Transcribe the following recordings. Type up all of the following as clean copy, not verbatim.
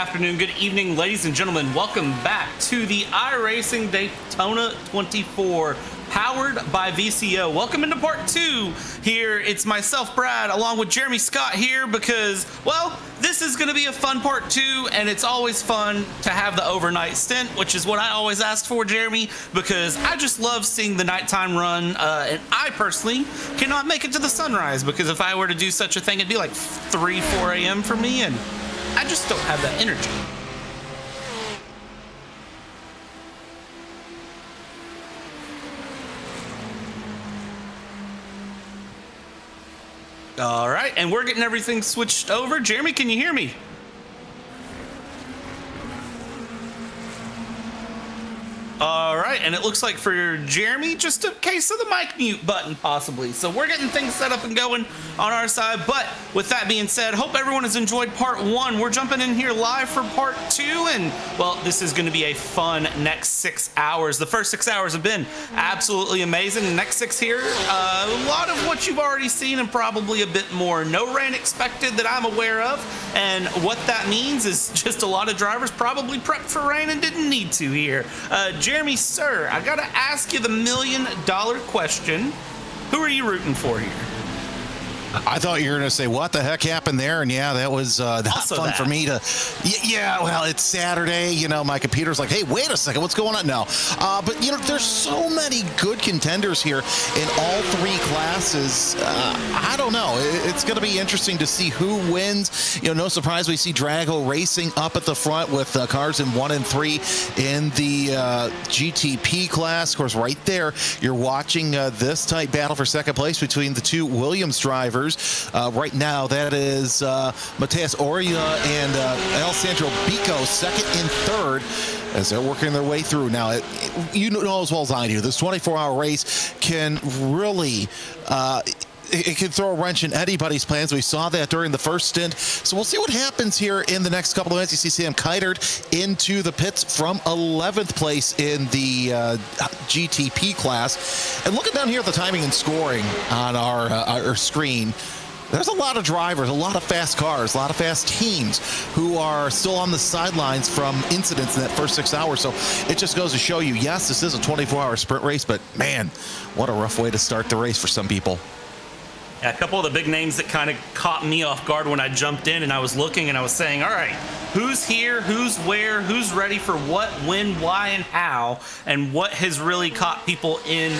afternoon, good evening, ladies and gentlemen. Welcome back to the iRacing Daytona 24, powered by VCO. Welcome into part 2 here. It's myself, Brad, along with Jeremy Scott here because, well, this is going to be a fun part 2, and it's always fun to have the overnight stint, which is what I always asked for, Jeremy, because I just love seeing the nighttime run, and I personally cannot make it to the sunrise because if I were to do such a thing, it'd be like 3, 4 a.m. for me, and I just don't have that energy. All right, and we're getting everything switched over. Jeremy, can you hear me? All right, and it looks like for Jeremy, just a case of the mic mute button, possibly. So we're getting things set up and going on our side. But with that being said, hope everyone has enjoyed part 1. We're jumping in here live for part 2, and, well, this is going to be a fun next 6 hours. The first 6 hours have been absolutely amazing. The next 6 here, a lot of what you've already seen and probably a bit more. No rain expected that I'm aware of, and what that means is just a lot of drivers probably prepped for rain and didn't need to here. Jeremy, sir, I gotta ask you the $1 million question. Who are you rooting for here? I thought you were going to say, what the heck happened there? And yeah, that was not fun for me to, yeah, well, it's Saturday, you know, my computer's like, hey, wait a second, what's going on now? But, you know, there's so many good contenders here in all 3 classes. I don't know. It's going to be interesting to see who wins. You know, no surprise we see Drago Racing up at the front with cars in 1 and 3 in the GTP class. Of course, right there, you're watching this tight battle for second place between the 2 Williams drivers. Right now, that is Mateus Oria and Alessandro Bico, second and third, as they're working their way through. Now, you know as well as I do, this 24-hour race can really it can throw a wrench in anybody's plans. We saw that during the first stint. So we'll see what happens here in the next couple of minutes. You see Sam Keitert into the pits from 11th place in the GTP class. And looking down here at the timing and scoring on our screen, there's a lot of drivers, a lot of fast cars, a lot of fast teams who are still on the sidelines from incidents in that first 6 hours. So it just goes to show you, yes, this is a 24-hour sprint race, but man, what a rough way to start the race for some people. Yeah, a couple of the big names that kind of caught me off guard when I jumped in and I was looking and I was saying, all right, who's here, who's where, who's ready for what, when, why, and how, and what has really caught people in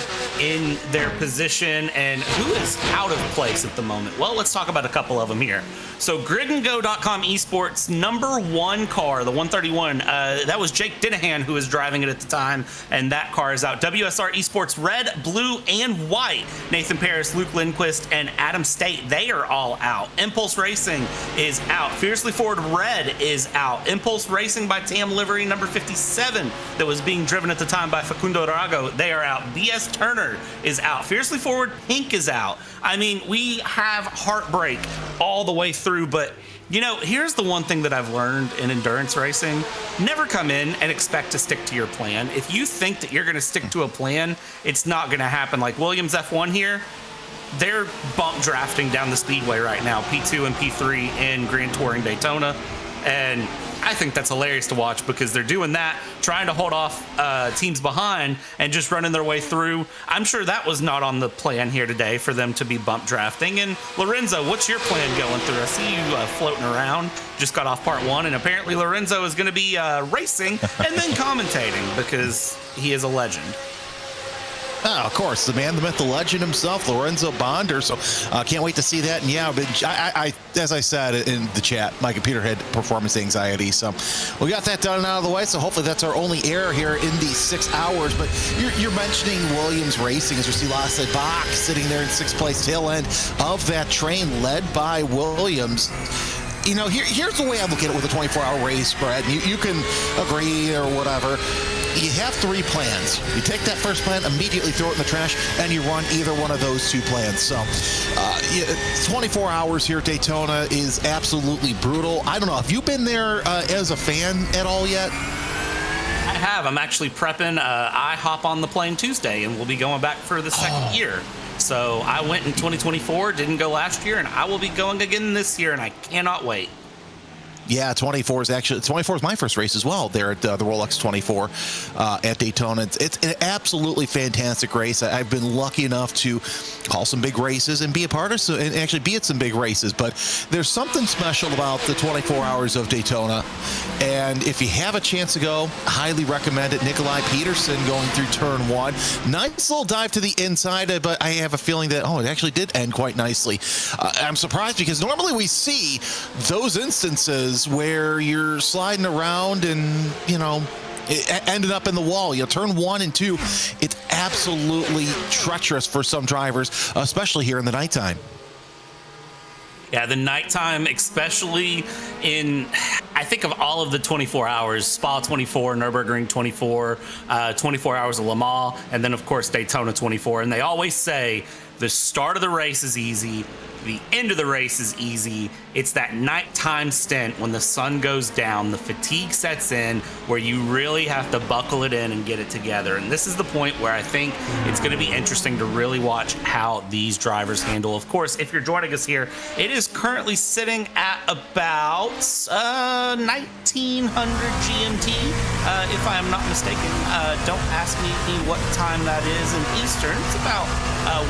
their position and who is out of place at the moment? Well, let's talk about a couple of them here. So gridandgo.com esports #1 car, the 131, that was Jake Dinahan who was driving it at the time, and that car is out. WSR esports red, blue, and white, Nathan Paris, Luke Lindquist, and Adam State, they are all out. Impulse Racing is out. Fiercely Forward Red is out. Impulse Racing by Tam Livery number 57 that was being driven at the time by Facundo Arago, they are out. BS Turner is out. Fiercely Forward Pink is out. I mean, we have heartbreak all the way through, but you know, here's the one thing that I've learned in endurance racing. Never come in and expect to stick to your plan. If you think that you're going to stick to a plan, it's not going to happen. Like Williams F1 here, they're bump drafting down the speedway right now, P2 and P3 in Grand Touring Daytona, and I think that's hilarious to watch because they're doing that, trying to hold off teams behind and just running their way through. I'm sure that was not on the plan here today for them to be bump drafting. And Lorenzo, what's your plan going through? I see you floating around, just got off part 1, and apparently Lorenzo is going to be racing and then commentating because he is a legend. Oh, of course, the man, the myth, the legend himself, Lorenzo Bonder. So can't wait to see that. And yeah, but I, as I said in the chat, my computer had performance anxiety. So we got that done and out of the way. So hopefully that's our only error here in these 6 hours. But you're mentioning Williams Racing as we see Lasse Bach sitting there in 6th place, tail end of that train led by Williams. You know, here's the way I look at it with a 24-hour race, Brad. You can agree or whatever. You have 3 plans. You take that first plan, immediately throw it in the trash, and you run either one of those 2 plans. So 24 hours here at Daytona is absolutely brutal. I don't know. Have you been there as a fan at all yet? I have. I'm actually prepping. I hop on the plane Tuesday, and we'll be going back for the second year. So I went in 2024, didn't go last year, and I will be going again this year, and I cannot wait. Yeah, 24 is actually 24 is my first race as well. There at the Rolex 24 at Daytona. It's an absolutely fantastic race. I've been lucky enough to call some big races and be a part of some, and actually be at some big races. But there's something special about the 24 Hours of Daytona. And if you have a chance to go, highly recommend it. Nikolai Peterson going through turn 1. Nice little dive to the inside, but I have a feeling that, it actually did end quite nicely. I'm surprised because normally we see those instances where you're sliding around and, it ended up in the wall. Turn 1 and 2, it's absolutely treacherous for some drivers, especially here in the nighttime. Yeah, the nighttime, especially I think of all of the 24 hours, Spa 24, Nürburgring 24, 24 hours of Le Mans, and then, of course, Daytona 24. And they always say the start of the race is easy, the end of the race is easy. It's that nighttime stint when the sun goes down, the fatigue sets in, where you really have to buckle it in and get it together. And this is the point where I think it's going to be interesting to really watch how these drivers handle. Of course, if you're joining us here, it is currently sitting at about 1900 GMT, if I am not mistaken. Don't ask me what time that is in Eastern. It's about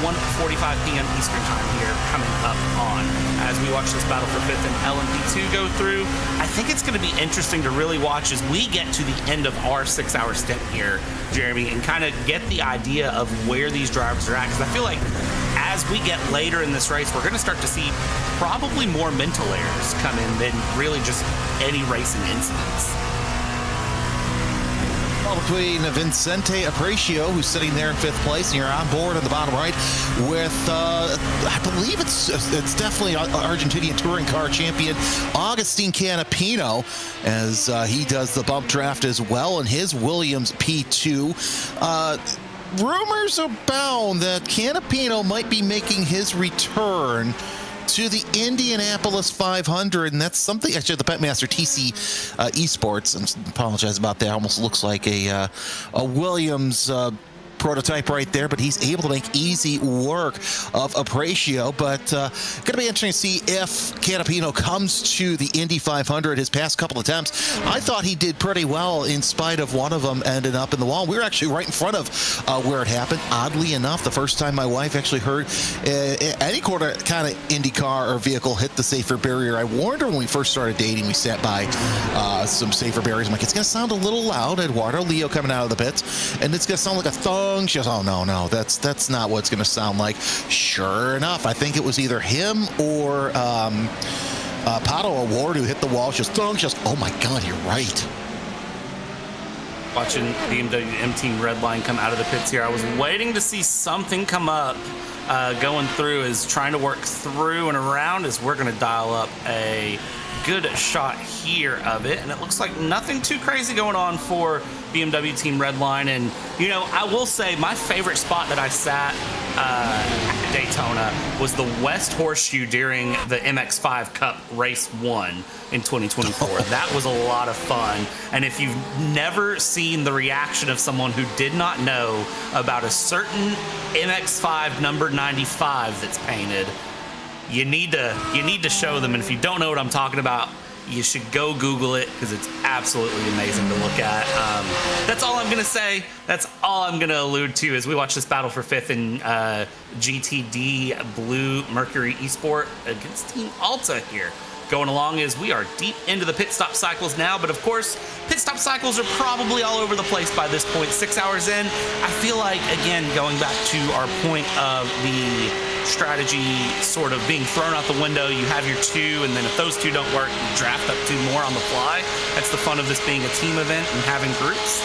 1:45 p.m. Eastern time here coming up on as we watch this battle for 5th and LMP2 go through. I think it's going to be interesting to really watch as we get to the end of our 6-hour stint here, Jeremy, and kind of get the idea of where these drivers are at, because I feel like as we get later in this race, we're going to start to see probably more mental errors come in than really just any racing incidents. Between Vincente Aparicio, who's sitting there in 5th place, and you're on board on the bottom right with, I believe it's definitely Argentinian touring car champion Agustin Canapino, as he does the bump draft as well in his Williams P2. Rumors abound that Canapino might be making his return to the Indianapolis 500, and that's something actually the Petmaster TC Esports, and apologize about that, almost looks like a Williams prototype right there, but he's able to make easy work of Aparicio. But going to be interesting to see if Canapino comes to the Indy 500. His past couple attempts, I thought he did pretty well in spite of one of them ending up in the wall. We were actually right in front of where it happened. Oddly enough, the first time my wife actually heard any kind of Indy car or vehicle hit the safer barrier, I warned her when we first started dating. We sat by some safer barriers. I'm like, it's going to sound a little loud. Eduardo Leo coming out of the pits, and it's going to sound like a thong. She goes, oh, no, that's not what it's going to sound like. Sure enough, I think it was either him or Pato O'Ward who hit the wall. She goes, thong. She goes, oh, my God, you're right. Watching BMW M-Team Redline come out of the pits here, I was waiting to see something come up going through, is trying to work through and around as we're going to dial up a good shot here of it, and it looks like nothing too crazy going on for BMW Team Redline. And I will say my favorite spot that I sat at Daytona was the West Horseshoe during the MX5 Cup Race 1 in 2024. That was a lot of fun, and if you've never seen the reaction of someone who did not know about a certain MX5 number 95 that's painted, you need to show them. And if you don't know what I'm talking about, you should go Google it, because it's absolutely amazing to look at. That's all I'm going to say. That's all I'm going to allude to as we watch this battle for 5th in GTD Blue Mercury Esport against Team Alta here. Going along as we are deep into the pit stop cycles now, but of course, pit stop cycles are probably all over the place by this point. 6 hours in, I feel like, again, going back to our point of the strategy sort of being thrown out the window, you have your two, and then if those two don't work, you draft up two more on the fly. That's the fun of this being a team event and having groups.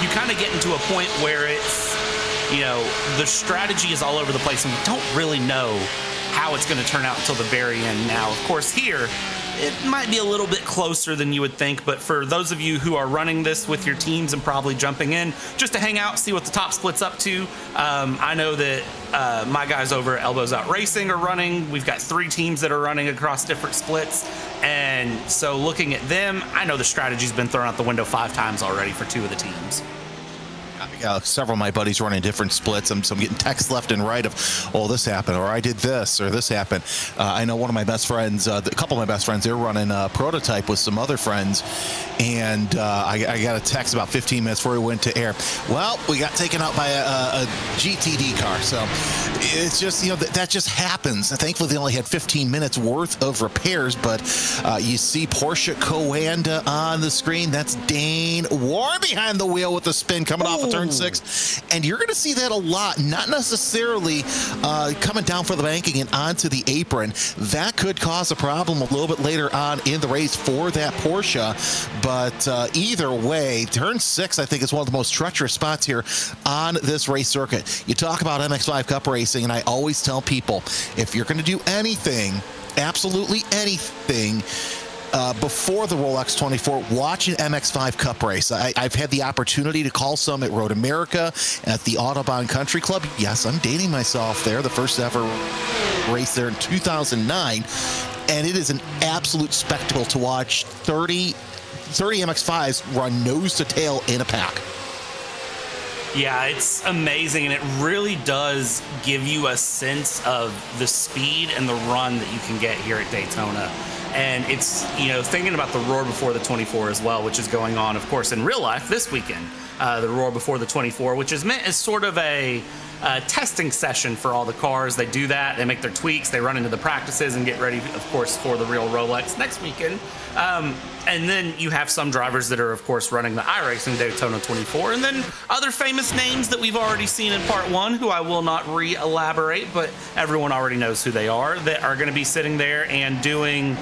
You kind of get into a point where it's, the strategy is all over the place, and we don't really know how it's going to turn out until the very end. Now, of course, here it might be a little bit closer than you would think, but for those of you who are running this with your teams and probably jumping in just to hang out, see what the top split's up to, I know that my guys over at Elbows Out Racing are running. We've got 3 teams that are running across different splits, and so looking at them, I know the strategy's been thrown out the window 5 times already for 2 of the teams. Yeah, several of my buddies running different splits. So I'm getting texts left and right of, oh, this happened, or I did this, or this happened. I know one of my best friends, a couple of my best friends, they're running a prototype with some other friends, and I got a text about 15 minutes before we went to air. Well, we got taken out by a GTD car. So it's just, that just happens. And thankfully, they only had 15 minutes worth of repairs, but you see Porsche Coanda on the screen. That's Dane Warren behind the wheel with the spin coming off of turn 6. And you're going to see that a lot, not necessarily coming down for the banking and onto the apron. That could cause a problem a little bit later on in the race for that Porsche. But either way, turn 6, I think, is one of the most treacherous spots here on this race circuit. You talk about MX5 Cup racing, and I always tell people, if you're going to do anything, absolutely anything, before the Rolex 24, watch an MX5 Cup race. I've had the opportunity to call some at Road America, at the Audubon Country Club. Yes, I'm dating myself there. The first ever race there in 2009. And it is an absolute spectacle to watch 30 MX5s run nose to tail in a pack. Yeah, it's amazing, and it really does give you a sense of the speed and the run that you can get here at Daytona. And it's, thinking about the Roar Before the 24 as well, which is going on, of course, in real life this weekend. The Roar Before the 24, which is meant as sort of a testing session for all the cars. They do that, they make their tweaks, they run into the practices and get ready, of course, for the real Rolex next weekend. And then you have some drivers that are, of course, running the iRacing Daytona 24, and then other famous names that we've already seen in part 1, who I will not re-elaborate, but everyone already knows who they are, that are going to be sitting there and doing,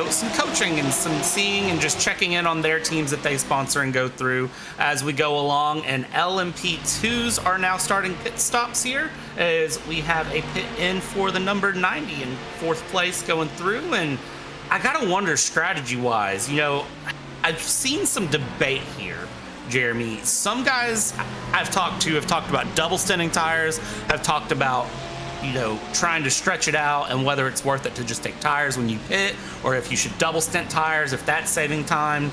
some coaching and some seeing and just checking in on their teams that they sponsor and go through as we go along. And LMP2s are now starting pit stops here, as we have a pit in for the number 90 in 4th place going through. And I gotta wonder, strategy-wise, I've seen some debate here, Jeremy. Some guys I've talked to have talked about double stinting tires, have talked about, trying to stretch it out and whether it's worth it to just take tires when you pit, or if you should double stint tires, if that's saving time.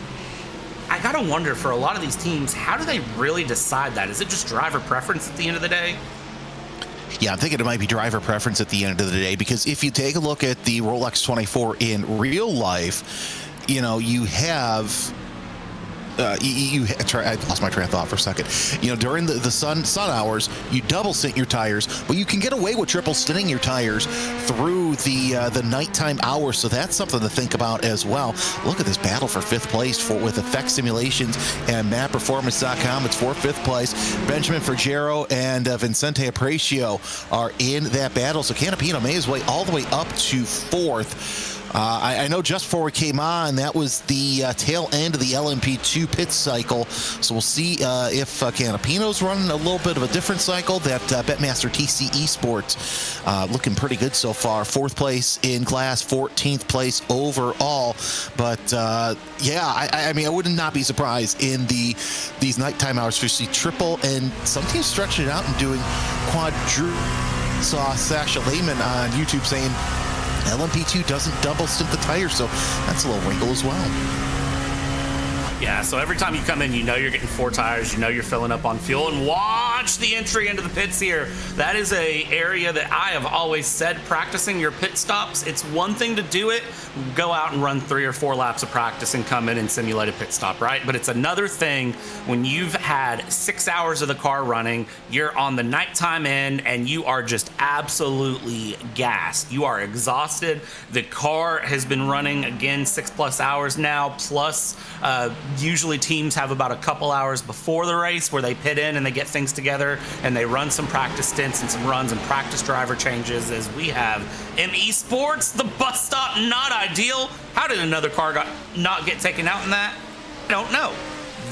I gotta wonder, for a lot of these teams, how do they really decide that? Is it just driver preference at the end of the day? Yeah, I'm thinking it might be driver preference at the end of the day, because if you take a look at the Rolex 24 in real life, you have I lost my train of thought for a second. During the sun hours, you double stint your tires, but you can get away with triple stinting your tires through the nighttime hours. So that's something to think about as well. Look at this battle for 5th place with Effect Simulations and MapPerformance.com. It's for 5th place. Benjamin Fergero and Vincente Aprecio are in that battle. So Canapino made his way all the way up to 4th. I know just before we came on, that was the tail end of the LMP2 pit cycle. So we'll see if Canapino's running a little bit of a different cycle. That Betmaster TC Esports looking pretty good so far. 4th place in class, 14th place overall. But I mean, I would not be surprised in these nighttime hours to see triple, and some teams stretching it out and doing quadruple. Saw Sasha Lehman on YouTube saying LMP2 doesn't double stint the tires, so that's a little wrinkle as well. Yeah, so every time you come in, you're getting 4 tires, you're filling up on fuel. And watch the entry into the pits here. That is a area that I have always said, practicing your pit stops, it's one thing to do it, go out and run 3 or 4 laps of practice and come in and simulate a pit stop, right? But it's another thing when you've had 6 hours of the car running, you're on the nighttime end, and you are just absolutely gassed. You are exhausted. The car has been running, again, 6+ hours now, plus usually teams have about a couple hours before the race where they pit in and they get things together and they run some practice stints and some runs and practice driver changes, as we have ME Sports. The bus stop, not ideal. How did another car not get taken out in that? I don't know.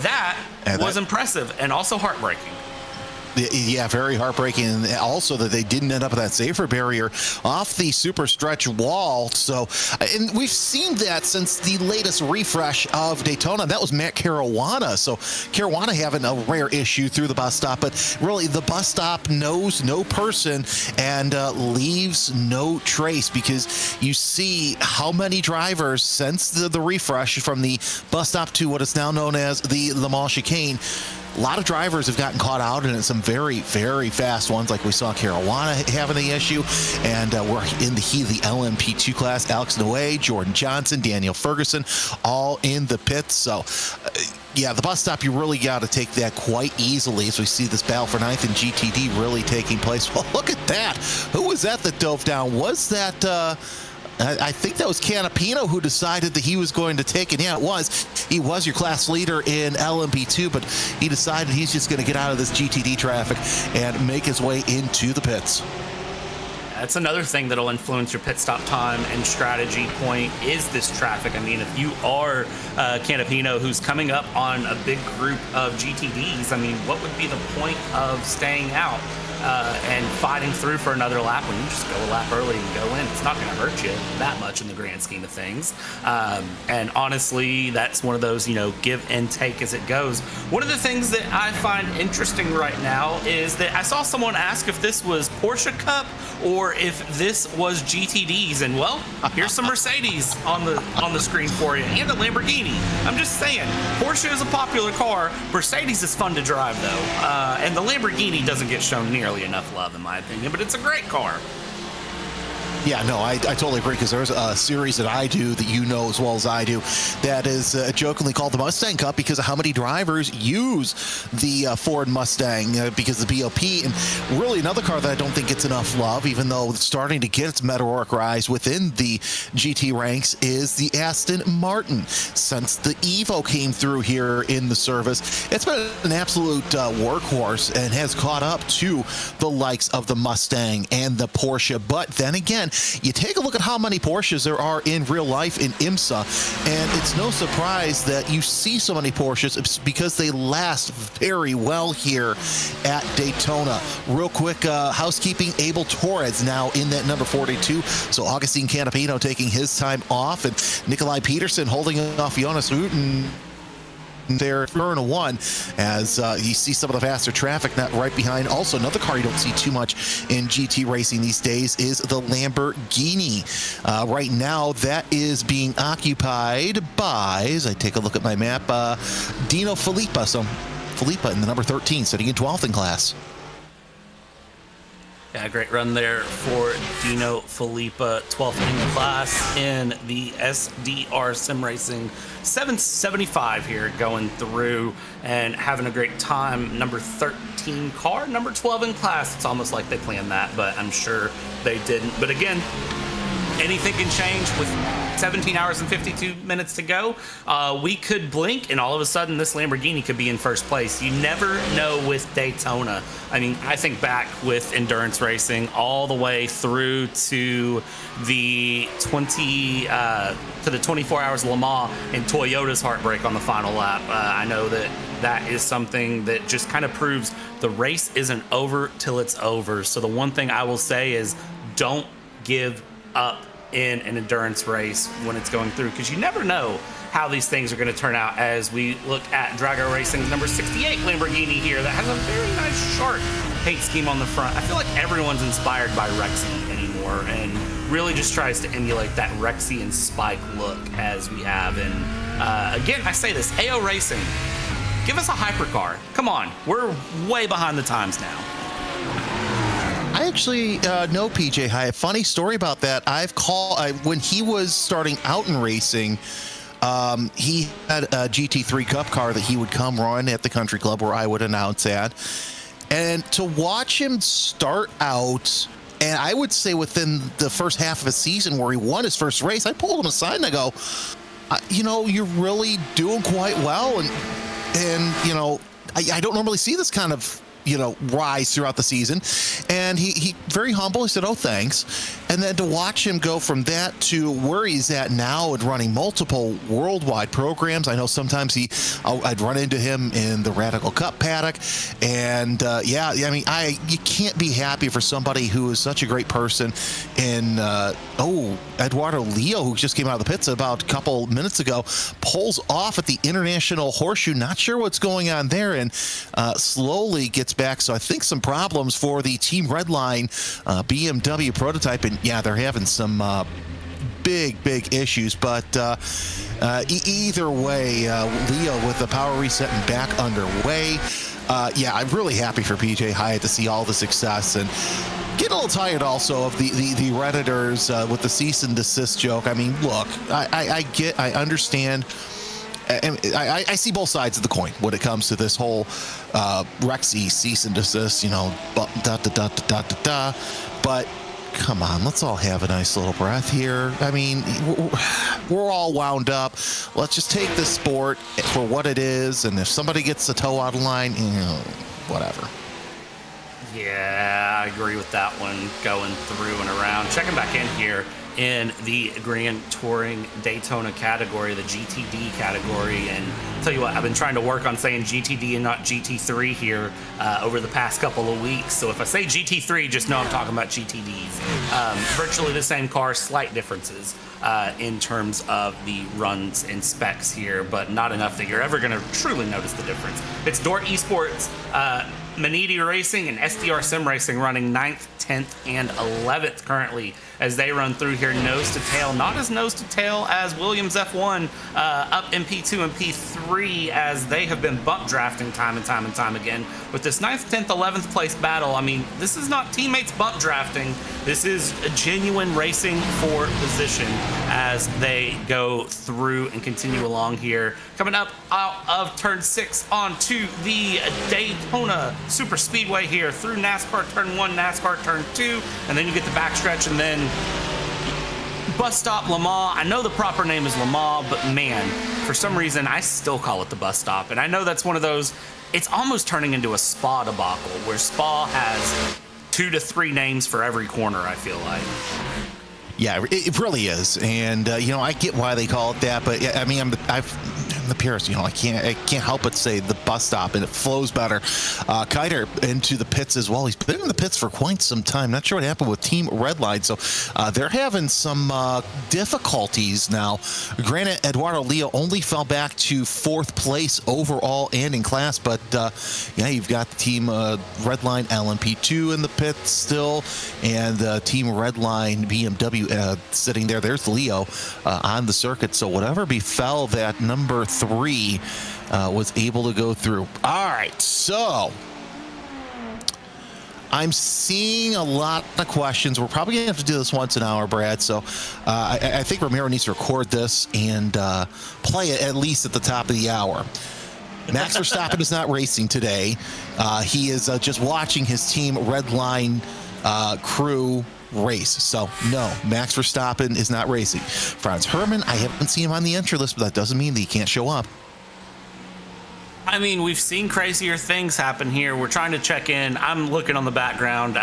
That was impressive and also heartbreaking. Yeah, very heartbreaking. And also that they didn't end up with that safer barrier off the super stretch wall. So, and we've seen that since the latest refresh of Daytona. That was Matt Caruana. So Caruana having a rare issue through the bus stop, but really the bus stop knows no person and leaves no trace, because you see how many drivers since the refresh from the bus stop to what is now known as the Le Mans chicane, a lot of drivers have gotten caught out in some very, very fast ones, like we saw Caruana having the issue. And we're in the heat of the LMP2 class. Alex Noe, Jordan Johnson, Daniel Ferguson, all in the pits. So, yeah, the bus stop, you really got to take that quite easily as we see this battle for ninth in GTD really taking place. Well, look at that. Who was that dove down? Was that... I think that was Canapino who decided that he was going to take it. Yeah, it was. He was your class leader in LMP2, but he decided he's just going to get out of this GTD traffic and make his way into the pits. That's another thing that'll influence your pit stop time and strategy point is this traffic. I mean, if you are Canapino who's coming up on a big group of GTDs, I mean, what would be the point of staying out and fighting through for another lap when you just go a lap early and go in? It's not going to hurt you that much in the grand scheme of things. And honestly, that's one of those, give and take as it goes. One of the things that I find interesting right now is that I saw someone ask if this was Porsche Cup or if this was GTDs, and well, here's some Mercedes on the screen for you, and a Lamborghini. I'm just saying, Porsche is a popular car. Mercedes is fun to drive though, and the Lamborghini doesn't get shown nearly enough love in my opinion, but it's a great car. Yeah, no, I totally agree, because there's a series that I do that you know as well as I do that is jokingly called the Mustang Cup because of how many drivers use the Ford Mustang because of the BOP. And really another car that I don't think gets enough love, even though it's starting to get its meteoric rise within the GT ranks, is the Aston Martin. Since the Evo came through here in the service, it's been an absolute workhorse and has caught up to the likes of the Mustang and the Porsche. But then again, you take a look at how many Porsches there are in real life in IMSA, and it's no surprise that you see so many Porsches. It's because they last very well here at Daytona. Real quick housekeeping, Abel Torres now in that number 42. So Augustine Canapino taking his time off, and Nikolai Peterson holding off Jonas Rutten there, turn one, as you see some of the faster traffic not right behind. Also, another car you don't see too much in GT racing these days is the Lamborghini. Right now, that is being occupied by, as I take a look at my map, Dino Filippa. So Filippa in the number 13, sitting in 12th in class. Yeah, great run there for Dino Filippa, 12th in class in the SDR Sim Racing 775 here, going through and having a great time. Number 13 car, number 12 in class. It's almost like they planned that, but I'm sure they didn't. But again, anything can change with 17 hours and 52 minutes to go. We could blink and all of a sudden this Lamborghini could be in first place. You never know with Daytona. I mean, I think back with endurance racing all the way through to the 24 hours of Le Mans and Toyota's heartbreak on the final lap. I know that is something that just kind of proves the race isn't over till it's over. So the one thing I will say is don't give up in an endurance race when it's going through, because you never know how these things are going to turn out. As we look at Drago Racing's number 68 Lamborghini here that has a very nice sharp paint scheme on the front. I feel like everyone's inspired by Rexy anymore and really just tries to emulate that Rexy and Spike look as we have. And again, I say this, AO Racing, give us a hypercar. Come on, we're way behind the times now. I actually know PJ Hyatt. Funny story about that. When he was starting out in racing, he had a GT3 Cup car that he would come run at the country club where I would announce at. And to watch him start out, and I would say within the first half of a season where he won his first race, I pulled him aside and I go, you're really doing quite well. And I don't normally see this kind of rise throughout the season. And he very humble. He said, "Oh, thanks." And then to watch him go from that to where he's at now and running multiple worldwide programs. I know sometimes I'd run into him in the Radical Cup paddock. And you can't be happy for somebody who is such a great person. And Eduardo Leo, who just came out of the pits about a couple minutes ago, pulls off at the International Horseshoe. Not sure what's going on there, and slowly gets back. So I think some problems for the Team Redline BMW prototype, and yeah, they're having some big issues. But either way, Leo with the power reset and back underway. Yeah, I'm really happy for PJ Hyatt to see all the success, and get a little tired also of the Redditors with the cease and desist joke. I mean, look, I understand. And I see both sides of the coin when it comes to this whole Rexy cease and desist, but come on, let's all have a nice little breath here. I mean, we're all wound up. Let's just take this sport for what it is, and if somebody gets the toe out of line, whatever. Yeah, I agree with that one, going through and around. Checking back in here in the Grand Touring Daytona category, the GTD category, and I'll tell you what, I've been trying to work on saying GTD and not GT3 here over the past couple of weeks. So if I say GT3, just know I'm talking about GTDs. Virtually the same car, slight differences in terms of the runs and specs here, but not enough that you're ever going to truly notice the difference. It's Dort Esports, Maniti Racing, and SDR Sim Racing running 9th, 10th, and 11th currently as they run through here nose to tail. Not as nose to tail as Williams F1 up in P2 and P3, as they have been bump drafting time and time again with this 9th, 10th, 11th place battle. I mean, this is not teammates bump drafting. This is a genuine racing for position as they go through and continue along here. Coming up out of turn 6 onto the Daytona Super Speedway here through NASCAR turn 1, NASCAR turn 2, and then you get the backstretch and then bus stop Le Mans. I know the proper name is Le Mans, but man, for some reason I still call it the bus stop. And I know that's one of those, it's almost turning into a Spa debacle where Spa has 2 to 3 names for every corner, I feel like. Yeah, it really is, and I get why they call it that, but I mean, I'm the purist. I can't help but say the bus stop, and it flows better. Kiter into the pits as well. He's been in the pits for quite some time. Not sure what happened with Team Redline, so they're having some difficulties now. Granted, Eduardo Leo only fell back to 4th place overall and in class, but you've got the Team Redline LMP2 in the pits still, and Team Redline BMW sitting there. There's Leo on the circuit. So whatever befell, that number 3 was able to go through. All right, so I'm seeing a lot of questions. We're probably gonna have to do this once an hour, Brad. So I think Ramiro needs to record this and play it at least at the top of the hour. Max Verstappen is not racing today. He is just watching his Team Redline crew race. So no, Max Verstappen is not racing. Franz Herrmann, I haven't seen him on the entry list, but that doesn't mean that he can't show up. I mean, we've seen crazier things happen here. We're trying to check in. I'm looking on the background,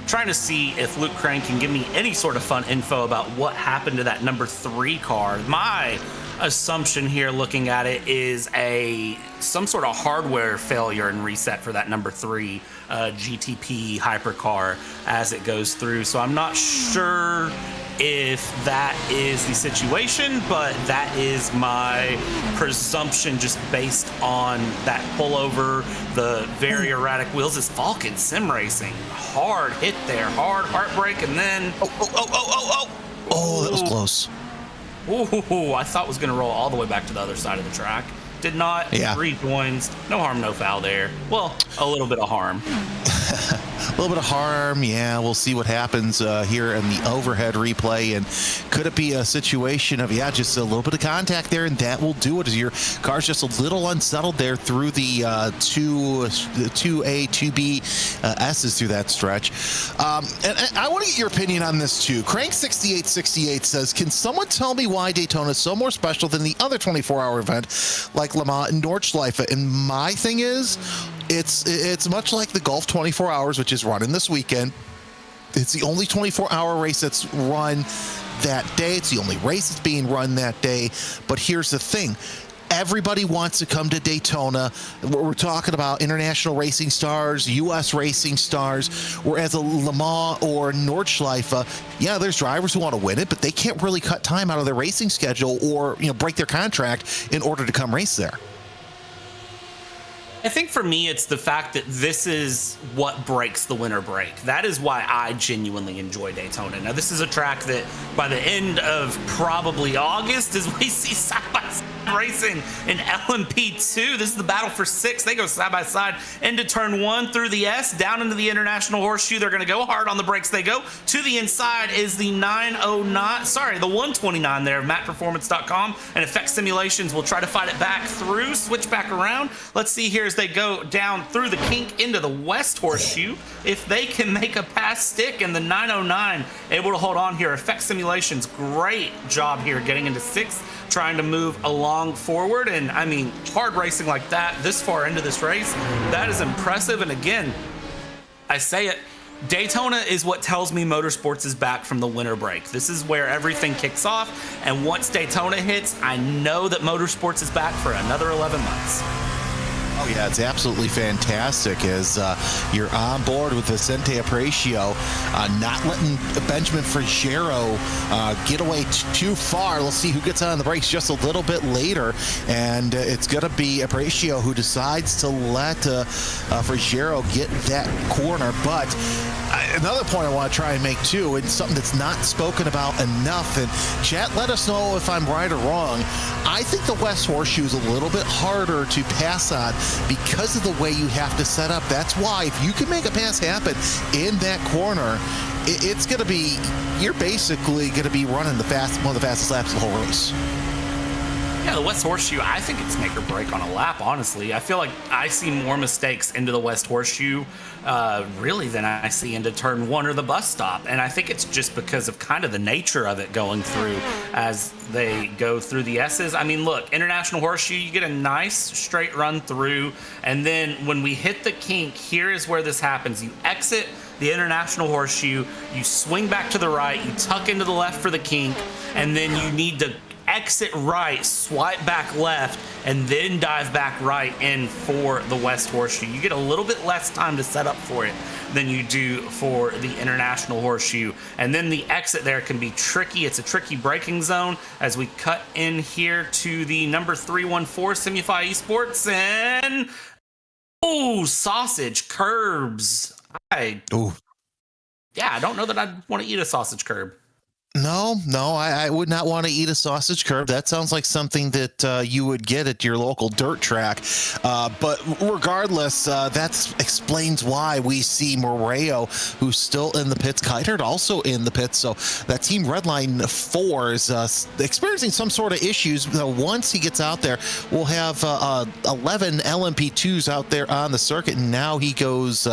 trying to see if Luke Crane can give me any sort of fun info about what happened to that number 3 car. My assumption here, looking at it, is some sort of hardware failure and reset for that number 3 GTP hypercar as it goes through. So I'm not sure if that is the situation, but that is my presumption just based on that pullover, the very erratic wheels. This Falcon Sim Racing, hard hit there, hard heartbreak, and then Oh, that was close. Ooh, I thought it was going to roll all the way back to the other side of the track. Did not. Yeah. Rejoins. No harm, no foul there. Well, a little bit of harm. A little bit of harm, yeah. We'll see what happens here in the overhead replay. And could it be a situation of, just a little bit of contact there, and that will do it, as your car's just a little unsettled there through the 2A, 2B S's through that stretch. And I want to get your opinion on this too. Crank6868 says, can someone tell me why Daytona is so more special than the other 24-hour event like Le Mans and Nordschleife? And my thing is, it's much like the Golf 24 Hours, which is running this weekend. It's the only 24-hour race that's run that day. It's the only race that's being run that day. But here's the thing. Everybody wants to come to Daytona. We're talking about international racing stars, U.S. racing stars, whereas a Le Mans or Nordschleife, there's drivers who want to win it, but they can't really cut time out of their racing schedule or break their contract in order to come race there. I think for me, it's the fact that this is what breaks the winter break. That is why I genuinely enjoy Daytona. Now, this is a track that by the end of probably August, as we see side-by-side racing in LMP2, this is the battle for 6. They go side-by-side into turn 1 through the S, down into the International Horseshoe. They're going to go hard on the brakes. They go to the inside is the 129 there of MatPerformance.com, and Effect Simulations will try to fight it back through, switch back around. Let's see here as they go down through the kink into the West Horseshoe. If they can make a pass stick, and the 909 able to hold on here. Effect Simulations, great job here getting into 6th, trying to move along forward. And I mean, hard racing like that this far into this race, that is impressive. And again, I say it, Daytona is what tells me motorsports is back from the winter break. This is where everything kicks off, and once Daytona hits, I know that motorsports is back for another 11 months. Oh, yeah, it's absolutely fantastic as you're on board with Vicente Aparicio, not letting Benjamin Frigero get away too far. Let's see who gets on the brakes just a little bit later, and it's going to be Aparicio who decides to let Frigero get that corner. But another point I want to try and make, too, and something that's not spoken about enough, and chat, let us know if I'm right or wrong. I think the West Horseshoe is a little bit harder to pass on because of the way you have to set up. That's why if you can make a pass happen in that corner, it's going to be, you're basically going to be running one of the fastest laps of the whole race. Yeah, the West Horseshoe, I think it's make or break on a lap, honestly. I feel like I see more mistakes into the West Horseshoe really than I see into turn 1 or the bus stop. And I think it's just because of kind of the nature of it going through as they go through the S's. I mean, look, International Horseshoe, you get a nice straight run through. And then when we hit the kink, here is where this happens. You exit the International Horseshoe, you swing back to the right, you tuck into the left for the kink, and then you need to exit right, swipe back left, and then dive back right in for the West Horseshoe. You get a little bit less time to set up for it than you do for the International Horseshoe. And then the exit there can be tricky. It's a tricky braking zone as we cut in here to the number 314 Simify Esports, and sausage curbs. I don't know that I'd want to eat a sausage curb. No, I would not want to eat a sausage curb. That sounds like something that you would get at your local dirt track. But regardless, that explains why we see Moreo, who's still in the pits, Keitert also in the pits. So that Team Redline 4 is experiencing some sort of issues. Once he gets out there, we'll have 11 LMP2s out there on the circuit, and now he goes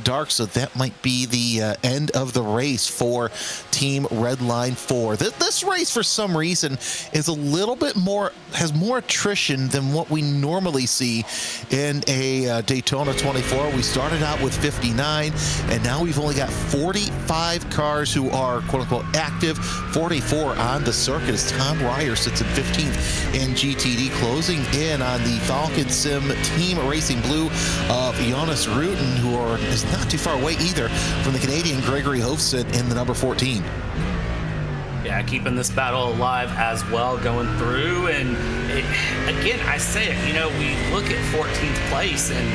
dark. So that might be the end of the race for Team Redline 4. This race, for some reason, is a little bit more, has more attrition than what we normally see in a Daytona 24. We started out with 59, and now we've only got 45 cars who are quote-unquote active, 44 on the circuit as Tom Ryer sits in 15th in GTD, closing in on the Falcon Sim Team Racing Blue of Jonas Rutten, who is not too far away either from the Canadian Gregory Hofseth in the number 14. Yeah, keeping this battle alive as well, going through. And again, I say it, we look at 14th place, and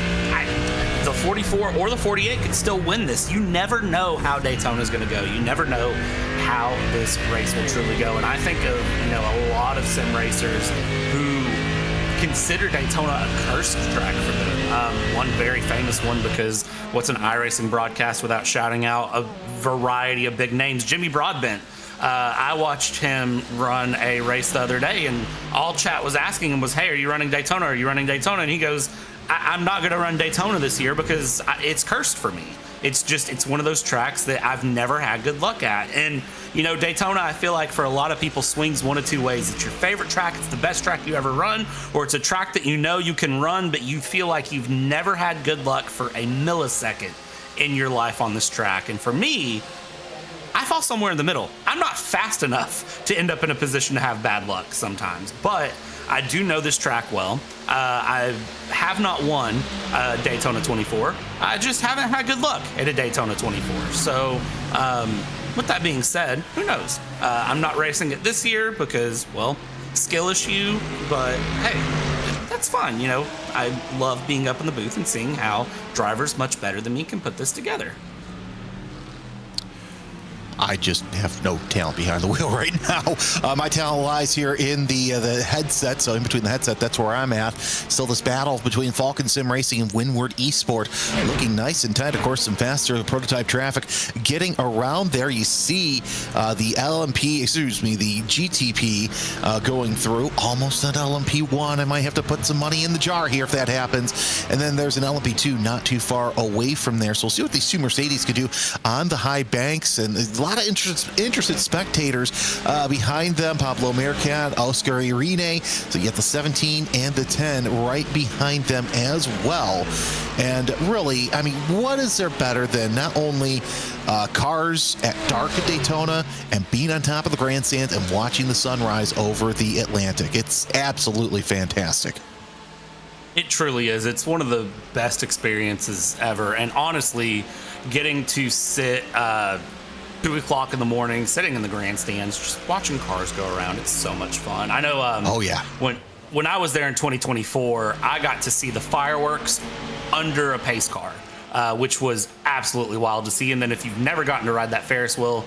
the 44 or the 48 could still win this. You never know how Daytona is going to go. You never know how this race will truly go. And I think of, a lot of sim racers who consider Daytona a cursed track for them. One very famous one, because what's an iRacing broadcast without shouting out a variety of big names? Jimmy Broadbent. I watched him run a race the other day, and all chat was asking him was, hey, are you running Daytona? Are you running Daytona? And he goes, I'm not going to run Daytona this year because it's cursed for me. It's one of those tracks that I've never had good luck at. And, Daytona, I feel like for a lot of people swings one of two ways. It's your favorite track, it's the best track you ever run, or it's a track that you can run, but you feel like you've never had good luck for a millisecond in your life on this track. And for me, I fall somewhere in the middle. I'm not fast enough to end up in a position to have bad luck sometimes, but I do know this track well. I have not won Daytona 24. I just haven't had good luck at a Daytona 24. So with that being said, who knows? I'm not racing it this year because, skill issue, but hey, that's fun. You know, I love being up in the booth and seeing how drivers much better than me can put this together. I just have no talent behind the wheel right now. My talent lies here in the headset. So in between the headset, that's where I'm at. Still this battle between Falcon Sim Racing and Windward Esport, looking nice and tight. Of course, some faster prototype traffic getting around there. You see the GTP going through. Almost an LMP1. I might have to put some money in the jar here if that happens. And then there's an LMP2 not too far away from there. So we'll see what these two Mercedes could do on the high banks. And a lot of interested spectators behind them. Pablo Mercat, Oscar Irene. So you get the 17 and the 10 right behind them as well. And really, I mean, what is there better than not only cars at dark at Daytona and being on top of the grandstands and watching the sunrise over the Atlantic? It's absolutely fantastic. It truly is. It's one of the best experiences ever. And honestly, getting to sit 2 o'clock in the morning, sitting in the grandstands, just watching cars go around. It's so much fun. I know. Oh yeah. When I was there in 2024, I got to see the fireworks under a pace car, which was absolutely wild to see. And then if you've never gotten to ride that Ferris wheel,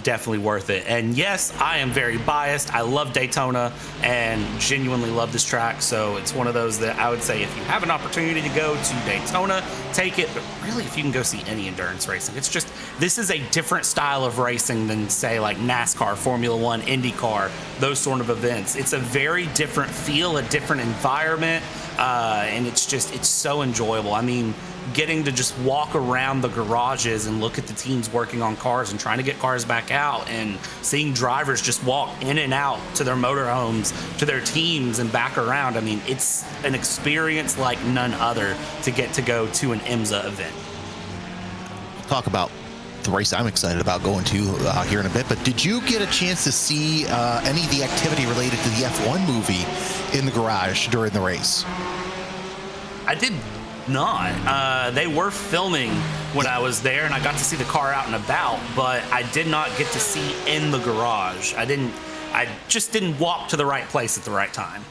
definitely worth it. And yes, I am very biased. I love Daytona and genuinely love this track. So it's one of those that I would say if you have an opportunity to go to Daytona, take it. But really, if you can go see any endurance racing, it's just, this is a different style of racing than, say, like NASCAR, Formula One, IndyCar, those sort of events. It's a very different feel, a different environment. And it's so enjoyable. I mean, getting to just walk around the garages and look at the teams working on cars and trying to get cars back out, and seeing drivers just walk in and out to their motorhomes, to their teams, and back around. I mean, it's an experience like none other to get to go to an IMSA event. Talk about the race I'm excited about going to here in a bit, but did you get a chance to see any of the activity related to the F1 movie in the garage during the race? I did not. They were filming when I was there, and I got to see the car out and about, but I did not get to see in the garage. I just didn't walk to the right place at the right time.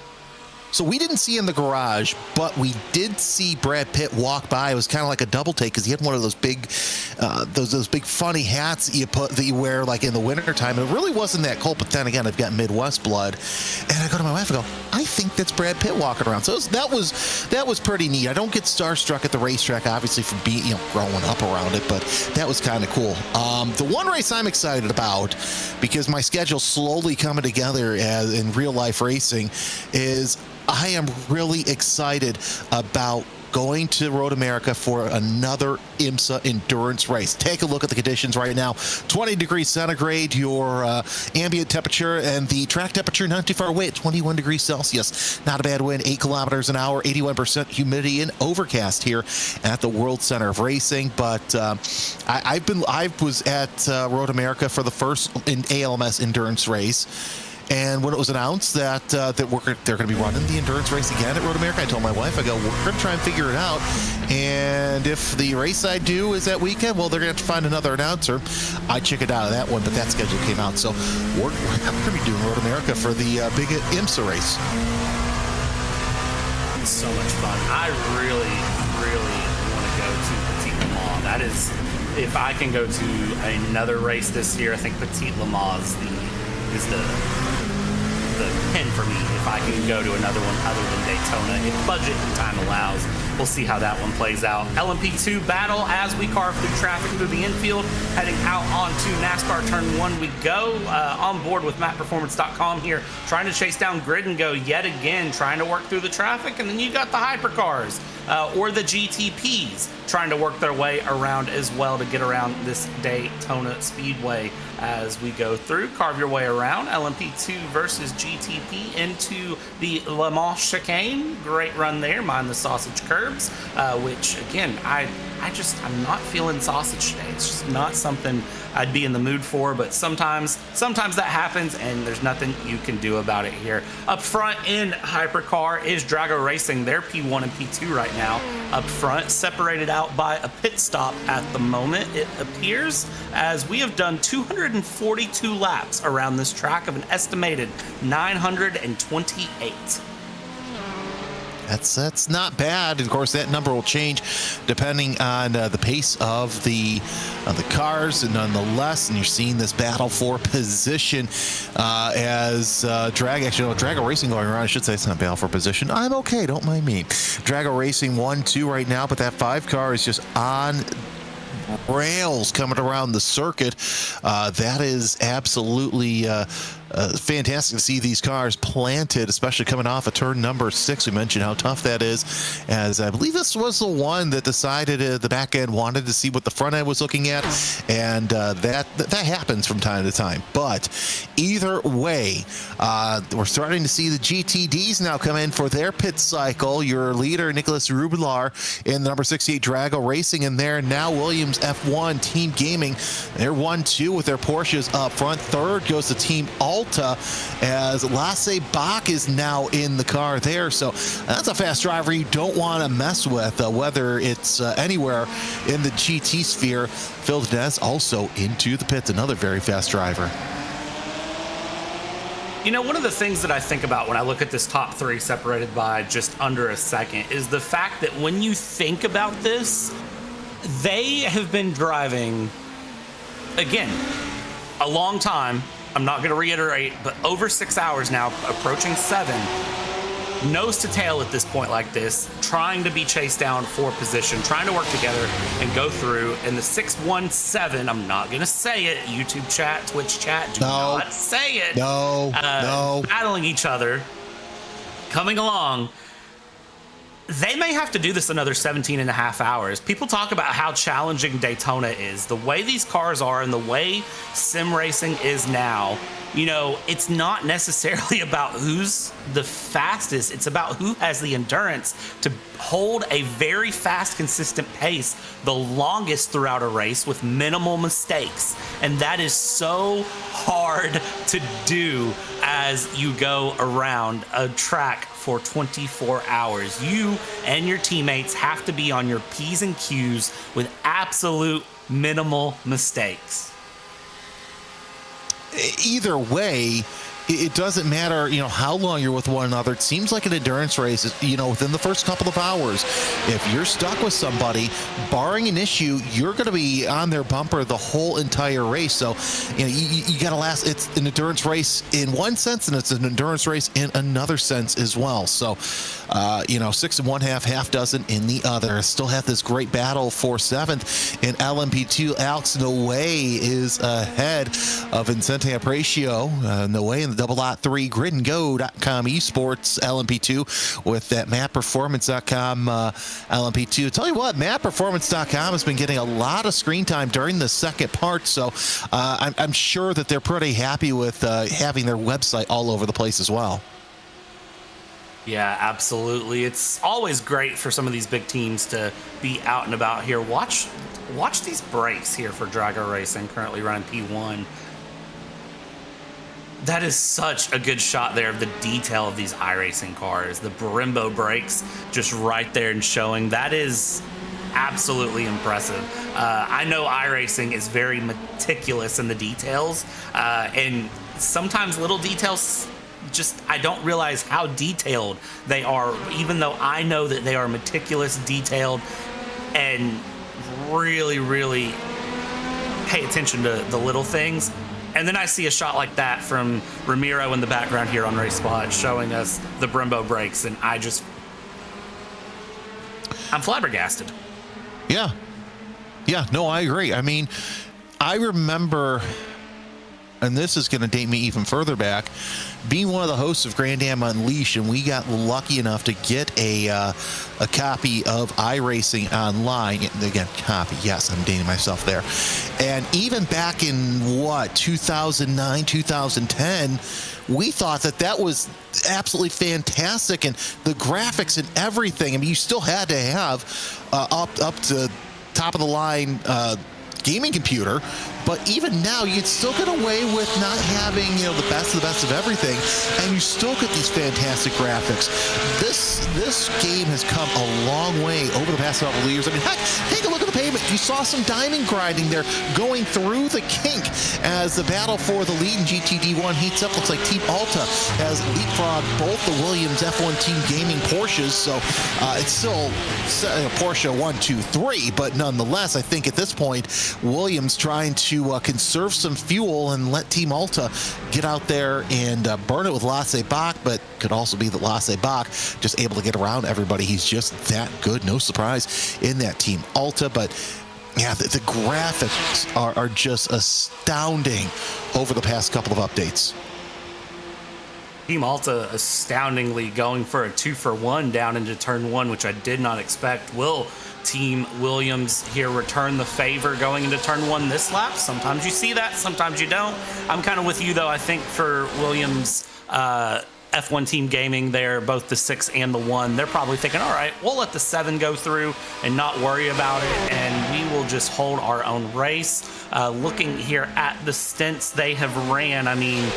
So we didn't see in the garage, but we did see Brad Pitt walk by. It was kind of like a double take because he had one of those big, those big funny hats that you wear like in the wintertime. And it really wasn't that cold. But then again, I've got Midwest blood, and I go to my wife and go, I think that's Brad Pitt walking around. So that was pretty neat. I don't get starstruck at the racetrack, obviously, from being growing up around it, but that was kind of cool. The one race I'm excited about, because my schedule's slowly coming together in real life racing, is I am really excited about going to Road America for another IMSA endurance race. Take a look at the conditions right now. 20 degrees centigrade, your ambient temperature, and the track temperature not too far away at 21 degrees Celsius. Not a bad wind, 8 kilometers an hour, 81% humidity, and overcast here at the World Center of Racing. But I was at Road America for the first ALMS endurance race. And when it was announced that they're going to be running the endurance race again at Road America, I told my wife, I go, we're going to try and figure it out. And if the race I do is that weekend, well, they're going to have to find another announcer. I chickened out of that one, but that schedule came out. So we're going to be doing Road America for the big IMSA race. It's so much fun. I really, really want to go to Petit Le Mans. That is, if I can go to another race this year, I think Petit Le Mans is the pin for me if I can go to another one other than Daytona. If budget and time allows, we'll see how that one plays out. LMP2 battle as we carve through traffic through the infield, heading out onto NASCAR Turn 1 we go. On board with MapPerformance.com here, trying to chase down Grid and Go yet again, trying to work through the traffic. And then you got the hypercars or the GTPs trying to work their way around as well to get around this Daytona Speedway as we go through. Carve your way around. LMP2 versus GTP into the Le Mans chicane. Great run there. Mind the sausage curbs, which again, I'm not feeling sausage today. It's just not something I'd be in the mood for, but sometimes that happens and there's nothing you can do about it here. Up front in Hypercar is Drago Racing. They're P1 and P2 right now. Up front, separated out by a pit stop at the moment, it appears, as we have done 242 laps around this track of an estimated 928. That's not bad. And of course, that number will change depending on the pace of the cars, and nonetheless, and you're seeing this battle for position as Drago Racing going around. I should say it's not battle for position. I'm okay. Don't mind me. Drago Racing 1-2 right now, but that 5 car is just on rails coming around the circuit. That is absolutely fantastic to see these cars planted, especially coming off of turn number 6. We mentioned how tough that is, as I believe this was the one that decided the back end wanted to see what the front end was looking at, and that happens from time to time. But either way, we're starting to see the GTDs now come in for their pit cycle. Your leader, Nicholas Rubilar, in the number 68 Drago Racing, and there now Williams F1 Team Gaming. They're 1-2 with their Porsches up front. Third goes to Team Alta, as Lasse Bach is now in the car there. So that's a fast driver you don't want to mess with, whether it's anywhere in the GT sphere. Phil Dines also into the pits, another very fast driver. You know, one of the things that I think about when I look at this top 3 separated by just under a second is the fact that when you think about this, they have been driving, again, a long time. I'm not going to reiterate, but over 6 hours now, approaching 7, nose to tail at this point like this, trying to be chased down for position, trying to work together and go through. And the 617, I'm not going to say it, YouTube chat, Twitch chat, do not say it. No. Battling each other, coming along. They may have to do this another 17 and a half hours. People talk about how challenging Daytona is. The way these cars are and the way sim racing is now, you know, it's not necessarily about who's the fastest. It's about who has the endurance to hold a very fast, consistent pace the longest throughout a race with minimal mistakes. And that is so hard to do as you go around a track for 24 hours. You and your teammates have to be on your P's and Q's with absolute minimal mistakes. Either way, it doesn't matter, you know, how long you're with one another. It seems like an endurance race, you know, within the first couple of hours, if you're stuck with somebody, barring an issue, you're going to be on their bumper the whole entire race. So, you know, you got to last. It's an endurance race in one sense, and it's an endurance race in another sense as well. So, you know, 6 1/2, half dozen in the other. Still have this great battle for 7th in LMP2. Alex Noe is ahead of Vincente Aparicio. Noe in the double lot 3 gridandgo.com esports LMP2 with that mapperformance.com LMP2. Tell you what, mapperformance.com has been getting a lot of screen time during the second part, so I'm sure that they're pretty happy with having their website all over the place as well. Yeah, absolutely. It's always great for some of these big teams to be out and about here. Watch these brakes here for Drago Racing, currently running P1. That is such a good shot there of the detail of these iRacing cars. The Brembo brakes just right there and showing. That is absolutely impressive. I know iRacing is very meticulous in the details, and sometimes little details, just I don't realize how detailed they are, even though I know that they are meticulous, detailed, and really, really pay attention to the little things. And then I see a shot like that from Ramiro in the background here on RaceSpot showing us the Brembo brakes, and I'm flabbergasted. Yeah, no, I agree. I mean, I remember, and this is going to date me even further back, being one of the hosts of Grand Am Unleashed, and we got lucky enough to get a copy of iRacing online. Again, copy. Yes, I'm dating myself there. And even back in 2009, 2010, we thought that was absolutely fantastic, and the graphics and everything. I mean, you still had to have up to top of the line gaming computer But even now, you'd still get away with not having, the best of everything, and you still get these fantastic graphics. This game has come a long way over the past couple of years. I mean, heck, take a look at the pavement. You saw some diamond grinding there going through the kink as the battle for the lead in GTD1 heats up. Looks like Team Alta has leapfrogged both the Williams F1 Team Gaming Porsches, so it's still Porsche 1, 2, 3, but nonetheless, I think at this point, Williams trying to conserve some fuel and let Team Alta get out there and burn it with Lasse Bach, but could also be that Lasse Bach just able to get around everybody. He's just that good. No surprise in that Team Alta, but yeah, the graphics are just astounding over the past couple of updates. Team Alta astoundingly going for a 2-for-1 down into turn 1, which I did not expect. Will Team Williams here return the favor going into turn 1 this lap? Sometimes you see that, sometimes you don't. I'm kind of with you, though. I think for Williams, F1 Team Gaming there, both the 6 and the 1, they're probably thinking, all right, we'll let the 7 go through and not worry about it, and we will just hold our own race. Looking here at the stints they have ran, I mean,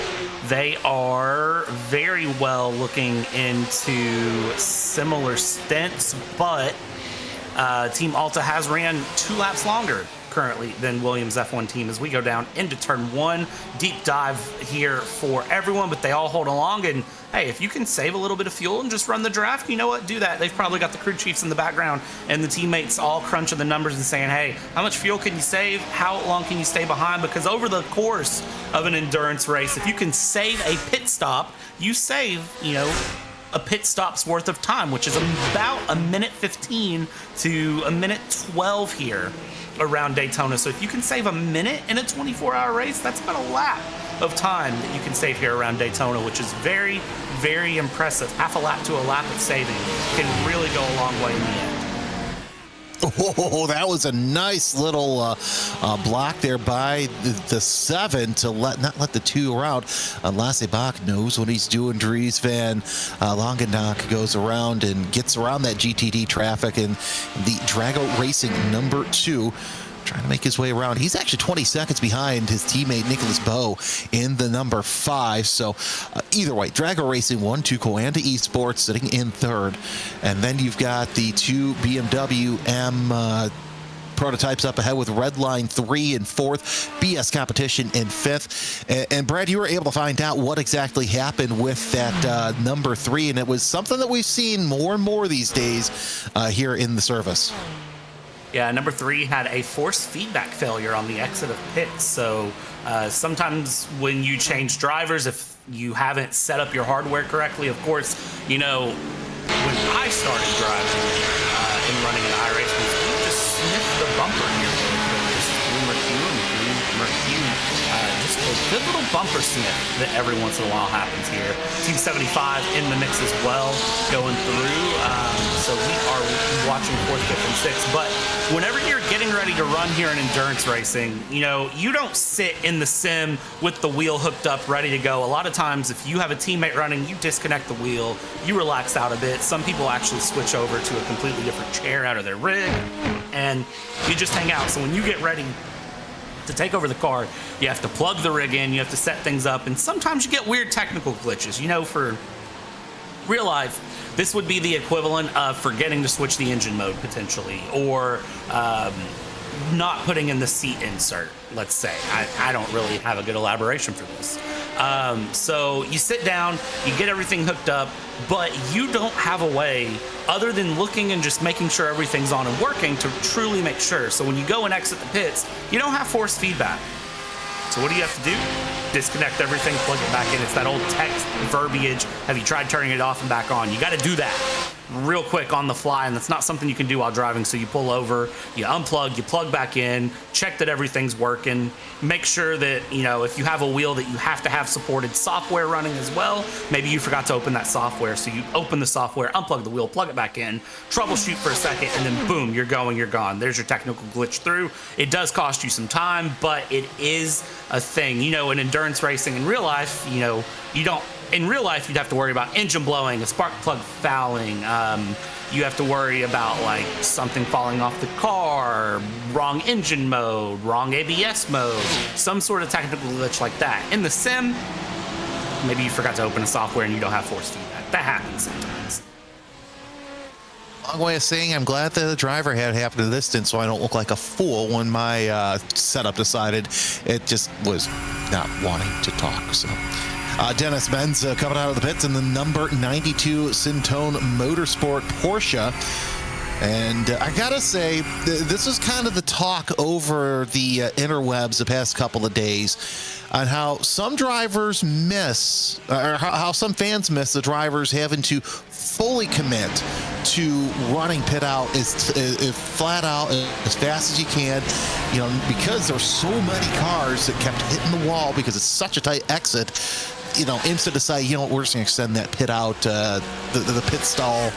they are very well looking into similar stints, but Team Alta has ran 2 laps longer currently than Williams F1 team as we go down into turn 1. Deep dive here for everyone, but they all hold along, and hey, if you can save a little bit of fuel and just run the draft, you know what, do that. They've probably got the crew chiefs in the background and the teammates all crunching the numbers and saying, hey, how much fuel can you save? How long can you stay behind? Because over the course of an endurance race, if you can save a pit stop, you save, a pit stop's worth of time, which is about a minute 15 to a minute 12 here around Daytona. So if you can save a minute in a 24-hour race, that's about a lap of time that you can save here around Daytona, which is very, very impressive. Half a lap to a lap of saving can really go a long way in the end. Oh, that was a nice little block there by the 7 to not let the 2 around. Lasse Bach knows what he's doing. Dries Van Langendank goes around and gets around that GTD traffic, and the Drago Racing number 2 trying to make his way around. He's actually 20 seconds behind his teammate Nicholas Bowe in the number 5. So either way, Drago Racing 1, 2 Coanda Esports sitting in 3rd. And then you've got the 2 BMW M prototypes up ahead with Redline 3 in 4th, BS Competition in 5th. And Brad, you were able to find out what exactly happened with that number 3, and it was something that we've seen more and more these days here in the service. Yeah, number 3 had a force feedback failure on the exit of pits. So sometimes when you change drivers, if you haven't set up your hardware correctly, of course, when I started driving and running an iRacing, we just sniffed the bumper here. Just just a good little bumper sniff that every once in a while happens here. Team 75 in the mix as well, going through. So we are watching 4th, 5th, and 6th. But whenever you're getting ready to run here in endurance racing, you don't sit in the sim with the wheel hooked up, ready to go. A lot of times, if you have a teammate running, you disconnect the wheel, you relax out a bit. Some people actually switch over to a completely different chair out of their rig, and you just hang out. So when you get ready to take over the car, you have to plug the rig in, you have to set things up, and sometimes you get weird technical glitches. For real life, this would be the equivalent of forgetting to switch the engine mode potentially, or not putting in the seat insert, let's say. I don't really have a good elaboration for this. So you sit down, you get everything hooked up, but you don't have a way other than looking and just making sure everything's on and working to truly make sure. So when you go and exit the pits, you don't have force feedback. So what do you have to do? Disconnect everything, plug it back in. It's that old text verbiage. Have you tried turning it off and back on? You got to do that real quick on the fly, and that's not something you can do while driving. So you pull over, you unplug, you plug back in, check that everything's working, make sure that, if you have a wheel, that you have to have supported software running as well. Maybe you forgot to open that software, so you open the software, unplug the wheel, plug it back in, troubleshoot for a second, and then boom, you're gone. There's your technical glitch through. It does cost you some time, but it is a thing. In endurance racing in real life, you don't in real life, you'd have to worry about engine blowing, a spark plug fouling. You have to worry about like something falling off the car, wrong engine mode, wrong ABS mode, some sort of technical glitch like that. In the sim, maybe you forgot to open a software and you don't have force feedback. That happens sometimes. Long way of saying I'm glad that the driver had it happen to this stint so I don't look like a fool when my setup decided it just was not wanting to talk. So Dennis Benz coming out of the pits in the number 92 Syntone Motorsport Porsche. And I gotta say, this is kind of the talk over the interwebs the past couple of days on how some drivers miss, or how some fans miss the drivers having to fully commit to running pit out as flat out as fast as you can, you know, because there's so many cars that kept hitting the wall because it's such a tight exit. You know, IMSA decided, you know, we're just going to extend that pit out, the pit stall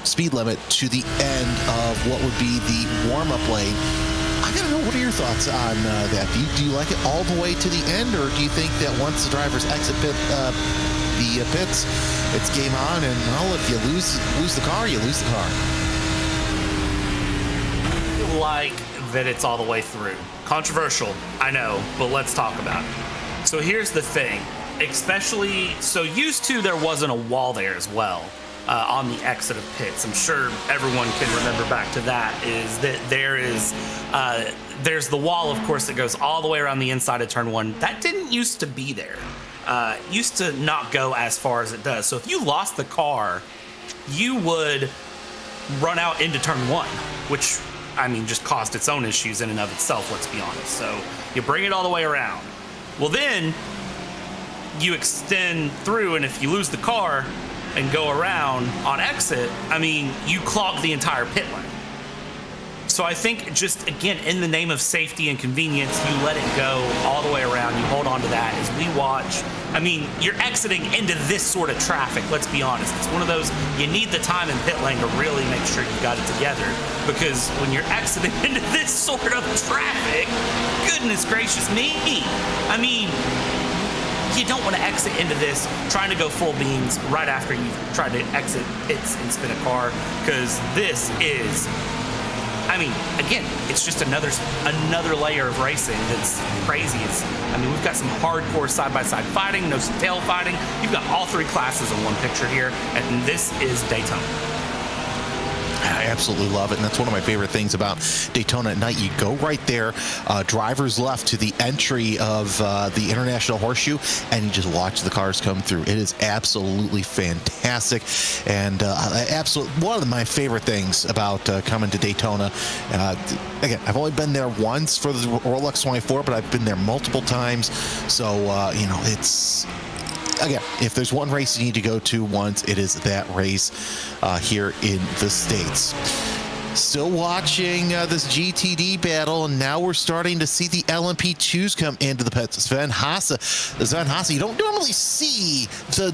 speed limit to the end of what would be the warm-up lane. I gotta know, what are your thoughts on that? Do you like it all the way to the end, or do you think that once the drivers exit the pits, it's game on, and well, if you lose the car, you lose the car? I like that it's all the way through. Controversial, I know, but let's talk about it. So here's the thing, especially, so used to there wasn't a wall there as well. On the exit of pits, I'm sure everyone can remember back to that, is that there's the wall, of course, that goes all the way around the inside of turn one. That didn't used to be there. Used to not go as far as it does. So if you lost the car, you would run out into turn one, which, I mean, just caused its own issues in and of itself, let's be honest. So you bring it all the way around. Well, then you extend through, and if you lose the car and go around on exit, I mean, you clog the entire pit lane. So I think just, again, in the name of safety and convenience, you let it go all the way around. You hold on to that as we watch. I mean, you're exiting into this sort of traffic, let's be honest. It's one of those, you need the time in pit lane to really make sure you've got it together, because when you're exiting into this sort of traffic, goodness gracious me. I mean, you don't want to exit into this trying to go full beans right after you've tried to exit pits and spin a car, because this is, I mean, again, it's just another layer of racing that's crazy. I mean, we've got some hardcore side-by-side fighting, no tail fighting. You've got all three classes in one picture here, and this is Daytona. I absolutely love it, and that's one of my favorite things about Daytona at night. You go right there, drivers left to the entry of the International Horseshoe, and you just watch the cars come through. It is absolutely fantastic, and one of my favorite things about coming to Daytona. Again, I've only been there once for the Rolex 24, but I've been there multiple times, so you know, it's... Again, if there's one race you need to go to once, it is that race here in the States. Still watching this GTD battle, and now we're starting to see the LMP2s come into the pits. Sven Hasse, you don't normally see the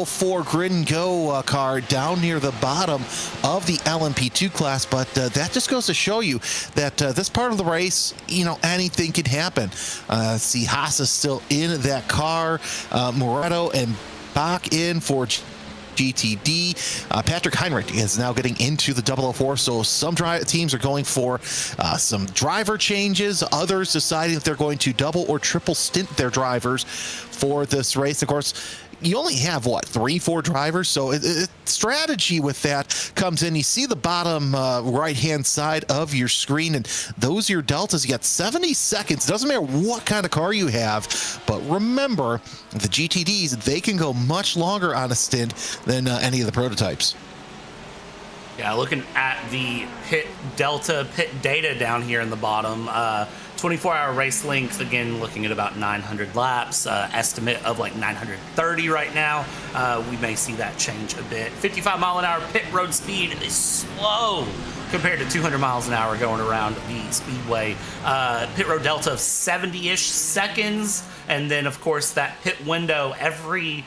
004 Grid and Go car down near the bottom of the LMP2 class, but that just goes to show you that this part of the race, you know, anything can happen. See Hasse still in that car, Moretto and Bach in for GTD. Patrick Heinrich is now getting into the 004, so some teams are going for some driver changes, others deciding that they're going to double or triple stint their drivers for this race. Of course, you only have, what, 3-4 drivers? So strategy with that comes in. You see the bottom right-hand side of your screen, and those are your deltas. You got 70 seconds. Doesn't matter what kind of car you have, but remember, the GTDs, they can go much longer on a stint than any of the prototypes. Yeah, looking at the pit data down here in the bottom, 24-hour race length, again, looking at about 900 laps, estimate of like 930 right now. We may see that change a bit. 55-mile-an-hour pit road speed is slow compared to 200 miles an hour going around the speedway. Pit road delta of 70-ish seconds, and then, of course, that pit window every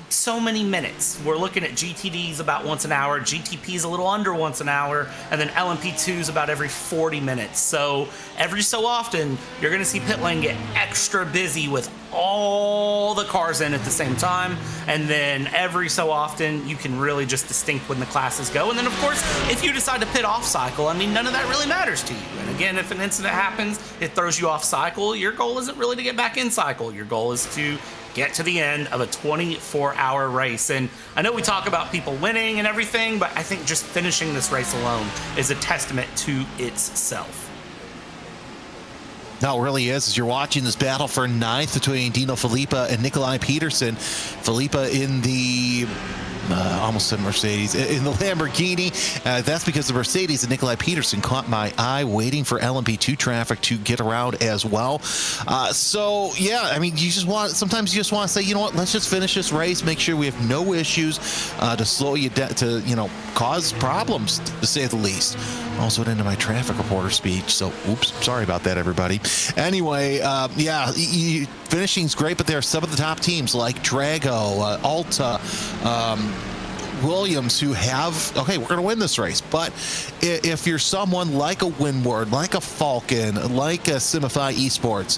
so many minutes. We're looking at GTDs about once an hour, GTPs a little under once an hour, and then LMP2s about every 40 minutes. So every so often, you're going to see pit lane get extra busy with all the cars in at the same time, and then every so often you can really just distinct when the classes go. And then of course, if you decide to pit off cycle, I mean, none of that really matters to you. And again, if an incident happens, it throws you off cycle, your goal isn't really to get back in cycle. Your goal is to get to the end of a 24-hour race. And I know we talk about people winning and everything, but I think just finishing this race alone is a testament to itself. No, it really is. As you're watching this battle for ninth between Dino Filippa and Nikolai Peterson. Filippa in the almost said Mercedes, in the Lamborghini. That's because the Mercedes and Nikolai Peterson caught my eye waiting for LMP2 traffic to get around as well. So yeah, I mean, sometimes you just want to say, you know what, let's just finish this race, make sure we have no issues to slow you down, to, you know, cause problems, to say the least. Also into my traffic reporter speech, so oops, sorry about that, everybody. Anyway, yeah, finishing's great, but there are some of the top teams like Drago, Alta, Williams who have, okay, we're going to win this race. But if you're someone like a Windward, like a Falcon, like a Simify Esports,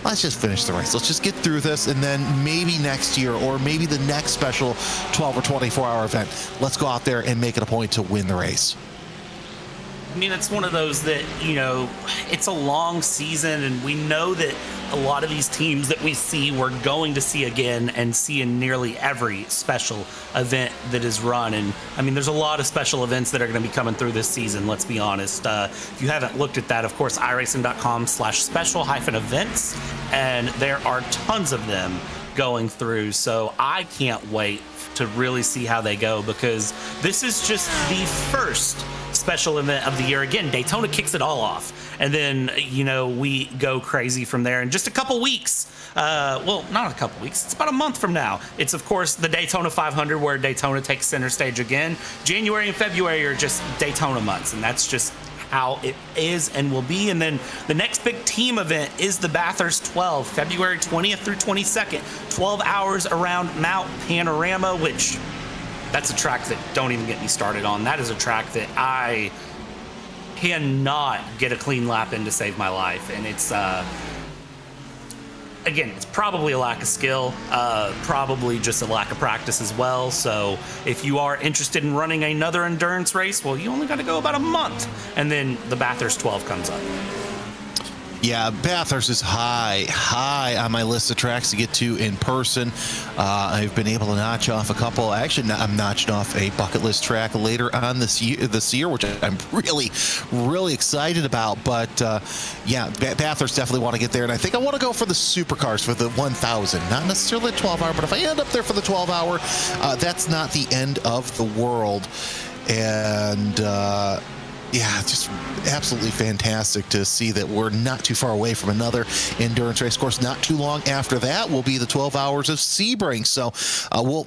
let's just finish the race. Let's just get through this, and then maybe next year or maybe the next special 12 or 24-hour event, let's go out there and make it a point to win the race. I mean, it's one of those that, you know, it's a long season, and we know that a lot of these teams that we see, we're going to see again and see in nearly every special event that is run. And I mean, there's a lot of special events that are going to be coming through this season, let's be honest. If you haven't looked at that, of course, iRacing.com/special-events, and there are tons of them going through. So I can't wait to really see how they go, because this is just the first special event of the year. Again, Daytona kicks it all off, and then, you know, we go crazy from there. In just a couple weeks, well, not a couple weeks, it's about a month from now, it's of course the Daytona 500, where Daytona takes center stage again. January and February are just Daytona months, and that's just how it is and will be. And then the next big team event is the Bathurst 12, February 20th through 22nd, 12 hours around Mount Panorama, which that's a track that, don't even get me started on. That is a track that I cannot get a clean lap in to save my life. And it's, again, it's probably a lack of skill, probably just a lack of practice as well. So if you are interested in running another endurance race, well, you only got to go about a month, and then the Bathurst 12 comes up. Yeah, Bathurst is high on my list of tracks to get to in person. I've been able to notch off a couple. Actually, I'm notching off a bucket list track later on this year, which I'm really excited about. But yeah, Bathurst definitely want to get there, and I think I want to go for the supercars for the 1,000. Not necessarily the 12-hour, but if I end up there for the 12-hour, that's not the end of the world. And yeah, just absolutely fantastic to see that we're not too far away from another endurance race. Of course, not too long after that will be the 12 hours of Sebring. So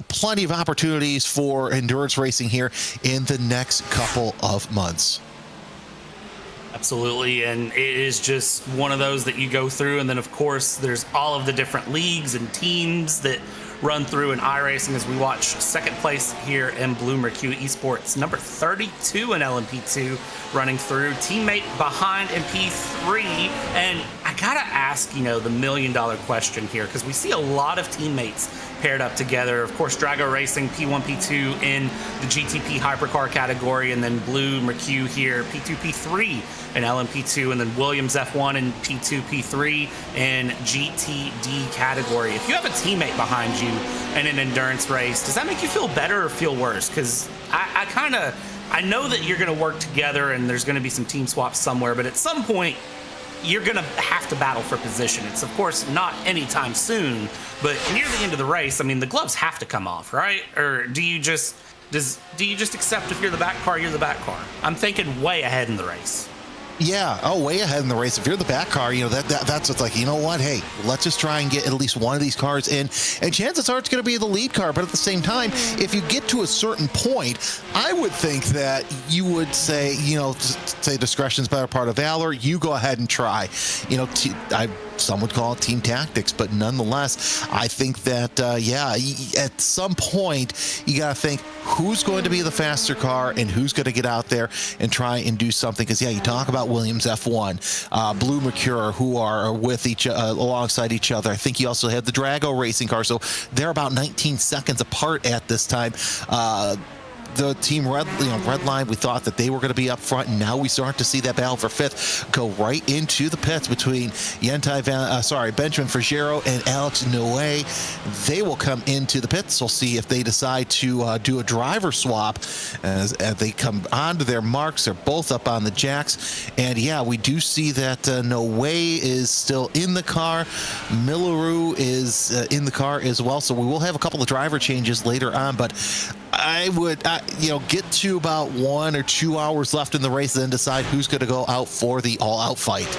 plenty of opportunities for endurance racing here in the next couple of months. Absolutely, and it is just one of those that you go through, and then of course there's all of the different leagues and teams that run through in iRacing, as we watch second place here in Blue Mercury Esports, number 32 in LMP2 running through, teammate behind in P3. And I gotta ask, you know, the $1 million question here, because we see a lot of teammates paired up together. Of course, Drago Racing P1, P2 in the GTP hypercar category, and then Blue Mercury here P2, P3 in LMP2, and then Williams F1 and P2, P3 in GTD category. If you have a teammate behind you in an endurance race, does that make you feel better or feel worse? Because I know that you're going to work together and there's going to be some team swaps somewhere, but at some point you're going to have to battle for position. It's of course not anytime soon, but near the end of the race, I mean, the gloves have to come off, right? Or do you just accept if you're the back car, you're the back car? I'm thinking way ahead in the race. Yeah, way ahead in the race. If you're the back car, you know, that's what's like, you know what, hey, let's just try and get at least one of these cars in, and chances are it's going to be the lead car. But at the same time, if you get to a certain point, I would think that you would say, you know, say discretion's better part of valor. You go ahead and try. You know, some would call it team tactics, but nonetheless, I think that, at some point, you got to think who's going to be the faster car and who's going to get out there and try and do something. Because, you talk about Williams F1, Blue Mercure, who are with alongside each other. I think you also have the Drago racing car, so they're about 19 seconds apart at this time. The team Red Line, we thought that they were going to be up front, and now we start to see that battle for fifth go right into the pits between Benjamin Frigero and Alex Noe. They will come into the pits. We'll see if they decide to do a driver swap as they come onto their marks. They're both up on the jacks, and we do see that Noe is still in the car. Milleroo is in the car as well, so we will have a couple of driver changes later on, but I would, get to about 1 or 2 hours left in the race, then decide who's going to go out for the all-out fight.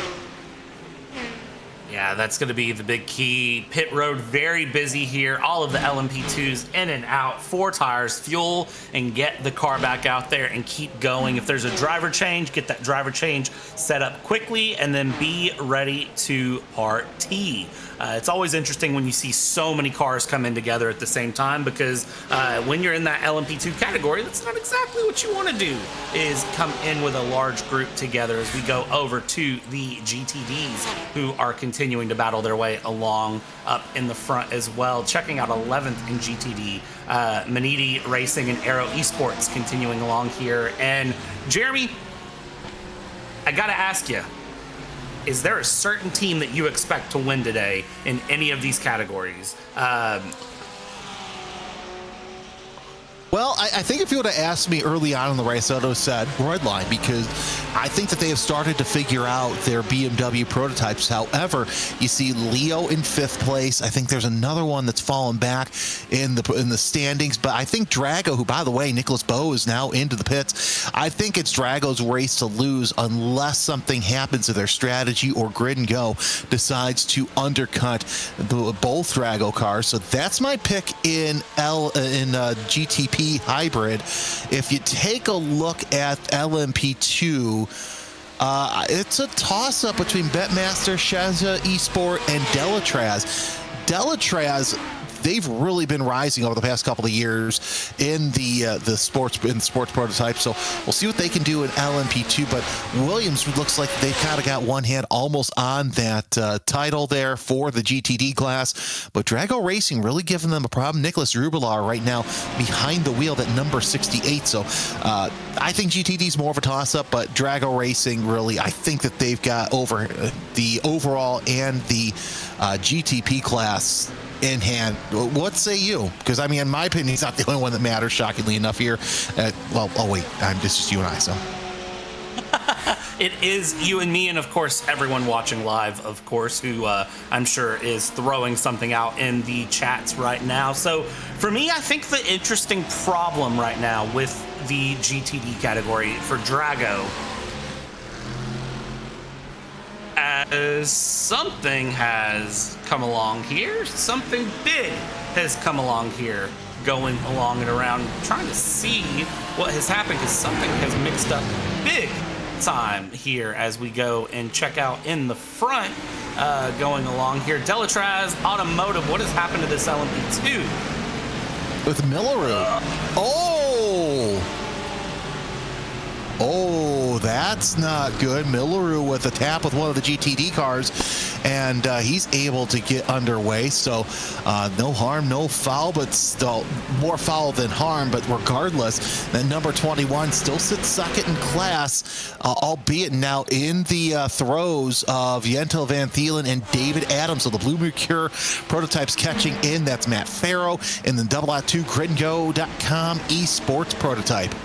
Yeah, that's going to be the big key. Pit road very busy here. All of the LMP2s in and out. 4 tires, fuel, and get the car back out there and keep going. If there's a driver change, get that driver change set up quickly and then be ready to party. It's always interesting when you see so many cars come in together at the same time, because when you're in that LMP2 category, that's not exactly what you want to do, is come in with a large group together as we go over to the GTDs, who are continuing to battle their way along up in the front as well. Checking out 11th in GTD, Maniti Racing and Aero Esports continuing along here. And Jeremy, I got to ask you, is there a certain team that you expect to win today in any of these categories? Well, I think if you would have asked me early on in the race, I would have said Red Line, because I think that they have started to figure out their BMW prototypes. However, you see Leo in 5th place. I think there's another one that's fallen back in the standings, but I think Drago, who, by the way, Nicholas Bowe is now into the pits. I think it's Drago's race to lose unless something happens to their strategy or Grid and Go decides to undercut both Drago cars. So that's my pick in GTP hybrid. If you take a look at LMP2, it's a toss-up between Betmaster, Shazza Esport, and Delatraz, they've really been rising over the past couple of years in the sports prototype. So we'll see what they can do in LMP2. But Williams looks like they've kind of got one hand almost on that title there for the GTD class. But Drago Racing really giving them a problem. Nicholas Rubilar right now behind the wheel at number 68. So I think GTD is more of a toss-up, but Drago Racing really, I think that they've got over the overall and the GTP class in hand. What say you? Because, I mean, in my opinion, he's not the only one that matters, shockingly enough here. Wait, this is you and I, so. It is you and me, and of course, everyone watching live, of course, who I'm sure is throwing something out in the chats right now. So, for me, I think the interesting problem right now with the GTD category for Drago, as something has come along here, something big has come along here, going along and around, trying to see what has happened, because something has mixed up big time here as we go and check out in the front, going along here. Delatraz Automotive, what has happened to this LMP2? With Milleroo. Oh, that's not good. Milleroo with a tap with one of the GTD cars, and he's able to get underway. So no harm, no foul, but still more foul than harm. But regardless, that number 21 still sits second in class, albeit now in the throes of Jentel Van Thielen and David Adams. So the Blue Mercure prototypes catching in. That's Matt Farrow, and then double-out2 gridandgo.com esports prototype.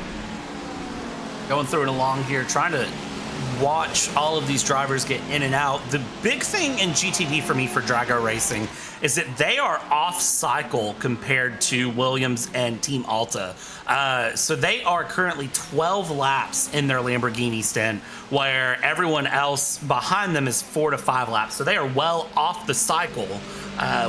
Going through it along here, trying to watch all of these drivers get in and out. The big thing in GTD for me for Drago Racing is that they are off cycle compared to Williams and Team Alta. So they are currently 12 laps in their Lamborghini stint, where everyone else behind them is 4 to 5 laps. So they are well off the cycle,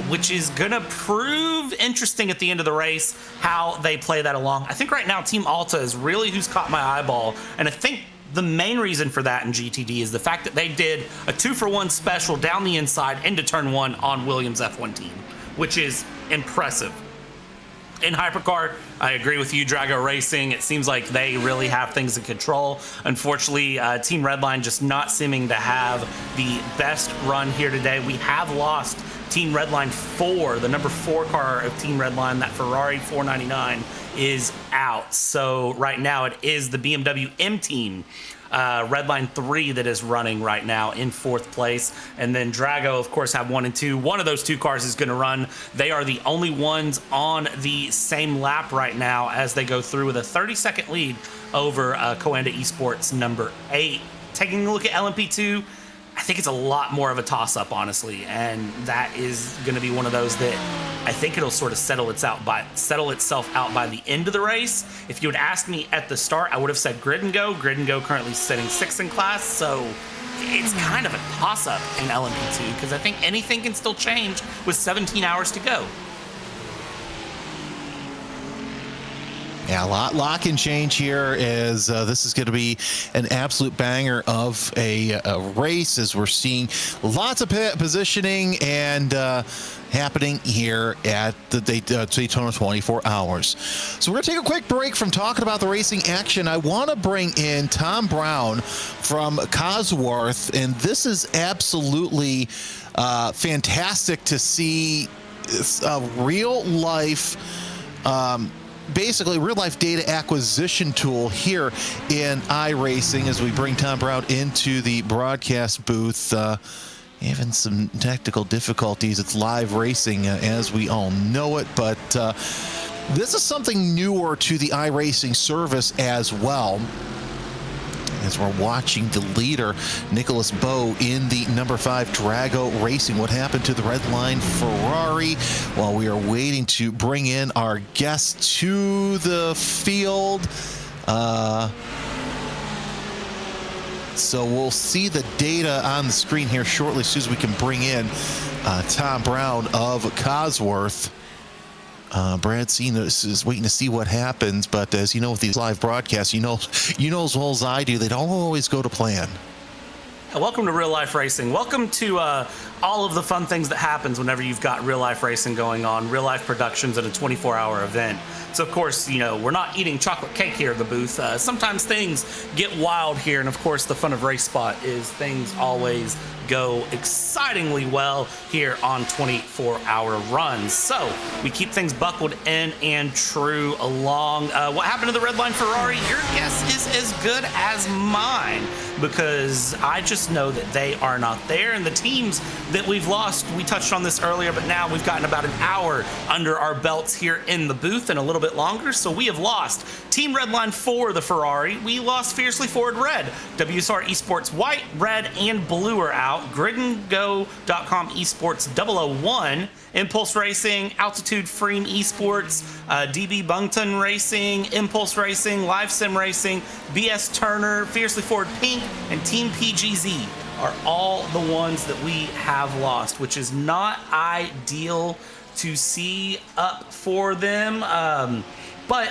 which is going to prove interesting at the end of the race how they play that along. I think right now Team Alta is really who's caught my eyeball, and I think The main reason for that in GTD is the fact that they did a 2-for-1 special down the inside into turn 1 on Williams F1 team, which is impressive. In Hypercar, I agree with you, Drago Racing. It seems like they really have things in control. Unfortunately, Team Redline just not seeming to have the best run here today. We have lost Team Redline 4, the number 4 car of Team Redline, that Ferrari 499, is out. So right now it is the BMW M Team Redline 3 that is running right now in 4th place. And then Drago, of course, have 1 and 2. One of those 2 cars is going to run. They are the only ones on the same lap right now as they go through with a 30-second lead over Coanda Esports number 8. Taking a look at LMP2, I think it's a lot more of a toss-up, honestly, and that is going to be one of those that I think it'll sort of settle itself out by the end of the race. If you had asked me at the start, I would have said Grid and Go. Grid and Go currently sitting 6th in class, so it's kind of a toss-up in LMP2 because I think anything can still change with 17 hours to go. Yeah, a lot can change here as this is going to be an absolute banger of a race as we're seeing lots of positioning and happening here at the Daytona 24 Hours. So we're going to take a quick break from talking about the racing action. I want to bring in Tom Brown from Cosworth, and this is absolutely fantastic to see a real-life basically real-life data acquisition tool here in iRacing as we bring Tom Brown into the broadcast booth. Even some technical difficulties. It's live racing as we all know it, but this is something newer to the iRacing service as well. As we're watching the leader, Nicholas Bowe, in the number 5 Drago Racing. What happened to the red line Ferrari? While we are waiting to bring in our guest to the field. So we'll see the data on the screen here shortly as soon as we can bring in Tom Brown of Cosworth. Brad Cenas is waiting to see what happens, but as you know with these live broadcasts, you know as well as I do, they don't always go to plan. Welcome to real life racing. Welcome to all of the fun things that happens whenever you've got real life racing going on, real life productions at a 24-hour event. So of course, you know, we're not eating chocolate cake here at the booth. Sometimes things get wild here, and of course the fun of RaceSpot is things always go excitingly well here on 24-hour runs. So we keep things buckled in and true along. What happened to the red line Ferrari? Your guess is as good as mine, because I just know that they are not there. And the teams that we've lost, we touched on this earlier, but now we've gotten about an hour under our belts here in the booth and a little bit longer. So we have lost Team Redline 4, the Ferrari. We lost Fiercely Forward Red. WSR Esports White, Red, and Blue are out. GridandGo.com Esports 001. Impulse Racing, Altitude Freem Esports, DB Bungton Racing, Impulse Racing, Live Sim Racing, BS Turner, Fiercely Forward Pink, and Team PGZ are all the ones that we have lost, which is not ideal to see up for them. But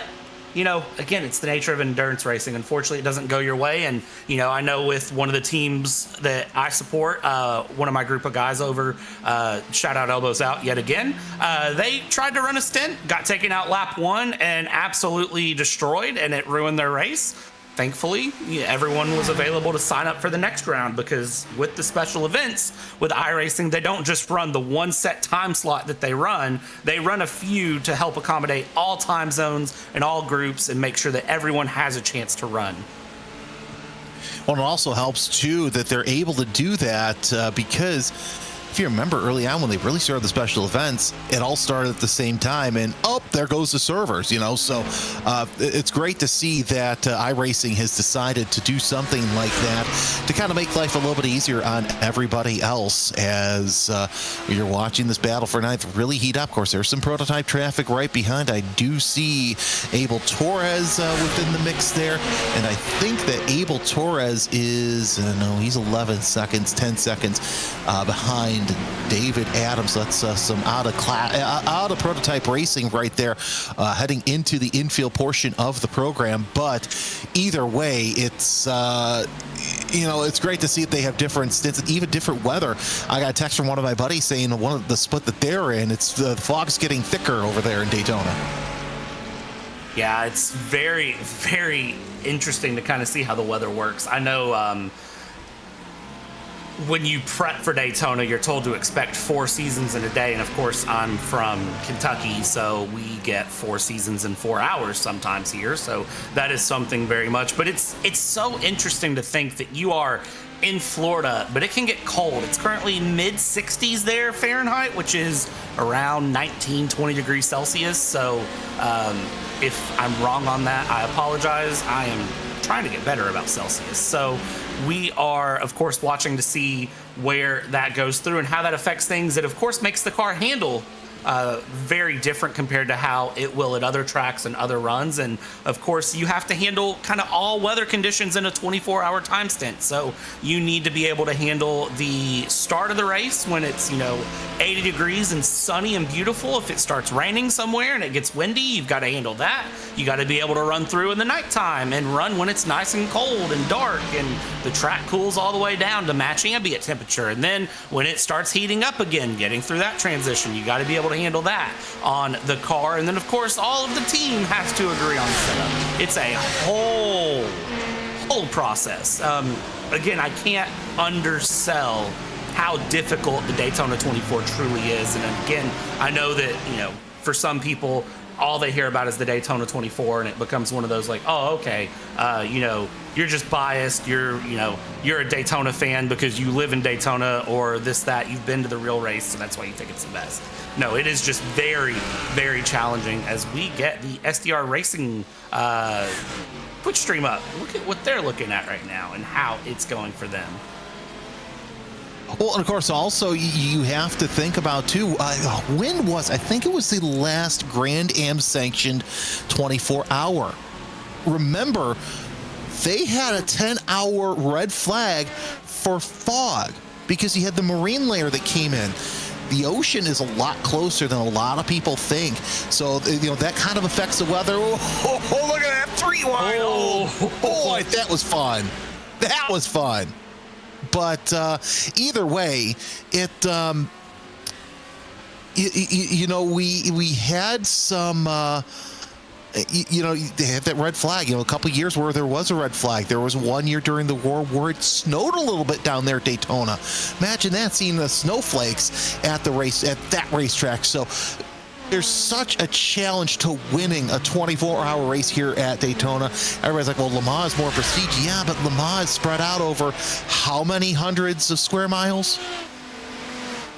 you know, again, it's the nature of endurance racing. Unfortunately, it doesn't go your way. And, you know, I know with one of the teams that I support, one of my group of guys over, shout out Elbows Out yet again, they tried to run a stint, got taken out lap 1 and absolutely destroyed, and it ruined their race. Thankfully, everyone was available to sign up for the next round, because with the special events with iRacing, they don't just run the one set time slot that they run a few to help accommodate all time zones and all groups and make sure that everyone has a chance to run. Well, it also helps too that they're able to do that because if you remember early on when they really started the special events, it all started at the same time, and there goes the servers, you know. So it's great to see that iRacing has decided to do something like that to kind of make life a little bit easier on everybody else as you're watching this battle for ninth really heat up. Of course, there's some prototype traffic right behind. I do see Abel Torres within the mix there, and I think that Abel Torres is, no, he's 11 seconds, 10 seconds behind and David Adams. That's some out of prototype racing right there, heading into the infield portion of the program. But either way, it's it's great to see that they have different stints and even different weather. I got a text from one of my buddies saying one of the split that they're in, it's the fog's getting thicker over there in Daytona. Yeah, it's very, very interesting to kind of see how the weather works. I know when you prep for Daytona, you're told to expect 4 seasons in a day. And of course, I'm from Kentucky, so we get 4 seasons in 4 hours sometimes here. So that is something very much. But it's so interesting to think that you are in Florida, but it can get cold. It's currently mid 60s there Fahrenheit, which is around 19, 20 degrees Celsius. So if I'm wrong on that, I apologize. I am trying to get better about Celsius. So we are, of course, watching to see where that goes through and how that affects things. It, of course, makes the car handle very different compared to how it will at other tracks and other runs. And of course, you have to handle kind of all weather conditions in a 24-hour time stint. So you need to be able to handle the start of the race when it's 80 degrees and sunny and beautiful. If it starts raining somewhere and it gets windy, you've got to handle that. You got to be able to run through in the nighttime and run when it's nice and cold and dark and the track cools all the way down to match ambient temperature. And then when it starts heating up again, getting through that transition, you got to be able to handle that on the car. And then of course all of the team has to agree on the setup. It's a whole process. Again, I can't undersell how difficult the Daytona 24 truly is. And again, I know that for some people all they hear about is the Daytona 24, and it becomes one of those like, oh, okay, you're just biased. You're a Daytona fan because you live in Daytona or this, that. You've been to the real race, and that's why you think it's the best. No, it is just very, very challenging as we get the SDR Racing Twitch stream up. Look at what they're looking at right now and how it's going for them. Well, and of course, also you have to think about too. When was I think it was the last Grand Am sanctioned 24-hour? Remember, they had a 10-hour red flag for fog because you had the marine layer that came in. The ocean is a lot closer than a lot of people think, so that kind of affects the weather. Oh, look at that 3 wide! Oh boy, that was fun. That was fun. But either way, it we had some they had that red flag. A couple of years where there was a red flag. There was one year during the war where it snowed a little bit down there at Daytona. Imagine that, seeing the snowflakes at that racetrack. So there's such a challenge to winning a 24-hour race here at Daytona. Everybody's like, well, Le Mans is more prestige. Yeah, but Le Mans is spread out over how many hundreds of square miles?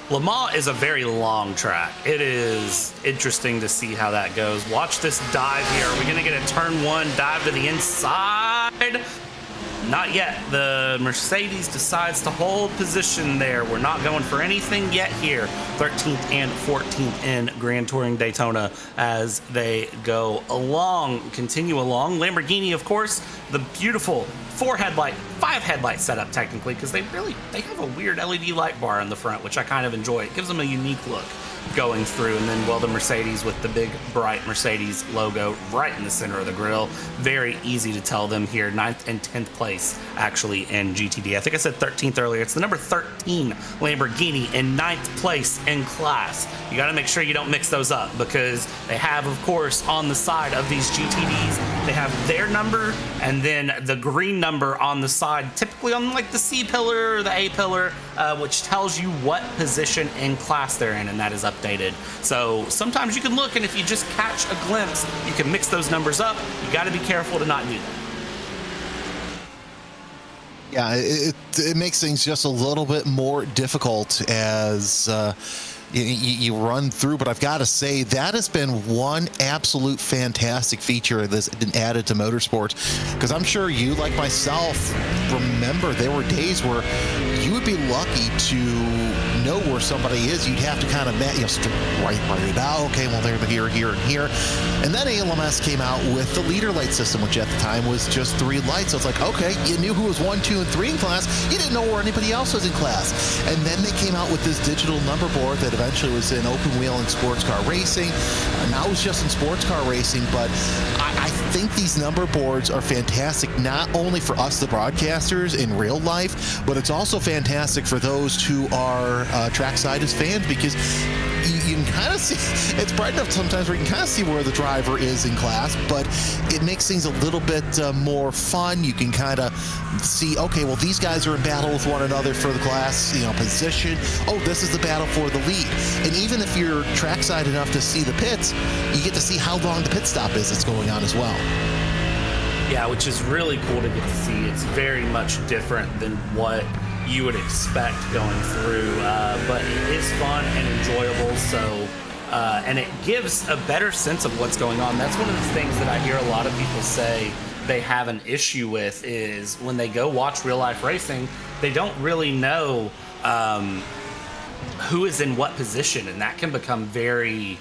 Le Mans is a very long track. It is interesting to see how that goes. Watch this dive here. Are we going to get a turn 1 dive to the inside? Not yet. The Mercedes decides to hold position there. We're not going for anything yet here. 13th and 14th in Grand Touring Daytona as they go along, continue along. Lamborghini, of course, the beautiful 5 headlight setup technically, because they have a weird LED light bar in the front, which I kind of enjoy. It gives them a unique look going through. And then, the Mercedes with the big bright Mercedes logo right in the center of the grille. Very easy to tell them here. 9th and 10th place actually in GTD. I think I said 13th earlier. It's the number 13 Lamborghini in 9th place in class. You got to make sure you don't mix those up, because they have, of course, on the side of these GTDs, they have their number and then the green number on the side, typically on like the C pillar or the A pillar, which tells you what position in class they're in, and that is updated. So sometimes you can look, and if you just catch a glimpse, you can mix those numbers up. You got to be careful to not do that. Yeah, it makes things just a little bit more difficult as you run through, but I've got to say that has been one absolute fantastic feature that's been added to motorsports, because I'm sure you, like myself, remember there were days where you would be lucky to know where somebody is, you'd have to kind of write it out. Okay, well, they're here, here, and here. And then ALMS came out with the leader light system, which at the time was just 3 lights. So it's like, okay, you knew who was 1, 2, and 3 in class. You didn't know where anybody else was in class. And then they came out with this digital number board that eventually was in open wheel and sports car racing. Now it's just in sports car racing, but I think these number boards are fantastic, not only for us, the broadcasters, in real life, but it's also fantastic for those who are trackside as fans, because you can kind of see, it's bright enough sometimes where you can kind of see where the driver is in class, but it makes things a little bit more fun. You can kind of see, okay, well, these guys are in battle with one another for the class, position. Oh, this is the battle for the lead. And even if you're trackside enough to see the pits, you get to see how long the pit stop is that's going on as well. Yeah, which is really cool to get to see. It's very much different than what you would expect going through, but it is fun and enjoyable. So, and it gives a better sense of what's going on. That's one of the things that I hear a lot of people say they have an issue with, is when they go watch real life racing, they don't really know who is in what position, and that can become very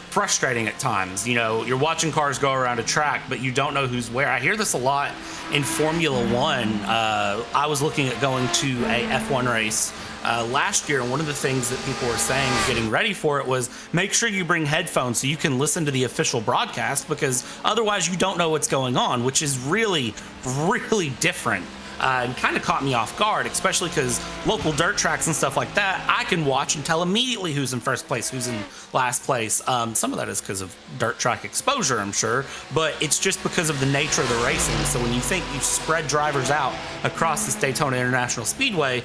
frustrating at times. You're watching cars go around a track, but you don't know who's where. I hear this a lot in Formula One. I was looking at going to a F1 race last year, and one of the things that people were saying getting ready for it was, make sure you bring headphones so you can listen to the official broadcast, because otherwise you don't know what's going on, which is really, really different. And kind of caught me off guard, especially because local dirt tracks and stuff like that, I can watch and tell immediately who's in first place, who's in last place. Some of that is because of dirt track exposure, I'm sure, but it's just because of the nature of the racing. So when you think you've spread drivers out across this Daytona International Speedway,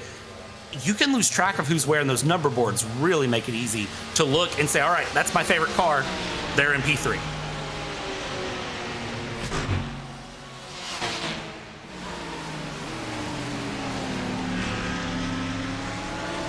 you can lose track of who's where, and those number boards really make it easy to look and say, all right, that's my favorite car, they're in P3.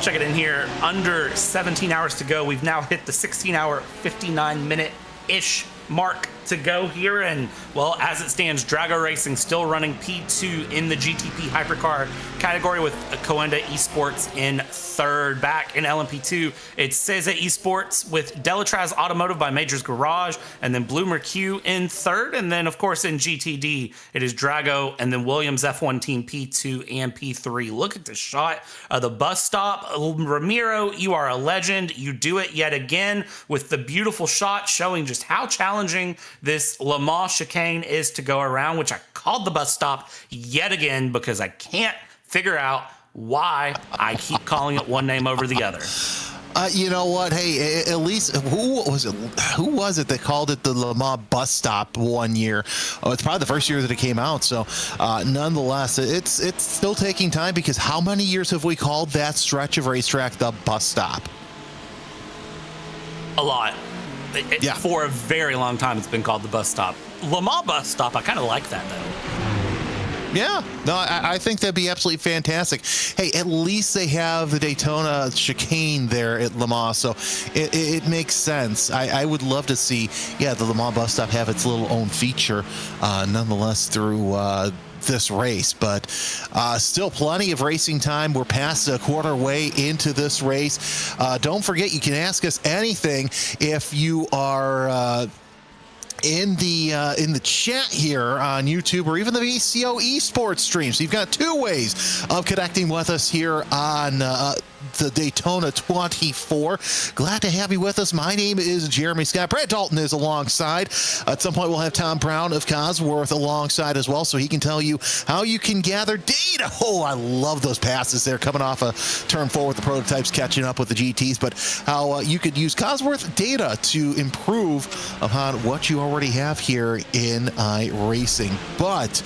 Check it in here, under 17 hours to go. We've now hit the 16-hour, 59-minute-ish mark to go here, and well, as it stands, Drago Racing still running P2 in the GTP Hypercar category, with Coenda Esports in third. Back in LMP2, it's Ceza Esports with Delatraz Automotive by Majors Garage, and then Blue Mercue in third. And then, of course, in GTD, it is Drago and then Williams F1 Team P2 and P3. Look at the shot of the bus stop. Ramiro, you are a legend. You do it yet again with the beautiful shot showing just how challenging this Le Mans chicane is to go around, which I called the bus stop yet again because I can't figure out why I keep calling it one name over the other. You know what? Hey, at least who was it that called it the Le Mans bus stop one year? Oh, it's probably the first year that it came out. So, nonetheless, it's still taking time, because how many years have we called that stretch of racetrack the bus stop? A lot. Yeah. For a very long time, it's been called the bus stop. Le Mans bus stop, I kind of like that, though. Yeah, no, I think that'd be absolutely fantastic. Hey, at least they have the Daytona chicane there at Le Mans, so it makes sense. I would love to see, the Le Mans bus stop have its little own feature, nonetheless, through this race. But still plenty of racing time. We're past a quarter way into this race. Don't forget, you can ask us anything if you are in the chat here on YouTube, or even the VCO esports stream. So you've got 2 ways of connecting with us here on the Daytona 24. Glad to have you with us. My name is Jeremy Scott. Brad Dalton is alongside. At some point, we'll have Tom Brown of Cosworth alongside as well, so he can tell you how you can gather data. Oh, I love those passes there, coming off a turn 4 with the prototypes catching up with the GTs, but how you could use Cosworth data to improve upon what you already have here in iRacing. But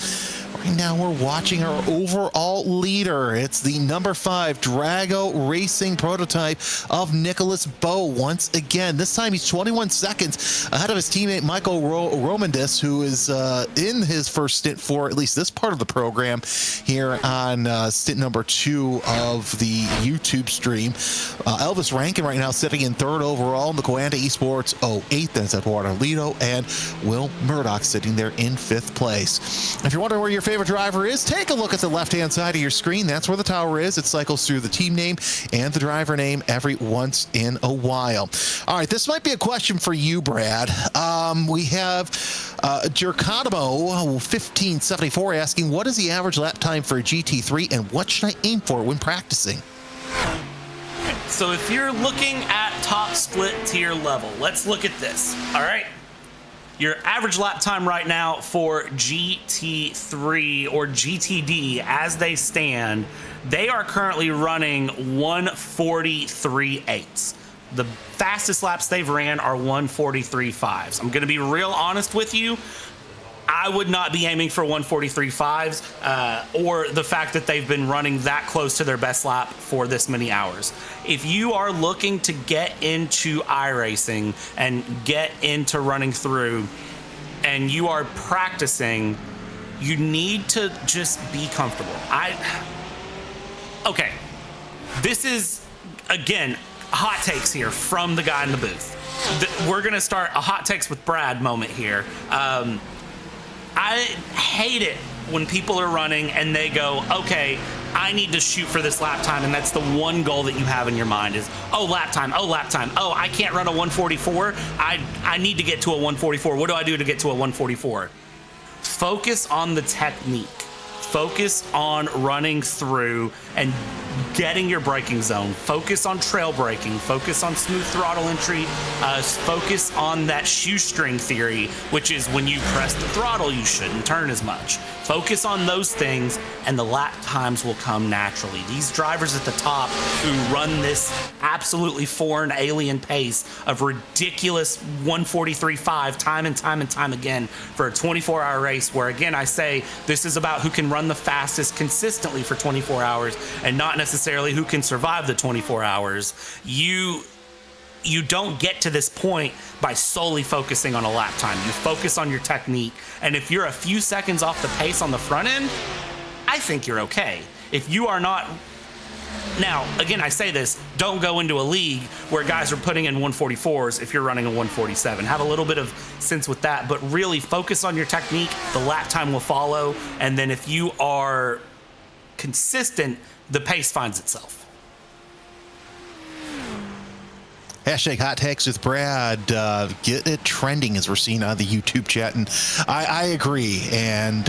right now, we're watching our overall leader. It's the number 5 Drago Racing prototype of Nicholas Bowe once again. This time, he's 21 seconds ahead of his teammate Michael Romandis, who is in his first stint for at least this part of the program here on stint number 2 of the YouTube stream. Elvis Rankin right now sitting in 3rd overall in the Coanda Esports 08. That's Eduardo Lito and Will Murdoch sitting there in 5th place. If you're wondering where your favorite favorite driver is, take a look at the left-hand side of your screen. That's where the tower is. It cycles through the team name and the driver name every once in a while. All right, this might be a question for you, Brad. We have Jerkadabo 1574 asking, what is the average lap time for a GT3 and what should I aim for when practicing? So if you're looking at top split tier level, let's look at this. All right. Your average lap time right now for GT3 or GTD as they stand, they are currently running 1:43.8. The fastest laps they've ran are 1:43.5s. I'm going to be real honest with you. I would not be aiming for 1:43.5s or the fact that they've been running that close to their best lap for this many hours. If you are looking to get into iRacing and get into running through and you are practicing, you need to just be comfortable. Okay, this is, again, hot takes here from the guy in the booth. We're going to start a hot takes with Brad moment here. I hate it when people are running and they go, okay, I need to shoot for this lap time, and that's the one goal that you have in your mind is, lap time. Oh, I can't run a 1:44. I need to get to a 1:44. What do I do to get to a 1:44? Focus on the technique. Focus on running through and getting your braking zone. Focus on trail braking. Focus on smooth throttle entry. Focus on that shoestring theory, which is when you press the throttle, you shouldn't turn as much. Focus on those things, and the lap times will come naturally. These drivers at the top who run this absolutely foreign alien pace of ridiculous 1:43.5 time and time again for a 24-hour race, where, again, I say this is about who can run the fastest consistently for 24 hours and not necessarily who can survive the 24 hours. You don't get to this point by solely focusing on a lap time. You focus on your technique, and if you're a few seconds off the pace on the front end, I think you're okay. If you are not, now, again, I say this, don't go into a league where guys are putting in 1:44s if you're running a 1:47. Have a little bit of sense with that, but really focus on your technique. The lap time will follow, and then if you are consistent, the pace finds itself. Hashtag hot takes with Brad. Get it trending as we're seeing on the YouTube chat. And I agree. And,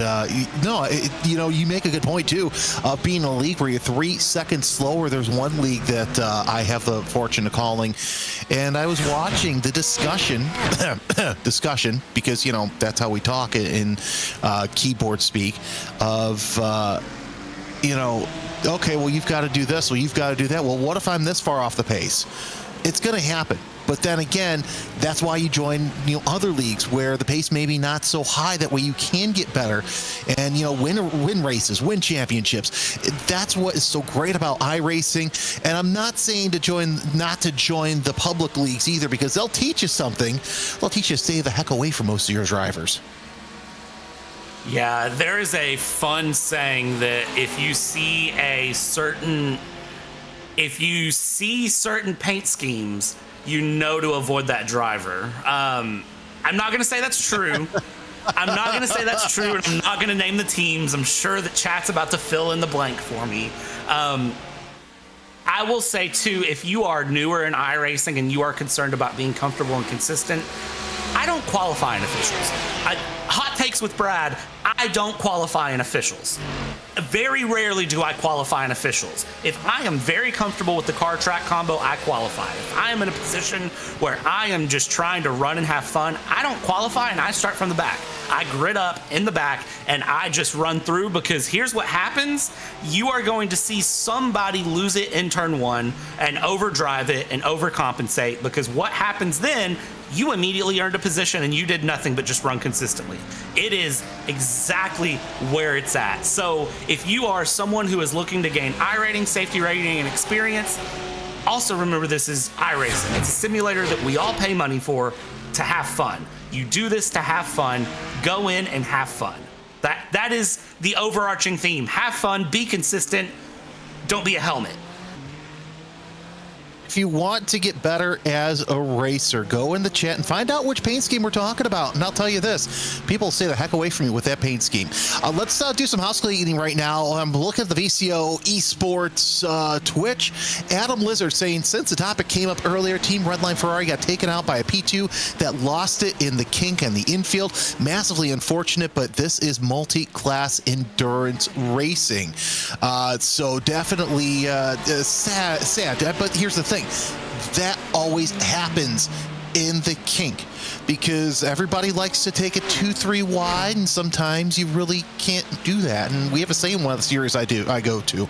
you make a good point, too. Being in a league where you're 3 seconds slower, there's one league that I have the fortune of calling. And I was watching the discussion, because, that's how we talk in keyboard speak, of, okay, well, you've got to do this. Well, you've got to do that. Well, what if I'm this far off the pace? It's going to happen. But then again, that's why you join other leagues where the pace may be not so high. That way you can get better and win races, win championships. That's what is so great about iRacing. And I'm not saying not to join the public leagues either, because they'll teach you something. They'll teach you to stay the heck away from most of your drivers. Yeah, there is a fun saying that if you see certain paint schemes, to avoid that driver. I'm not going to say that's true. And I'm not going to name the teams. I'm sure that chat's about to fill in the blank for me. I will say, too, if you are newer in iRacing and you are concerned about being comfortable and consistent, I don't qualify in officials. Hot takes with Brad, I don't qualify in officials. Very rarely do I qualify in officials. If I am very comfortable with the car track combo, I qualify. If I am in a position where I am just trying to run and have fun, I don't qualify and I start from the back. I grid up in the back and I just run through, because here's what happens. You are going to see somebody lose it in turn one and overdrive it and overcompensate, because what happens then, you immediately earned a position and you did nothing but just run consistently. It is exactly where it's at. So if you are someone who is looking to gain iRating, safety rating, and experience, also remember this is iRacing. It's a simulator that we all pay money for to have fun. You do this to have fun. Go in and have fun. That is the overarching theme. Have fun, be consistent, don't be a helmet. if you want to get better as a racer, go in the chat and find out which paint scheme we're talking about. And I'll tell you this, people stay the heck away from you with that paint scheme. Let's do some house-cleaning right now. I'm looking at the VCO Esports Twitch. Adam Lizard saying, since the topic came up earlier, Team Redline Ferrari got taken out by a P2 that lost it in the kink and the infield. Massively unfortunate, but this is multi-class endurance racing. So definitely sad. But here's the thing. That always happens in the kink because everybody likes to take it 2-3 wide, and sometimes you really can't do that. And we have a saying in one of the series I go to,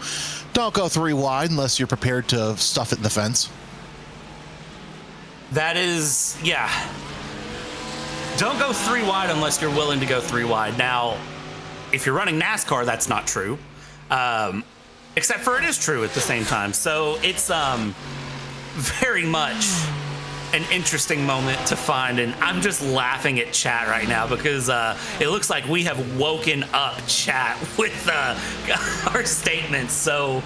don't go 3 wide unless you're prepared to stuff it in the fence. That is, yeah. Don't go 3 wide unless you're willing to go 3 wide. Now, if you're running NASCAR, that's not true. Except for it is true at the same time. So it's very much an interesting moment to find, and I'm just laughing at chat right now because it looks like we have woken up chat with our statements. So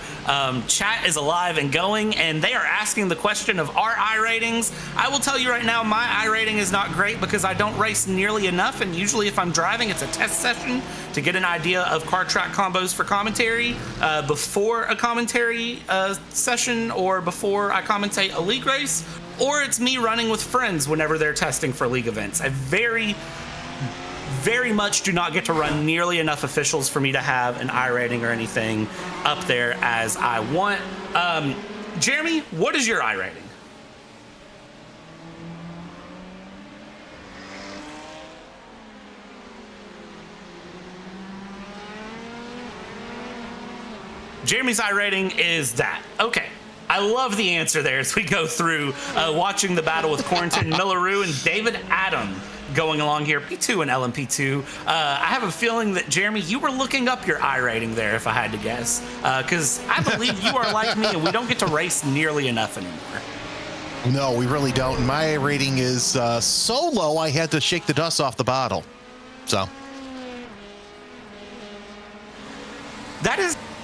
chat is alive and going, and they are asking the question of our iRatings. I will tell you right now, my iRating is not great because I don't race nearly enough, and usually if I'm driving, it's a test session to get an idea of car track combos for commentary before a commentary session or before I commentate a league race, or it's me running with friends whenever they're testing for league events. I very much do not get to run nearly enough officials for me to have an iRating or anything up there as I want. Jeremy, what is your iRating? Jeremy's iRating is that. Okay. I love the answer there as we go through watching the battle with Corrington, Millaroo, and David Adam going along here, P2 and LMP2. I have a feeling that, Jeremy, you were looking up your iRating there, if I had to guess, because I believe you are like me and we don't get to race nearly enough anymore. No, we really don't. My rating is so low I had to shake the dust off the bottle. So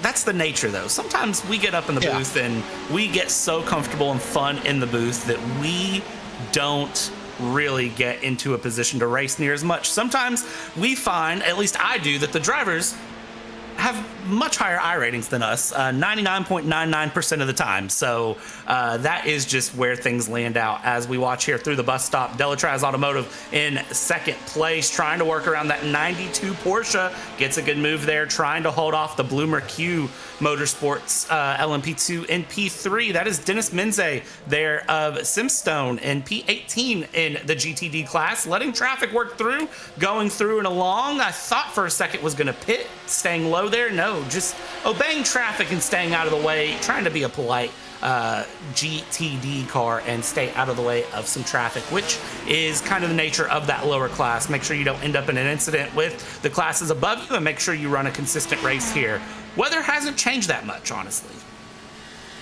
that's the nature, though. Sometimes we get up in the booth and we get so comfortable and fun in the booth that we don't really get into a position to race near as much. Sometimes we find, at least I do, that the drivers have much higher iRatings than us, 99.99% of the time. So that is just where things land out as we watch here through the bus stop. Delatraz Automotive in second place, trying to work around that 92 Porsche. Gets a good move there, trying to hold off the Bloomer Q Motorsports LMP2 in P3. That is Dennis Menze there of Simstone in P18 in the GTD class, letting traffic work through, going through and along. I thought for a second was going to pit, staying low there. No, just obeying traffic and staying out of the way, trying to be a polite GTD car and stay out of the way of some traffic, which is kind of the nature of that lower class. Make sure you don't end up in an incident with the classes above you, and make sure you run a consistent race here. Weather hasn't changed that much, honestly.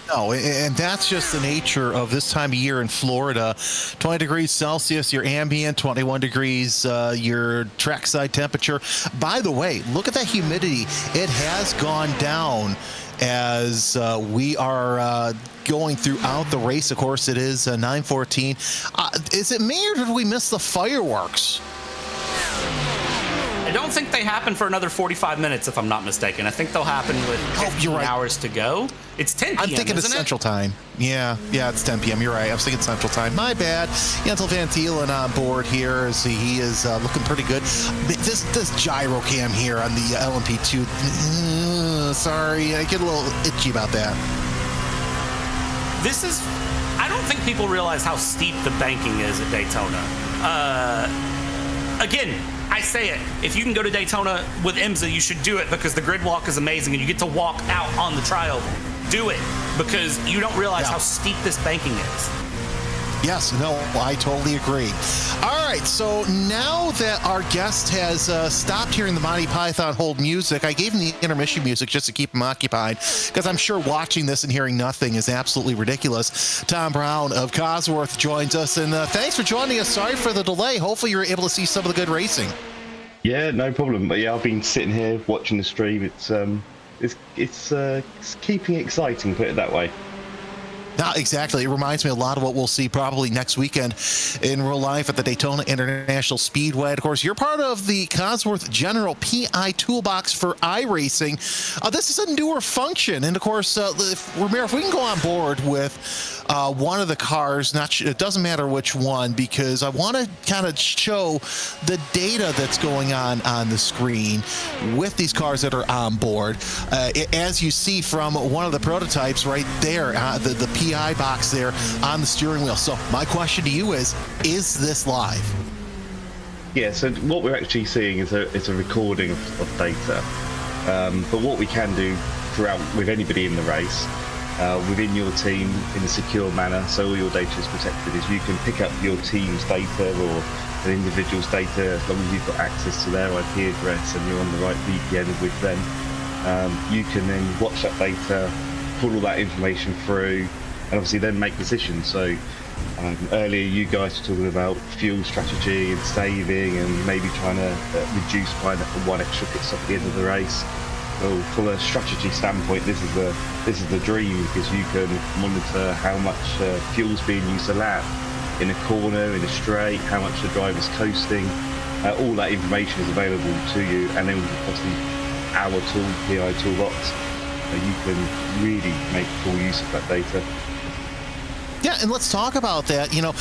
No, and that's just the nature of this time of year in Florida. 20 degrees Celsius, your ambient, 21 degrees, your trackside temperature. By the way, look at that humidity. It has gone down as we are going throughout the race. Of course, it is 9:14. Is it me or did we miss the fireworks? I don't think they happen for another 45 minutes, if I'm not mistaken. I think they'll happen with 15 hours to go. It's 10 p.m., I'm thinking it's Central Time. Yeah, it's 10 p.m. You're right. I was thinking Central Time. My bad. Jensel Van Thielen on board here as he is looking pretty good. This gyro cam here on the LMP2, sorry, I get a little itchy about that. I don't think people realize how steep the banking is at Daytona. Again, I say it, if you can go to Daytona with IMSA, you should do it because the grid walk is amazing and you get to walk out on the trioval. Do it because you don't realize how steep this banking is. Yes, no, I totally agree. All right, so now that our guest has stopped hearing the Monty Python hold music, I gave him the intermission music just to keep him occupied because I'm sure watching this and hearing nothing is absolutely ridiculous. Tom Brown of Cosworth joins us, and thanks for joining us. Sorry for the delay. Hopefully you're able to see some of the good racing. Yeah, no problem. But yeah, I've been sitting here watching the stream. It's keeping it exciting, put it that way. No, exactly. It reminds me a lot of what we'll see probably next weekend in real life at the Daytona International Speedway. And of course, you're part of the Cosworth General PI Toolbox for iRacing. This is a newer function. And of course, if we can go on board with one of the cars, it doesn't matter which one, because I want to kind of show the data that's going on the screen with these cars that are on board. As you see from one of the prototypes right there, the PI box there on the steering wheel. So my question to you is this live? Yeah, so what we're actually seeing is a recording of data. But what we can do throughout with anybody in the race, within your team in a secure manner, so all your data is protected, is you can pick up your team's data or an individual's data as long as you've got access to their IP address and you're on the right VPN with them. You can then watch that data, pull all that information through, and obviously then make decisions. So earlier you guys were talking about fuel strategy and saving and maybe trying to reduce by one extra pit stop at the end of the race. Well, from a strategy standpoint, this is the dream, because you can monitor how much fuel's being used a lap, in a corner, in a straight, how much the driver's coasting. All that information is available to you, and then obviously our tool, PI Toolbox, you can really make full use of that data. Yeah, and let's talk about that. You know,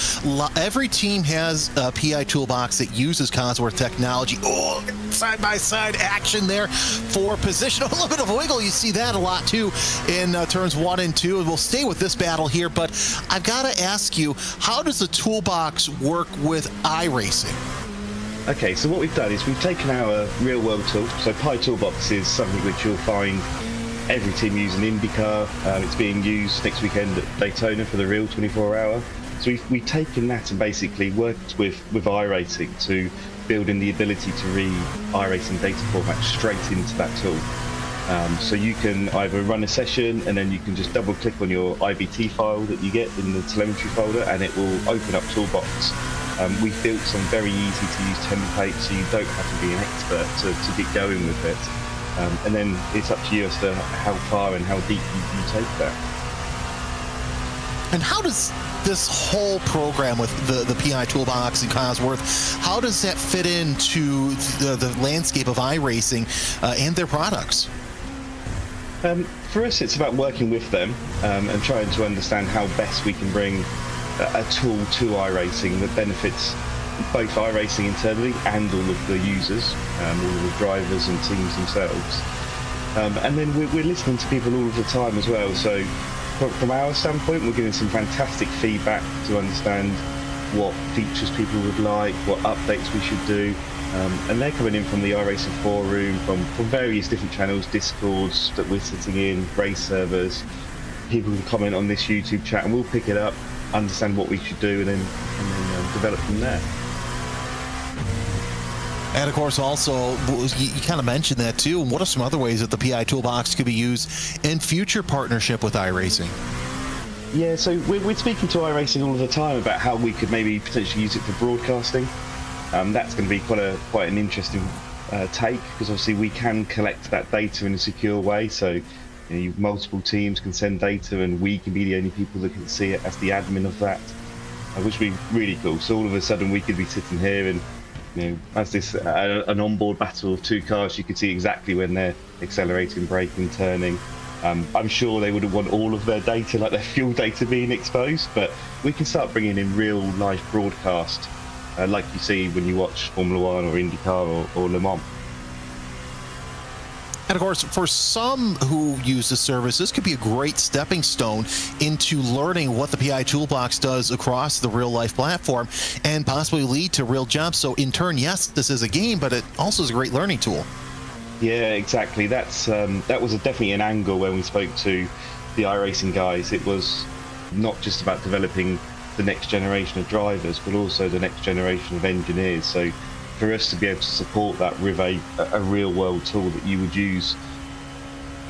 every team has a PI toolbox that uses Cosworth technology. Oh, side-by-side action there for position. A little bit of wiggle. You see that a lot, too, in turns 1 and 2. We'll stay with this battle here, but I've got to ask you, how does the toolbox work with iRacing? Okay, so what we've done is we've taken our real-world tool. So PI Toolbox is something which you'll find every team using IndyCar. It's being used next weekend at Daytona for the real 24-hour. So we've taken that and basically worked with iRacing to build in the ability to read iRacing data format straight into that tool. So you can either run a session and then you can just double click on your IBT file that you get in the telemetry folder and it will open up Toolbox. We've built some very easy to use templates so you don't have to be an expert to get going with it. And then it's up to you as to how far and how deep you take that. And how does this whole program with the PI Toolbox and Cosworth, how does that fit into the landscape of iRacing and their products? For us, it's about working with them and trying to understand how best we can bring a tool to iRacing that benefits both iRacing internally and all of the users, all of the drivers and teams themselves. And then we're listening to people all of the time as well. So from our standpoint, we're getting some fantastic feedback to understand what features people would like, what updates we should do. And they're coming in from the iRacing forum, from various different channels, Discords that we're sitting in, race servers. People can comment on this YouTube chat and we'll pick it up, understand what we should do, and then develop from there. And of course, also, you kind of mentioned that too. What are some other ways that the PI Toolbox could be used in future partnership with iRacing? Yeah, so we're speaking to iRacing all of the time about how we could maybe potentially use it for broadcasting. That's going to be quite an interesting take, because obviously we can collect that data in a secure way. So multiple teams can send data, and we can be the only people that can see it as the admin of that, which would be really cool. So all of a sudden, we could be sitting here and as this an onboard battle of two cars, you could see exactly when they're accelerating, braking, turning. I'm sure they wouldn't want all of their data, like their fuel data, being exposed, but we can start bringing in real life broadcast, like you see when you watch Formula One or IndyCar or Le Mans. And of course, for some who use the service, this could be a great stepping stone into learning what the PI Toolbox does across the real-life platform and possibly lead to real jumps. So in turn, yes, this is a game, but it also is a great learning tool. Yeah, exactly. That was definitely an angle when we spoke to the iRacing guys. It was not just about developing the next generation of drivers, but also the next generation of engineers. So for us to be able to support that with a real world tool that you would use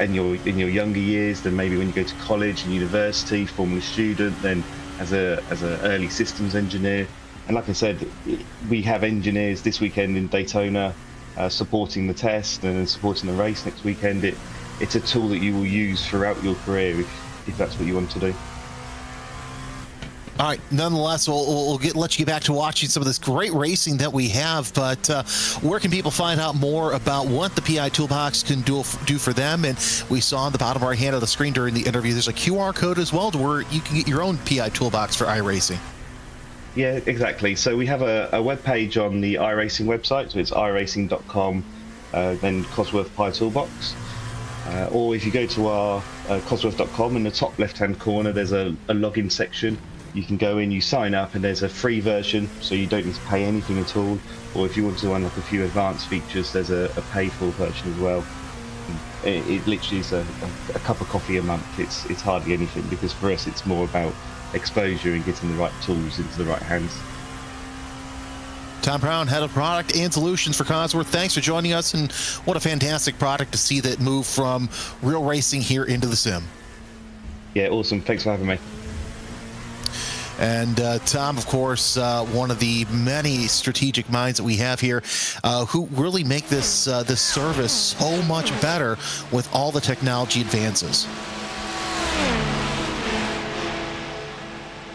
in your younger years, then maybe when you go to college and university, formerly student, then as a early systems engineer. And like I said, we have engineers this weekend in Daytona supporting the test and supporting the race next weekend. It's a tool that you will use throughout your career if that's what you want to do. All right. Nonetheless, we'll let you get back to watching some of this great racing that we have. But where can people find out more about what the PI Toolbox can do for them? And we saw on the bottom right hand of the screen during the interview, there's a QR code as well to where you can get your own PI Toolbox for iRacing. Yeah, exactly. So we have a web page on the iRacing website. So it's iracing.com, then Cosworth PI Toolbox. Or if you go to our Cosworth.com, in the top left-hand corner, there's a login section. You can go in, you sign up, and there's a free version, so you don't need to pay anything at all. Or if you want to unlock a few advanced features, there's a pay-for version as well. It literally is a cup of coffee a month. It's hardly anything, because for us it's more about exposure and getting the right tools into the right hands. Tom Brown, Head of Product and Solutions for Cosworth, thanks for joining us, and what a fantastic product to see that move from real racing here into the sim. Yeah, awesome. Thanks for having me. And Tom, of course, one of the many strategic minds that we have here, who really make this this service so much better with all the technology advances.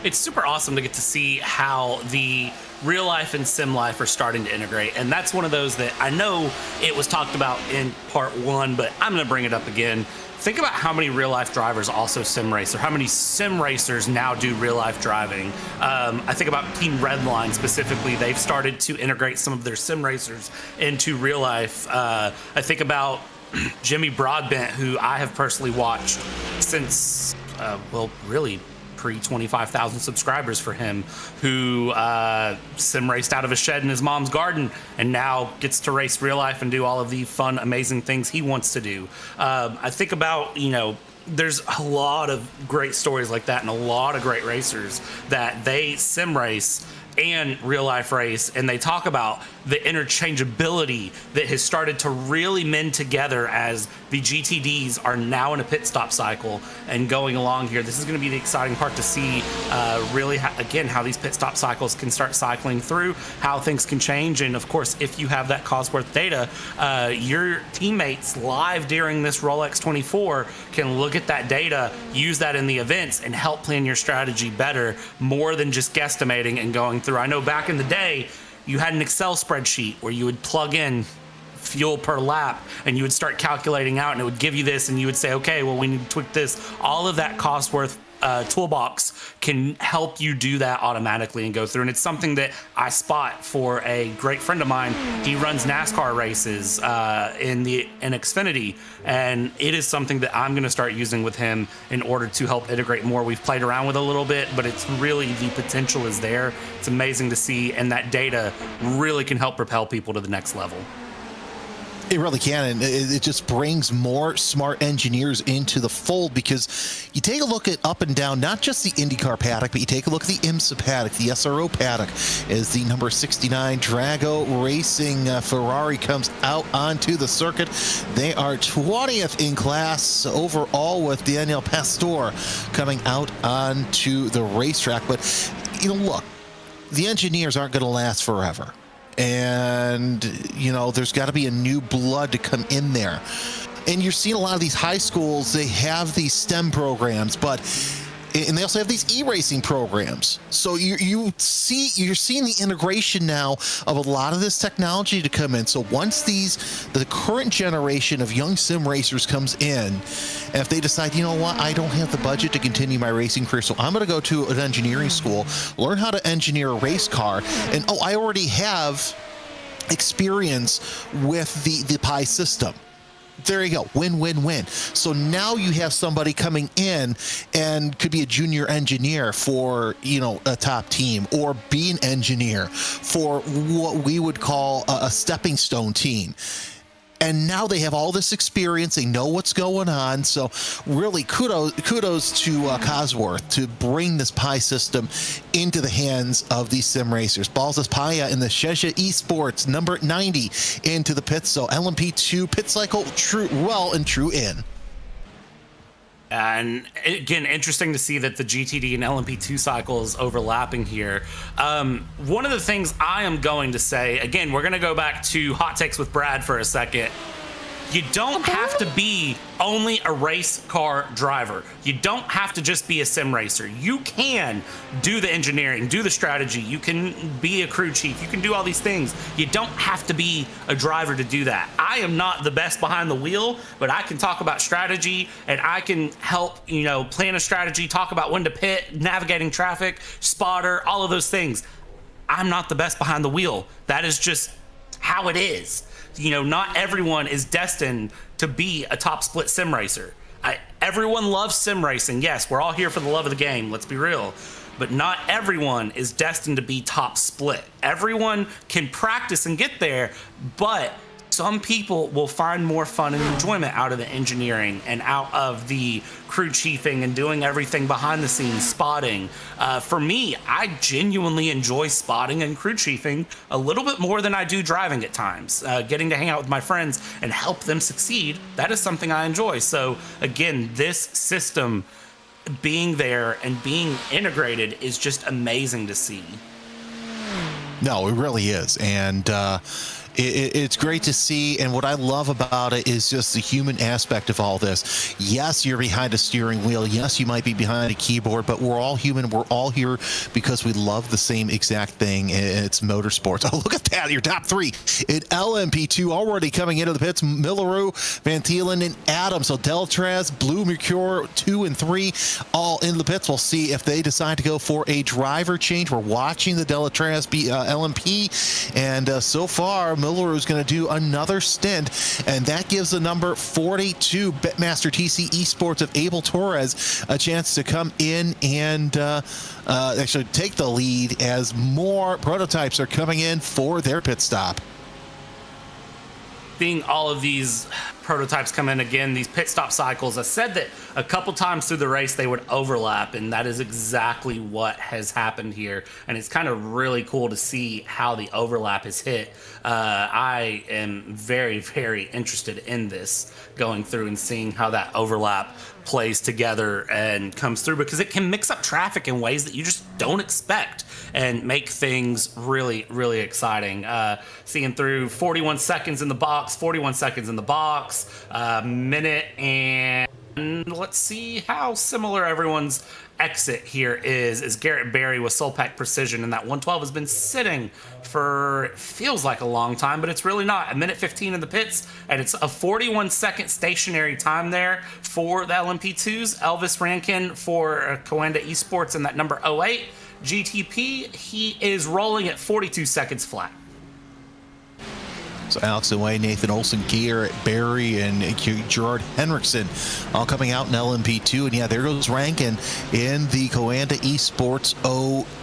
It's super awesome to get to see how the real life and sim life are starting to integrate. And that's one of those that I know it was talked about in part 1, but I'm going to bring it up again. Think about how many real life drivers also sim race, or how many sim racers now do real life driving. I think about Team Redline specifically. They've started to integrate some of their sim racers into real life. I think about Jimmy Broadbent, who I have personally watched since, really pre-25,000 subscribers for him, who sim raced out of a shed in his mom's garden and now gets to race real life and do all of the fun, amazing things he wants to do. I think about, there's a lot of great stories like that and a lot of great racers that they sim race and real life race, and they talk about the interchangeability that has started to really mend together as the GTDs are now in a pit stop cycle and going along here. This is going to be the exciting part to see really how these pit stop cycles can start cycling through, how things can change. And of course, if you have that Cosworth data, your teammates live during this Rolex 24 can look at that data, use that in the events, and help plan your strategy better, more than just guesstimating and going through. I know back in the day, you had an Excel spreadsheet where you would plug in fuel per lap and you would start calculating out, and it would give you this, and you would say, okay, well, we need to tweak this. All of that Cosworth toolbox can help you do that automatically and go through. And it's something that I spot for a great friend of mine. He runs NASCAR races in Xfinity, and it is something that I'm going to start using with him in order to help integrate more. We've played around with it a little bit, but it's really, the potential is there. It's amazing to see, and that data really can help propel people to the next level. It really can, and it just brings more smart engineers into the fold, because you take a look at up and down, not just the IndyCar paddock, but you take a look at the IMSA paddock, the SRO paddock, as the number 69 Drago Racing Ferrari comes out onto the circuit. They are 20th in class overall, with Daniel Pastor coming out onto the racetrack. But, look, the engineers aren't going to last forever. And, there's got to be a new blood to come in there. And you're seeing a lot of these high schools, they have these STEM programs, and they also have these e-racing programs. So you're seeing the integration now of a lot of this technology to come in. So once the current generation of young sim racers comes in, and if they decide, I don't have the budget to continue my racing career, so I'm going to go to an engineering school, learn how to engineer a race car, and I already have experience with the Pi system. There you go. Win, win, win. So now you have somebody coming in and could be a junior engineer for, a top team, or be an engineer for what we would call a stepping stone team. And now they have all this experience. They know what's going on. So really kudos to Cosworth to bring this Pi system into the hands of these sim racers. Balzas Paya in the Shesha Esports, number 90, into the pits. So LMP2 pit cycle, true in. And again, interesting to see that the GTD and LMP2 cycle is overlapping here. One of the things I am going to say, again, we're going to go back to Hot Takes with Brad for a second. You don't have to be only a race car driver. You don't have to just be a sim racer. You can do the engineering, do the strategy. You can be a crew chief. You can do all these things. You don't have to be a driver to do that. I am not the best behind the wheel, but I can talk about strategy, and I can help, plan a strategy, talk about when to pit, navigating traffic, spotter, all of those things. I'm not the best behind the wheel. That is just how it is. Not everyone is destined to be a top split sim racer. Everyone loves sim racing. Yes, we're all here for the love of the game. Let's be real. But not everyone is destined to be top split. Everyone can practice and get there, but some people will find more fun and enjoyment out of the engineering and out of the crew chiefing and doing everything behind the scenes, spotting. For me, I genuinely enjoy spotting and crew chiefing a little bit more than I do driving at times. Getting to hang out with my friends and help them succeed, that is something I enjoy. So again, this system being there and being integrated is just amazing to see. No, it really is. And it's great to see, and what I love about it is just the human aspect of all this. Yes, you're behind a steering wheel. Yes, you might be behind a keyboard, but we're all human. We're all here because we love the same exact thing. It's motorsports. Oh, look at that. Your top three in LMP2 already coming into the pits. Milleru, Van Thielen, and Adams. So Deltraz, Blue Mercure 2 and 3 all in the pits. We'll see if they decide to go for a driver change. We're watching the Deltraz LMP, and so far, Miller is going to do another stint, and that gives the number 42 Betmaster TC Esports of Abel Torres a chance to come in and actually take the lead as more prototypes are coming in for their pit stop. Seeing all of these prototypes come in again, these pit stop cycles, I said that a couple times through the race they would overlap, and that is exactly what has happened here. And it's kind of really cool to see how the overlap is hit. I am very, very interested in this, going through and seeing how that overlap plays together and comes through, because it can mix up traffic in ways that you just don't expect and make things really, really exciting. Seeing through 41 seconds in the box, 41 seconds in the box, minute, and let's see how similar everyone's exit here is Garrett Berry with Soul Pack Precision, and that 112 has been sitting for, it feels like a long time, but it's really not. A minute 15 in the pits, and it's a 41-second stationary time there for the LMP2s. Elvis Rankin for Coanda Esports in that number 08 GTP. He is rolling at 42 seconds flat. So Alex Away, Nathan Olson, Garrett Berry, and Gerard Henriksen all coming out in LMP2. And yeah, there goes Rankin in the Coanda Esports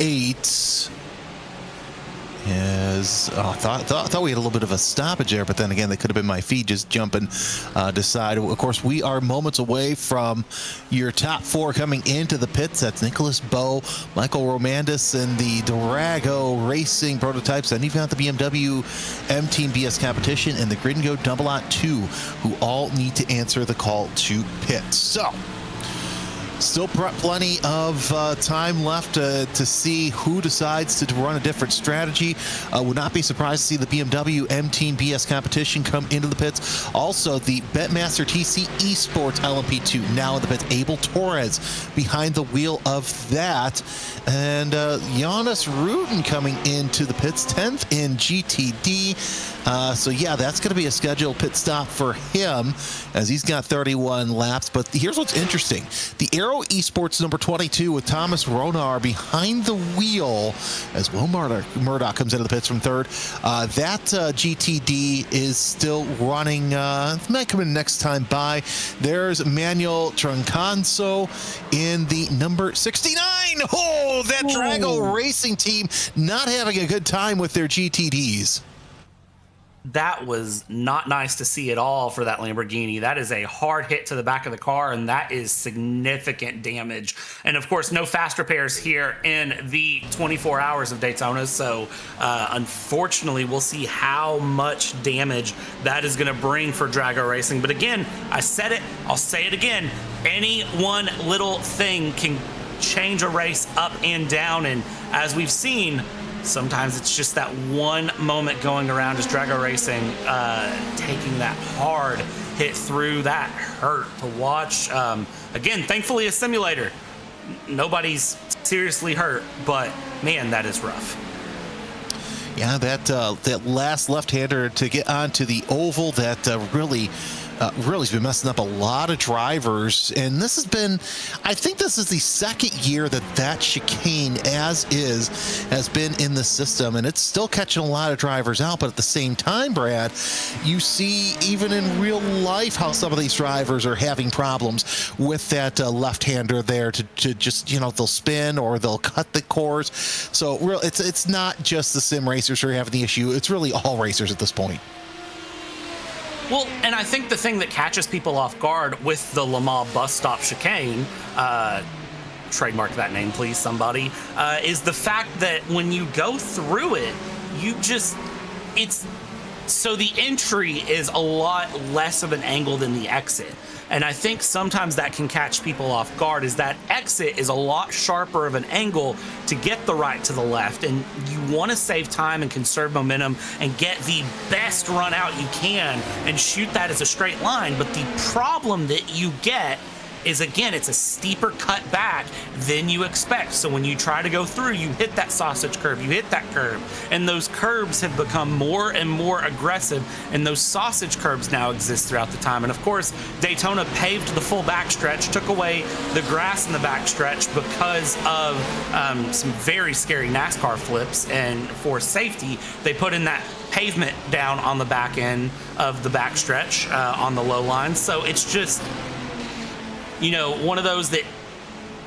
08. As thought we had a little bit of a stoppage there, but then again, that could have been my feed just jumping decide. Of course, we are moments away from your top four coming into the pits. That's Nicholas Bowe, Michael Romandis, and the Durago Racing prototypes. And you've got the BMW M Team BS competition and the Grid and Go Double Out 2, who all need to answer the call to pit. So still plenty of time left to see who decides to run a different strategy. Would not be surprised to see the BMW M Team BS competition come into the pits. Also, the Betmaster TC Esports LMP2 now in the pits. Abel Torres behind the wheel of that. And Jonas Rudin coming into the pits, 10th in GTD. So yeah, that's going to be a scheduled pit stop for him as he's got 31 laps. But here's what's interesting. The Aero Esports number 22 with Thomas Ronar behind the wheel as Will Murdoch comes into the pits from third. That GTD is still running. Might come in next time by. There's Manuel Troncanso in the number 69. Oh, that Drago Racing team not having a good time with their GTDs. That was not nice to see at all for that Lamborghini. That is a hard hit to the back of the car, and that is significant damage. And of course, no fast repairs here in the 24 hours of Daytona. So unfortunately, we'll see how much damage that is going to bring for Drago Racing. But again, I said it, I'll say it again. Any one little thing can change a race up and down. And as we've seen, Sometimes it's just that one moment going around as Drago Racing, taking that hard hit through. That hurt to watch. Again, thankfully a simulator. Nobody's seriously hurt, but man, that is rough. Yeah, that last left-hander to get onto the oval, that really has been messing up a lot of drivers. And this has been, I think this is the second year that chicane has been in the system, and it's still catching a lot of drivers out. But at the same time, Brad, you see even in real life how some of these drivers are having problems with that left-hander there to just, they'll spin or they'll cut the course. So it's not just the sim racers who are having the issue. It's really all racers at this point. Well, and I think the thing that catches people off guard with the Le Mans bus stop chicane, trademark that name, please, somebody, is the fact that when you go through it, so the entry is a lot less of an angle than the exit. And I think sometimes that can catch people off guard, is that exit is a lot sharper of an angle to get the right to the left. And you want to save time and conserve momentum and get the best run out you can and shoot that as a straight line. But the problem that you get is, again, it's a steeper cut back than you expect. So when you try to go through, you hit that sausage curve, you hit that curve, and those curves have become more and more aggressive, and those sausage curves now exist throughout the time. And of course, Daytona paved the full backstretch, took away the grass in the backstretch because of some very scary NASCAR flips, and for safety, they put in that pavement down on the back end of the backstretch on the low line. So it's just, one of those that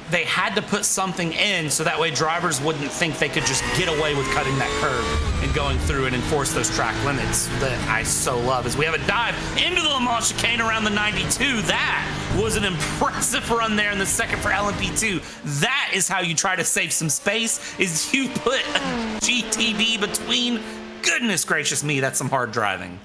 they had to put something in so that way drivers wouldn't think they could just get away with cutting that curve and going through and enforce those track limits that I so love. As we have a dive into the Le Mans chicane around the 92, that was an impressive run there in the second for LMP2. That is how you try to save some space, is you put a GTD between. Goodness gracious me, that's some hard driving.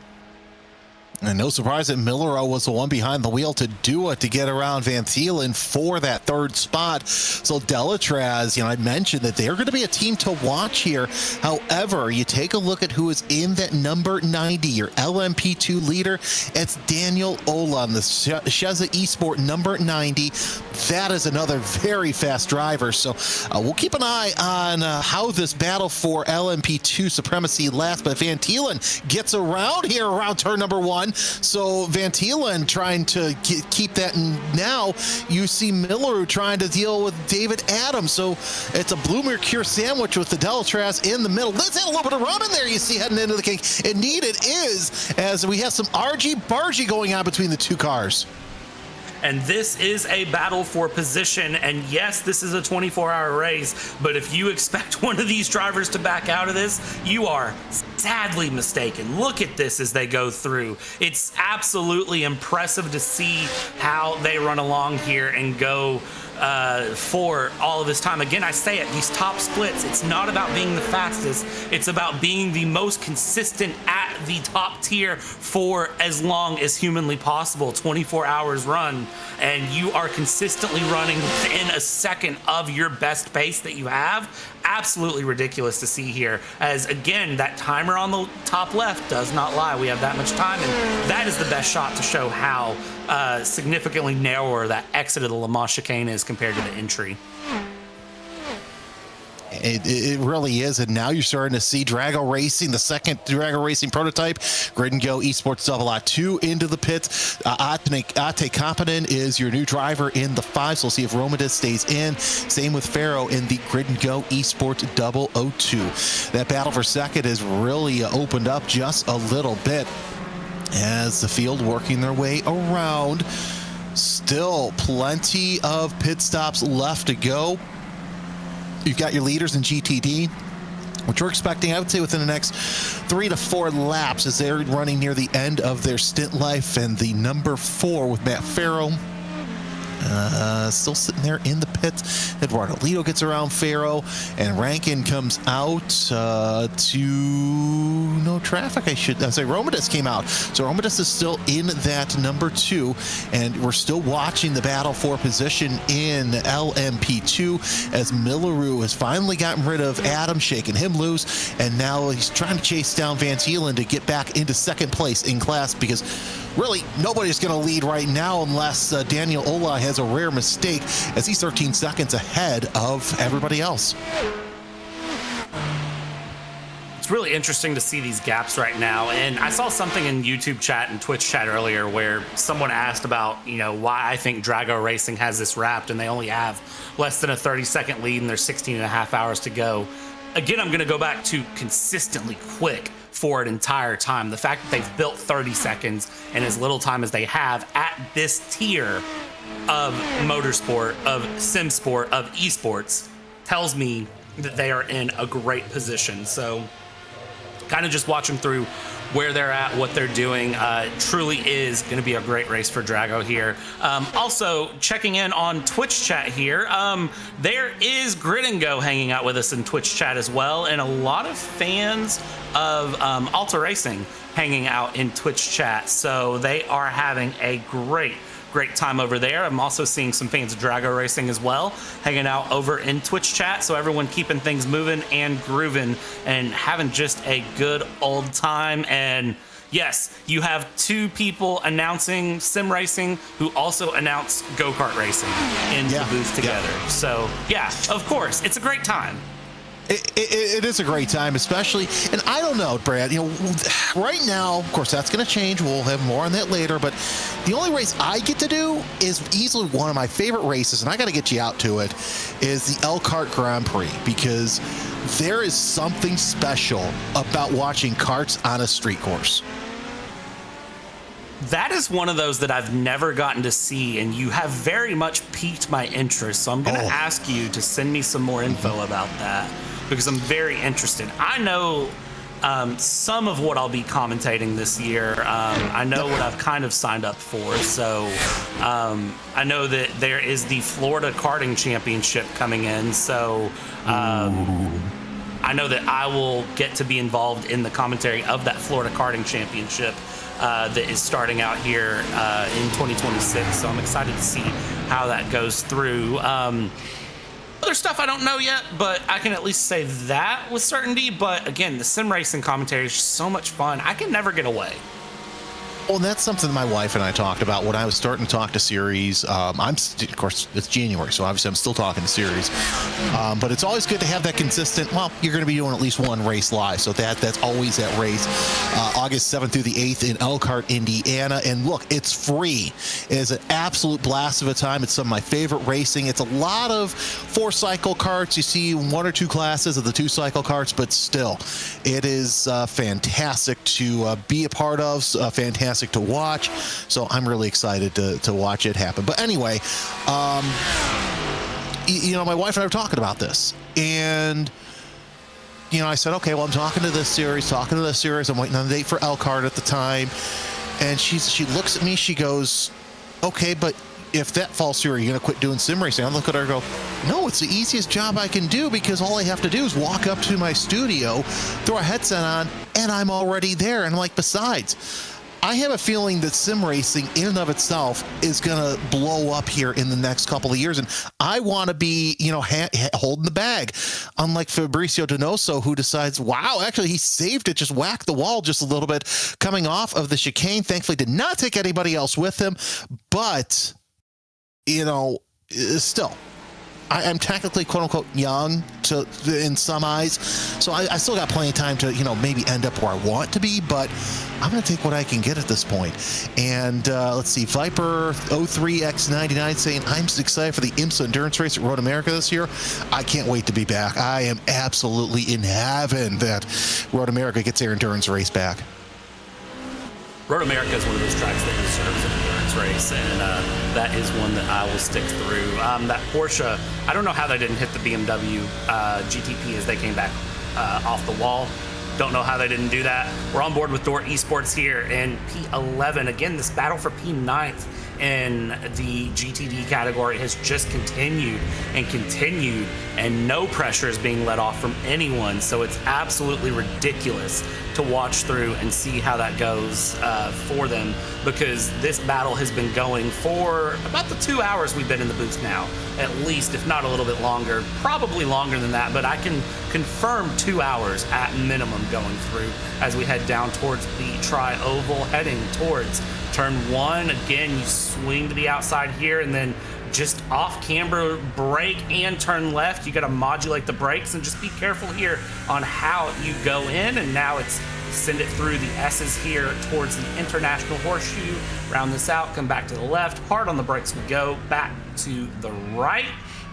And no surprise that Miller was the one behind the wheel to do it, to get around Van Thielen for that third spot. So Delatraz, I mentioned that they're going to be a team to watch here. However, you take a look at who is in that number 90, your LMP2 leader. It's Daniel Olan, the Sheza Esport number 90. That is another very fast driver. So we'll keep an eye on how this battle for LMP2 supremacy lasts. But Van Thielen gets around here around turn number 1. So Van Thielen trying to keep that. And now you see Miller trying to deal with David Adams. So it's a Blue Mercure sandwich with the Delatraz in the middle. Let's add a little bit of rum in there, you see, heading into the cake. Indeed it is, as we have some argy-bargy going on between the two cars. And this is a battle for position. And yes, this is a 24-hour race, but if you expect one of these drivers to back out of this, you are sadly mistaken. Look at this as they go through. It's absolutely impressive to see how they run along here and go for all of this time. Again, I say it, these top splits, it's not about being the fastest, it's about being the most consistent at the top tier for as long as humanly possible. 24 hours run, and you are consistently running within a second of your best pace that you have. Absolutely ridiculous to see here, as again, that timer on the top left does not lie. We have that much time, and that is the best shot to show how significantly narrower that exit of the Le Mans chicane is compared to the entry. It really is, and now you're starting to see Drago Racing, the second Drago Racing prototype, Grid and Go Esports Double-2 into the pits. Ate Competent is your new driver in the 5, so we'll see if Romadis stays in. Same with Farrow in the Grid and Go Esports 002. That battle for second has really opened up just a little bit as the field working their way around. Still plenty of pit stops left to go. You've got your leaders in GTD, which we're expecting, I would say, within the next 3 to 4 laps as they're running near the end of their stint life. And the number 4 with Matt Farrow still sitting there in the pit. Eduardo Lito gets around Faro, and Rankin comes out to no traffic. I say Romadis came out. So Romadis is still in that number 2, and we're still watching the battle for position in LMP2 as Milleroo has finally gotten rid of Adam, shaking him loose, and now he's trying to chase down Van Thielen to get back into second place in class, because really nobody's going to lead right now unless Daniel Ola has a rare mistake, as he's 13 seconds ahead of everybody else. It's really interesting to see these gaps right now. And I saw something in YouTube chat and Twitch chat earlier where someone asked about, why I think Drago Racing has this wrapped and they only have less than a 30-second lead and there's 16 and a half hours to go. Again, I'm going to go back to consistently quick for an entire time. The fact that they've built 30 seconds in as little time as they have at this tier of motorsport, of sim sport, of esports tells me that they are in a great position. So kind of just watch them through where they're at, what they're doing. Truly is going to be a great race for Drago here. Also, checking in on Twitch chat here, there is Grid and Go hanging out with us in Twitch chat as well, and a lot of fans of Alta Racing hanging out in Twitch chat. So they are having a great time over there. I'm also seeing some fans of Drago Racing as well hanging out over in Twitch chat. So everyone keeping things moving and grooving and having just a good old time. And yes, you have 2 people announcing sim racing who also announce go-kart racing in the booth together. Yeah. So yeah, of course, it's a great time. It is a great time, especially, and I don't know, Brad, right now, of course, that's going to change. We'll have more on that later, but the only race I get to do is easily one of my favorite races, and I got to get you out to it, is the Elkhart Grand Prix, because there is something special about watching karts on a street course. That is one of those that I've never gotten to see, and you have very much piqued my interest. So I'm going to ask you to send me some more info about that, because I'm very interested. I know some of what I'll be commentating this year. I know what I've kind of signed up for. So I know that there is the Florida Karting Championship coming in. So I know that I will get to be involved in the commentary of that Florida Karting Championship that is starting out here in 2026. So I'm excited to see how that goes through. Other stuff I don't know yet, but I can at least say that with certainty. But again, the sim racing commentary is so much fun. I can never get away. Well, that's something my wife and I talked about when I was starting to talk to series. Of course, it's January, so obviously I'm still talking to series. But it's always good to have that consistent, well, you're going to be doing at least one race live. So that's always that race. August 7th through the 8th in Elkhart, Indiana. And look, it's free. It is an absolute blast of a time. It's some of my favorite racing. It's a lot of 4-cycle karts. You see 1 or 2 classes of the 2-cycle karts, but still, it is fantastic to be a part of, fantastic to watch. So I'm really excited to watch it happen. But anyway, my wife and I were talking about this, and I said, okay, well, I'm talking to this series. I'm waiting on the date for Elkhart at the time. And she looks at me, she goes, okay, but if that falls through, are you going to quit doing sim racing? I look at her and go, no, it's the easiest job I can do, because all I have to do is walk up to my studio, throw a headset on, and I'm already there. And I'm like, besides, I have a feeling that sim racing in and of itself is going to blow up here in the next couple of years. And I want to be, holding the bag. Unlike Fabricio Donoso, who decides, wow, actually he saved it, just whacked the wall just a little bit coming off of the chicane. Thankfully did not take anybody else with him. But, still, I'm technically, quote unquote, young in some eyes. So I still got plenty of time to, maybe end up where I want to be, but I'm going to take what I can get at this point. And let's see, Viper 03X99 saying, I'm just excited for the IMSA Endurance Race at Road America this year. I can't wait to be back. I am absolutely in heaven that Road America gets their endurance race back. Road America is one of those tracks that deserves an endurance race, and that is one that I will stick through. That Porsche, I don't know how they didn't hit the BMW GTP as they came back off the wall. Don't know how they didn't do that. We're on board with Door Esports here in P11. Again, this battle for P9th in the GTD category has just continued, and no pressure is being let off from anyone. So it's absolutely ridiculous to watch through and see how that goes for them, because this battle has been going for about the 2 hours we've been in the booth now, at least, if not a little bit longer, probably longer than that, but I can confirm 2 hours at minimum going through as we head down towards the tri-oval, heading towards turn 1. Again, you swing to the outside here, and then just off camber brake and turn left. You got to modulate the brakes, and just be careful here on how you go in. And now it's send it through the S's here towards the International Horseshoe, round this out, come back to the left, hard on the brakes we go, back to the right,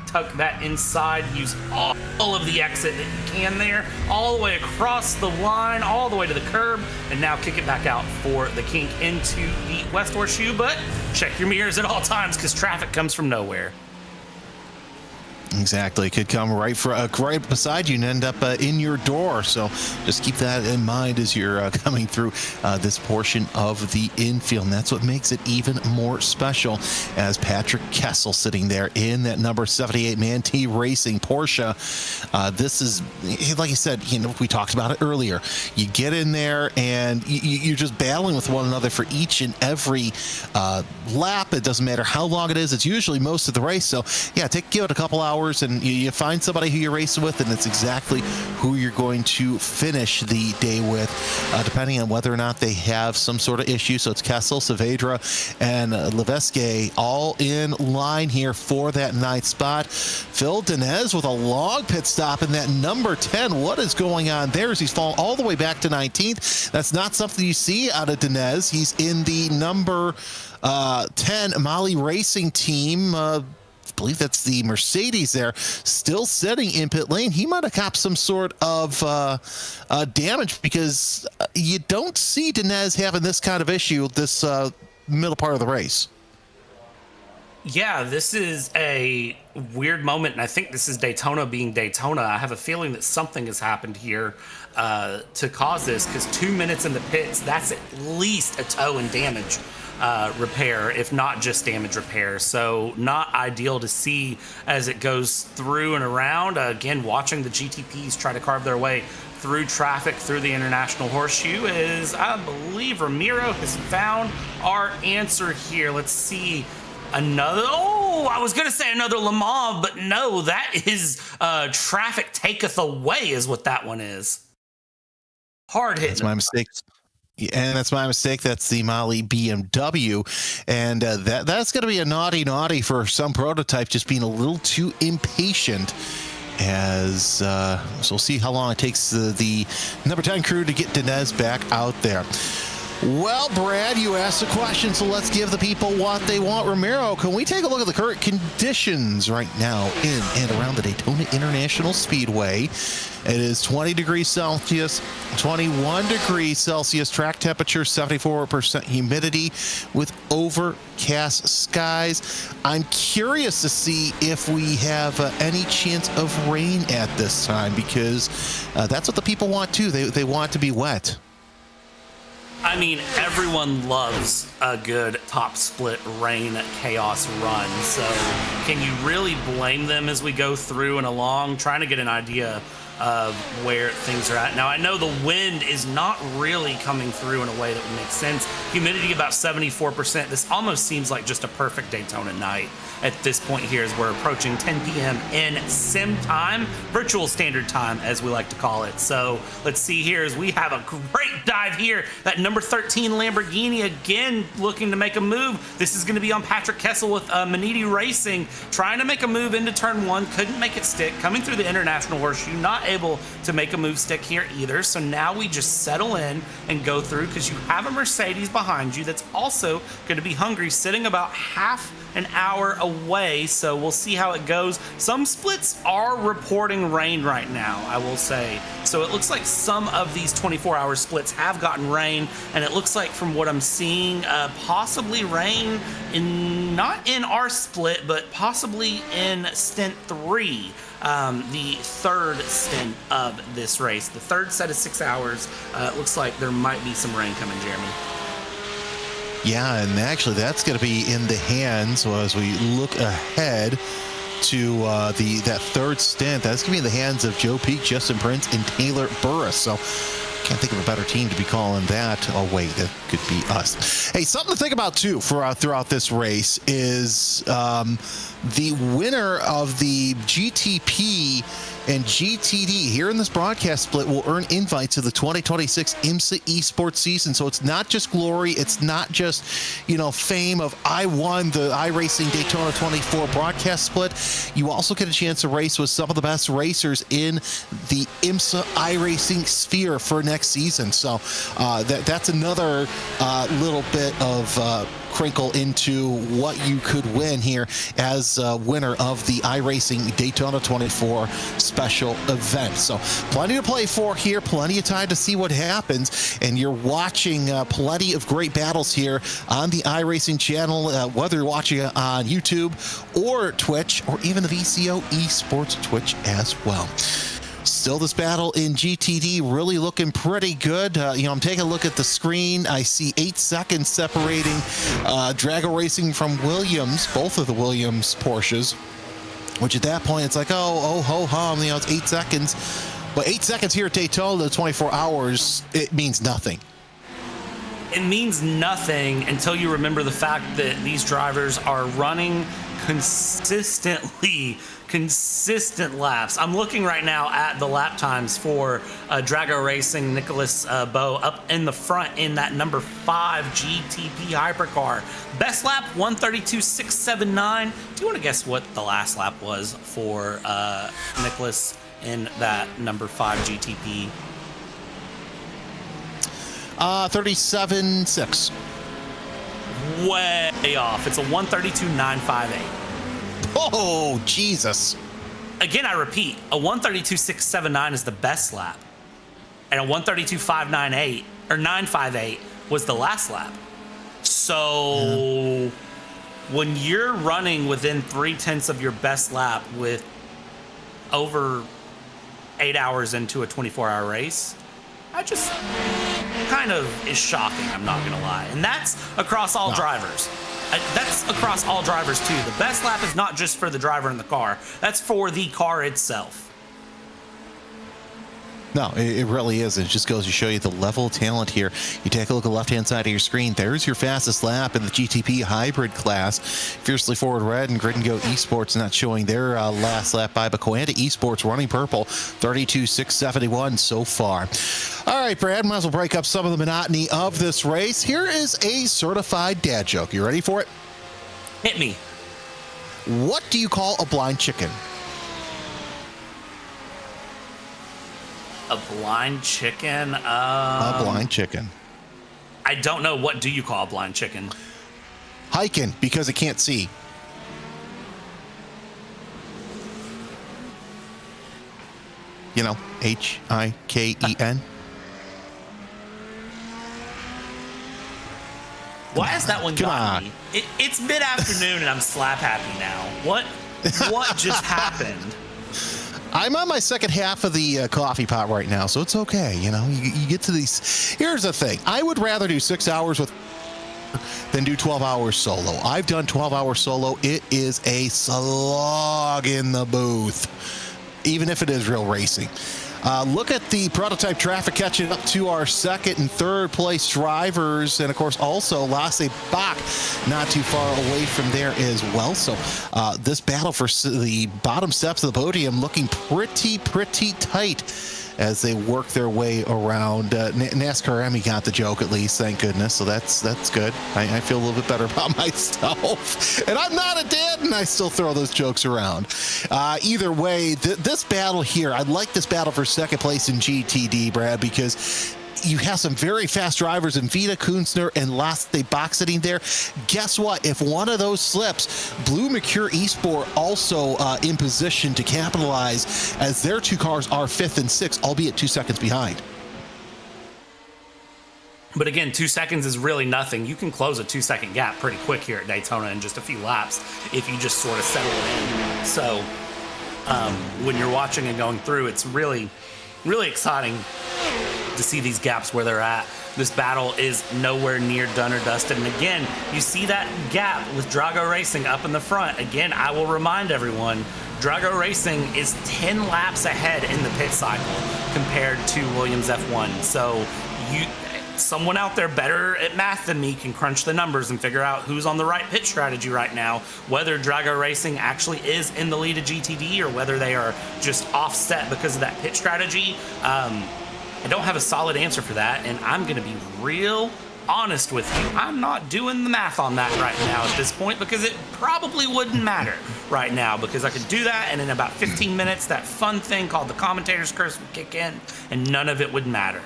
tuck that inside, use all of the exit that you can there, all the way across the line, all the way to the curb, and now kick it back out for the kink into the West Horseshoe. But check your mirrors at all times, because traffic comes from nowhere. Exactly. It could come right beside you and end up in your door. So just keep that in mind as you're coming through this portion of the infield. And that's what makes it even more special, as Patrick Kessel sitting there in that number 78 Manatee Racing Porsche. This is, like I said, we talked about it earlier. You get in there and you're just battling with one another for each and every lap. It doesn't matter how long it is. It's usually most of the race. So yeah, give it a couple hours, and you find somebody who you're racing with, and it's exactly who you're going to finish the day with, depending on whether or not they have some sort of issue. So it's Kessel, Saavedra, and Levesque all in line here for that 9th spot. Phil Dinez with a long pit stop in that number 10. What is going on there as he's fallen all the way back to 19th? That's not something you see out of Dinez. He's in the number 10 Mali Racing team. I believe that's the Mercedes there, still sitting in pit lane. He might have copped some sort of damage, because you don't see Dinez having this kind of issue this middle part of the race. Yeah, this is a weird moment, and I think this is Daytona being Daytona. I have a feeling that something has happened here to cause this, because 2 minutes in the pits, that's at least a tow and damage repair, if not just damage repair. So not ideal to see as it goes through and around. Again, watching the GTPs try to carve their way through traffic through the International Horseshoe, is, I believe, Ramiro has found our answer here. Let's see. Another, I was going to say another Le Mans, but no, that is traffic taketh away is what that one is. Hard hit. That's my mistake. And that's my mistake. That's the Mali BMW. And that's going to be a naughty for some prototype, just being a little too impatient. So we'll see how long it takes the number 10 crew to get Dinez back out there. Well, Brad, you asked the question, so let's give the people what they want. Ramiro, can we take a look at the current conditions right now in and around the Daytona International Speedway? It is 20 degrees Celsius, 21 degrees Celsius, track temperature, 74% humidity with overcast skies. I'm curious to see if we have any chance of rain at this time, because that's what the people want too. They want it to be wet. I mean, everyone loves a good top split rain chaos run. So can you really blame them as we go through and along, trying to get an idea of where things are at? Now, I know the wind is not really coming through in a way that would make sense. Humidity about 74%. This almost seems like just a perfect Daytona night at this point here, as we're approaching 10 p.m. in sim time, virtual standard time, as we like to call it. So let's see here as we have a great dive here. That number 13 Lamborghini again looking to make a move. This is going to be on Patrick Kessel with Maniti Racing, trying to make a move into turn 1. Couldn't make it stick. Coming through the International Horseshoe, not able to make a move stick here either. So now we just settle in and go through, because you have a Mercedes behind you that's also going to be hungry, sitting about half an hour away. So we'll see how it goes. Some splits are reporting rain right now, I will say. So it looks like some of these 24-hour splits have gotten rain, and it looks like, from what I'm seeing, possibly rain not in our split, but possibly in stint 3. The third stint of this race, the third set of 6 hours. It looks like there might be some rain coming, Jeremy. Yeah, and actually that's going to be in the hands as we look ahead to that third stint. That's going to be in the hands of Joe Peak, Justin Prince, and Taylor Burris. So can't think of a better team to be calling that. Oh, wait, that could be us. Hey, something to think about, too, for throughout this race is the winner of the GTP and GTD here in this broadcast split will earn invites to the 2026 IMSA esports season. So it's not just glory. It's not just, fame of I won the iRacing Daytona 24 broadcast split. You also get a chance to race with some of the best racers in the IMSA iRacing sphere for next season. So that's another little bit of crinkle into what you could win here as a winner of the iRacing Daytona 24 special event. So plenty to play for here, plenty of time to see what happens, and you're watching plenty of great battles here on the iRacing channel, whether you're watching it on YouTube or Twitch or even the VCO eSports Twitch as well. Still, this battle in GTD really looking pretty good. I'm taking a look at the screen. I see 8 seconds separating Drago Racing from Williams, both of the Williams Porsches, which at that point, it's like, oh, ho, hum, it's 8 seconds. But 8 seconds here at Daytona, 24 hours, it means nothing. It means nothing until you remember the fact that these drivers are running consistent laps. I'm looking right now at the lap times for Drago Racing, Nicholas Bowe up in the front in that number 5 GTP hypercar. Best lap 132.679. Do you want to guess what the last lap was for Nicholas in that number 5 GTP? 37.6. Way off. It's a 132.958. Oh, Jesus. Again, I repeat, a 132.679 is the best lap. And a 132.598 or 958 was the last lap. So when you're running within 3/10 of your best lap with over 8 hours into a 24-hour race, I just kind of is shocking, I'm not going to lie. And that's across all drivers. That's across all drivers, too. The best lap is not just for the driver in the car. That's for the car itself. No, it really is. It just goes to show you the level of talent here. You take a look at the left-hand side of your screen. There's your fastest lap in the GTP hybrid class. Fiercely Forward Red and Grid and Go Esports not showing their last lap by, but Coanda Esports running purple, 32.671 so far. All right, Brad, might as well break up some of the monotony of this race. Here is a certified dad joke. You ready for it? Hit me. What do you call a blind chicken? A blind chicken? A blind chicken. I don't know. What do you call a blind chicken? Hiking, because it can't see. Hiken. Why has that one got me? It's mid-afternoon and I'm slap happy now. What just happened? I'm on my second half of the coffee pot right now, so it's okay. You get to these. Here's the thing. I would rather do 6 hours with than do 12 hours solo. I've done 12 hours solo. It is a slog in the booth, even if it is real racing. Look at the prototype traffic catching up to our second and third place drivers. And, of course, also Lasse Bach not too far away from there as well. So this battle for the bottom steps of the podium looking pretty tight as they work their way around. NASCAR Emmy got the joke at least, thank goodness. So that's good. I feel a little bit better about myself. And I'm not a dad, and I still throw those jokes around. Either way, this battle here, I like this battle for second place in GTD, Brad, because you have some very fast drivers in Vita Kunzner and Lasse Bach sitting there. Guess what? If one of those slips, Blue Mercure Esport also in position to capitalize, as their two cars are 5th and 6th, albeit 2 seconds behind. But again, 2 seconds is really nothing. You can close a 2-second gap pretty quick here at Daytona in just a few laps if you just sort of settle it in. So when you're watching and going through, it's really, really exciting to see these gaps where they're at. This battle is nowhere near done or dusted. And again, you see that gap with Drago Racing up in the front. Again, I will remind everyone, Drago Racing is 10 laps ahead in the pit cycle compared to Williams F1. So someone out there better at math than me can crunch the numbers and figure out who's on the right pit strategy right now, whether Drago Racing actually is in the lead of GTD or whether they are just offset because of that pit strategy. I don't have a solid answer for that, and I'm going to be real honest with you. I'm not doing the math on that right now at this point because it probably wouldn't matter right now, because I could do that and in about 15 minutes that fun thing called the commentator's curse would kick in and none of it would matter.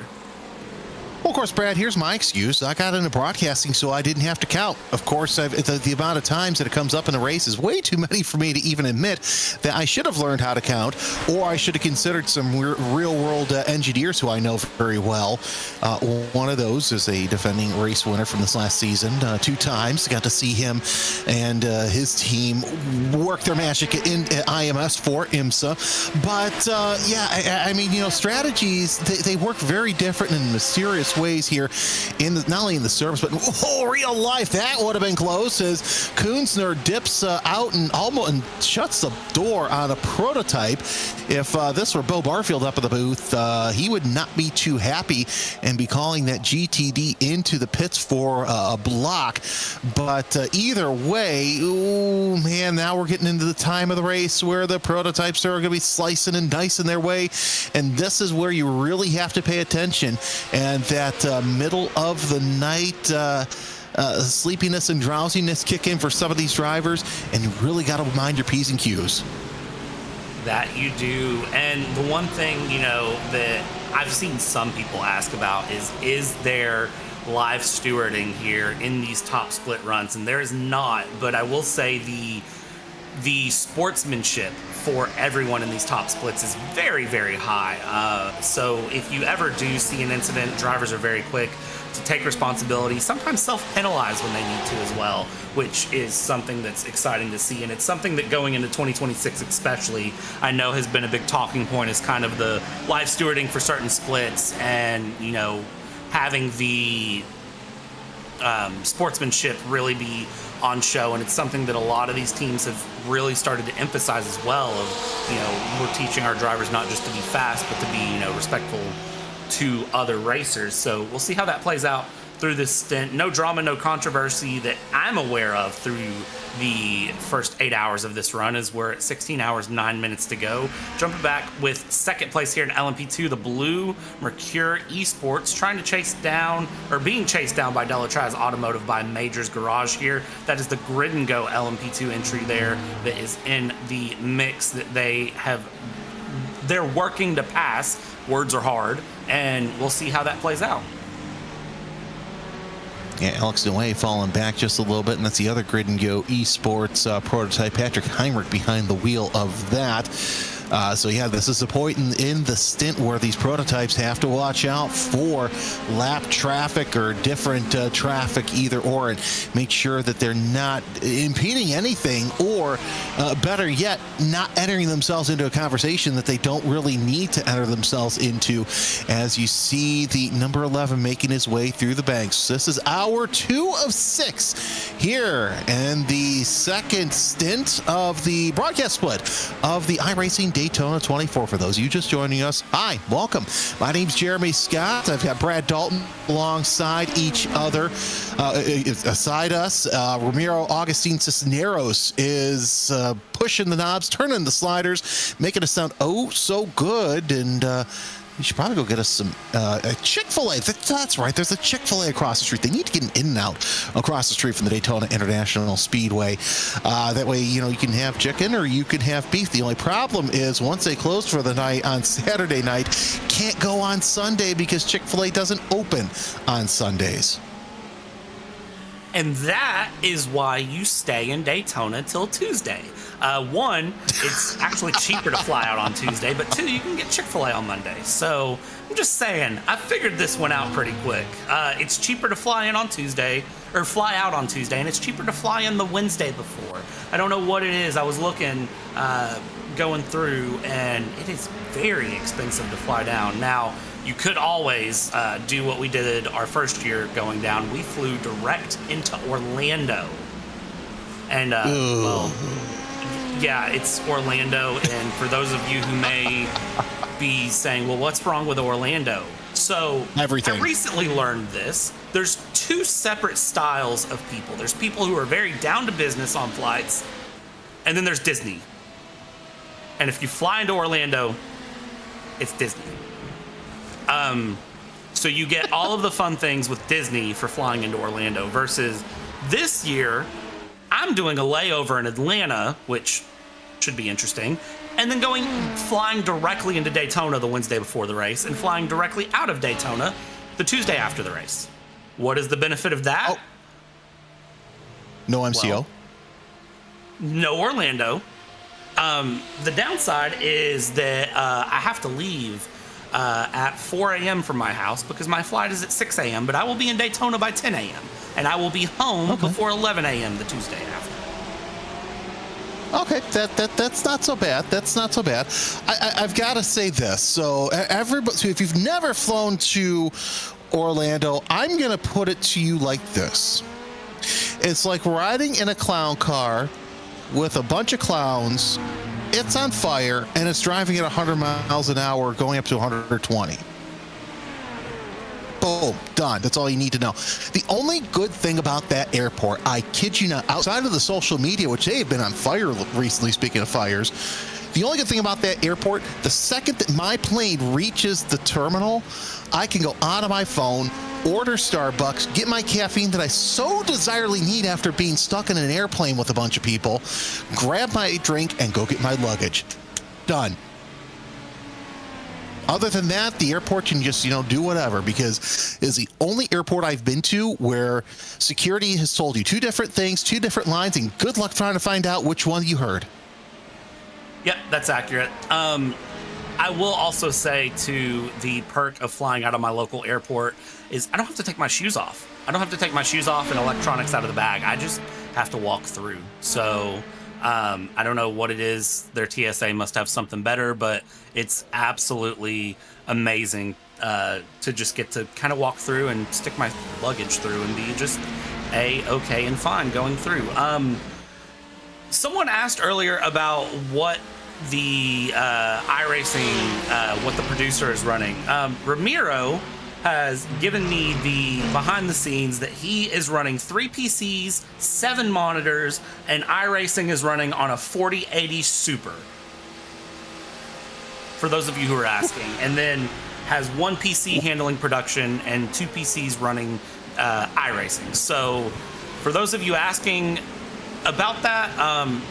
Well, of course, Brad, here's my excuse. I got into broadcasting so I didn't have to count. Of course, the amount of times that it comes up in the race is way too many for me to even admit that I should have learned how to count, or I should have considered some real-world engineers who I know very well. One of those is a defending race winner from this last season, 2 times. Got to see him and his team work their magic in IMS for IMSA. But, yeah, I mean, strategies, they work very different and mysterious ways here not only in the service but real life. That would have been close as Kunzner dips out and almost shuts the door on a prototype. If this were Bo Barfield up in the booth, he would not be too happy and be calling that GTD into the pits for a block. But either way, oh man, now we're getting into the time of the race where the prototypes are going to be slicing and dicing their way, and this is where you really have to pay attention. And that middle of the night sleepiness and drowsiness kick in for some of these drivers, and you really got to mind your P's and Q's. That you do. And the one thing, that I've seen some people ask about is there live stewarding here in these top split runs? And there is not, but I will say the sportsmanship for everyone in these top splits is very, very high. So if you ever do see an incident, drivers are very quick to take responsibility, sometimes self-penalize when they need to as well, which is something that's exciting to see. And it's something that going into 2026 especially, I know has been a big talking point, is kind of the live stewarding for certain splits and, having the sportsmanship really be on show. And it's something that a lot of these teams have really started to emphasize as well of, we're teaching our drivers not just to be fast, but to be, respectful to other racers. So we'll see how that plays out through this stint. No drama, no controversy that I'm aware of through the first 8 hours of this run, as we're at 16 hours, 9 minutes to go. Jumping back with second place here in LMP2, the Blue Mercure Esports, being chased down by Delatraz Automotive by Majors Garage here. That is the Grid and Go LMP2 entry there that is in the mix that they're working to pass. Words are hard, and we'll see how that plays out. Yeah, Alex Noe falling back just a little bit, and that's the other Grid and Go Esports prototype. Patrick Heinrich behind the wheel of that. So yeah, this is a point in the stint where these prototypes have to watch out for lap traffic or different traffic, either or, and make sure that they're not impeding anything, or better yet, not entering themselves into a conversation that they don't really need to enter themselves into. As you see the number 11 making his way through the banks. This is hour 2 of 6 here, and the second stint of the broadcast split of the iRacing Daytona 24. For those of you just joining us, hi, welcome. My name's Jeremy Scott. I've got Brad Dalton alongside each other. Aside us, Ramiro Augustine Cisneros is pushing the knobs, turning the sliders, making us sound oh so good, and you should probably go get us some Chick-fil-A. That's right. There's a Chick-fil-A across the street. They need to get an In-N-Out across the street from the Daytona International Speedway. That way, you can have chicken or you can have beef. The only problem is once they close for the night on Saturday night, can't go on Sunday because Chick-fil-A doesn't open on Sundays. And that is why you stay in Daytona till Tuesday. One, it's actually cheaper to fly out on Tuesday, but 2, you can get Chick-fil-A on Monday. So I'm just saying, I figured this one out pretty quick. It's cheaper to fly in on Tuesday, or fly out on Tuesday, and it's cheaper to fly in the Wednesday before. I don't know what it is. I was looking, going through, and it is very expensive to fly down. Now, you could always do what we did our first year going down. We flew direct into Orlando. And, well, yeah, it's Orlando. And for those of you who may be saying, well, what's wrong with Orlando? So everything. I recently learned this. There's two separate styles of people. There's people who are very down to business on flights, and then there's Disney. And if you fly into Orlando, it's Disney. So you get all of the fun things with Disney for flying into Orlando versus this year, I'm doing a layover in Atlanta, which should be interesting, and then flying directly into Daytona the Wednesday before the race and flying directly out of Daytona the Tuesday after the race. What is the benefit of that? Oh. No MCO. Well, no Orlando. The downside is that I have to leave at 4 a.m. from my house because my flight is at 6 a.m., but I will be in Daytona by 10 a.m., and I will be home before 11 a.m. the Tuesday after. Okay, that's not so bad. That's not so bad. I've got to say this. So if you've never flown to Orlando, I'm going to put it to you like this. It's like riding in a clown car with a bunch of clowns. It's on fire, and it's driving at 100 miles an hour, going up to 120. Boom, done. That's all you need to know. The only good thing about that airport, I kid you not, outside of the social media, which they have been on fire recently, speaking of fires, the only good thing about that airport, the second that my plane reaches the terminal, I can go onto my phone, order Starbucks, get my caffeine that I so desirably need after being stuck in an airplane with a bunch of people, grab my drink, and go get my luggage. Done. Other than that, the airport can just, do whatever, because it's the only airport I've been to where security has told you two different things, two different lines, and good luck trying to find out which one you heard. Yep, that's accurate. I will also say to the perk of flying out of my local airport is I don't have to take my shoes off. I don't have to take my shoes off and electronics out of the bag. I just have to walk through. So I don't know what it is. Their TSA must have something better, but it's absolutely amazing to just get to kind of walk through and stick my luggage through and be just okay and fine going through. Someone asked earlier about what the iRacing, what the producer is running. Ramiro has given me the behind the scenes that he is running 3 PCs, 7 monitors, and iRacing is running on a 4080 Super. For those of you who are asking. And then has 1 PC handling production and 2 PCs running iRacing. So for those of you asking about that,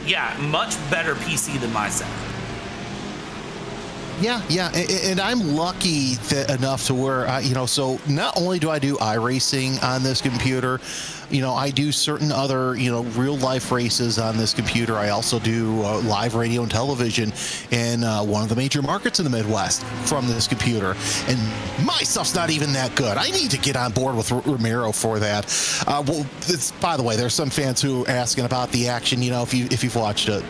yeah, much better PC than my setup. Yeah, and I'm lucky enough to where, so not only do I do iRacing on this computer, I do certain other, real life races on this computer. I also do live radio and television in one of the major markets in the Midwest from this computer. And my stuff's not even that good. I need to get on board with Ramiro for that. By the way, there's some fans who are asking about the action. If you've watched it.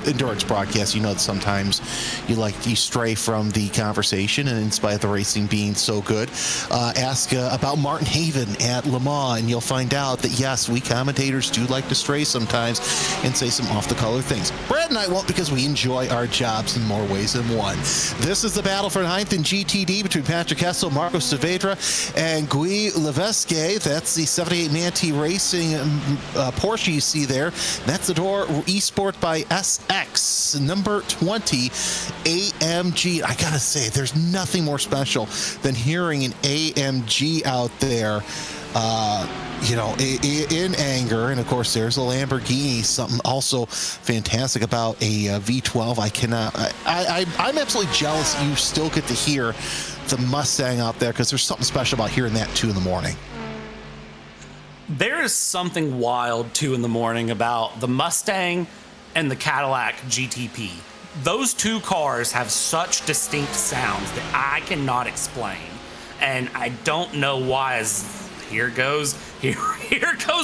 Endurance broadcast, that sometimes you stray from the conversation, and in spite of the racing being so good, ask about Martin Haven at Le Mans, and you'll find out that yes, we commentators do like to stray sometimes and say some off the color things. Brad and I won't, because we enjoy our jobs in more ways than one. This is the battle for ninth in GTD between Patrick Hessel, Marco Saavedra, and Guy Levesque. That's the 78 Manti Racing Porsche you see there. That's the door Esport by SX number 20 AMG. I gotta say, there's nothing more special than hearing an AMG out there in anger. And of course there's a Lamborghini, something also fantastic about a V12. I'm absolutely jealous you still get to hear the Mustang out there, because there's something special about hearing that 2 a.m. There is something wild 2 a.m. about the Mustang and the Cadillac GTP. Those 2 cars have such distinct sounds that I cannot explain. And I don't know why, as here goes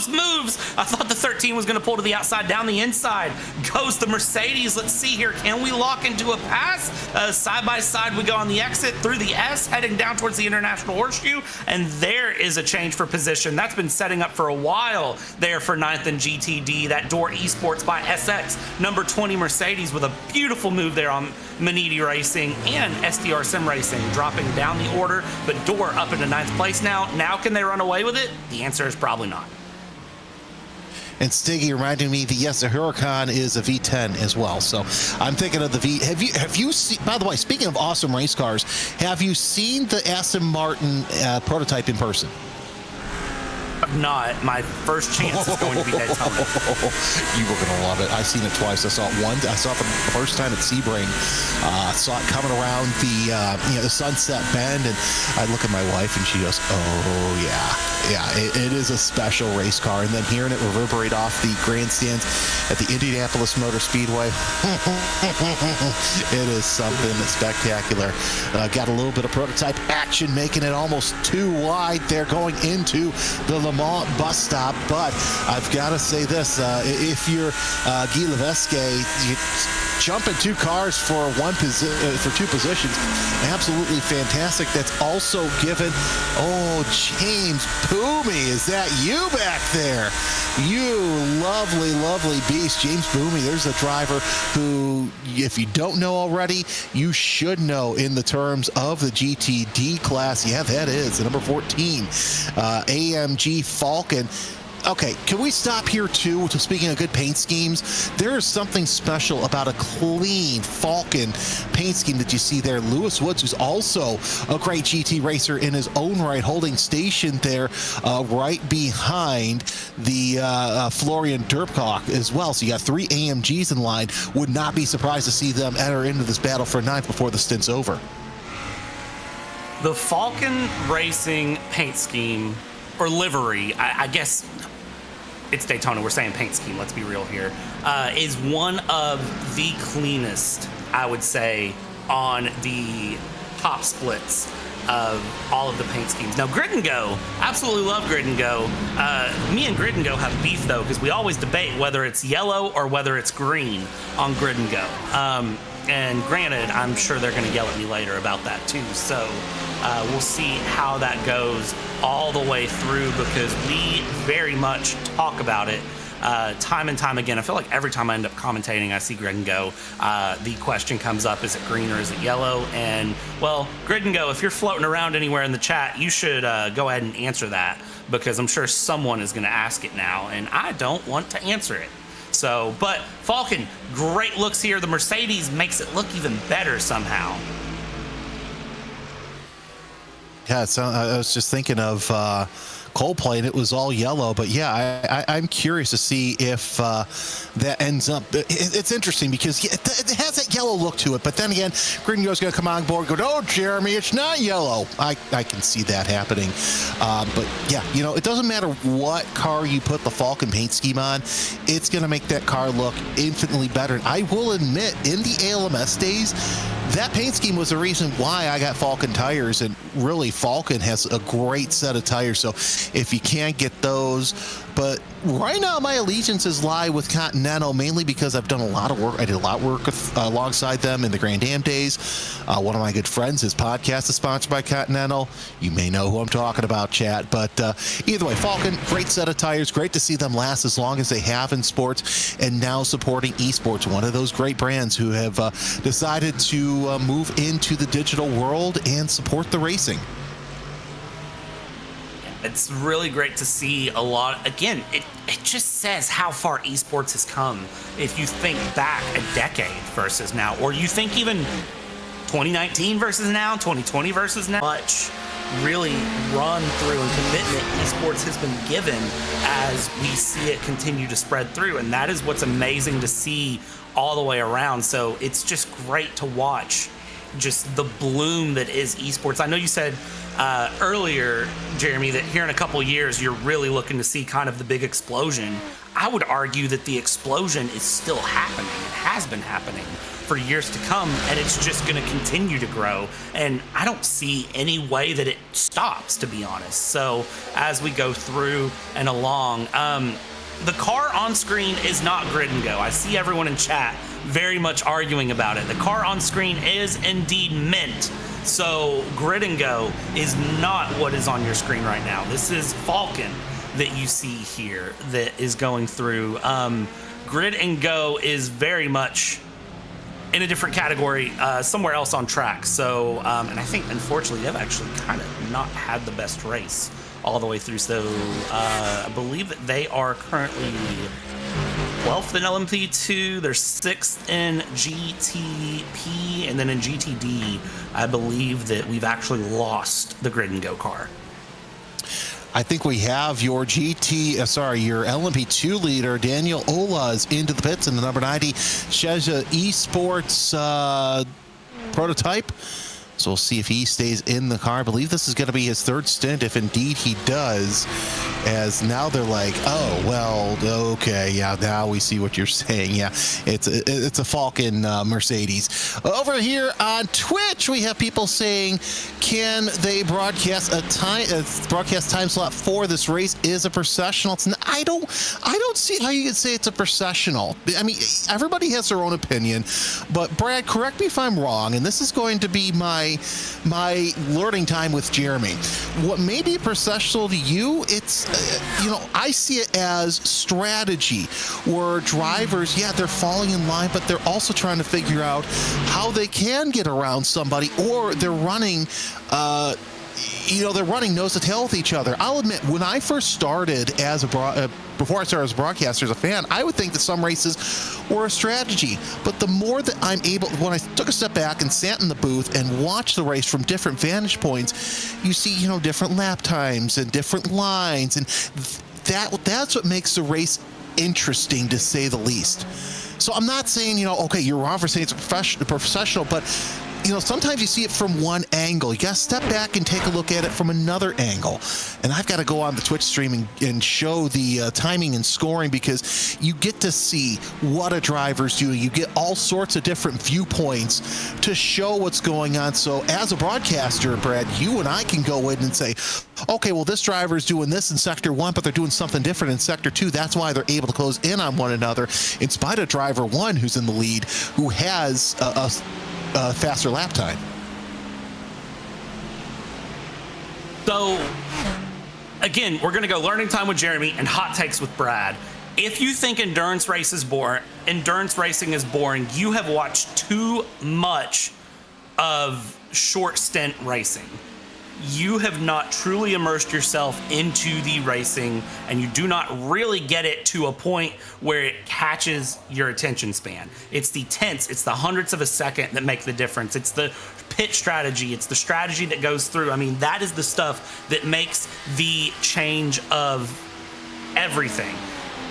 moves. I thought the 13 was going to pull to the outside, down the inside goes the Mercedes. Let's see here, can we lock into a pass? Side by side we go on the exit through the S, heading down towards the International Horseshoe, and there is a change for position. That's been setting up for a while there for 9th and GTD. That Door Esports by SX, number 20 Mercedes, with a beautiful move there on Maniti Racing, and SDR Sim Racing dropping down the order, but Door up into 9th place now. Now can they run away with it? The answer is probably not. And Stiggy reminded me that yes, the Huracan is a V10 as well. So I'm thinking of the V. Have you seen? By the way, speaking of awesome race cars, have you seen the Aston Martin prototype in person? Not. My first chance is going to be Daytona. You were going to love it. I've seen it twice. I saw it once. I saw it the first time at Sebring. Saw it coming around the Sunset Bend, and I look at my wife, and she goes, "Oh yeah, it is a special race car." And then hearing it reverberate off the grandstands at the Indianapolis Motor Speedway, it is something spectacular. Got a little bit of prototype action, making it almost too wide there going into the Le Mans bus stop. But I've got to say this, if you're Guy Levesque, you jump in two cars for two positions, absolutely fantastic. That's also given, James Boomey, is that you back there? You lovely, lovely beast, James Boomey. There's a driver who, if you don't know already, you should know in the terms of the GTD class. Yeah, that is the number 14 AMG Falcon. Okay, can we stop here too? Speaking of good paint schemes, there is something special about a clean Falcon paint scheme that you see there. Lewis Woods, who's also a great GT racer in his own right, holding station there right behind the Florian Durpcock as well. So you got 3 AMGs in line. Would not be surprised to see them enter into this battle for 9th before the stint's over. The Falcon Racing paint scheme, or livery, I guess it's Daytona, we're saying paint scheme, let's be real here, is one of the cleanest, I would say, on the top splits of all of the paint schemes. Now, Grid and Go, absolutely love Grid and Go. Me and Grid and Go have beef, though, because we always debate whether it's yellow or whether it's green on Grid and Go. And granted, I'm sure they're going to yell at me later about that, too. So we'll see how that goes all the way through, because we very much talk about it time and time again. I feel like every time I end up commentating, I see Grid and Go, the question comes up, is it green or is it yellow? And, well, Grid and Go, if you're floating around anywhere in the chat, you should go ahead and answer that, because I'm sure someone is going to ask it now, and I don't want to answer it. So, but Falcon, great looks here. The Mercedes makes it look even better somehow. Yeah, I was just thinking of Coldplay, and it was all yellow. But yeah, I'm curious to see if that ends up. It's interesting because it has that yellow look to it. But then again, Grid and Go's going to come on board and go, "No, Jeremy, it's not yellow." I can see that happening. But yeah, it doesn't matter what car you put the Falcon paint scheme on, it's going to make that car look infinitely better. And I will admit, in the ALMS days, that paint scheme was the reason why I got Falcon tires, and really Falcon has a great set of tires. So if you can't get those, but right now my allegiances lie with Continental, mainly because I've done a lot of work. I did a lot of work alongside them in the Grand Am days. One of my good friends, his podcast is sponsored by Continental. You may know who I'm talking about, chat. But either way, Falcon, great set of tires. Great to see them last as long as they have in sports, and now supporting esports, one of those great brands who have decided to move into the digital world and support the racing. It's really great to see a lot. Again, it just says how far esports has come. If you think back a decade versus now, or you think even 2019 versus now, 2020 versus now, much really run through and commitment esports has been given as we see it continue to spread through. And that is what's amazing to see all the way around. So it's just great to watch just the bloom that is esports. I know you said earlier, Jeremy, that here in a couple years you're really looking to see kind of the big explosion. I would argue that the explosion is still happening. It has been happening for years to come, and it's just going to continue to grow. And I don't see any way that it stops, to be honest. So as we go through and along, the car on screen is not Grid and Go. I see everyone in chat very much arguing about it. The car on screen is indeed mint. So Grid and Go is not what is on your screen right now. This is Falcon that you see here that is going through. Grid and Go is very much in a different category, somewhere else on track. So, and I think, unfortunately, they've actually kind of not had the best race all the way through. So, I believe that they are currently 12th in LMP2. They're 6th in GTP, and then in GTD, I believe that we've actually lost the Grid and Go car. I think we have your your LMP2 leader, Daniel Olaz, into the pits in the number 90 Shezha Esports prototype. So we'll see if he stays in the car. I believe this is going to be his third stint, if indeed he does, as now they're like, oh, well, okay, yeah, now we see what you're saying. Yeah, it's a Falcon Mercedes. Over here on Twitch, we have people saying, can they broadcast broadcast time slot for this race is a processional? I don't see how you could say it's a processional. I mean, everybody has their own opinion, but Brad, correct me if I'm wrong, and this is going to be my learning time with Jeremy. What may be processional to you, it's I see it as strategy, where drivers, yeah, they're falling in line, but they're also trying to figure out how they can get around somebody, or they're running they're running nose to tail with each other. I'll admit, when I first started before I started as a broadcaster, as a fan, I would think that some races were a strategy. But the more that I'm able, when I took a step back and sat in the booth and watched the race from different vantage points, you see, different lap times and different lines, and that's what makes the race interesting, to say the least. So I'm not saying, okay, you're wrong for saying it's a professional, but sometimes you see it from one angle. You got to step back and take a look at it from another angle. And I've got to go on the Twitch stream and show the timing and scoring, because you get to see what a driver's doing. You get all sorts of different viewpoints to show what's going on. So as a broadcaster, Brad, you and I can go in and say, okay, well, this driver's doing this in Sector 1, but they're doing something different in Sector 2. That's why they're able to close in on one another, in spite of driver 1, who's in the lead, who has a faster lap time. So, again, we're going to go learning time with Jeremy and hot takes with Brad. If you think endurance racing is boring, you have watched too much of short stint racing. You have not truly immersed yourself into the racing, and you do not really get it to a point where it catches your attention span. It's the tenths, it's the hundredths of a second that make the difference. It's the pit strategy, it's the strategy that goes through. I mean, that is the stuff that makes the change of everything.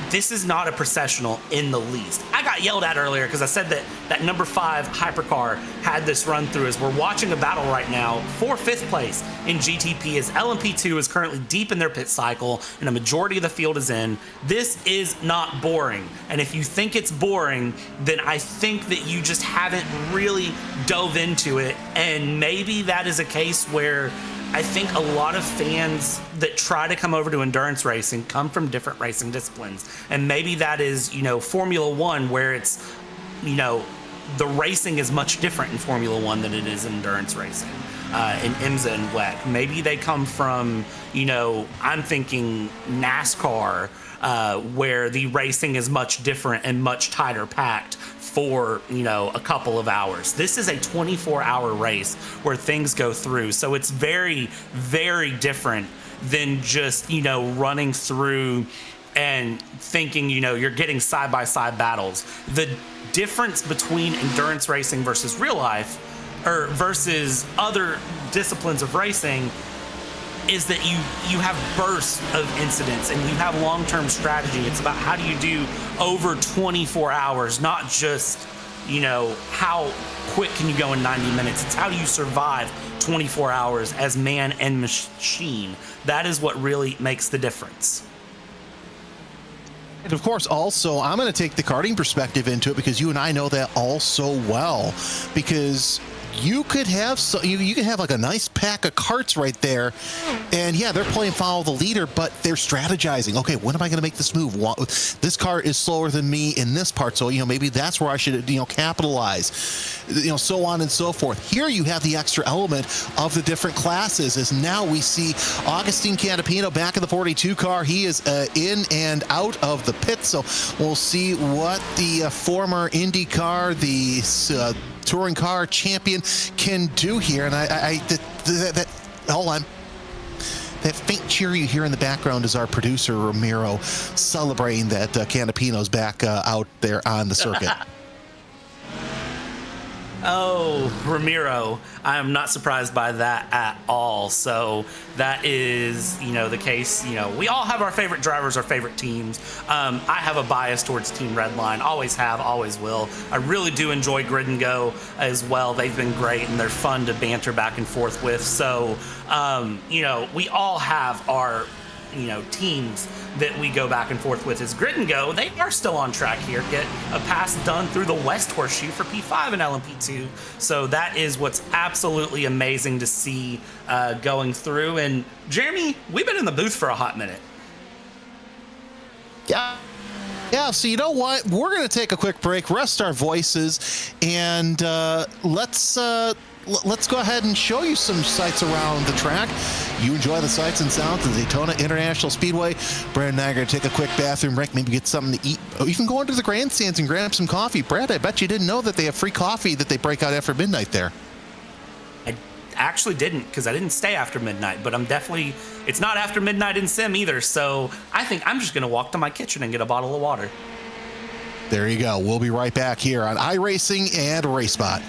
This is not a processional in the least. I got yelled at earlier because I said that number 5 hypercar had this run through, as we're watching a battle right now for 5th place in GTP, as LMP2 is currently deep in their pit cycle and a majority of the field is in. This is not boring. And if you think it's boring, then I think that you just haven't really dove into it. And maybe that is a case where I think a lot of fans that try to come over to endurance racing come from different racing disciplines. And maybe that is, Formula One, where it's, the racing is much different in Formula One than it is in endurance racing, in IMSA and WEC. Maybe they come from, I'm thinking NASCAR, where the racing is much different and much tighter packed for a couple of hours. This is a 24-hour race where things go through, so it's very, very different than just running through and thinking you're getting side-by-side battles. The difference between endurance racing versus real life, or versus other disciplines of racing, is that you have bursts of incidents and you have long-term strategy. It's about how do you do over 24 hours, not just how quick can you go in 90 minutes? It's how do you survive 24 hours as man and machine. That is what really makes the difference. And of course, also, I'm going to take the karting perspective into it because you and I know that all so well. Because you could have you can have like a nice pack of carts right there, and yeah, they're playing follow the leader, but they're strategizing. Okay, when am I going to make this move? This car is slower than me in this part, so maybe that's where I should capitalize. So on and so forth. Here you have the extra element of the different classes, as now we see Augustine Canapino back in the 42 car. He is in and out of the pit, so we'll see what the former IndyCar, the touring car champion, can do here. And hold on. That faint cheer you hear in the background is our producer Ramiro celebrating that Canapino's back out there on the circuit. Oh, Ramiro, I am not surprised by that at all. So that is, the case. We all have our favorite drivers, our favorite teams. I have a bias towards Team Redline. Always have, always will. I really do enjoy Grid and Go as well. They've been great, and they're fun to banter back and forth with. So, we all have our teams that we go back and forth with. Is Grid and Go. They are still on track here. Get a pass done through the West Horseshoe for P5 and LMP2. So that is what's absolutely amazing to see going through. And Jeremy, we've been in the booth for a hot minute. Yeah, so you know what? We're going to take a quick break, rest our voices, and let's go ahead and show you some sights around the track. You enjoy the sights and sounds of the Daytona International Speedway. Brad and I are going to take a quick bathroom break, maybe get something to eat. You can go into the grandstands and grab some coffee. Brad, I bet you didn't know that they have free coffee that they break out after midnight there. I actually didn't, because I didn't stay after midnight, but it's not after midnight in Sim either, so I think I'm just going to walk to my kitchen and get a bottle of water. There you go. We'll be right back here on iRacing and RaceSpot.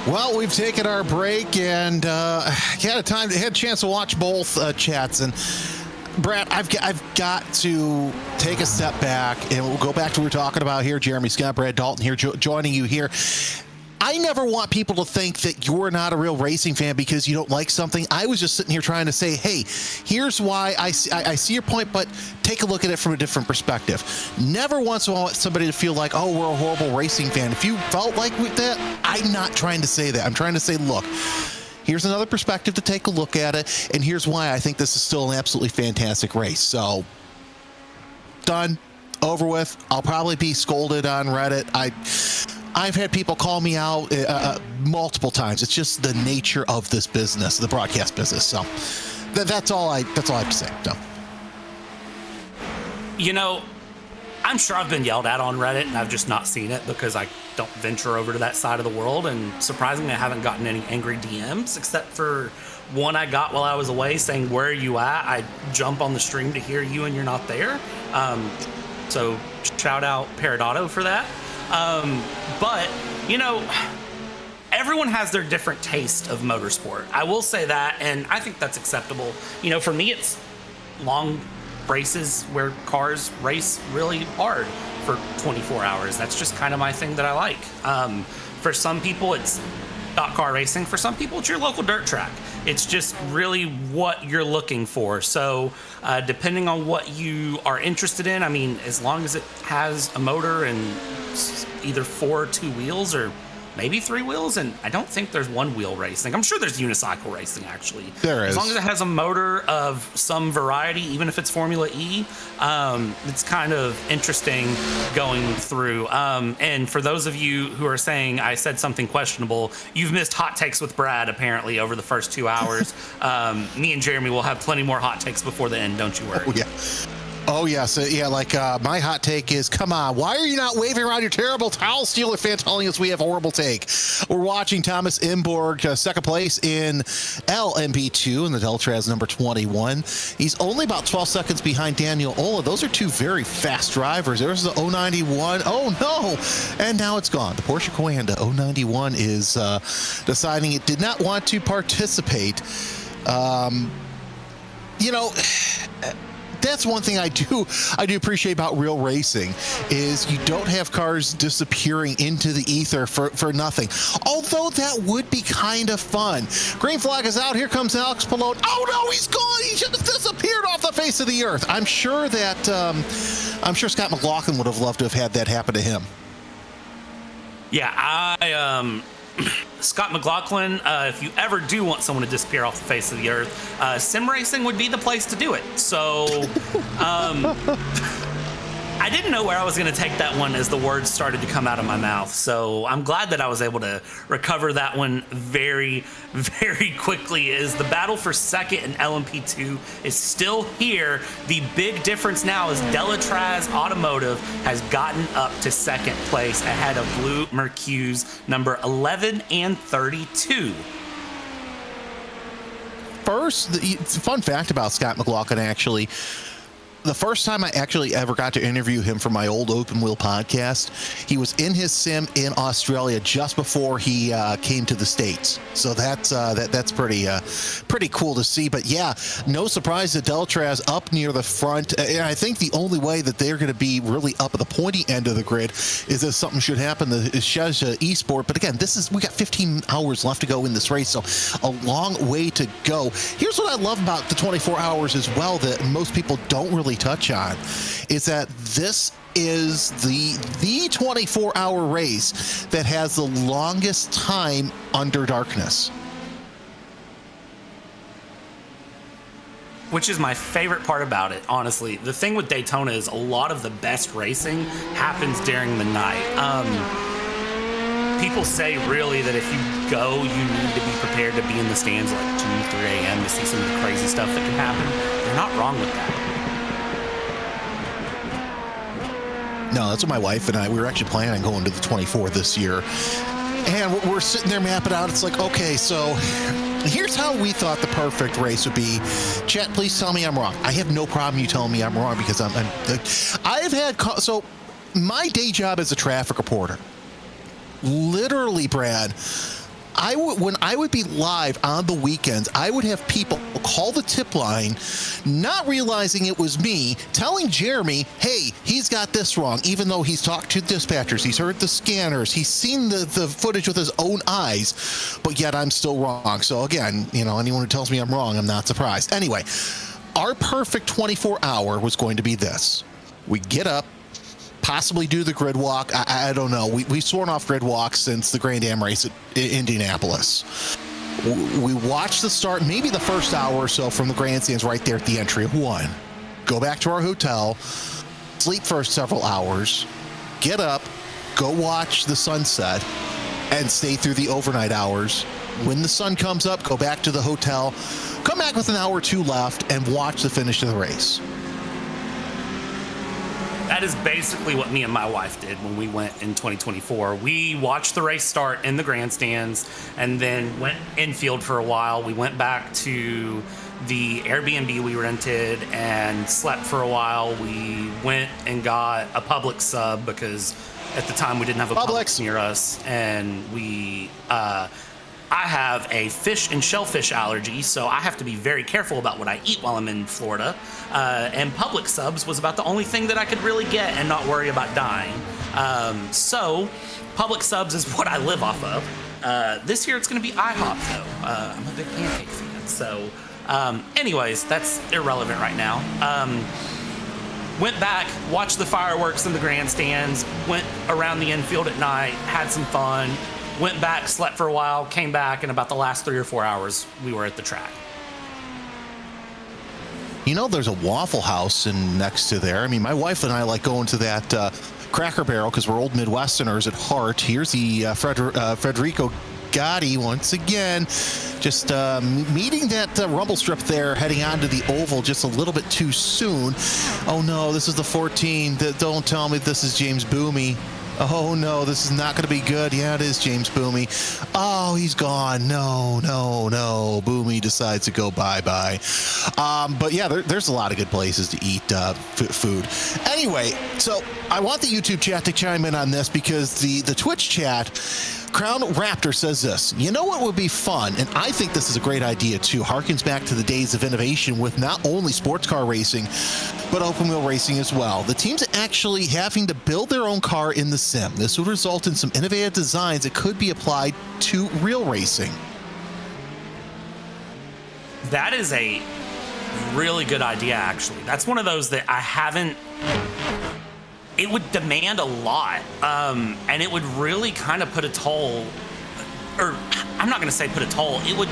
Well, we've taken our break and had a chance to watch both chats. And Brad, I've got to take a step back, and we'll go back to what we're talking about here. Jeremy Scott, Brad Dalton here, joining you here. I never want people to think that you're not a real racing fan because you don't like something. I was just sitting here trying to say, hey, here's why I see your point, but take a look at it from a different perspective. Never once want somebody to feel like, oh, we're a horrible racing fan. If you felt like that, I'm not trying to say that. I'm trying to say, look, here's another perspective to take a look at it, and here's why I think this is still an absolutely fantastic race. So, done, over with. I'll probably be scolded on Reddit. I've had people call me out multiple times. It's just the nature of this business, the broadcast business. So that's all I have to say. So. You know, I'm sure I've been yelled at on Reddit, and I've just not seen it because I don't venture over to that side of the world. And surprisingly, I haven't gotten any angry DMs except for one I got while I was away saying, "Where are you at? I jump on the stream to hear you, and you're not there." So shout out Peridotto for that. But, you know, everyone has their different taste of motorsport. I will say that, and I think that's acceptable. You know, for me, it's long races where cars race really hard for 24 hours. That's just kind of my thing that I like. For some people, it's stock car racing. For some people, it's your local dirt track. It's just really what you're looking for. So depending on what you are interested in, I mean, as long as it has a motor and either 4 or 2 wheels or maybe 3 wheels, and I don't think there's one wheel racing. I'm sure there's unicycle racing, actually. There is. As long as it has a motor of some variety, even if it's Formula E, it's kind of interesting going through. And for those of you who are saying I said something questionable, you've missed hot takes with Brad, apparently, over the first 2 hours. Me and Jeremy will have plenty more hot takes before the end, don't you worry. Oh, yeah. Oh, yeah. So, yeah, like my hot take is, come on, why are you not waving around your terrible towel stealer fan telling us we have a horrible take? We're watching Thomas Imborg, second place in LMP2 in the Deltraz number 21. He's only about 12 seconds behind Daniel Ola. Those are 2 very fast drivers. There's the 091. Oh, no. And now it's gone. The Porsche Coanda 091 is deciding it did not want to participate. You know, that's one thing I do appreciate about real racing is you don't have cars disappearing into the ether for nothing. Although that would be kind of fun. Green flag is out. Here comes Alex Palou. Oh no, he's gone. He just disappeared off the face of the earth. I'm sure Scott McLaughlin would have loved to have had that happen to him. Yeah, Scott McLaughlin, if you ever do want someone to disappear off the face of the earth, sim racing would be the place to do it. So, I didn't know where I was going to take that one as the words started to come out of my mouth. So I'm glad that I was able to recover that one very, very quickly. As the battle for second in LMP2 is still here. The big difference now is Delatraz Automotive has gotten up to second place ahead of Blue Mercue's number 11 and 32. First, it's a fun fact about Scott McLaughlin, actually. The first time I actually ever got to interview him for my old Open Wheel podcast, he was in his sim in Australia just before he came to the States. So that's pretty cool to see. But yeah, no surprise that Delatraz up near the front. And I think the only way that they're going to be really up at the pointy end of the grid is if something should happen to Shezha Esport. But again, we got 15 hours left to go in this race, so a long way to go. Here's what I love about the 24 hours as well that most people don't really touch on, is that this is the 24-hour race that has the longest time under darkness. Which is my favorite part about it, honestly. The thing with Daytona is a lot of the best racing happens during the night. People say really that if you go, you need to be prepared to be in the stands like 2, 3 a.m. to see some of the crazy stuff that can happen. They're not wrong with that. No, that's what my wife and we were actually planning on going to the 24 this year. And we're sitting there mapping out. It's like, okay, so here's how we thought the perfect race would be. Chat, please tell me I'm wrong. I have no problem you telling me I'm wrong because so my day job is a traffic reporter. Literally, Brad, when I would be live on the weekends, I would have people call the tip line, not realizing it was me, telling Jeremy, hey, he's got this wrong, even though he's talked to dispatchers, he's heard the scanners, he's seen the footage with his own eyes, but yet I'm still wrong. So again, anyone who tells me I'm wrong, I'm not surprised. Anyway, our perfect 24-hour was going to be this. We get up, possibly do the grid walk. I don't know. We've sworn off grid walks since the Grand Am race at Indianapolis. We watch the start, maybe the first hour or so from the grandstands right there at the entry of 1. Go back to our hotel, sleep for several hours, get up, go watch the sunset, and stay through the overnight hours. When the sun comes up, go back to the hotel, come back with an hour or two left, and watch the finish of the race. That is basically what me and my wife did when we went in 2024. We watched the race start in the grandstands and then went infield for a while. We went back to the Airbnb we rented and slept for a while. We went and got a Publix sub because at the time we didn't have a Publix near us. And I have a fish and shellfish allergy, so I have to be very careful about what I eat while I'm in Florida. And Publix subs was about the only thing that I could really get and not worry about dying. So Publix subs is what I live off of. This year it's going to be IHOP, though. I'm a big pancake fan. So anyways, that's irrelevant right now. Went back, watched the fireworks in the grandstands, went around the infield at night, had some fun. Went back, slept for a while, came back, and about the last 3 or 4 hours, we were at the track. There's a Waffle House next to there. I mean, my wife and I like going to that Cracker Barrel because we're old Midwesterners at heart. Here's the Federico Gotti once again, just meeting that rumble strip there, heading onto the oval just a little bit too soon. Oh no, this is the 14. Don't tell me this is James Boomey. Oh no, this is not going to be good. Yeah, it is James Boomey. Oh, he's gone. No. Boomey decides to go bye-bye. But yeah, there's a lot of good places to eat food. Anyway, so I want the YouTube chat to chime in on this because the Twitch chat, Crown Raptor says this. You know what would be fun? And I think this is a great idea too. Harkens back to the days of innovation with not only sports car racing, but open wheel racing as well. The teams actually having to build their own car in the sim. This would result in some innovative designs that could be applied to real racing. That is a really good idea, actually. That's one of those that I haven't... It would demand a lot, and it would really kind of put a toll, or I'm not going to say put a toll. It would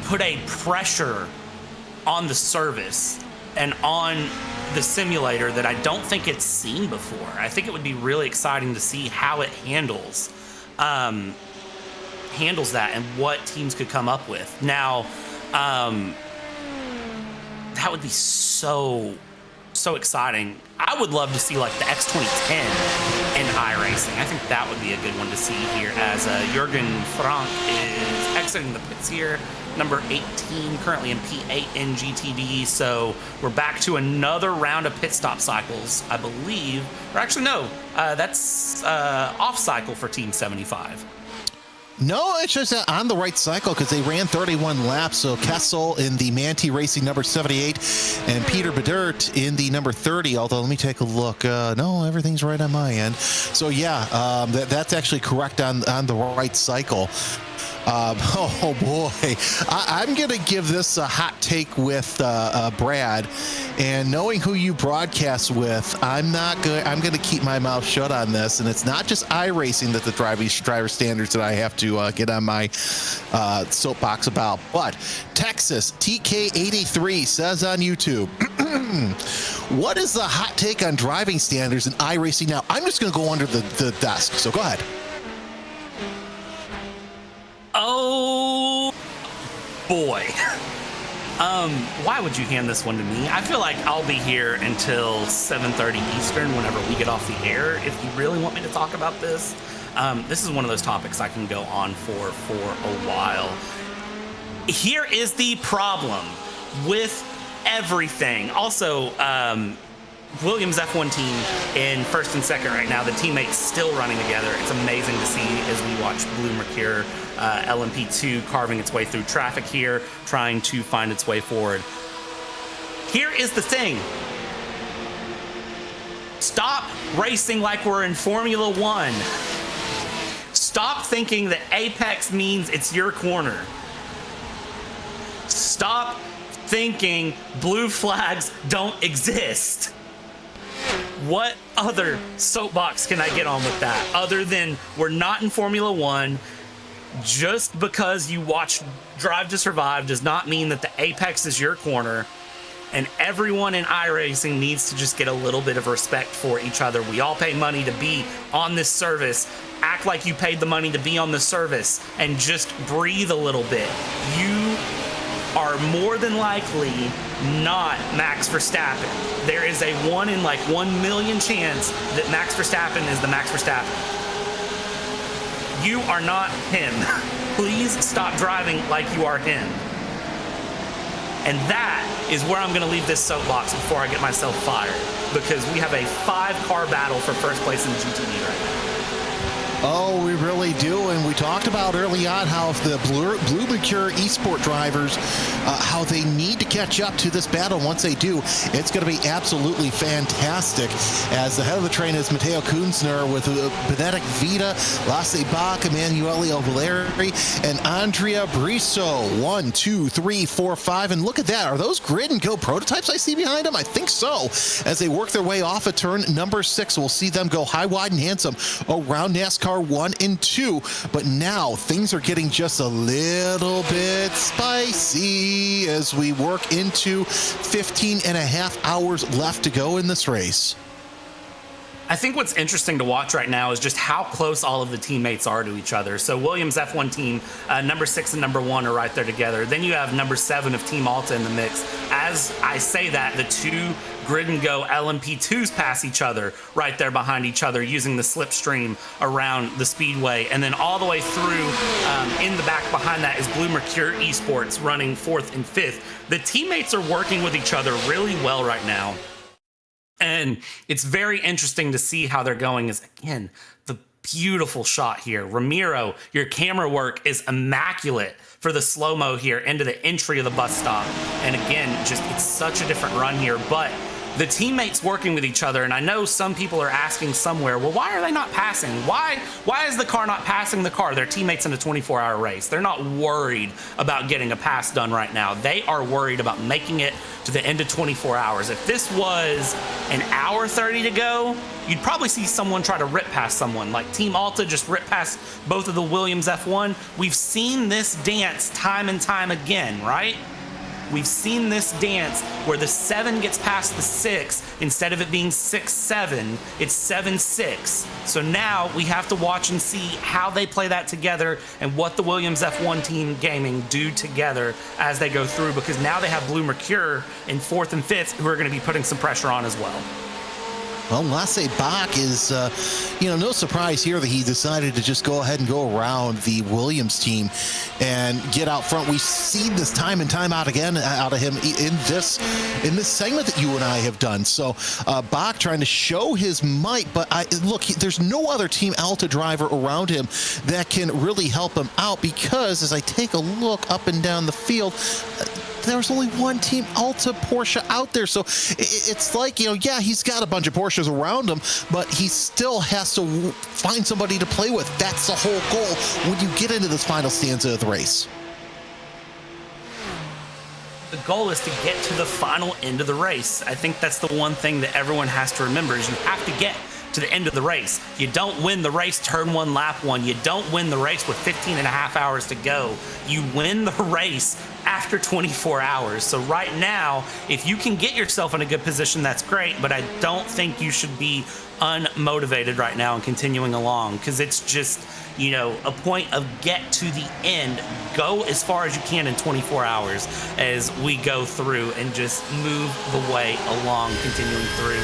put a pressure on the service and on the simulator that I don't think it's seen before. I think it would be really exciting to see how it handles that and what teams could come up with. Now, that would be so exciting. I would love to see like the X2010 in iRacing. I think that would be a good one to see here as Jürgen Frank is exiting the pits here, number 18, currently in P8 in GTD. So we're back to another round of pit stop cycles, I believe. Or actually, no, that's off cycle for Team 75. No, it's just on the right cycle because they ran 31 laps. So Kessel in the Manti Racing number 78 and Peter Bedert in the number 30. Although, let me take a look. No, everything's right on my end. So, yeah, that's actually correct on the right cycle. Oh boy, I'm going to give this a hot take with Brad, and knowing who you broadcast with, I'm going to keep my mouth shut on this. And it's not just iRacing that the driver standards that I have to get on my soapbox about, but Texas TK83 says on YouTube, what is the hot take on driving standards in iRacing now? I'm just going to go under the desk, so go ahead. Oh boy. Why would you hand this one to me? I feel like I'll be here until 7:30 Eastern whenever we get off the air. If you really want me to talk about this, this is one of those topics I can go on for a while. Here is the problem with everything. Also, Williams F1 team in first and second right now. The teammates still running together. It's amazing to see as we watch Blue Mercure LMP2 carving its way through traffic here, trying to find its way forward. Here is the thing. Stop racing like we're in Formula One. Stop thinking that apex means it's your corner. Stop thinking blue flags don't exist. What other soapbox can I get on with that other than we're not in Formula One? Just because you watch Drive to Survive does not mean that the apex is your corner. And everyone in iRacing needs to just get a little bit of respect for each other. We all pay money to be on this service. Act like you paid the money to be on the service and just breathe a little bit. You are more than likely not Max Verstappen. There is a 1 in 1 million chance that Max Verstappen is the Max Verstappen. You are not him. Please stop driving like you are him. And that is where I'm going to leave this soapbox before I get myself fired, because we have a 5-car battle for first place in the GTD right now. Oh, we really do. And we talked about early on how if the Blue Mercure eSport drivers, how they need to catch up to this battle. Once they do, it's going to be absolutely fantastic. As the head of the train is Matteo Kunzner with Benedict Vita, Lasse Bach, Emanuele Valeri, and Andrea Briso. 1, 2, 3, 4, 5. And look at that. Are those Grid and Go prototypes I see behind them? I think so. As they work their way off of turn number 6, we'll see them go high, wide, and handsome around NASCAR 1 and 2, but now things are getting just a little bit spicy as we work into 15 and a half hours left to go in this race. I think what's interesting to watch right now is just how close all of the teammates are to each other. So Williams F1 team, number 6 and number 1 are right there together. Then you have number 7 of Team Alta in the mix. As I say that, the 2 Grid and Go LMP2s pass each other right there behind each other using the slipstream around the speedway. And then all the way through in the back behind that is Blue Mercure Esports running 4th and 5th. The teammates are working with each other really well right now. And it's very interesting to see how they're going. Is again, the beautiful shot here. Ramiro, your camera work is immaculate for the slow-mo here into the entry of the bus stop. And again, just it's such a different run here, but the teammates working with each other. And I know some people are asking somewhere, well, why are they not passing? Why is the car not passing the car? They're teammates in a 24-hour race. They're not worried about getting a pass done right now. They are worried about making it to the end of 24 hours. If this was an hour 30 to go, you'd probably see someone try to rip past someone. Like Team Alta just ripped past both of the Williams F1. We've seen this dance time and time again, right? We've seen this dance where the 7 gets past the 6. Instead of it being 6-7, it's 7-6. So now we have to watch and see how they play that together and what the Williams F1 team gaming do together as they go through, because now they have Blue Mercure in 4th and 5th who are going to be putting some pressure on as well. Well, Lasse Bach is, no surprise here that he decided to just go ahead and go around the Williams team and get out front. We've seen this time and time out again out of him in this segment that you and I have done. So Bach trying to show his might, but look, there's no other Team Alta driver around him that can really help him out, because as I take a look up and down the field, there's only one Team Alta Porsche out there. So it's like, yeah, he's got a bunch of Porsches around him, but he still has to find somebody to play with. That's the whole goal when you get into this final stanza of the race. The goal is to get to the final end of the race. I think that's the one thing that everyone has to remember, is you have to get to the end of the race. You don't win the race turn 1, lap 1. You don't win the race with 15 and a half hours to go. You win the race after 24 hours. So right now, if you can get yourself in a good position, that's great, but I don't think you should be unmotivated right now and continuing along, because it's just, a point of get to the end. Go as far as you can in 24 hours as we go through and just move the way along, continuing through.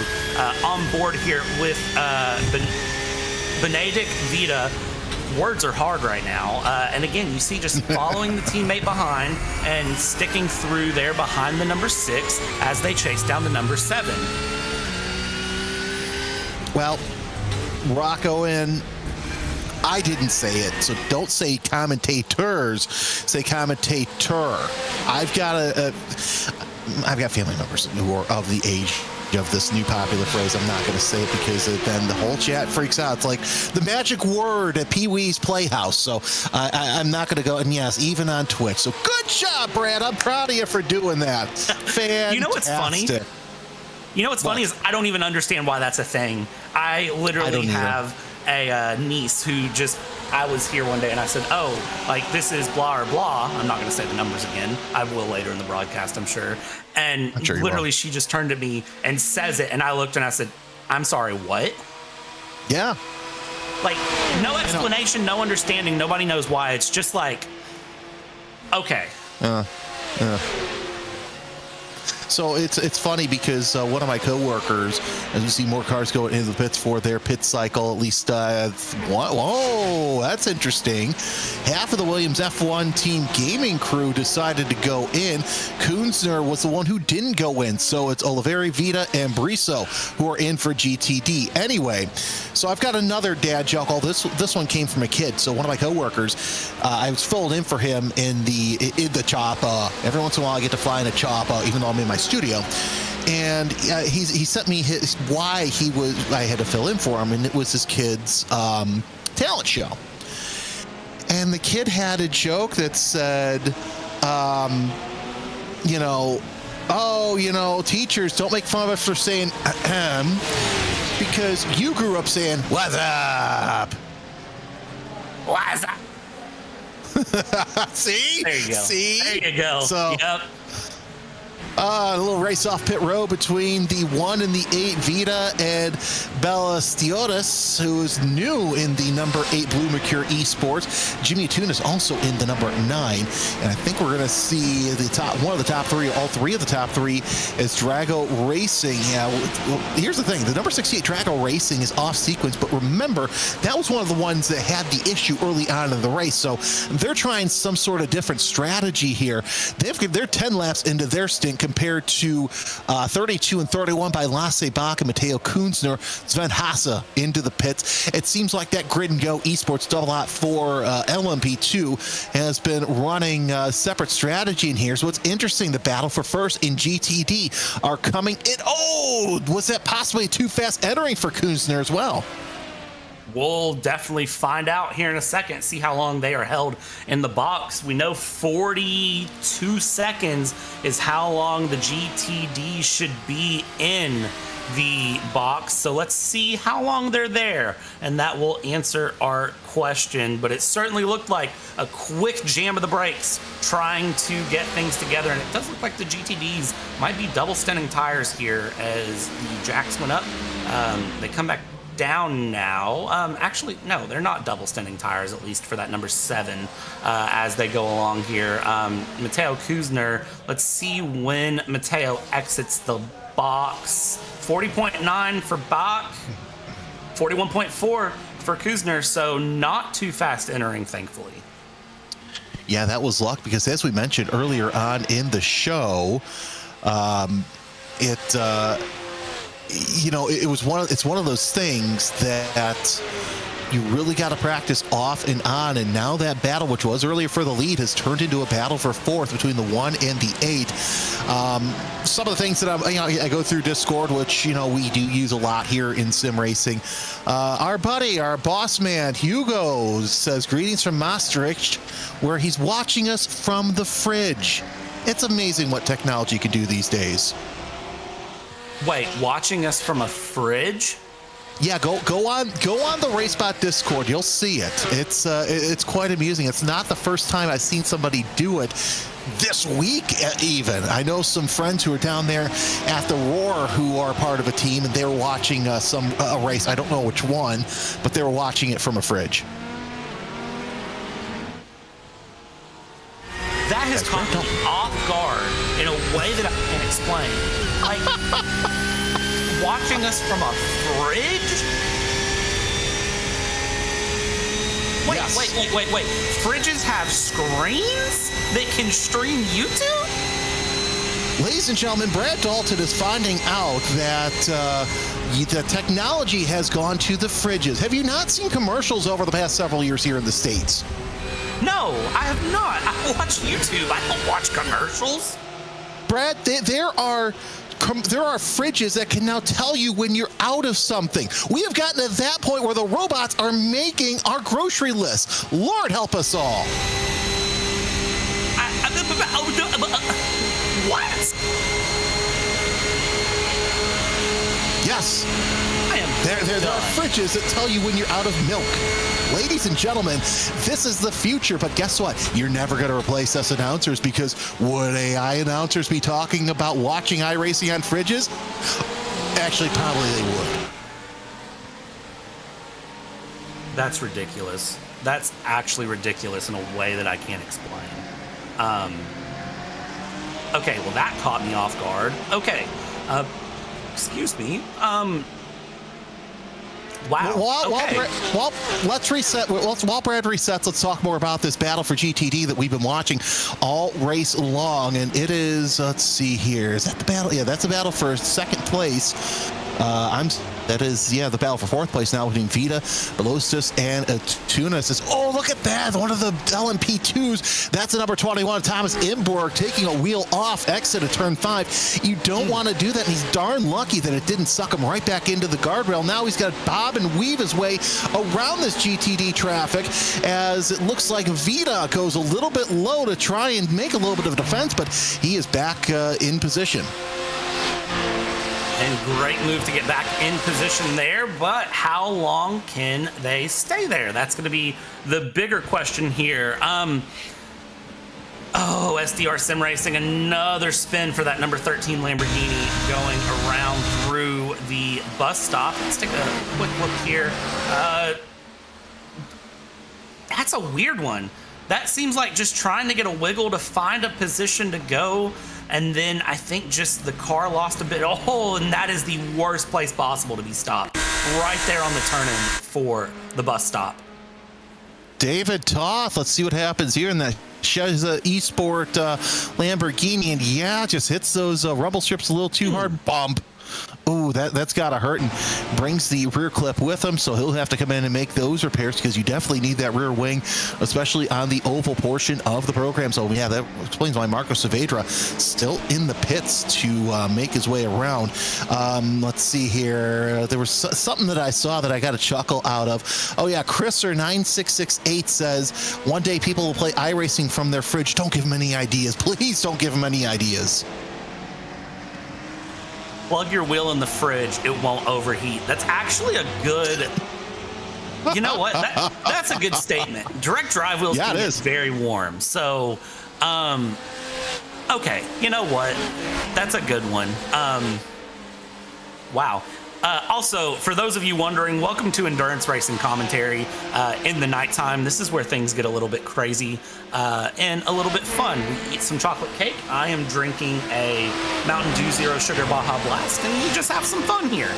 On board here with Benedict Vita. Words are hard right now. And again, you see just following the teammate behind and sticking through there behind the number 6 as they chase down the number 7. Well, Rocco, and I didn't say it, so don't say commentators, say commentator. I've got family members who are of the age of this new popular phrase. I'm not going to say it because then the whole chat freaks out. It's like the magic word at Pee Wee's Playhouse. So I'm not going to go. And yes, even on Twitch. So good job, Brad. I'm proud of you for doing that. Fantastic. You know what's funny? Funny is I don't even understand why that's a thing. I literally have a niece who I was here one day and I said, oh, like this is blah or blah. I'm not going to say the numbers again. I will later in the broadcast, I'm sure. And literally she just turned to me and says it. And I looked and I said, I'm sorry, what? Yeah. Like no explanation, no understanding. Nobody knows why. It's just like, okay. So it's funny because one of my coworkers, as you see more cars going into the pits for their pit cycle, at least, whoa, that's interesting. Half of the Williams F1 team gaming crew decided to go in. Kunzner was the one who didn't go in. So it's Oliveri, Vita, and Briso who are in for GTD. Anyway, so I've got another dad joke. This one came from a kid. So one of my coworkers, I was filled in for him in the chopper. Every once in a while I get to fly in a chopper, even though I'm in my studio, and he sent me why I had to fill in for him, and it was his kid's talent show. And the kid had a joke that said, teachers, don't make fun of us for saying ahem, because you grew up saying what's up. What's up? See? There you go. See? There you go. So, yep. A little race off pit road between the 1 and the 8 Vita and Ballestiotis, who is new in the number 8 Blue Mercure Esports. Jimmy Tunis also in the number 9. And I think we're going to see one of the top 3, all 3 of the top 3 is Drago Racing. Yeah, well, here's the thing. The number 68 Drago Racing is off sequence, but remember, that was one of the ones that had the issue early on in the race. So they're trying some sort of different strategy here. They're 10 laps into their stint compared to 32 and 31 by Lasse Bach and Matteo Kunzner. Sven Hasse into the pits. It seems like that Grid and Go Esports double out for LMP2 has been running a separate strategy in here. So it's interesting. The battle for first in GTD are coming in. Oh, was that possibly too fast entering for Kunzner as well? We'll definitely find out here in a second, see how long they are held in the box. We know 42 seconds is how long the GTD should be in the box. So let's see how long they're there, and that will answer our question. But it certainly looked like a quick jam of the brakes trying to get things together, and it does look like the GTDs might be double stinting tires here as the jacks went up. They come back down now. Actually, no, they're not double stinting tires, at least for that number 7 as they go along here. Matteo Kunzner, let's see when Matteo exits the box. 40.9 for Bach, 41.4 for Kunzner, so not too fast entering, thankfully. Yeah, that was luck because, as we mentioned earlier on in the show, it's one of those things that you really got to practice off and on, and now that battle, which was earlier for the lead, has turned into a battle for fourth between the 1 and the 8. Some of the things that I go through Discord, which we do use a lot here in sim racing. Our boss man Hugo says greetings from Maastricht, where he's watching us from the fridge. It's amazing what technology can do these days. Wait, watching us from a fridge? Yeah, go on the RaceSpot Discord. You'll see it. It's quite amusing. It's not the first time I've seen somebody do it this week even. I know some friends who are down there at the Roar who are part of a team, and they were watching a race. I don't know which one, but they were watching it from a fridge. That has caught me off guard in a way that I can't explain. Like, watching us from a fridge? Wait, yes. Wait. Fridges have screens that can stream YouTube? Ladies and gentlemen, Brad Dalton is finding out that the technology has gone to the fridges. Have you not seen commercials over the past several years here in the States? No, I have not. I watch YouTube. I don't watch commercials. Brad, there are fridges that can now tell you when you're out of something. We have gotten to that point where the robots are making our grocery list. Lord help us all. What? Yes. There are fridges that tell you when you're out of milk. Ladies and gentlemen, this is the future, but guess what? You're never going to replace us announcers, because would AI announcers be talking about watching iRacing on fridges? Actually, probably they would. That's ridiculous. That's actually ridiculous in a way that I can't explain. Okay, well, that caught me off guard. Okay. Excuse me. Wow. While let's reset. While Brad resets, let's talk more about this battle for GTD that we've been watching all race long. And it is, let's see here. Is that the battle? Yeah, that's the battle for second place. The battle for fourth place now between Vita, Velocitus, and Tunis. Oh, look at that. One of the LMP2s. That's the number 21, Thomas Imborg, taking a wheel off exit of turn 5. You don't want to do that, and he's darn lucky that it didn't suck him right back into the guardrail. Now he's got to bob and weave his way around this GTD traffic, as it looks like Vita goes a little bit low to try and make a little bit of defense, but he is back in position. And great move to get back in position there, but how long can they stay there? That's going to be the bigger question here. SDR Sim Racing, another spin for that number 13 Lamborghini going around through the bus stop. Let's take a quick look here. That's a weird one. That seems like just trying to get a wiggle to find a position to go. And then I think just the car lost a bit. And that is the worst place possible to be stopped. Right there on the turn-in for the bus stop. David Toth, let's see what happens here in that Sheza Esport Lamborghini. And yeah, just hits those rumble strips a little too hard. Bump. Ooh, that's got to hurt, and brings the rear clip with him, so he'll have to come in and make those repairs, because you definitely need that rear wing, especially on the oval portion of the program. So yeah, that explains why Marco Saavedra still in the pits to make his way around. Let's see here. There was something that I saw that I got a chuckle out of. Oh yeah, Chriser9668 says, one day people will play iRacing from their fridge. Don't give them any ideas. Please don't give them any ideas. Plug your wheel in the fridge, it won't overheat. That's actually a good, you know what? That's a good statement. Direct drive wheels can get very warm. So, okay, you know what? That's a good one. Wow. Also, for those of you wondering, welcome to Endurance Racing Commentary in the nighttime. This is where things get a little bit crazy and a little bit fun. We eat some chocolate cake. I am drinking a Mountain Dew Zero Sugar Baja Blast, and we just have some fun here.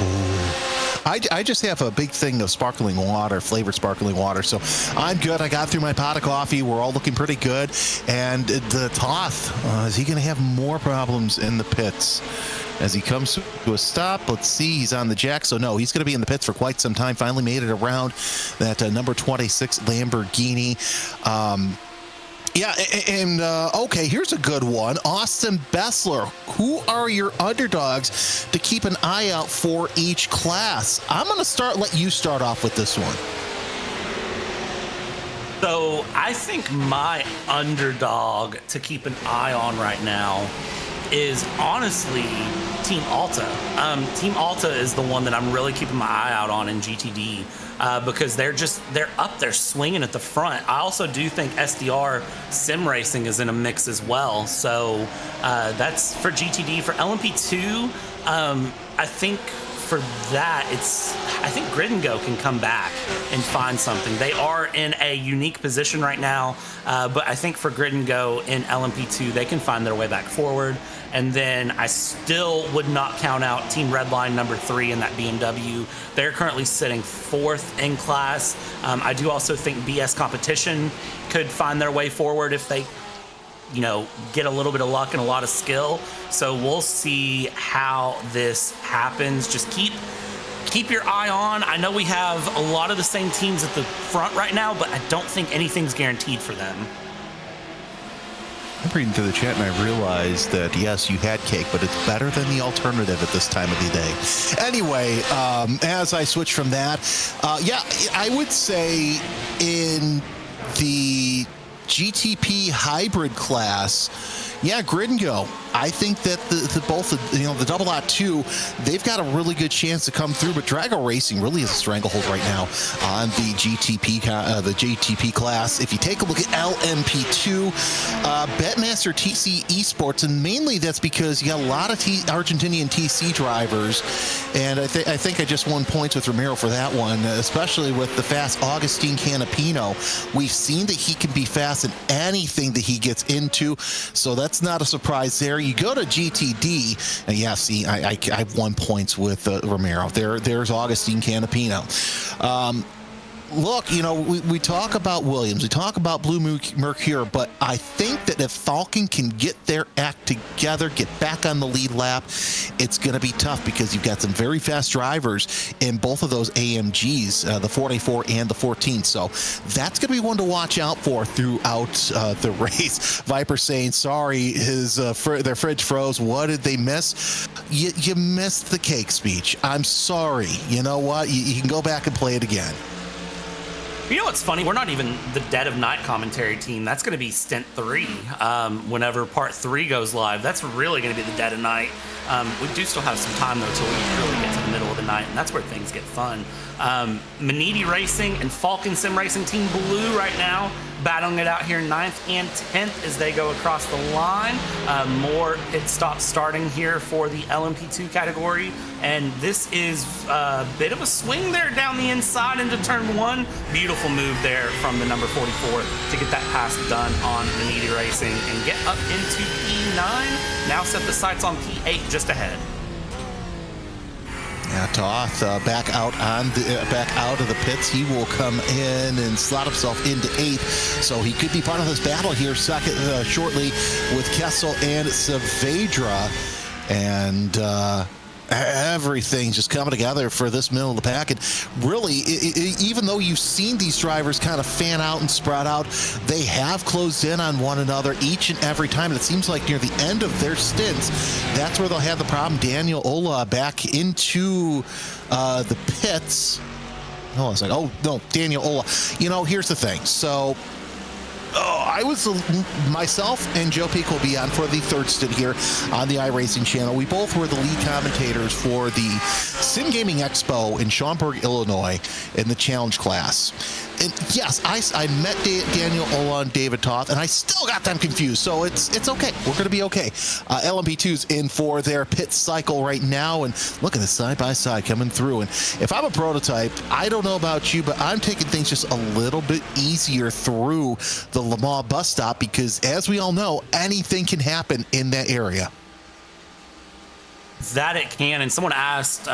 I just have a big thing of sparkling water, flavored sparkling water, so I'm good. I got through my pot of coffee. We're all looking pretty good. And the Toth, is he going to have more problems in the pits as he comes to a stop? Let's see. He's on the jack, so no, he's going to be in the pits for quite some time. Finally made it around that number 26 Lamborghini. Okay, here's a good one. Austin Bessler, who are your underdogs to keep an eye out for each class? I'm going to let you start off with this one. So I think my underdog to keep an eye on right now is honestly Team Alta. Team Alta is the one that I'm really keeping my eye out on in GTD because they're up there swinging at the front. I also do think SDR Sim Racing is in a mix as well. So that's for GTD. For LMP2, I think for that, I think Grid and Go can come back and find something. They are in a unique position right now, but I think for Grid and Go in LMP2, they can find their way back forward. And then I still would not count out Team Redline number 3 in that BMW. They're currently sitting 4th in class. I do also think BS Competition could find their way forward if they get a little bit of luck and a lot of skill. So we'll see how this happens. Just keep your eye on. I know we have a lot of the same teams at the front right now, but I don't think anything's guaranteed for them. I'm reading through the chat and I realized that, yes, you had cake, but it's better than the alternative at this time of the day. Anyway, as I switch from that, I would say in the GTP hybrid class, grid and go. I think that the double lot 2, they've got a really good chance to come through, but Drago Racing really is a stranglehold right now on the GTP class. If you take a look at LMP2, Betmaster TC Esports, and mainly that's because you got a lot of Argentinian TC drivers, and I think I just won points with Romero for that one, especially with the fast Agustin Canapino. We've seen that he can be fast in anything that he gets into, so that's not a surprise there. You go to GTD, and see, I've won points with Romero. There's Agustin Canapino. Look, we talk about Williams, we talk about Blue Mercure, but I think that if Falcon can get their act together, get back on the lead lap, it's going to be tough because you've got some very fast drivers in both of those AMGs, the 44 and the 14. So that's going to be one to watch out for throughout the race. Viper saying, sorry, their fridge froze. What did they miss? You missed the cake speech. I'm sorry. You know what? You can go back and play it again. You know what's funny? We're not even the dead of night commentary team. That's going to be stint 3 whenever part 3 goes live. That's really going to be the dead of night. We do still have some time, though, until we really get to the middle of the night, and that's where things get fun. Manidi Racing and Falcon Sim Racing Team Blue right now battling it out here 9th and 10th as they go across the line. More pit stops starting here for the LMP2 category, and this is a bit of a swing there down the inside into turn 1. Beautiful move there from the number 44 to get that pass done on Manidi Racing and get up into P9. Now set the sights on P8 just ahead. Toth back out of the pits. He will come in and slot himself into 8th, so he could be part of this battle here second shortly with Kessel and Saavedra, and everything's just coming together for this middle of the pack. And really, even though you've seen these drivers kind of fan out and sprout out, they have closed in on one another each and every time. And it seems like near the end of their stints, that's where they'll have the problem. Daniel Ola back into the pits. Hold on a second. Oh, no, Daniel Ola. Here's the thing. So I was myself and Joe Peak will be on for the third stint here on the iRacing channel. We both were the lead commentators for the Sim Gaming Expo in Schaumburg, Illinois, in the challenge class. And yes, I met Daniel Ola and David Toth, and I still got them confused. So it's okay. We're going to be okay. LMP2's in for their pit cycle right now, and look at this side by side coming through. And if I'm a prototype, I don't know about you, but I'm taking things just a little bit easier through the Le Mans bus stop because, as we all know, anything can happen in that area. That it can. And someone asked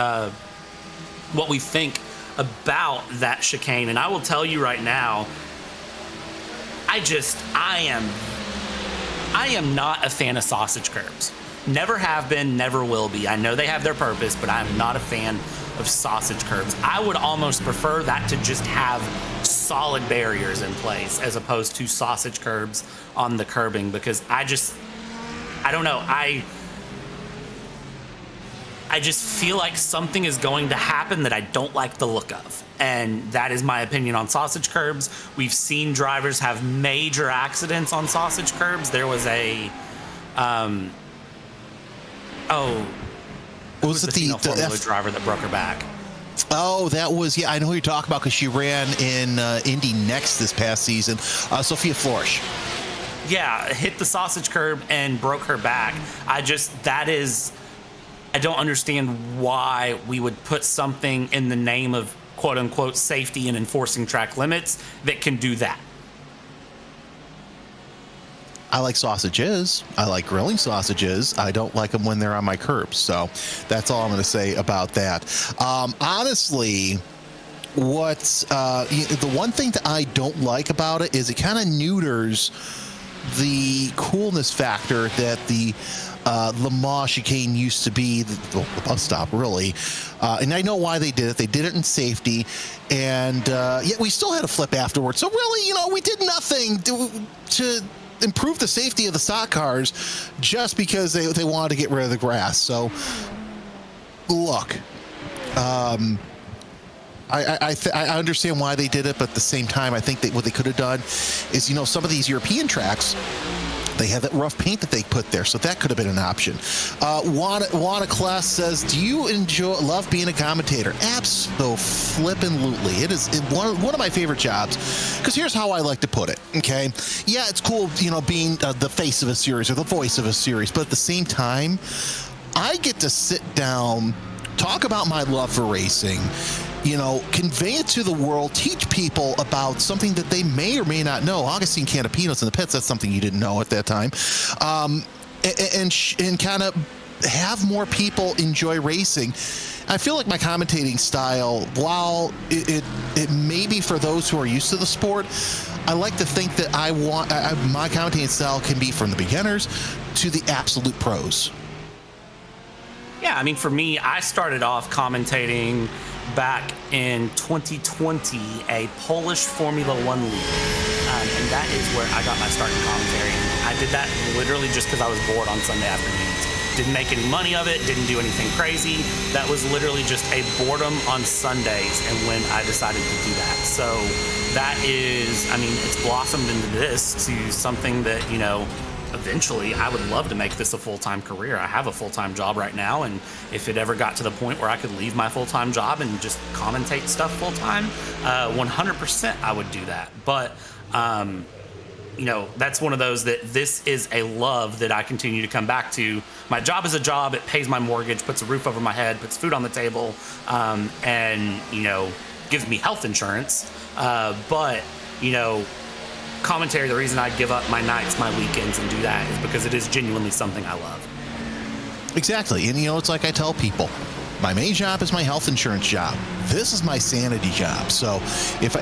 what we think about that chicane, and I will tell you right now, I am not a fan of sausage curbs. Never have been, never will be. I know they have their purpose, but I'm not a fan of sausage curbs. I would almost prefer that to just have solid barriers in place as opposed to sausage curbs on the curbing, because I don't know. I just feel like something is going to happen that I don't like the look of. And that is my opinion on sausage curbs. We've seen drivers have major accidents on sausage curbs. There was a, was it the Formula driver that broke her back? Oh, that was, I know who you're talking about because she ran in Indy Next this past season. Sophia Florish. Yeah, hit the sausage curb and broke her back. I don't understand why we would put something in the name of quote unquote safety and enforcing track limits that can do that. I like sausages. I like grilling sausages. I don't like them when they're on my curbs. So that's all I'm going to say about that. Honestly, the one thing that I don't like about it is it kind of neuters the coolness factor that the Le Mans chicane used to be, the bus stop, really. And I know why they did it. They did it in safety, and yet we still had a flip afterwards. So really, we did nothing to improve the safety of the stock cars just because they wanted to get rid of the grass. So, look, I understand why they did it, but at the same time, I think that what they could have done is, some of these European tracks, they have that rough paint that they put there, so that could have been an option. Juana Class says, do you love being a commentator? Abso-flippin'-lutely. It is one of my favorite jobs, because here's how I like to put it, okay? Yeah, it's cool, being the face of a series or the voice of a series, but at the same time, I get to sit down, talk about my love for racing, convey it to the world, teach people about something that they may or may not know. Augustine Canapino's in the pits, that's something you didn't know at that time. And kind of have more people enjoy racing. I feel like my commentating style, while it may be for those who are used to the sport, I like to think that my commentating style can be from the beginners to the absolute pros. Yeah, I mean, for me, I started off commentating back in 2020, a Polish Formula One league. And that is where I got my start in commentary. I did that literally just because I was bored on Sunday afternoons. Didn't make any money of it, didn't do anything crazy. That was literally just a boredom on Sundays, and when I decided to do that. So that is, it's blossomed into this, to something that, eventually I would love to make this a full-time career. I have a full-time job right now, and if it ever got to the point where I could leave my full-time job and just commentate stuff full-time, 100% I would do that. But that's one of those that this is a love that I continue to come back to. My job is a job. It pays my mortgage, puts a roof over my head, puts food on the table, and gives me health insurance. But commentary, the reason I give up my nights, my weekends, and do that is because it is genuinely something I love. Exactly. And it's like I tell people, my main job is my health insurance job. This is my sanity job. So if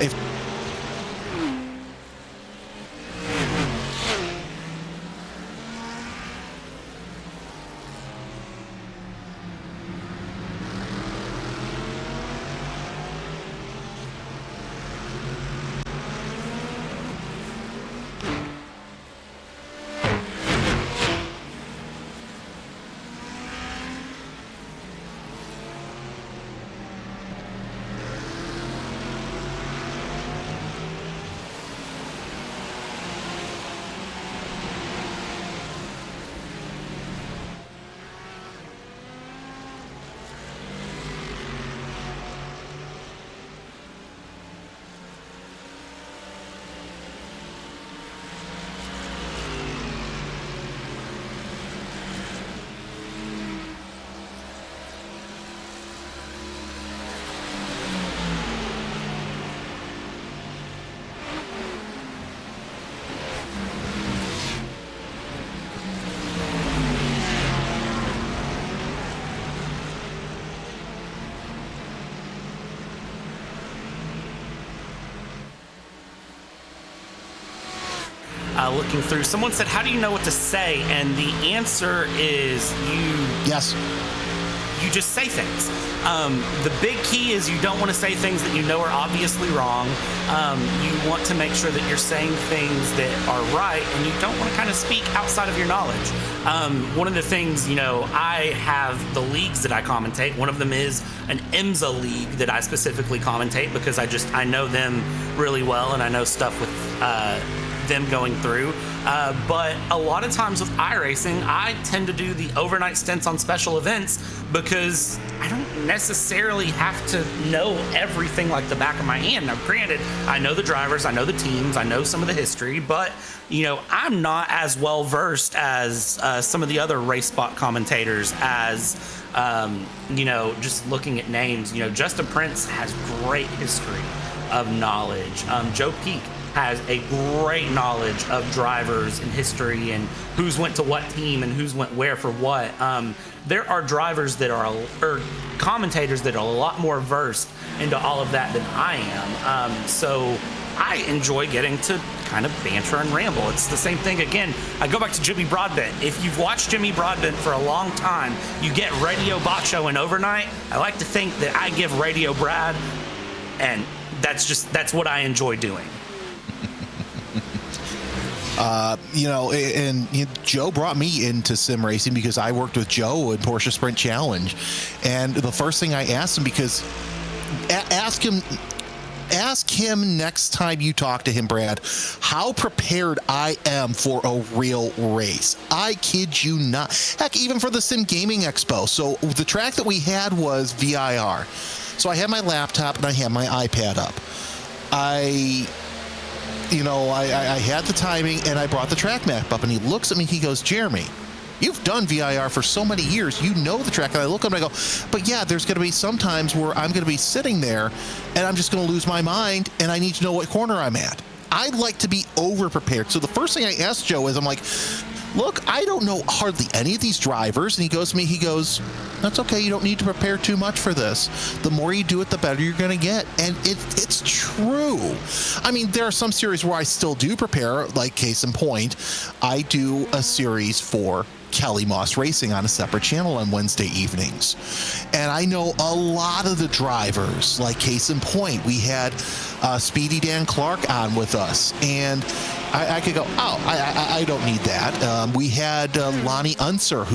looking through, someone said, how do you know what to say? And the answer is yes, you just say things. The big key is you don't want to say things that you know are obviously wrong. You want to make sure that you're saying things that are right, and you don't want to kind of speak outside of your knowledge. One of the things, I have the leagues that I commentate. One of them is an IMSA league that I specifically commentate because I know them really well, and I know stuff with them going through. But a lot of times with iRacing, I tend to do the overnight stints on special events because I don't necessarily have to know everything like the back of my hand. Now, granted, I know the drivers, I know the teams, I know some of the history, but I'm not as well versed as some of the other race spot commentators as just looking at names. Justin Prince has great history of knowledge. Joe Peak has a great knowledge of drivers and history and who's went to what team and who's went where for what. There are drivers that are, or commentators that are a lot more versed into all of that than I am. So I enjoy getting to kind of banter and ramble. It's the same thing again. I go back to Jimmy Broadbent. If you've watched Jimmy Broadbent for a long time, you get Radio Bacho and Overnight. I like to think that I give Radio Brad, and that's what I enjoy doing. Joe brought me into sim racing because I worked with Joe in Porsche Sprint Challenge, and the first thing I asked him, because ask him next time you talk to him, Brad, how prepared I am for a real race. I kid you not. Heck, even for the Sim Gaming Expo. So the track that we had was VIR. So I had my laptop and I had my iPad up. I had the timing and I brought the track map up, and he looks at me, he goes, Jeremy, you've done VIR for so many years, you know the track. And I look at him and I go, but yeah, there's going to be some times where I'm going to be sitting there and I'm just going to lose my mind and I need to know what corner I'm at. I'd like to be over prepared. So the first thing I asked Joe is, I'm like, look, I don't know hardly any of these drivers. And he goes to me, he goes, that's okay. You don't need to prepare too much for this. The more you do it, the better you're going to get. And it's true. I mean, there are some series where I still do prepare, like case in point, I do a series for Kelly Moss Racing on a separate channel on Wednesday evenings. And I know a lot of the drivers, like case in point, we had Speedy Dan Clark on with us, and I could go, I don't need that. We had Lonnie Unser,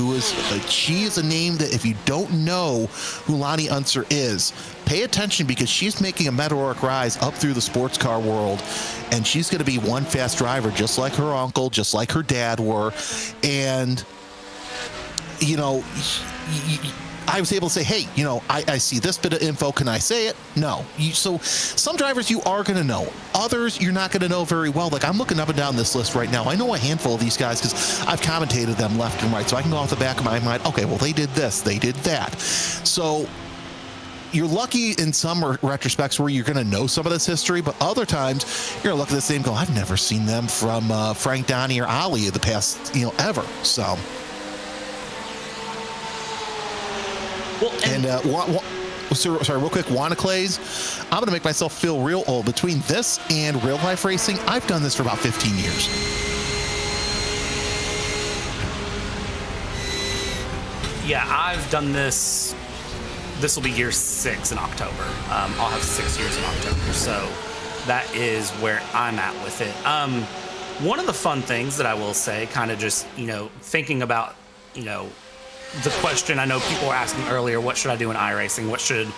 she is a name that if you don't know who Lonnie Unser is, pay attention, because she's making a meteoric rise up through the sports car world, and she's going to be one fast driver, just like her uncle, just like her dad were. And I was able to say, hey, I see this bit of info. Can I say it? No. So some drivers you are going to know. Others you're not going to know very well. Like, I'm looking up and down this list right now. I know a handful of these guys because I've commentated them left and right. So I can go off the back of my mind, okay, well, they did this, they did that. So you're lucky in some retrospects where you're going to know some of this history, but other times you're going to look at this thing and go, I've never seen them from Frank Donnie or Ali in the past, ever. So... Well, sorry, real quick, Wanaclays, I'm going to make myself feel real old. Between this and real life racing, I've done this for about 15 years. Yeah, I've done this. This will be year 6 in October. I'll have 6 years in October, so that is where I'm at with it. One of the fun things that I will say, kind of just, thinking about, the question I know people were asking earlier, what should I do in iRacing? What should,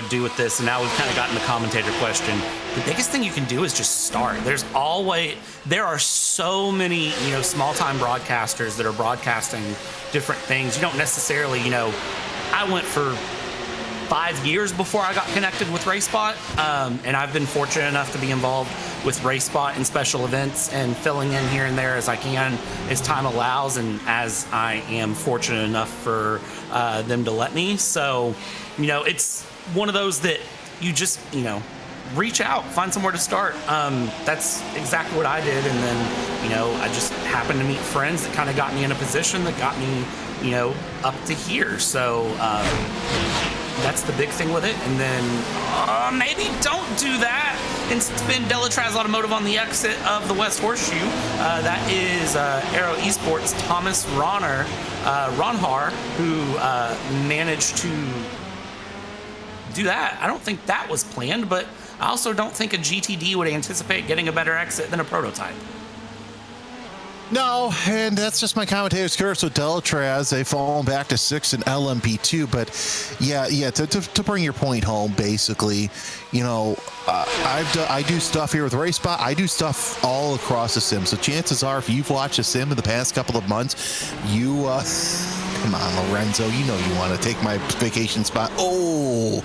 do with this? And now we've kind of gotten the commentator question. The biggest thing you can do is just start. There are so many, small-time broadcasters that are broadcasting different things. You don't necessarily, I went for 5 years before I got connected with RaceSpot, and I've been fortunate enough to be involved with RaceSpot in special events and filling in here and there as I can, as time allows, and as I am fortunate enough for them to let me. So, it's one of those that you just, reach out, find somewhere to start. That's exactly what I did, and then, I just happened to meet friends that kind of got me in a position that got me, up to here. So, that's the big thing with it. And then maybe don't do that and spin Delatraz Automotive on the exit of the West Horseshoe. That is Aero Esports Thomas Ronhar, who managed to do that. I don't think that was planned, but I also don't think a GTD would anticipate getting a better exit than a prototype. No, and that's just my commentator's curse with Delatraz. They've fallen back to 6 in LMP2. But yeah, to bring your point home, basically, I do stuff here with RaceSpot. I do stuff all across the sim. So chances are, if you've watched a sim in the past couple of months, you come on, Lorenzo, you want to take my vacation spot. Oh,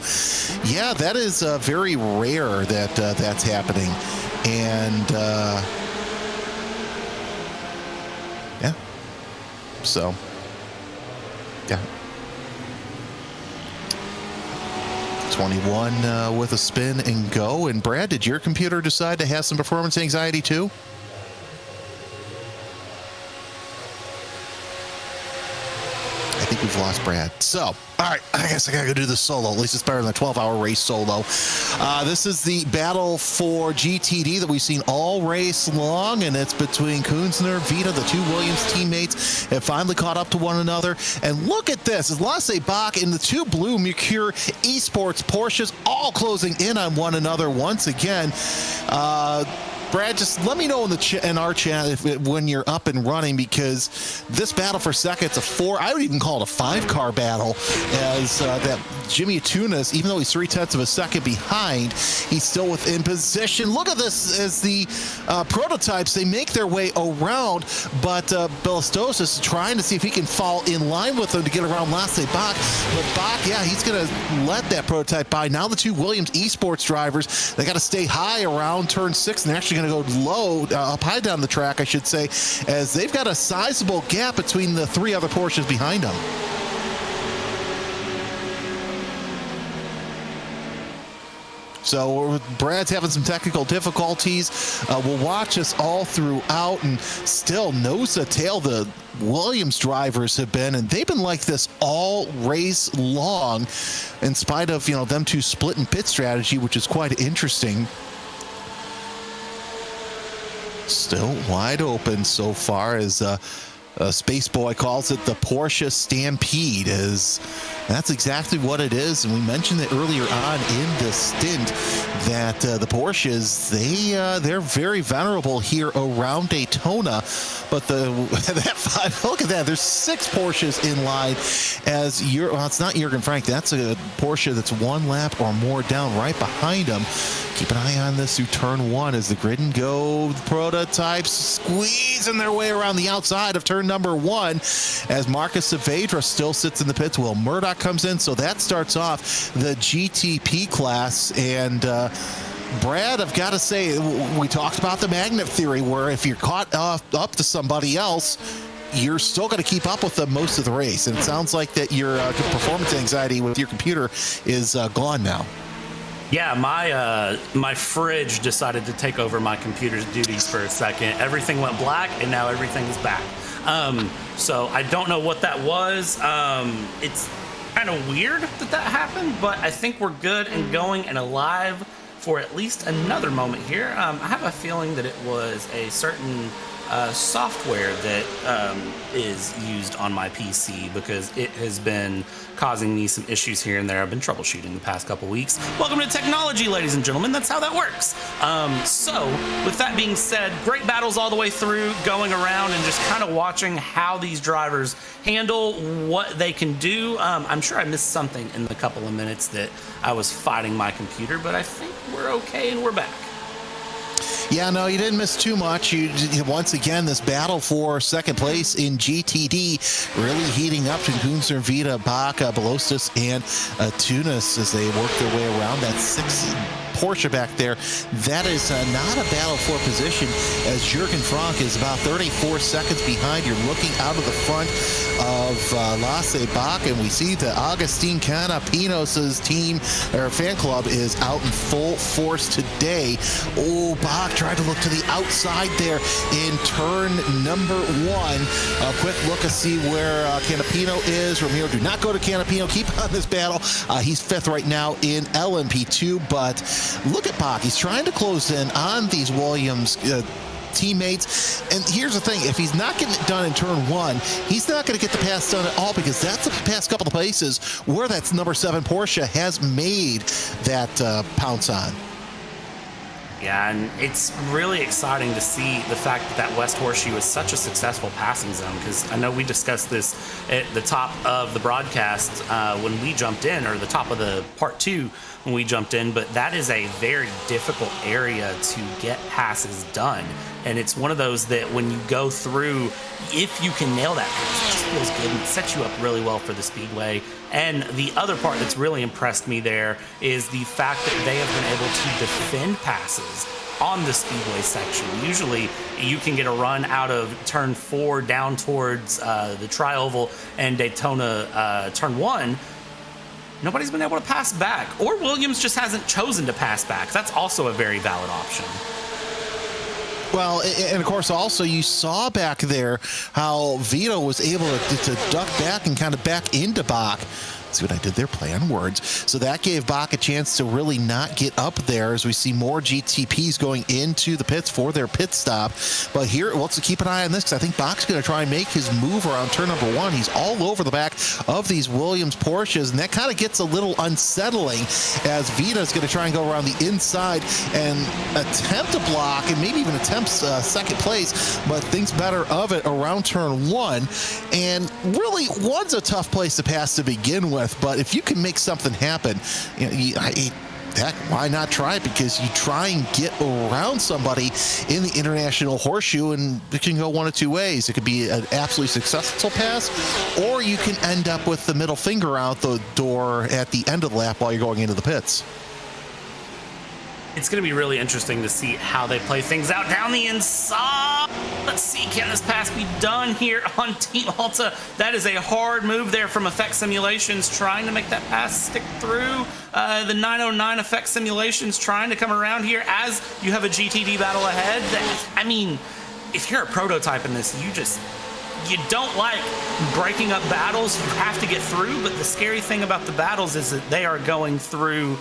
yeah, that is very rare that that's happening, and. Yeah. So, yeah. 21 with a spin and go. And Brad, did your computer decide to have some performance anxiety too? I think we've lost Brad. So, all right, I guess I gotta go do this solo. At least it's better than a 12-hour race solo. This is the battle for GTD that we've seen all race long, and it's between Kunzner, Vita, the two Williams teammates, have finally caught up to one another. And look at this, as Lasse Bach and the two blue Mercure Esports Porsches all closing in on one another once again. Brad, just let me know in our chat when you're up and running, because this battle for second, it's I would even call it a 5-car battle, as that Jimmy Tunis, even though he's 0.3 of a second behind, he's still within position. Look at this as the prototypes, they make their way around, but Bellastos is trying to see if he can fall in line with them to get around Lasse Bach. But Bach, yeah, he's going to let that prototype by. Now the two Williams Esports drivers, they got to stay high around turn 6, and they're actually going to go low, up high down the track, I should say, as they've got a sizable gap between the 3 other Porsches behind them. So Brad's having some technical difficulties. We'll watch us all throughout, and still nose to tail the Williams drivers have been, and they've been like this all race long, in spite of them two splitting pit strategy, which is quite interesting. Still wide open so far, as Space Boy calls it the Porsche Stampede. That's exactly what it is, and we mentioned it earlier on in the stint that the Porsches, they're very venerable here around Daytona, but that 5, look at that, there's 6 Porsches in line, as it's not Jürgen Frank, that's a Porsche that's 1 lap or more down right behind him. Keep an eye on this through turn 1 as the grid and go prototypes squeezing their way around the outside of turn number 1, as Marcus Saavedra still sits in the pits. Will Murdoch comes in, so that starts off the GTP class. And Brad, I've got to say, we talked about the magnet theory, where if you're caught up to somebody else, you're still going to keep up with them most of the race. And it sounds like that your performance anxiety with your computer is gone now. Yeah, my fridge decided to take over my computer's duties for a second. Everything went black, and now everything is back. So I don't know what that was. It's kind of weird that happened, but I think we're good and going and alive for at least another moment here. I have a feeling that it was a certain software that is used on my PC, because it has been causing me some issues here and there. I've been troubleshooting the past couple weeks. Welcome to technology, ladies and gentlemen. That's how that works. So with that being said, great battles all the way through, going around and just kind of watching how these drivers handle what they can do. I'm sure I missed something in the couple of minutes that I was fighting my computer, but I think we're okay and we're back. Yeah, no, you didn't miss too much. Once again, this battle for second place in GTD really heating up to Kunzner, Vita, Bach, Belostis, and Tunis as they work their way around that 6 Porsche back there. That is not a battle for position, as Jürgen Frank is about 34 seconds behind. You're looking out of the front of Lasse Bach, and we see that Agustin Canapinos' team or fan club is out in full force today. Oh, Bach tried to look to the outside there in turn number 1. A quick look to see where Canapino is. Ramiro, do not go to Canapino. Keep on this battle. He's 5th right now in LMP2, but look at Bach. He's trying to close in on these Williams teammates. And here's the thing, if he's not getting it done in turn 1, he's not going to get the pass done at all, because that's the past couple of places where that number 7 Porsche has made that pounce on. Yeah, and it's really exciting to see the fact that West Horseshoe is such a successful passing zone, because I know we discussed this at the top of the broadcast when we jumped in, or the top of the part 2 when we jumped in, but that is a very difficult area to get passes done. And it's one of those that when you go through, if you can nail that, it just feels good and it sets you up really well for the Speedway. And the other part that's really impressed me there is the fact that they have been able to defend passes on the Speedway section. Usually you can get a run out of turn 4 down towards the Tri-Oval and Daytona turn 1. Nobody's been able to pass back, or Williams just hasn't chosen to pass back. That's also a very valid option. Well, and of course, also you saw back there how Vito was able to duck back and kind of back into Bach. See what I did there? Play on words. So that gave Bach a chance to really not get up there as we see more GTPs going into the pits for their pit stop. But here, let's keep an eye on this because I think Bach's going to try and make his move around turn number 1. He's all over the back of these Williams Porsches, and that kind of gets a little unsettling as Vita's going to try and go around the inside and attempt a block and maybe even attempt second place, but thinks better of it around turn 1. And really, 1's a tough place to pass to begin with. But if you can make something happen, heck, why not try it? Because you try and get around somebody in the International Horseshoe, and it can go one of two ways. It could be an absolutely successful pass, or you can end up with the middle finger out the door at the end of the lap while you're going into the pits. It's going to be really interesting to see how they play things out down the inside. Let's see, can this pass be done here on Team Alta? That is a hard move there from Effect Simulations, trying to make that pass stick through. The 909 Effect Simulations trying to come around here as you have a GTD battle ahead. I mean, if you're a prototype in this, you don't like breaking up battles. You have to get through, but the scary thing about the battles is that they are going through,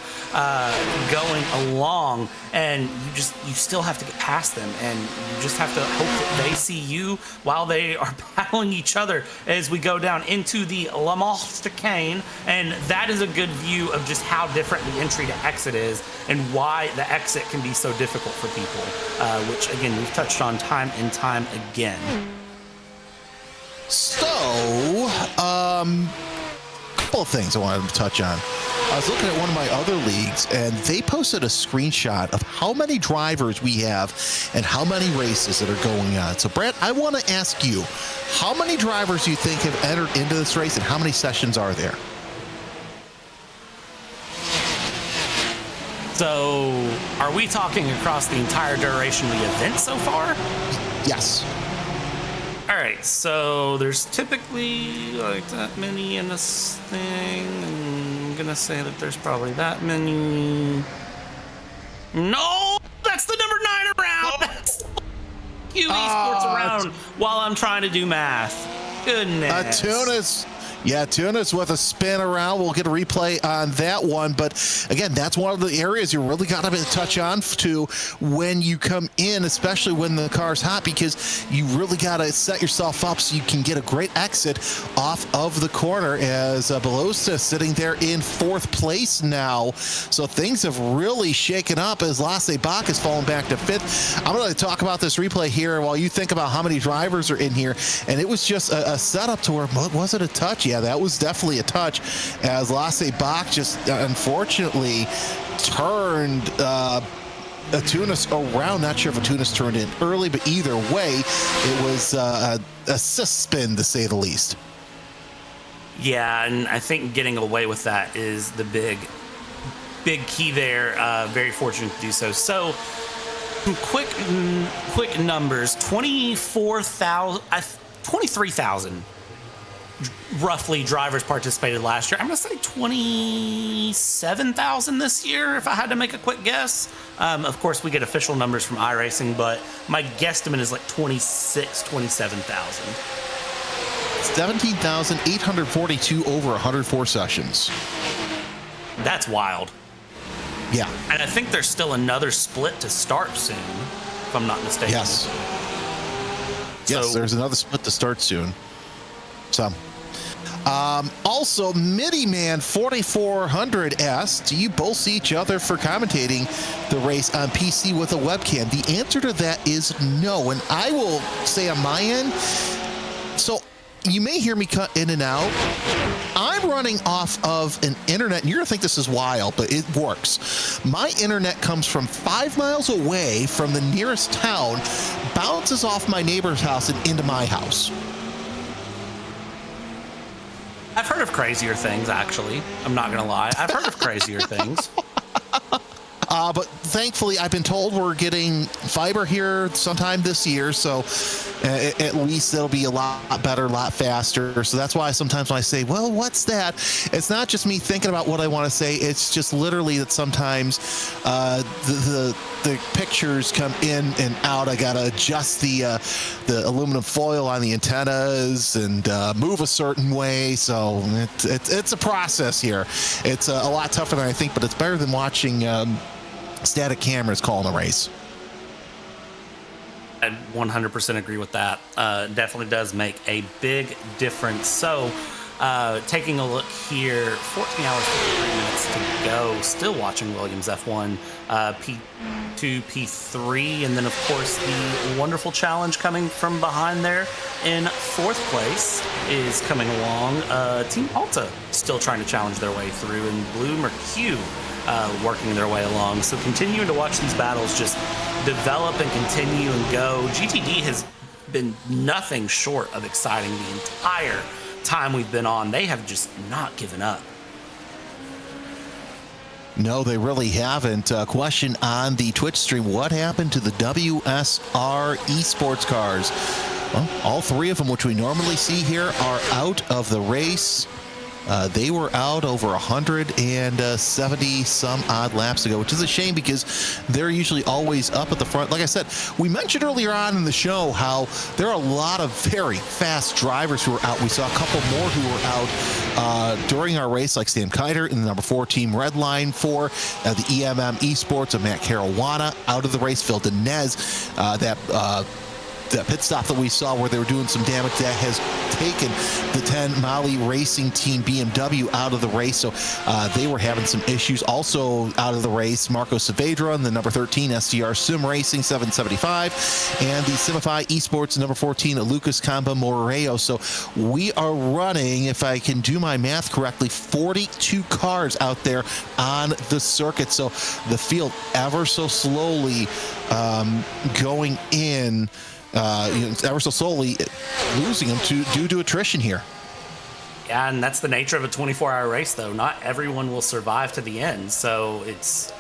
going along, and you still have to get past them, and you just have to hope that they see you while they are battling each other as we go down into the La Mans chicane. And that is a good view of just how different the entry to exit is and why the exit can be so difficult for people, which again we've touched on time and time again. So, couple of things I wanted to touch on. I was looking at one of my other leagues, and they posted a screenshot of how many drivers we have and how many races that are going on. So, Brad, I want to ask you, how many drivers do you think have entered into this race, and how many sessions are there? So, are we talking across the entire duration of the event so far? Yes. All right, so there's typically like that many in this thing. I'm gonna say that there's probably that many. No, that's the number 9 around. That's QE Sports around while I'm trying to do math. Goodness. Tunis with a spin around. We'll get a replay on that one. But again, that's one of the areas you really got to touch on to when you come in, especially when the car's hot, because you really got to set yourself up so you can get a great exit off of the corner as Belosa sitting there in 4th place now. So things have really shaken up as Lasse Bach has fallen back to 5th. I'm going to talk about this replay here while you think about how many drivers are in here. And it was just a setup to where, was it a touch? Yeah, that was definitely a touch as Lasse Bach just unfortunately turned Tunis around. Not sure if Tunis turned in early, but either way, it was a assist spin to say the least. Yeah, and I think getting away with that is the big key there. Very fortunate to do so. So, quick numbers: 23,000 roughly drivers participated last year. I'm going to say 27,000 this year if I had to make a quick guess. Of course, we get official numbers from iRacing, but my guesstimate is like 27,000. 17,842 over 104 sessions. That's wild. Yeah. And I think there's still another split to start soon, if I'm not mistaken. Yes. Yes, there's another split to start soon. So, also, Midi-Man 4400 do you both see each other for commentating the race on PC with a webcam? The answer to that is no, and I will say on my end, so you may hear me cut in and out. I'm running off of an internet, and you're going to think this is wild, but it works. My internet comes from 5 miles away from the nearest town, bounces off my neighbor's house and into my house. I've heard of crazier things, actually. I'm not going to lie. I've heard of crazier things. But thankfully, I've been told we're getting fiber here sometime this year, so at least it'll be a lot better, a lot faster. So that's why sometimes when I say, well, what's that? It's not just me thinking about what I want to say. It's just literally that sometimes the pictures come in and out. I got to adjust the aluminum foil on the antennas and move a certain way. So it's a process here. It's a lot tougher than I think, but it's better than watching static cameras calling a race. I 100% agree with that. Definitely does make a big difference. So, taking a look here, 14 hours, 53 minutes to go. Still watching Williams F1, P2, P3, and then, of course, the wonderful challenge coming from behind there in fourth place is coming along. Team Alta still trying to challenge their way through, and Blue Mercue working their way along. So continuing to watch these battles just develop and continue and go. GTD has been nothing short of exciting the entire time we've been on. They have just not given up. No, they really haven't. Question on the Twitch stream: what happened to the WSR esports cars? Well, all three of them, which we normally see here, are out of the race. They were out over 170 some odd laps ago, which is a shame because they're usually always up at the front. Like I said, we mentioned earlier on in the show how there are a lot of very fast drivers who are out. We saw a couple more who were out during our race, like Sam Kiter in the number 4 team Redline for the EMM Esports of Matt Caruana out of the race. Phil Dinez, that pit stop that we saw where they were doing some damage, that has taken the 10 Mali Racing Team BMW out of the race. So they were having some issues. Also out of the race, Marco Saavedra in the number 13 SDR Sim Racing 775, and the Simify Esports number 14 Lucas Camba Moreo. So we are running, if I can do my math correctly, 42 cars out there on the circuit. So the field ever so slowly going in. Ever so slowly losing them due to attrition here. Yeah, and that's the nature of a 24-hour race, though. Not everyone will survive to the end. So it's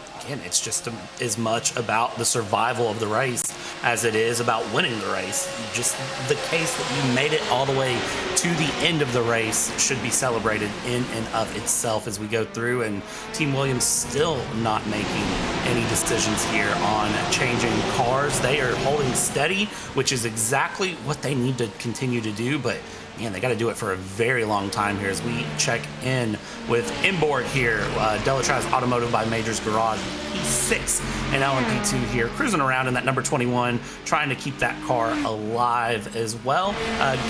just as much about the survival of the race as it is about winning the race. Just the case that you made it all the way to the end of the race should be celebrated in and of itself as we go through. And Team Williams still not making any decisions here on changing cars. They are holding steady, which is exactly what they need to continue to do. But man, they got to do it for a very long time here as we check in with inboard here. Delatraz Automotive by Majors Garage, P6 and LMP2 here, cruising around in that number 21, trying to keep that car alive as well.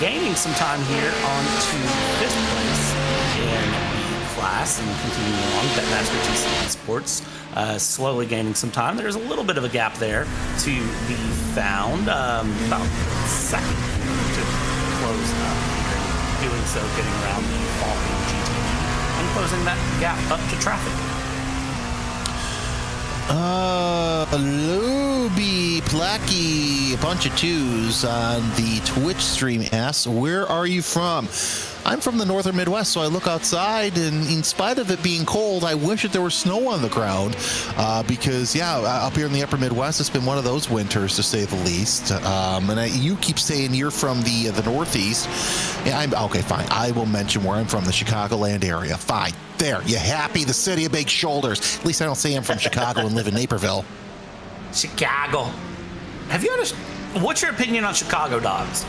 Gaining some time here on to 5th place in the class and continuing along. Betmaster TC Sports slowly gaining some time. There's a little bit of a gap there to be found. About second to close up. Doing so, getting around the Falcon GTD and closing that gap up to traffic. Luby Placky, a bunch of 2s on the Twitch stream asks, where are you from? I'm from the northern Midwest, so I look outside, and in spite of it being cold, I wish that there was snow on the ground because, yeah, up here in the upper Midwest, it's been one of those winters, to say the least. You keep saying you're from the Northeast. Yeah, okay, fine. I will mention where I'm from, the Chicagoland area. Fine. There, you happy? The city of big shoulders. At least I don't say I'm from Chicago and live in Naperville. Chicago. Have you what's your opinion on Chicago dogs?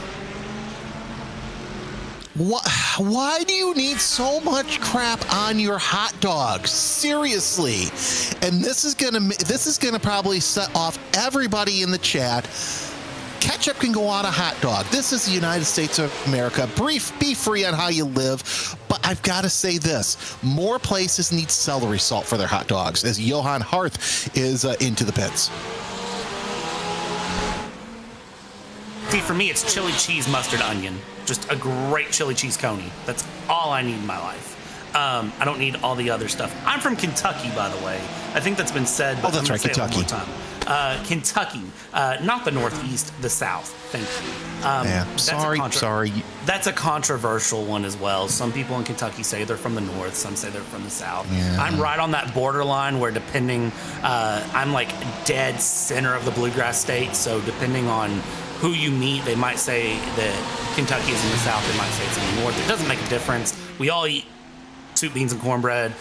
Why do you need so much crap on your hot dogs? Seriously. And this is gonna probably set off everybody in the chat. Ketchup can go on a hot dog. This is the United States of America. Be free on how you live. But I've got to say this. More places need celery salt for their hot dogs, as Johan Harth is into the pits. See, for me, it's chili cheese, mustard, onion. Just a great chili cheese coney. That's all I need in my life. I don't need all the other stuff. I'm from Kentucky, by the way. I think that's been said. But that's right, Kentucky. Kentucky, not the Northeast, the South. Thank you. Sorry. That's a controversial one as well. Some people in Kentucky say they're from the North. Some say they're from the South. Yeah. I'm right on that borderline where I'm like dead center of the bluegrass state. So depending on who you meet, they might say that Kentucky is in the South. They might say it's in the North. It doesn't make a difference. We all eat soup, beans, and cornbread.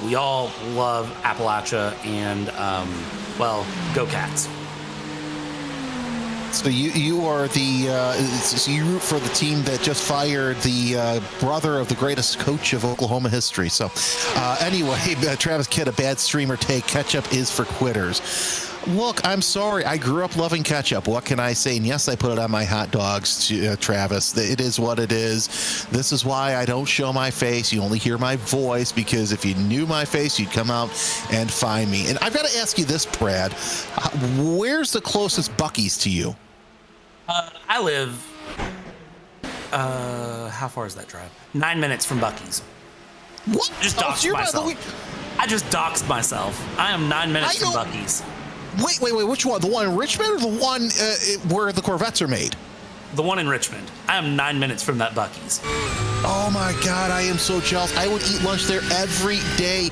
We all love Appalachia, and go Cats. So you are so you root for the team that just fired the brother of the greatest coach of Oklahoma history. So anyway, Travis Kidd, a bad streamer take. Ketchup is for quitters. Look, I'm sorry. I grew up loving ketchup. What can I say? And yes, I put it on my hot dogs, Travis. It is what it is. This is why I don't show my face. You only hear my voice, because if you knew my face, you'd come out and find me. And I've got to ask you this, Brad. Where's the closest Buc-ee's to you? I live, how far is that drive? 9 minutes from Buc-ee's. What? Just doxed myself. I just doxed myself. I am 9 minutes from Buc-ee's. Wait, which one? The one in Richmond or the one where the Corvettes are made? The one in Richmond. I am 9 minutes from that Buc-ee's. Oh my God, I am so jealous. I would eat lunch there every day.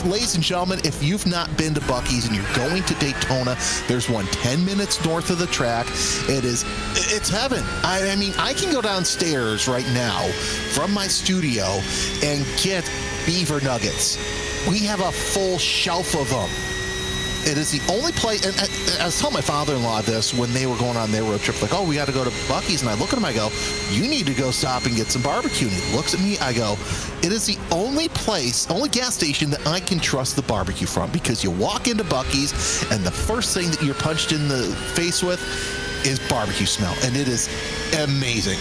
Ladies and gentlemen, if you've not been to Buc-ee's and you're going to Daytona, there's one 10 minutes north of the track. It's heaven. I mean, I can go downstairs right now from my studio and get beaver nuggets. We have a full shelf of them. It is the only place, and I was telling my father-in-law this when they were going on their road trip, like, oh, we got to go to Buc-ee's, and I look at him, I go, you need to go stop and get some barbecue, and he looks at me, I go, it is the only gas station that I can trust the barbecue from, because you walk into Buc-ee's, and the first thing that you're punched in the face with is barbecue smell, and it is amazing.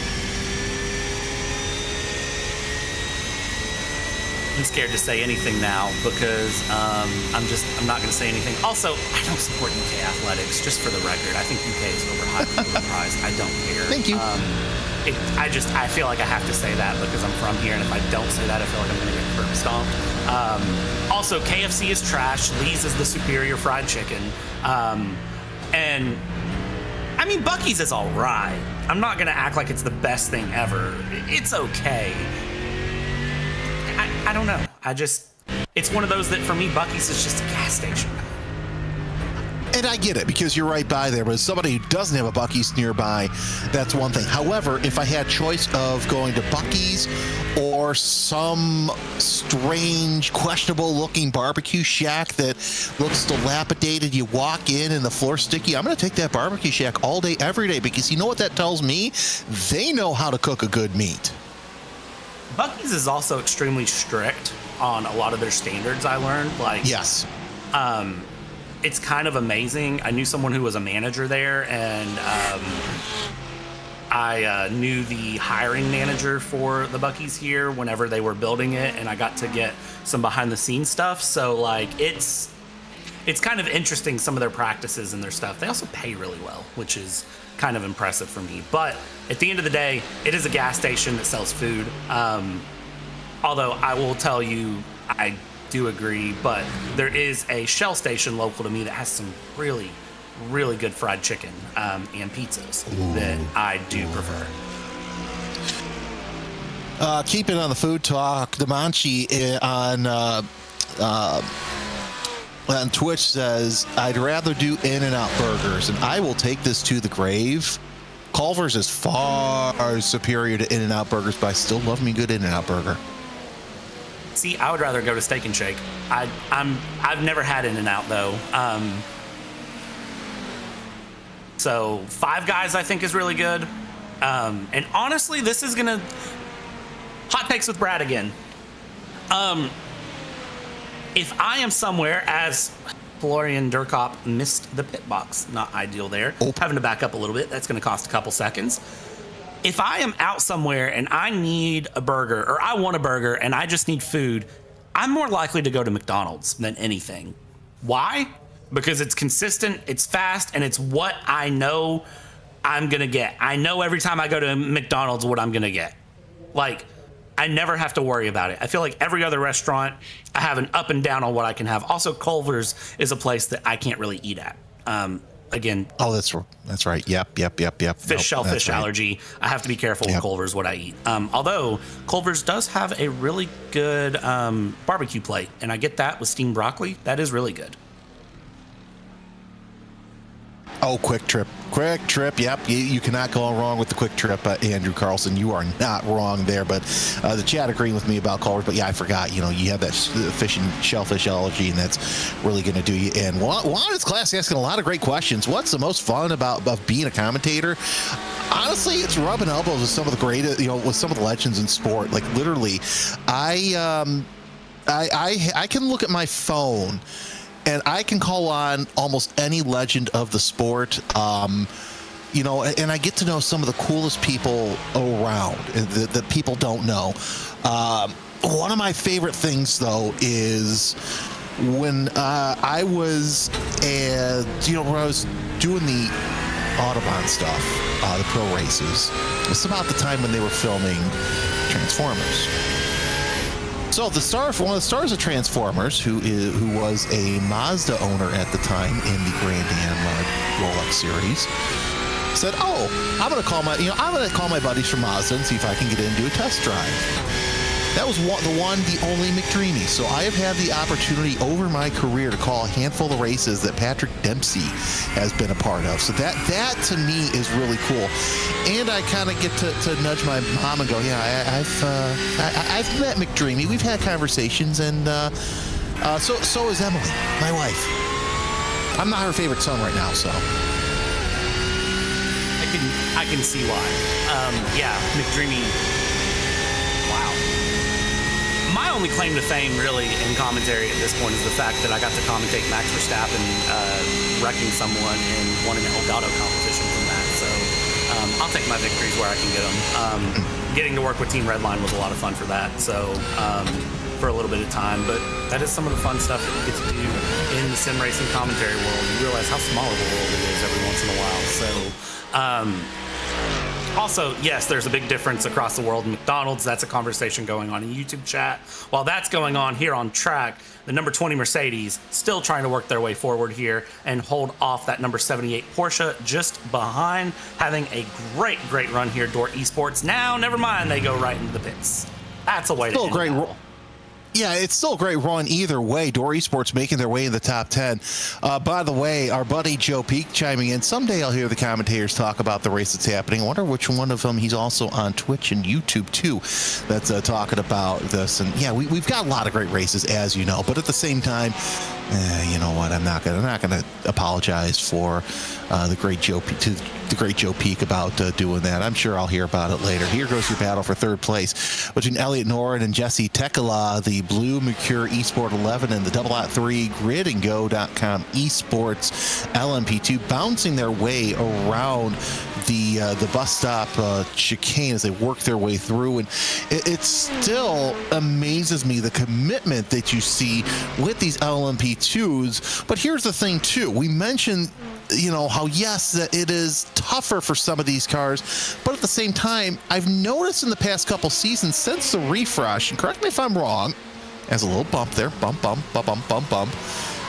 I'm scared to say anything now because I'm not going to say anything. Also, I don't support UK athletics, just for the record. I think UK is overpriced. I don't care. Thank you. I feel like I have to say that because I'm from here, and if I don't say that, I feel like I'm going to get curb stomped. Also, KFC is trash. Lee's is the superior fried chicken. And I mean, Buc-ee's is all right. I'm not going to act like it's the best thing ever. It's okay. I don't know. It's one of those that for me, Buc-ee's is just a gas station. And I get it, because you're right by there, but as somebody who doesn't have a Buc-ee's nearby, that's one thing. However, if I had choice of going to Buc-ee's or some strange, questionable-looking barbecue shack that looks dilapidated, you walk in and the floor's sticky, I'm going to take that barbecue shack all day, every day, because you know what that tells me? They know how to cook a good meat. Buc-ee's is also extremely strict on a lot of their standards, I learned. Yes. It's kind of amazing. I knew someone who was a manager there, and I knew the hiring manager for the Buc-ee's here whenever they were building it, and I got to get some behind-the-scenes stuff. So, it's kind of interesting, some of their practices and their stuff. They also pay really well, which is kind of impressive for me. But at the end of the day, it is a gas station that sells food. Although I will tell you, I do agree, but there is a Shell station local to me that has some really, really good fried chicken and pizzas that I do prefer. Keeping on the food talk, Demanchi on Twitch says, I'd rather do In-N-Out burgers, and I will take this to the grave. Culver's is far superior to In-N-Out burgers, but I still love me a good In-N-Out burger. See, I would rather go to Steak and Shake. I've never had In-N-Out though. So Five Guys I think is really good. And honestly, this is gonna hot takes with Brad again. If I am somewhere, as Florian Durkop missed the pit box, not ideal there. Having to back up a little bit, that's going to cost a couple seconds. If I am out somewhere and I need a burger, or I want a burger and I just need food, I'm more likely to go to McDonald's than anything. Why? Because it's consistent, it's fast, and it's what I know I'm going to get. I know every time I go to McDonald's what I'm going to get. I never have to worry about it. I feel like every other restaurant, I have an up and down on what I can have. Also, Culver's is a place that I can't really eat at. Again, oh, that's right. Yep. Fish, shellfish allergy. I have to be careful with Culver's what I eat. Although Culver's does have a really good barbecue plate, and I get that with steamed broccoli. That is really good. Oh, Quick Trip. Yep, you cannot go wrong with the Quick Trip, Andrew Carlson. You are not wrong there. But the chat agreeing with me about Culver's. But yeah, I forgot. You have that fish and shellfish allergy, and that's really going to do you in. Juan is class asking a lot of great questions. What's the most fun about being a commentator? Honestly, it's rubbing elbows with some of the greatest, with some of the legends in sport. Like literally, I can look at my phone. And I can call on almost any legend of the sport, and I get to know some of the coolest people around that people don't know. One of my favorite things, though, is when I was, when I was doing the Autobahn stuff, the pro races. It's about the time when they were filming Transformers. So one of the stars of Transformers, who was a Mazda owner at the time in the Grand Am Rolex series, said, "Oh, I'm going to call my buddies from Mazda and see if I can get in and do a test drive." That was the only McDreamy. So I have had the opportunity over my career to call a handful of races that Patrick Dempsey has been a part of. So that to me is really cool. And I kind of get to nudge my mom and go, yeah, I've met McDreamy. We've had conversations, and so is Emily, my wife. I'm not her favorite son right now, so. I can see why. Yeah, McDreamy. Wow. My only claim to fame, really, in commentary at this point is the fact that I got to commentate Max Verstappen wrecking someone and won an Elgato competition from that. So I'll take my victories where I can get them. Getting to work with Team Redline was a lot of fun for that. So for a little bit of time, but that is some of the fun stuff that you get to do in the sim racing commentary world. You realize how small of a world it is every once in a while. So also, yes, there's a big difference across the world in McDonald's. That's a conversation going on in YouTube chat. While that's going on here on track, the number 20 Mercedes still trying to work their way forward here and hold off that number 78 Porsche just behind, having a great run here, Door Esports. Now, never mind, they go right into the pits. That's a way to end it. Yeah, it's still a great run either way. Door Esports making their way in the top 10. By the way, our buddy Joe Peak chiming in. Someday I'll hear the commentators talk about the race that's happening. I wonder which one of them. He's also on Twitch and YouTube too. That's talking about this. And yeah, we've got a lot of great races, as you know. But at the same time, you know what? I'm not gonna apologize for the great Joe Peak about doing that. I'm sure I'll hear about it later. Here goes your battle for third place between Elliot Noren and Jesse Tekala, the Blue Mercure Esport 11 and the 003 GridandGo.com Esports LMP2, bouncing their way around the bus stop chicane as they work their way through. And it still amazes me the commitment that you see with these LMP2s. But here's the thing too. We mentioned how yes, that it is tougher for some of these cars, but at the same time, I've noticed in the past couple seasons since the refresh, and correct me if I'm wrong, has a little bump there, bump,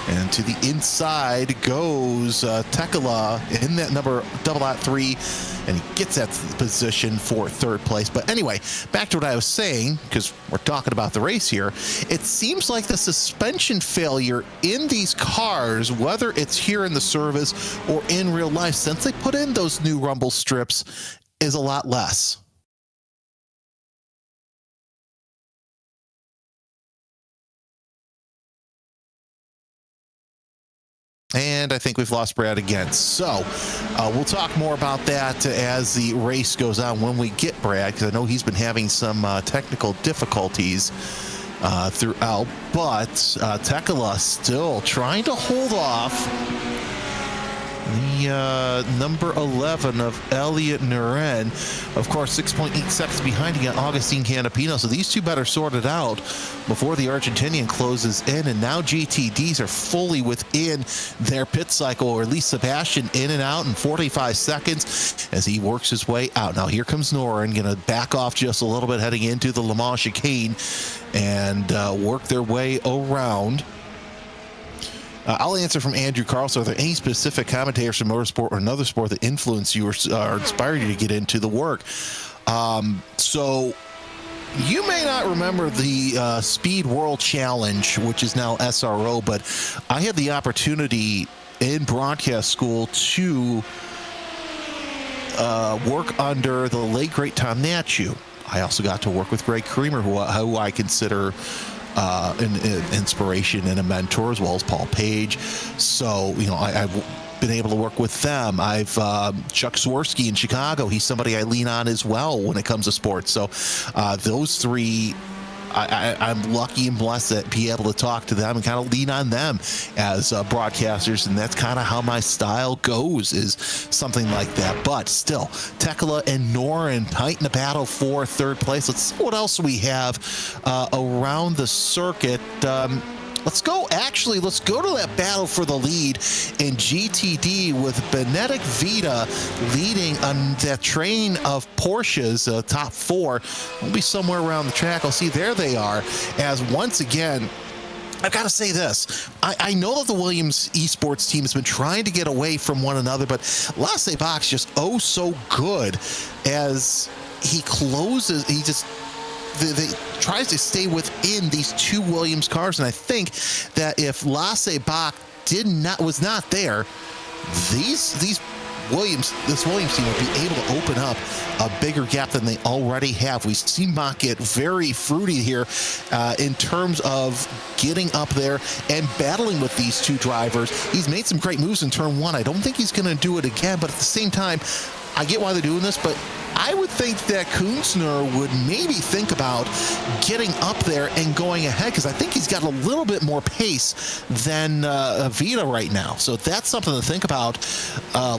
and to the inside goes Tekala in that number 003, and he gets that position for third place. But anyway, back to what I was saying, because we're talking about the race here. It seems like the suspension failure in these cars, whether it's here in the service or in real life, since they put in those new rumble strips, is a lot less. And I think we've lost Brad again. So we'll talk more about that as the race goes on when we get Brad, because I know he's been having some technical difficulties throughout. But Tekala still trying to hold off The number 11 of Elliot Nuren, of course, 6.8 seconds behind again, Augustine Canapino. So these two better sort it out before the Argentinian closes in. And now GTDs are fully within their pit cycle, or at least Sebastian in and out in 45 seconds as he works his way out. Now here comes Noren, going to back off just a little bit heading into the Le Mans chicane and work their way around. I'll answer from Andrew Carlson. Are there any specific commentators from motorsport or another sport that influence you or inspired you to get into the work? So you may not remember the Speed World Challenge, which is now SRO, but I had the opportunity in broadcast school to work under the late, great Tom Natchew. I also got to work with Greg Creamer, who I consider an inspiration and a mentor, as well as Paul Page. So, I've been able to work with them. I've Chuck Swirsky in Chicago. He's somebody I lean on as well when it comes to sports. So those three, I'm lucky and blessed to be able to talk to them and kind of lean on them as broadcasters, and that's kind of how my style goes, is something like that. But still, Tekla and Noren fighting the battle for third place. Let's see what else we have around the circuit. Let's go to that battle for the lead in GTD with Benedict Vita leading on that train of Porsches, top four. We'll be somewhere around the track. I'll see, there they are, as once again, I've got to say this. I know that the Williams esports team has been trying to get away from one another, but Lasse Bach's just so good as he closes. He just tries to stay within these two Williams cars, and I think that if Lasse Bach was not there, this Williams team would be able to open up a bigger gap than they already have. We've seen Bach get very fruity here in terms of getting up there and battling with these two drivers. He's made some great moves in turn one. I don't think he's going to do it again, but at the same time, I get why they're doing this, but I would think that Kunzner would maybe think about getting up there and going ahead, because I think he's got a little bit more pace than Vita right now. So that's something to think about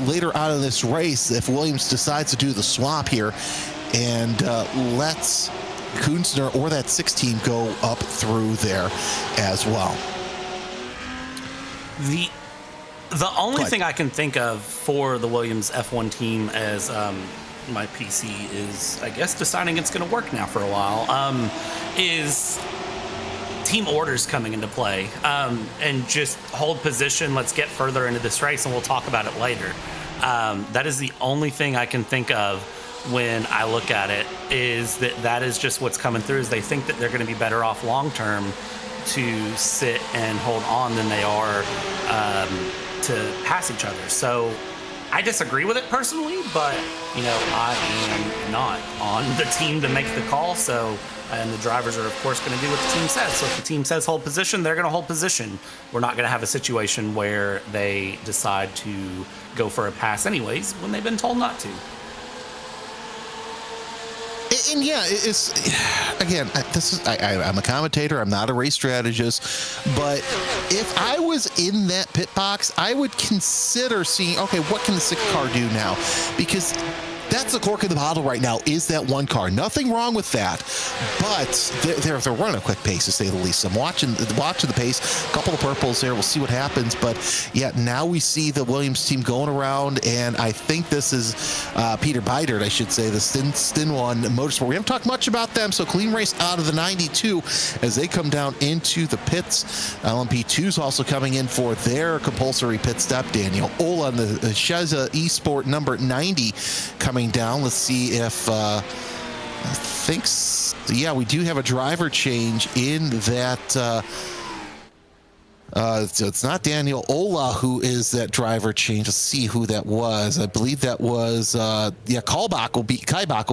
later on in this race if Williams decides to do the swap here and lets Kunzner or that 6 team go up through there as well. The only thing I can think of for the Williams F1 team as my PC is, I guess, deciding it's going to work now for a while, is team orders coming into play, and just hold position. Let's get further into this race and we'll talk about it later. That is the only thing I can think of when I look at it, is that is just what's coming through, is they think that they're going to be better off long term to sit and hold on than they are to pass each other. So I disagree with it personally, but I am not on the team to make the call. So, and the drivers are of course going to do what the team says. So if the team says hold position, they're going to hold position. We're not going to have a situation where they decide to go for a pass anyways when they've been told not to. And yeah, it's, again, I'm a commentator. I'm not a race strategist, but if I was in that pit box, I would consider seeing, okay, what can the 6 car do now? Because that's the cork in the bottle right now, is that one car. Nothing wrong with that, but they're running a quick pace, to say the least. I'm watching the pace. A couple of purples there. We'll see what happens. But yeah, now we see the Williams team going around, and I think this is Peter Beidert, I should say, the Stin One Motorsport. We haven't talked much about them, so clean race out of the 92 as they come down into the pits. LMP2's also coming in for their compulsory pit stop. Daniel Ola on the Sheza Esport number 90 coming down. Let's see if we do have a driver change in that. So it's not Daniel Ola who is that driver change. Let's see who that was. I believe that was Kaibach will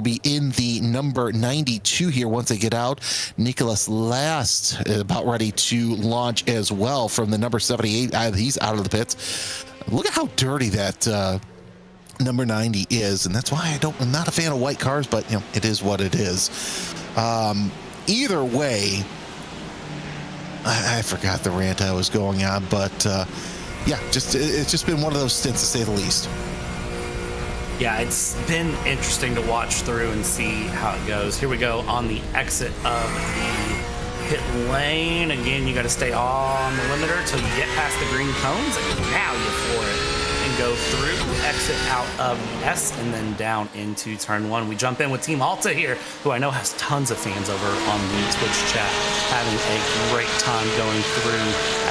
be in the number 92 here once they get out. Nicholas Last about ready to launch as well from the number 78. He's out of the pits. Look at how dirty that number 90 is, and that's why I'm not a fan of white cars, but it is what it is. Either way, I forgot the rant I was going on, but yeah, it's just been one of those stints to say the least. Yeah, it's been interesting to watch through and see how it goes. Here we go on the exit of the pit lane. Again, you got to stay on the limiter until you get past the green cones, and now you floor it and go through, exit out of S, and then down into turn 1. We jump in with Team Alta here, who I know has tons of fans over on the Twitch chat, having a great time going through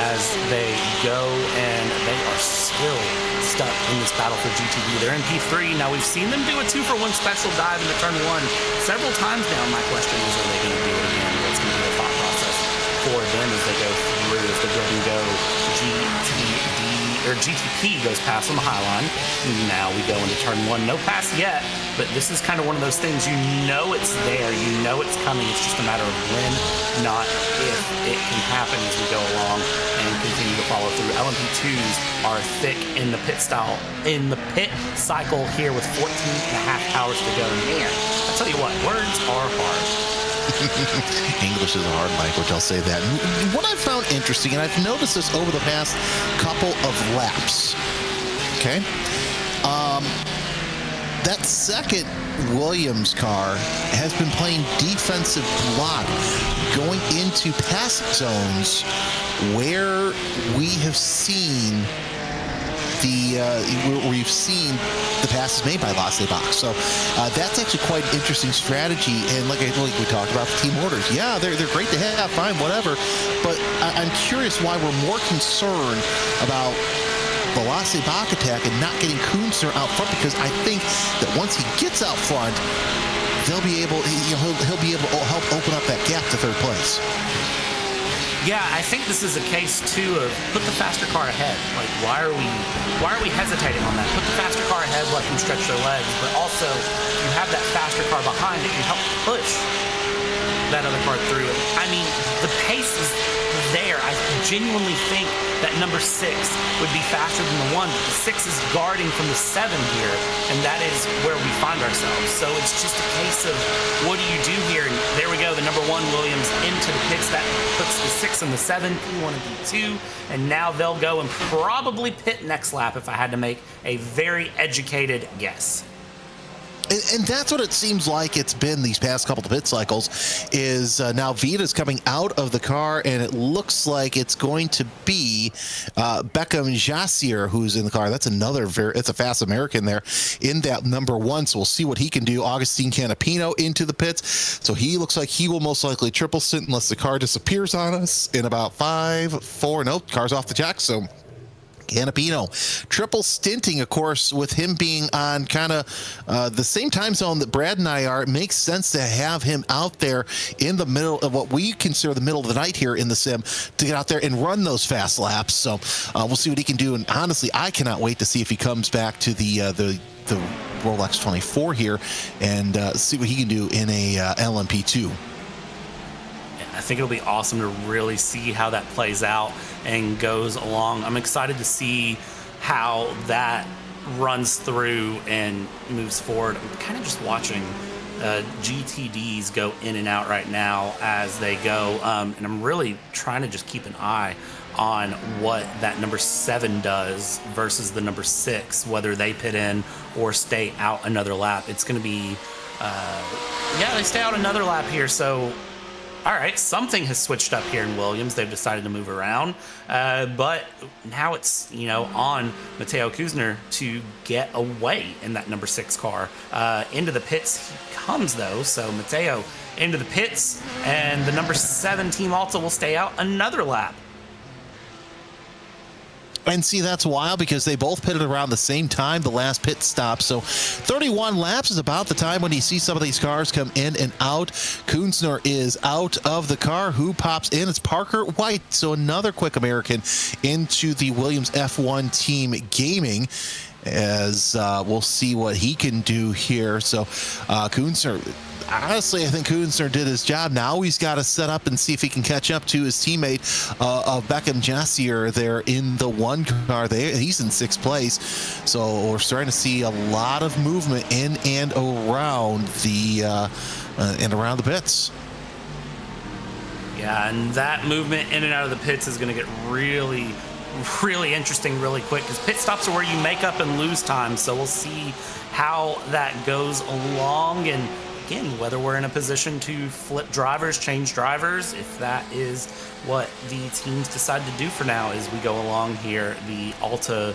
as they go, and they are still stuck in this battle for GTD. They're in P3. Now, we've seen them do a 2-for-1 special dive into turn 1 several times now. My question is, are they going to do it again? What's going to be the thought process for them as they go through, as they go and go GTP goes past on the high line. Now we go into turn 1. No pass yet, but this is kind of one of those things, you know it's there, you know it's coming. It's just a matter of when, not if it can happen as we go along and continue to follow through. LMP2s are thick in the pit cycle here with 14 and a half hours to go. Man, I tell you what, words are hard. English is a hard language, I'll say that. And what I've found interesting, and I've noticed this over the past couple of laps, okay? That second Williams car has been playing defensive block, going into pass zones where we have seen we've seen the passes made by Lasse Bach. So that's actually quite an interesting strategy. And like we talked about the team orders, yeah, they're great to have, fine, whatever. But I'm curious why we're more concerned about the Lasse Bach attack and not getting Kunzner out front, because I think that once he gets out front, he'll be able to help open up that gap to third place. Yeah, I think this is a case too of put the faster car ahead. Like, why are we hesitating on that? Put the faster car ahead, let them stretch their legs, but also you have that faster car behind that can help push that other car through it. I mean, the pace is there. I genuinely think that number 6 would be faster than the 1, but the 6 is guarding from the 7 here, and that is where we find ourselves. So it's just a case of what do you do here? And there we go, the number 1 Williams into the pits. That puts the 6 and the 7, P1 and P2, and now they'll go and probably pit next lap if I had to make a very educated guess. And that's what it seems like it's been these past couple of pit cycles, is now Vita's coming out of the car, and it looks like it's going to be Beckham Jassier who's in the car. That's it's a fast American there in that number 1, so we'll see what he can do. Augustine Canapino into the pits, so he looks like he will most likely triple stint unless the car disappears on us in about 5, 4, nope, car's off the jack, so Canapino triple stinting, of course, with him being on kind of the same time zone that Brad and I are. It makes sense to have him out there in the middle of what we consider the middle of the night here in the sim to get out there and run those fast laps. So we'll see what he can do. And honestly, I cannot wait to see if he comes back to the Rolex 24 here and see what he can do in a LMP2. I think it'll be awesome to really see how that plays out and goes along. I'm excited to see how that runs through and moves forward. I'm kind of just watching GTDs go in and out right now as they go, and I'm really trying to just keep an eye on what that number 7 does versus the number 6, whether they pit in or stay out another lap. It's going to be, they stay out another lap here, so all right, something has switched up here in Williams. They've decided to move around, but now it's on Mateo Kunzner to get away in that number 6 car. Into the pits he comes though, so Mateo into the pits, and the number 7 Team Alta will stay out another lap. And see, that's wild because they both pitted around the same time, the last pit stop. So 31 laps is about the time when you see some of these cars come in and out. Kunzner is out of the car. Who pops in? It's Parker White. So another quick American into the Williams F1 team gaming, as we'll see what he can do here. So Kunzner, honestly, I think Kunzner did his job. Now he's got to set up and see if he can catch up to his teammate of Beckham Jassier there in the 1 car. He's in 6th place. So we're starting to see a lot of movement in and around the pits. Yeah, and that movement in and out of the pits is going to get really really interesting really quick, because pit stops are where you make up and lose time. So we'll see how that goes along, and again, whether we're in a position to flip drivers, change drivers, if that is what the teams decide to do for now as we go along here. The Alta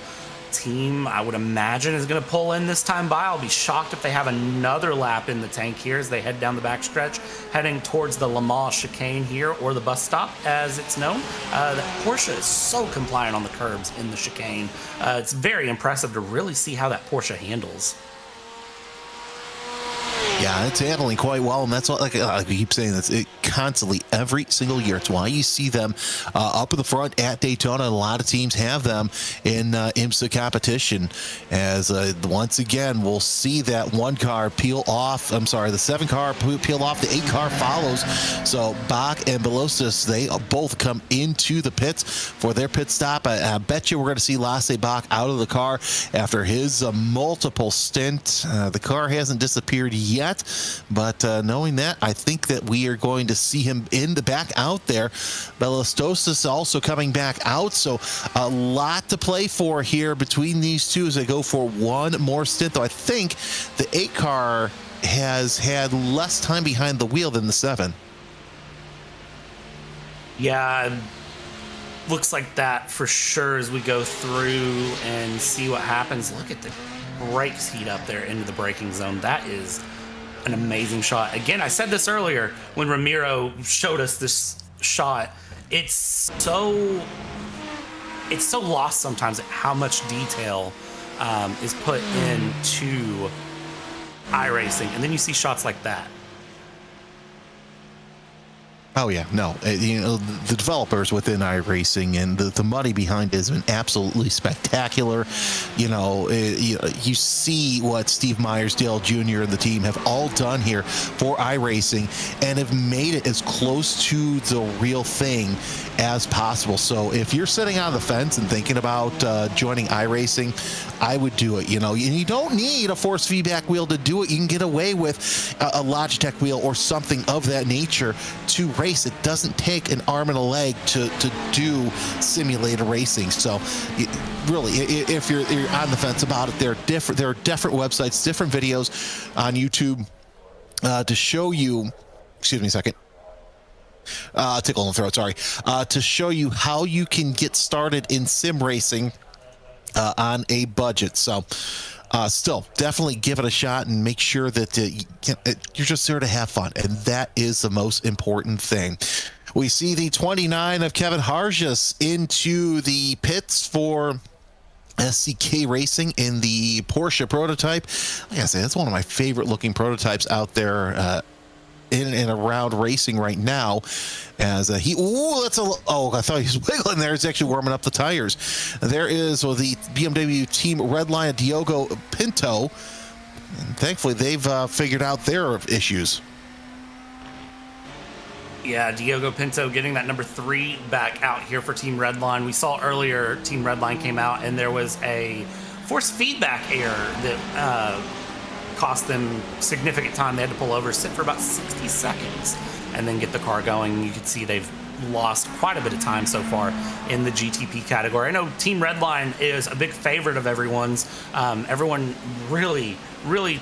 team, I would imagine, is going to pull in this time by. I'll be shocked if they have another lap in the tank here as they head down the backstretch, heading towards the Le Mans chicane here, or the bus stop as it's known. That Porsche is so compliant on the curbs in the chicane. It's very impressive to really see how that Porsche handles. Yeah, it's handling quite well, and that's what, like I keep saying, this it constantly every single year. It's why you see them up in the front at Daytona. And a lot of teams have them in IMSA competition. As once again, we'll see that one car peel off. I'm sorry, the 7 car peel off. The 8 car follows. So Bach and Belostis, they both come into the pits for their pit stop. I bet you we're going to see Lasse Bach out of the car after his multiple stint. The car hasn't disappeared yet. But knowing that, I think that we are going to see him in the back out there. Belostosis also coming back out, so a lot to play for here between these two as they go for one more stint. Though I think the 8 car has had less time behind the wheel than the 7. Yeah, looks like that for sure as we go through and see what happens. Look at the brakes heat up there into the braking zone. That is an amazing shot. Again, I said this earlier when Ramiro showed us this shot. It's so lost sometimes at how much detail is put into iRacing, and then you see shots like that. Oh yeah, no, the developers within iRacing and the money behind it has been absolutely spectacular. You see what Steve Meyersdale Jr. and the team have all done here for iRacing and have made it as close to the real thing as possible. So if you're sitting on the fence and thinking about joining iRacing, I would do it. And you don't need a force feedback wheel to do it. You can get away with a Logitech wheel or something of that nature to race. It doesn't take an arm and a leg to do simulator racing. So really, if you're on the fence about it, there are different websites, different videos on YouTube to show you. Excuse me a second. Tickle in the throat, sorry. To show you how you can get started in sim racing on a budget. So still, definitely give it a shot and make sure that you're just there to have fun. And that is the most important thing. We see the 29 of Kevin Harjas into the pits for SCK Racing in the Porsche prototype. Like I said, it's one of my favorite looking prototypes out there in and around racing right now. As I thought he was wiggling there. He's actually warming up the tires. There is the BMW team Redline Diogo Pinto. And thankfully, they've figured out their issues. Yeah, Diogo Pinto getting that number 3 back out here for Team Redline. We saw earlier Team Redline came out and there was a force feedback error that cost them significant time. They had to pull over, sit for about 60 seconds, and then get the car going. You can see they've lost quite a bit of time so far in the GTP category. I know Team Redline is a big favorite of everyone's. Everyone really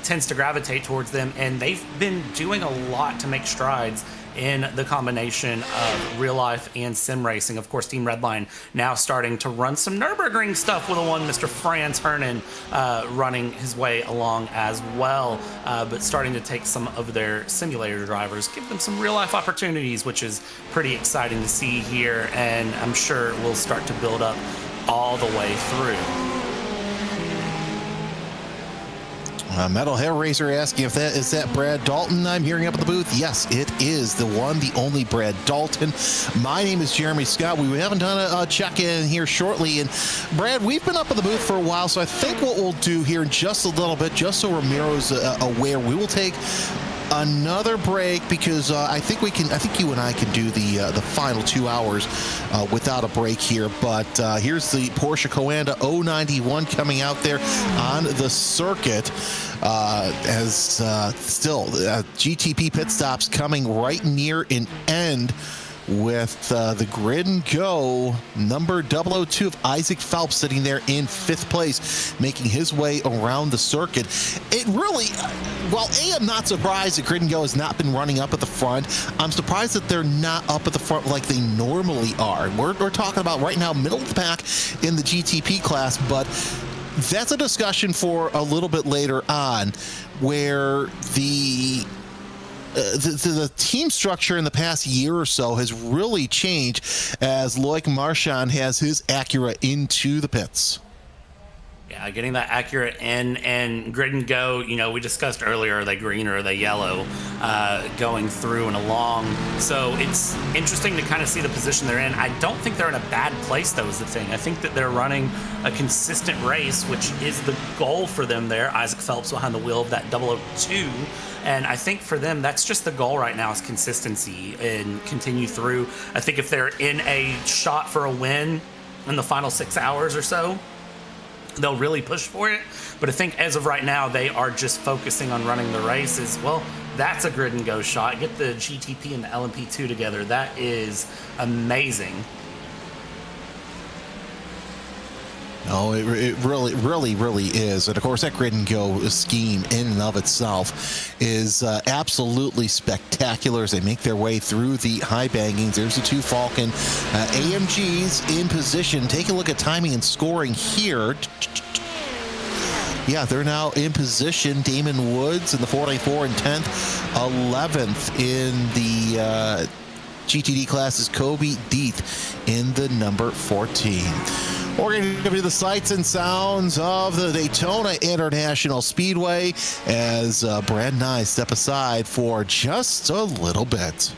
tends to gravitate towards them, and they've been doing a lot to make strides in the combination of real life and sim racing. Of course, Team Redline now starting to run some Nürburgring stuff with Mr. Franz Hernan running his way along as well, but starting to take some of their simulator drivers, give them some real life opportunities, which is pretty exciting to see here, and I'm sure we'll start to build up all the way through. Metal Hellraiser asking if that is Brad Dalton I'm hearing up at the booth. Yes, it is the one, the only Brad Dalton. My name is Jeremy Scott. We haven't done a check-in here shortly. And Brad, we've been up at the booth for a while, so I think what we'll do here in just a little bit, just so Ramiro's aware, we will take another break because I think you and I can do the final 2 hours without a break here. But here's the Porsche Coanda 091 coming out there on the circuit. As still GTP pit stops coming right near an end with the grid and go number 002 of Isaac Phelps sitting there in 5th place, making his way around the circuit. It really, well, I'm not surprised that grid and go has not been running up at the front. I'm surprised that they're not up at the front like they normally are. We're talking about right now middle of the pack in the GTP class, but that's a discussion for a little bit later on, where the team structure in the past year or so has really changed as Loic Marchand has his Acura into the pits. Yeah, getting that accurate in, and grid and go, we discussed earlier, are they green or are they yellow, going through and along. So it's interesting to kind of see the position they're in. I don't think they're in a bad place, though, is the thing. I think that they're running a consistent race, which is the goal for them there. Isaac Phelps behind the wheel of that 002. And I think for them, that's just the goal right now, is consistency and continue through. I think if they're in a shot for a win in the final 6 hours or so, they'll really push for it. But I think as of right now, they are just focusing on running the races. Well, that's a grid and go shot. Get the GTP and the LMP2 together. That is amazing. No, it really is. And of course, that grid and go scheme in and of itself is absolutely spectacular as they make their way through the high bankings. There's the 2 Falcon AMGs in position. Take a look at timing and scoring here. Yeah, they're now in position. Damon Woods in the 494 and 10th. 11th in the GTD class is Kobe Deeth in the number 14. We're going to give you the sights and sounds of the Daytona International Speedway as Brad and I step aside for just a little bit.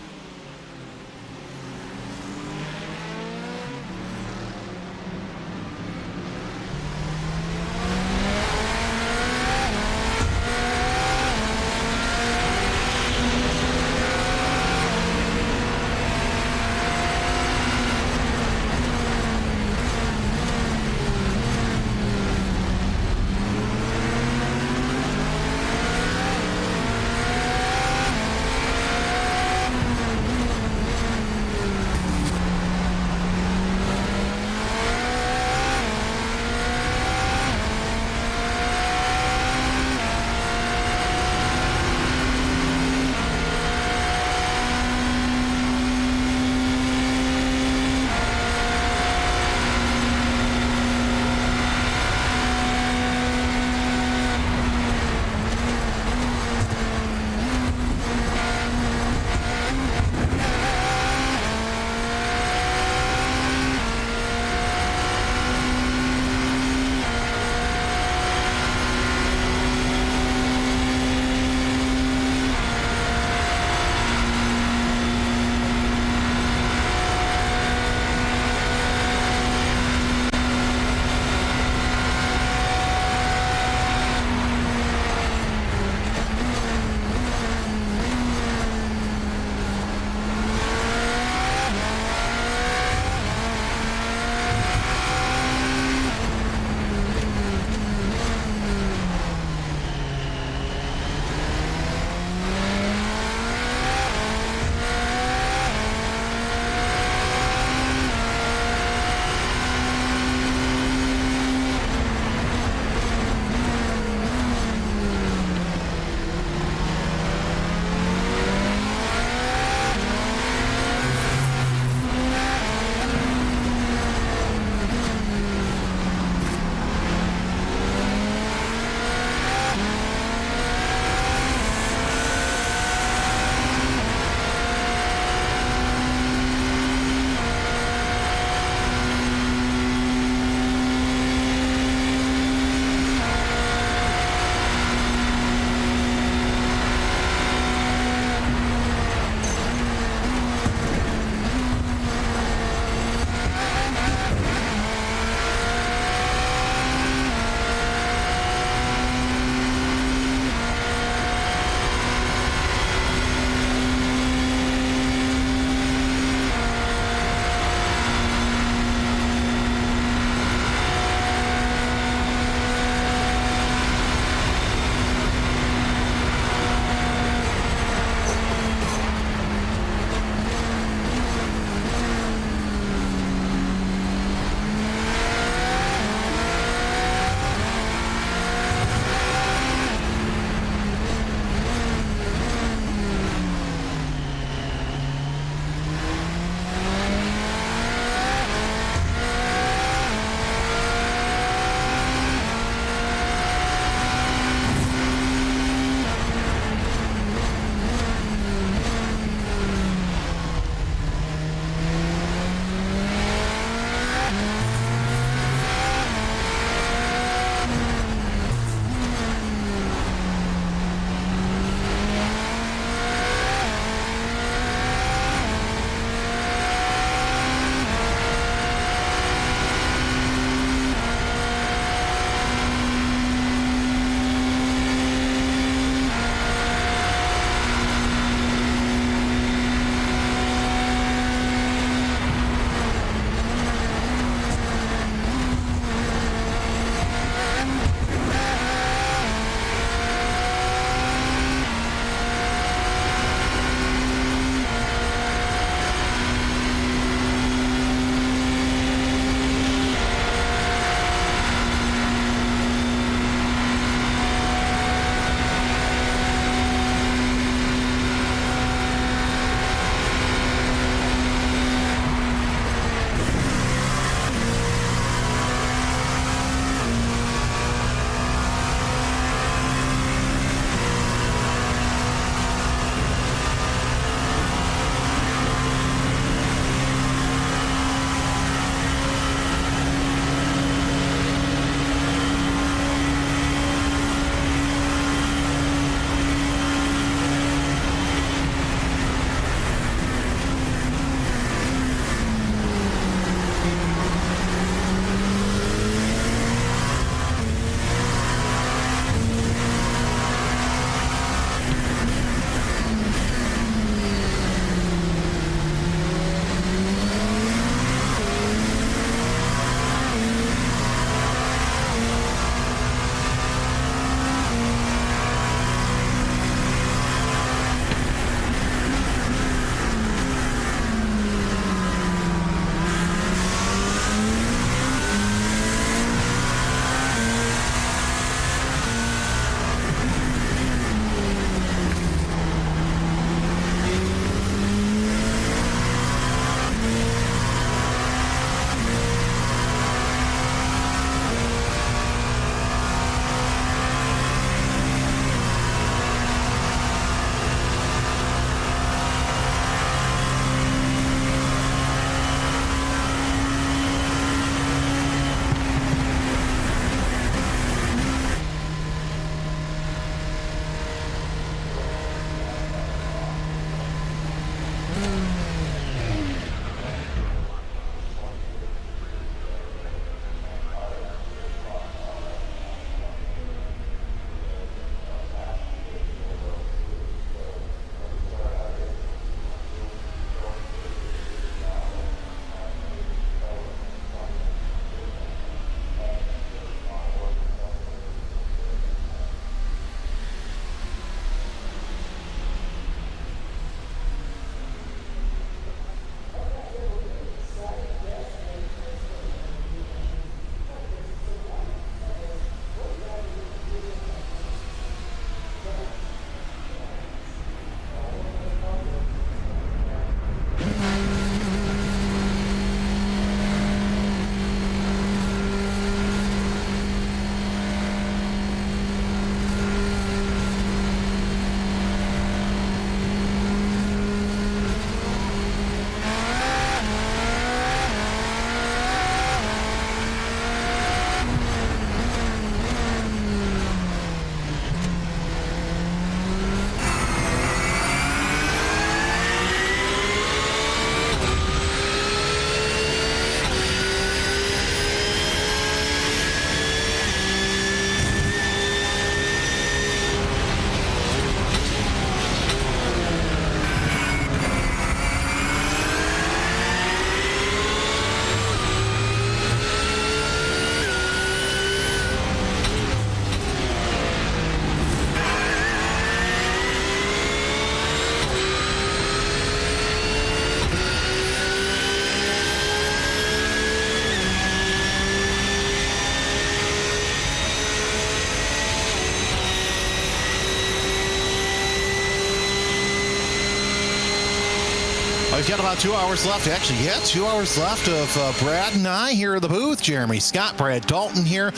we've got about 2 hours left. Actually, yeah, 2 hours left of Brad and I here in the booth. Jeremy Scott, Brad Dalton here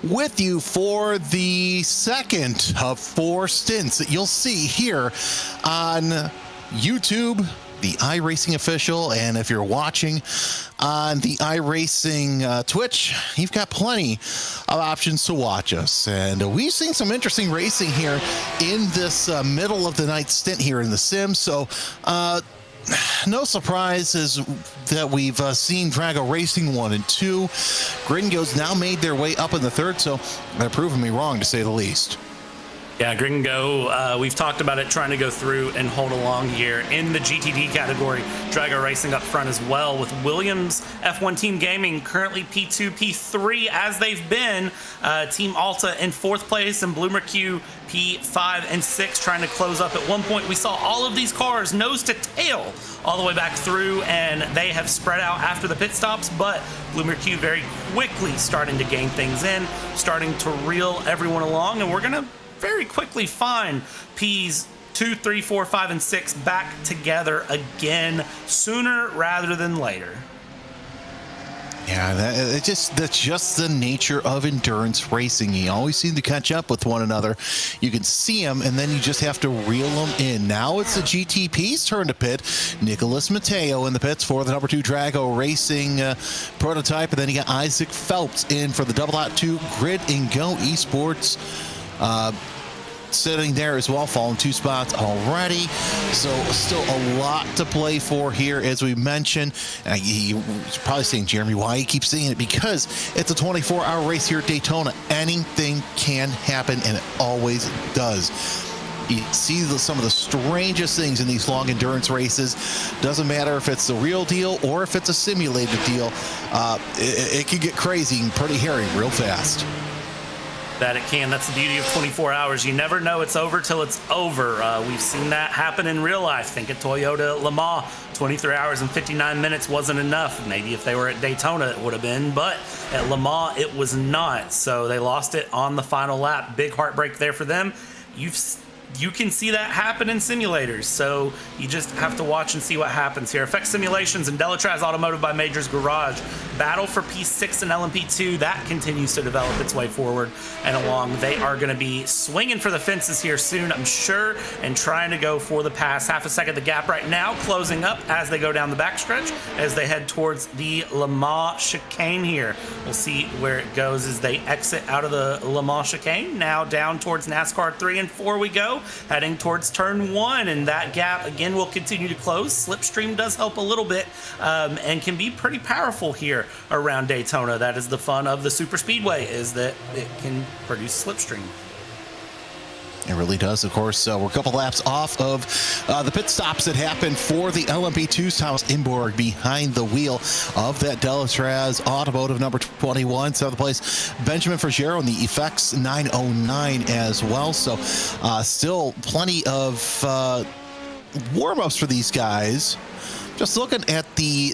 with you for the second of 4 stints that you'll see here on YouTube, the iRacing official, and if you're watching on the iRacing Twitch, you've got plenty of options to watch us. And we've seen some interesting racing here in this middle of the night stint here in the sim. So no surprises that we've seen Drago Racing 1 and 2. Gringos now made their way up in the third, so they're proving me wrong, to say the least. Yeah, Gringo, we've talked about it, trying to go through and hold along here in the GTD category. Drago Racing up front as well, with Williams F1 Team Gaming currently P2, P3 as they've been. Team Alta in 4th place, and Bloomer Q P5 and 6 trying to close up. At one point, we saw all of these cars nose to tail all the way back through, and they have spread out after the pit stops, but Bloomer Q very quickly starting to gain things in, starting to reel everyone along, and we're going to very quickly find P's 2, 3, 4, 5, and 6 back together again sooner rather than later. Yeah, that's just the nature of endurance racing. You always seem to catch up with one another. You can see them, and then you just have to reel them in. Now it's the GTP's turn to pit. Nicholas Mateo in the pits for the number 2 Drago Racing prototype, and then you got Isaac Phelps in for the 002 Grid and Go Esports. Sitting there as well, falling 2 spots already. So still a lot to play for here, as we mentioned. You're probably saying, Jeremy, why you keep saying it? Because it's a 24-hour race here at Daytona. Anything can happen, and it always does. You see some of the strangest things in these long endurance races. Doesn't matter if it's the real deal or if it's a simulated deal. It can get crazy and pretty hairy real fast. That it can. That's the beauty of 24 hours. You never know it's over till it's over. We've seen that happen in real life. Think of Toyota Le Mans. 23 hours and 59 minutes wasn't enough. Maybe if they were at Daytona it would have been, but at Le Mans it was not. So they lost it on the final lap. Big heartbreak there for them. You can see that happen in simulators, so you just have to watch and see what happens here. Effect Simulations and Delatraz Automotive by Majors Garage. Battle for P6 and LMP2, that continues to develop its way forward and along. They are going to be swinging for the fences here soon, I'm sure, and trying to go for the pass. Half a second the gap right now, closing up as they go down the backstretch, as they head towards the Le Mans chicane here. We'll see where it goes as they exit out of the Le Mans chicane. Now down towards NASCAR 3 and 4 we go, heading towards turn 1, and that gap again will continue to close. Slipstream does help a little bit and can be pretty powerful here around Daytona. That is the fun of the super speedway, is that it can produce slipstream. It really does, of course. We're a couple laps off of the pit stops that happened for the LMP2's. Thomas Imborg behind the wheel of that Delatraz Automotive number 21. 7th place, Benjamin Frigero in the Effects 909 as well. So still plenty of warm-ups for these guys. Just looking at the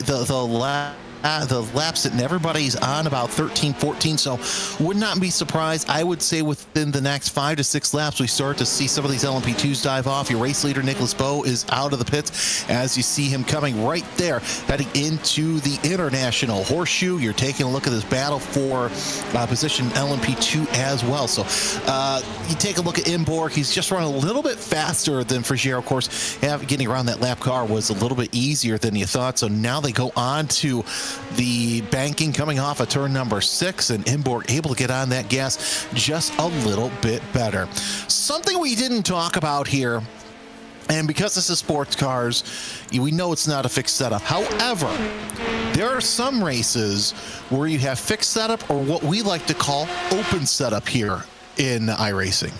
laps that everybody's on about 13, 14, so would not be surprised. I would say within the next 5 to 6 laps, we start to see some of these LMP2s dive off. Your race leader, Nicholas Bowe, is out of the pits as you see him coming right there, heading into the International Horseshoe. You're taking a look at this battle for position LMP2 as well. So you take a look at Imborg. He's just running a little bit faster than Frigero. Of course, getting around that lap car was a little bit easier than you thought. So now they go on to the banking coming off of turn number 6, and Imborg able to get on that gas just a little bit better. Something we didn't talk about here, and because this is sports cars, we know it's not a fixed setup. However, there are some races where you have fixed setup, or what we like to call open setup here in iRacing.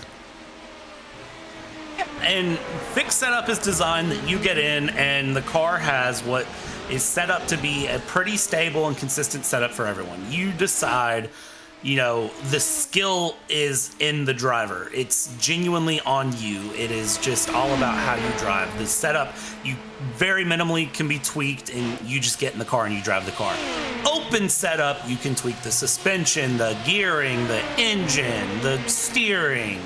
And fixed setup is designed that you get in and the car has what is set up to be a pretty stable and consistent setup for everyone. You decide, the skill is in the driver. It's genuinely on you. It is just all about how you drive. The setup, you very minimally can be tweaked, and you just get in the car and you drive the car. Open setup, you can tweak the suspension, the gearing, the engine, the steering.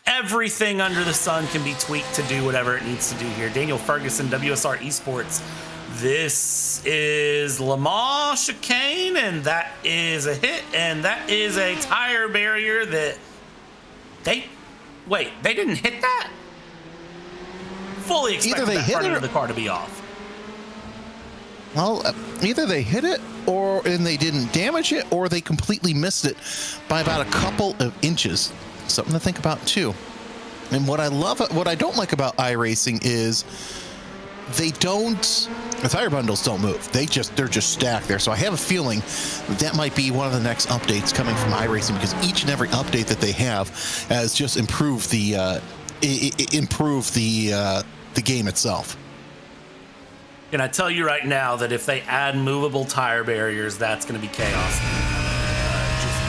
Everything under the sun can be tweaked to do whatever it needs to do here. Daniel Ferguson, WSR Esports, This is Le Mans chicane, and that is a hit, and that is a tire barrier that they didn't hit that? Fully expected that front end of the car to be off. Well, either they hit it and they didn't damage it, or they completely missed it by about a couple of inches. Something to think about too. And what I don't like about iRacing is the tire bundles don't move. They're just stacked there. So I have a feeling that might be one of the next updates coming from iRacing, because each and every update that they have has just improved the game itself. And I tell you right now that if they add movable tire barriers, that's going to be chaos. Just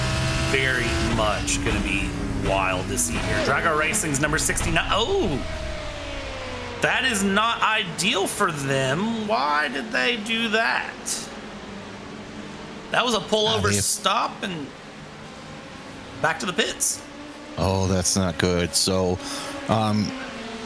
very much going to be wild to see here. Drago Racing's number 69. Oh, that is not ideal for them. Why did they do that? That was a pullover stop and back to the pits. Oh, that's not good. So,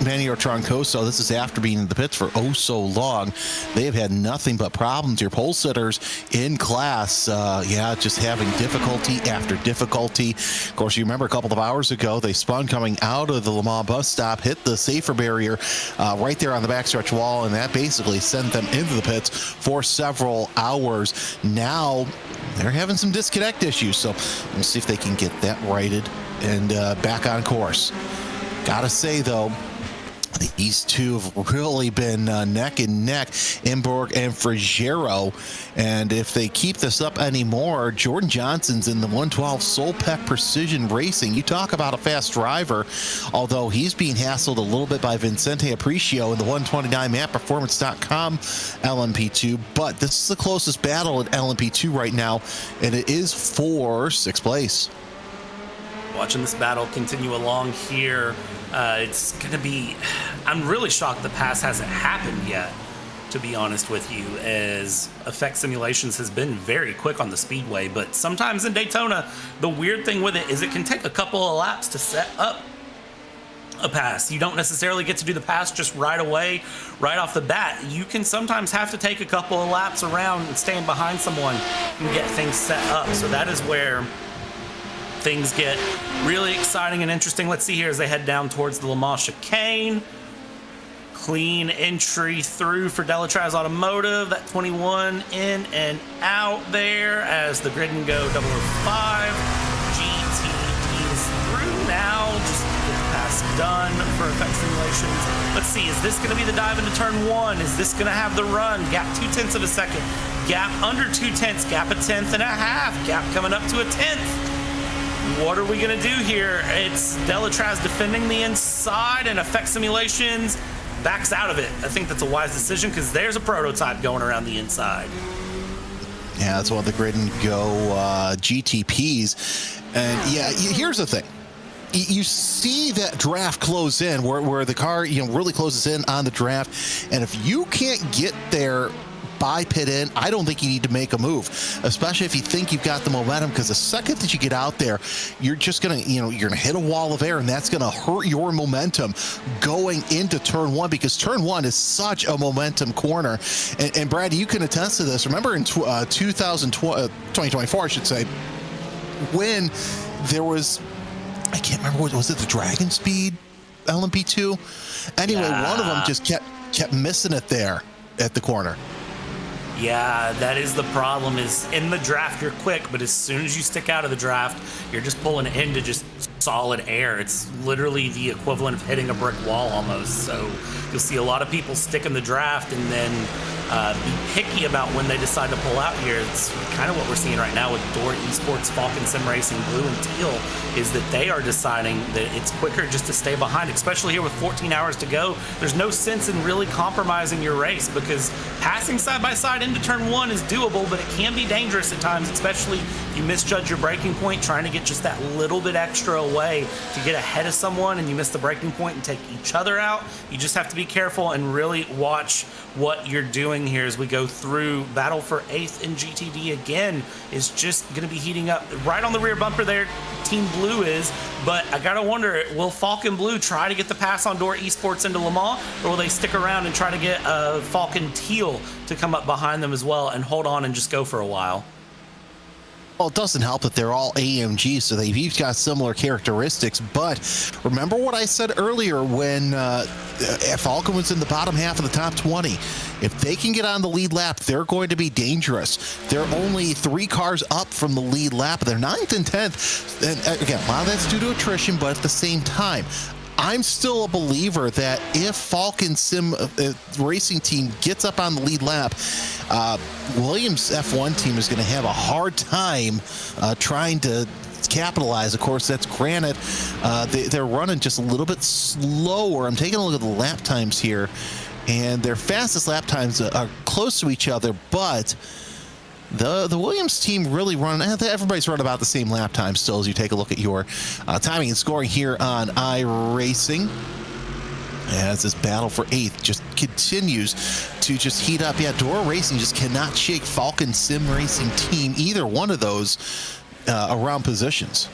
Manny Troncoso, this is after being in the pits for so long. They have had nothing but problems. Your pole sitters in class, just having difficulty after difficulty. Of course, you remember a couple of hours ago, they spun coming out of the Le Mans bus stop, hit the safer barrier right there on the backstretch wall, and that basically sent them into the pits for several hours. Now, they're having some disconnect issues, so we'll see if they can get that righted and back on course. Gotta say, though, these two have really been neck and neck, Imborg and Frigero. And if they keep this up anymore, Jordan Johnson's in the 112 Solpec Precision Racing. You talk about a fast driver, although he's being hassled a little bit by Vincente Aparicio in the 129 MapPerformance.com LMP2. But this is the closest battle at LMP2 right now, and it is for 6th place. Watching this battle continue along here. It's going to be... I'm really shocked the pass hasn't happened yet, to be honest with you, as Effect Simulations has been very quick on the speedway. But sometimes in Daytona, the weird thing with it is it can take a couple of laps to set up a pass. You don't necessarily get to do the pass just right away, right off the bat. You can sometimes have to take a couple of laps around and stand behind someone and get things set up. So that is where things get really exciting and interesting. Let's see here as they head down towards the Le Mans chicane. Clean entry through for Delatraz Automotive. That 21 in and out there as the grid and go 005. GTD's through now. Just get the pass done for Effect Simulations. Let's see, is this going to be the dive into turn 1? Is this going to have the run? Gap 0.2 of a second. Gap under 0.2. Gap 1.5 Gap coming up to 1/10. What are we going to do here? It's Delatraz defending the inside, and Effect Simulations backs out of it. I think that's a wise decision because there's a prototype going around the inside. Yeah, that's one of the grid and go GTPs. And yeah, here's the thing. You see that draft close in where the car really closes in on the draft, and if you can't get there by pit in, I don't think you need to make a move, especially if you think you've got the momentum, because the second that you get out there, you're just gonna you're gonna hit a wall of air, and that's gonna hurt your momentum going into turn 1, because turn 1 is such a momentum corner. And Brad, you can attest to this. Remember in 2024, I should say, when there was, I can't remember, was it the Dragon Speed LMP2? Anyway, one of them just kept missing it there at the corner. Yeah, that is the problem, is in the draft you're quick, but as soon as you stick out of the draft, you're just pulling into just solid air. It's literally the equivalent of hitting a brick wall almost. So you'll see a lot of people stick in the draft and then be picky about when they decide to pull out here. It's kind of what we're seeing right now with Door Esports, Falcon Sim Racing, Blue and Teal, is that they are deciding that it's quicker just to stay behind, especially here with 14 hours to go. There's no sense in really compromising your race, because passing side by side into turn 1 is doable, but it can be dangerous at times, especially if you misjudge your braking point, trying to get just that little bit extra away to get ahead of someone, and you miss the braking point and take each other out. You just have to be careful and really watch what you're doing here as we go through. Battle for 8th in GTD again is just going to be heating up right on the rear bumper there. Team Blue is, but I gotta wonder, will Falcon Blue try to get the pass on Door Esports into Le Mans, or will they stick around and try to get Falcon Teal to come up behind them as well and hold on and just go for a while? Well, it doesn't help that they're all AMG, so they've each got similar characteristics. But remember what I said earlier when Falcon was in the bottom half of the top 20. If they can get on the lead lap, they're going to be dangerous. They're only 3 cars up from the lead lap. They're 9th and 10th. And again, a lot of that's due to attrition, but at the same time, I'm still a believer that if Falcon Sim racing team gets up on the lead lap, Williams F1 team is going to have a hard time trying to capitalize. Of course, that's granted. They're running just a little bit slower. I'm taking a look at the lap times here, and their fastest lap times are close to each other, but the Williams team really everybody's run about the same lap time still as you take a look at your timing and scoring here on iRacing. As this battle for 8th just continues to just heat up. Yeah, Door Racing just cannot shake Falcon Sim Racing team, either one of those, around positions.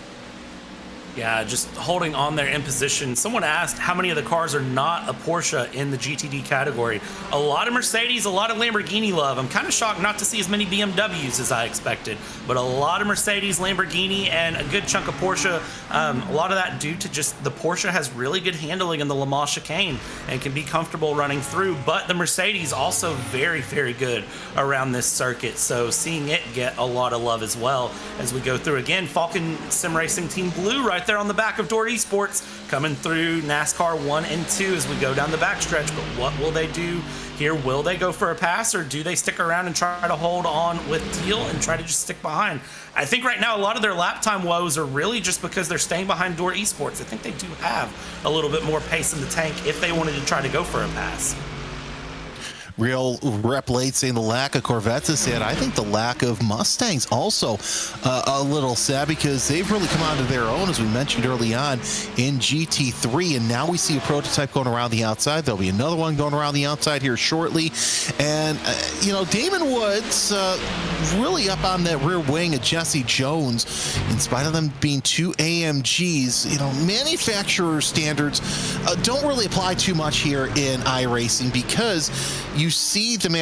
Yeah, just holding on there in position. Someone asked how many of the cars are not a Porsche in the GTD category. A lot of Mercedes, a lot of Lamborghini love. I'm kind of shocked not to see as many BMWs as I expected, but a lot of Mercedes, Lamborghini, and a good chunk of Porsche. A lot of that due to just the Porsche has really good handling in the Le Mans chicane and can be comfortable running through, but the Mercedes also very, very good around this circuit. So seeing it get a lot of love as well as we go through. Again, Falcon Sim Racing Team Blue right there on the back of Door Esports, coming through NASCAR 1 and 2 as we go down the backstretch. But what will they do here? Will they go for a pass, or do they stick around and try to hold on with Teal and try to just stick behind? I think right now a lot of their lap time woes are really just because they're staying behind Door Esports. I think they do have a little bit more pace in the tank if they wanted to try to go for a pass. Real Rep Late saying the lack of Corvettes is sad. I think the lack of Mustangs also a little sad, because they've really come onto their own, as we mentioned early on, in GT3, and now we see a prototype going around the outside. There'll be another one going around the outside here shortly. And, Damon Woods really up on that rear wing of Jesse Jones, in spite of them being 2 AMGs. Manufacturer standards don't really apply too much here in iRacing, because you see the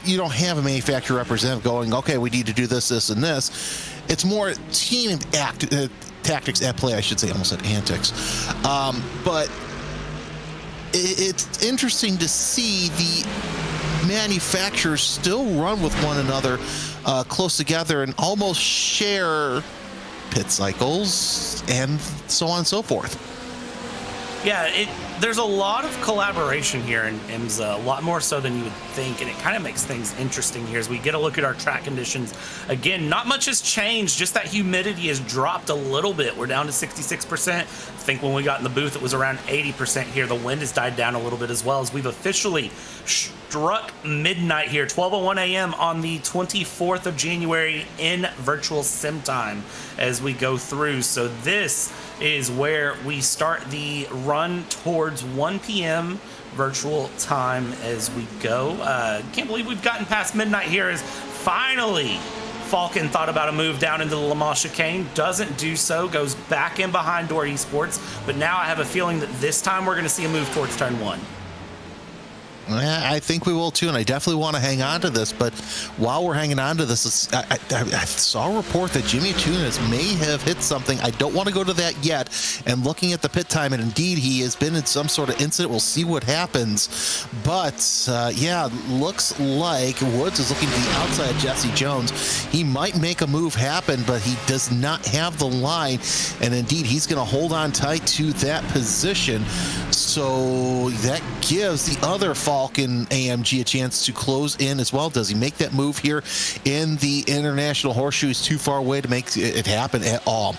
you don't have a manufacturer representative going, okay, we need to do this, this, and this. It's more team tactics at play, I should say. I almost said antics. But it's interesting to see the manufacturers still run with one another close together and almost share pit cycles and so on and so forth. Yeah, there's a lot of collaboration here in IMSA, a lot more so than you would think, and it kind of makes things interesting here as we get a look at our track conditions. Again, not much has changed, just that humidity has dropped a little bit. We're down to 66%. I think when we got in the booth, it was around 80% here. The wind has died down a little bit as well, as we've officially struck midnight here, 12:01 a.m. on the 24th of January in virtual sim time as we go through. So this is where we start the run towards 1 p.m. virtual time as we go. Can't believe we've gotten past midnight here, as finally Falcon thought about a move down into the Le Mans chicane, doesn't do so, goes back in behind Door Esports, but now I have a feeling that this time we're going to see a move towards turn 1. I think we will too, and I definitely want to hang on to this. But while we're hanging on to this, I saw a report that Jimmy Tunis may have hit something. I don't want to go to that yet. And looking at the pit time, and indeed he has been in some sort of incident. We'll see what happens. But yeah, looks like Woods is looking to the outside of Jesse Jones. He might make a move happen, but he does not have the line. And indeed, he's going to hold on tight to that position. So that gives the other Falcon AMG a chance to close in as well. Does he make that move here in the International Horseshoe? He's too far away to make it happen at all.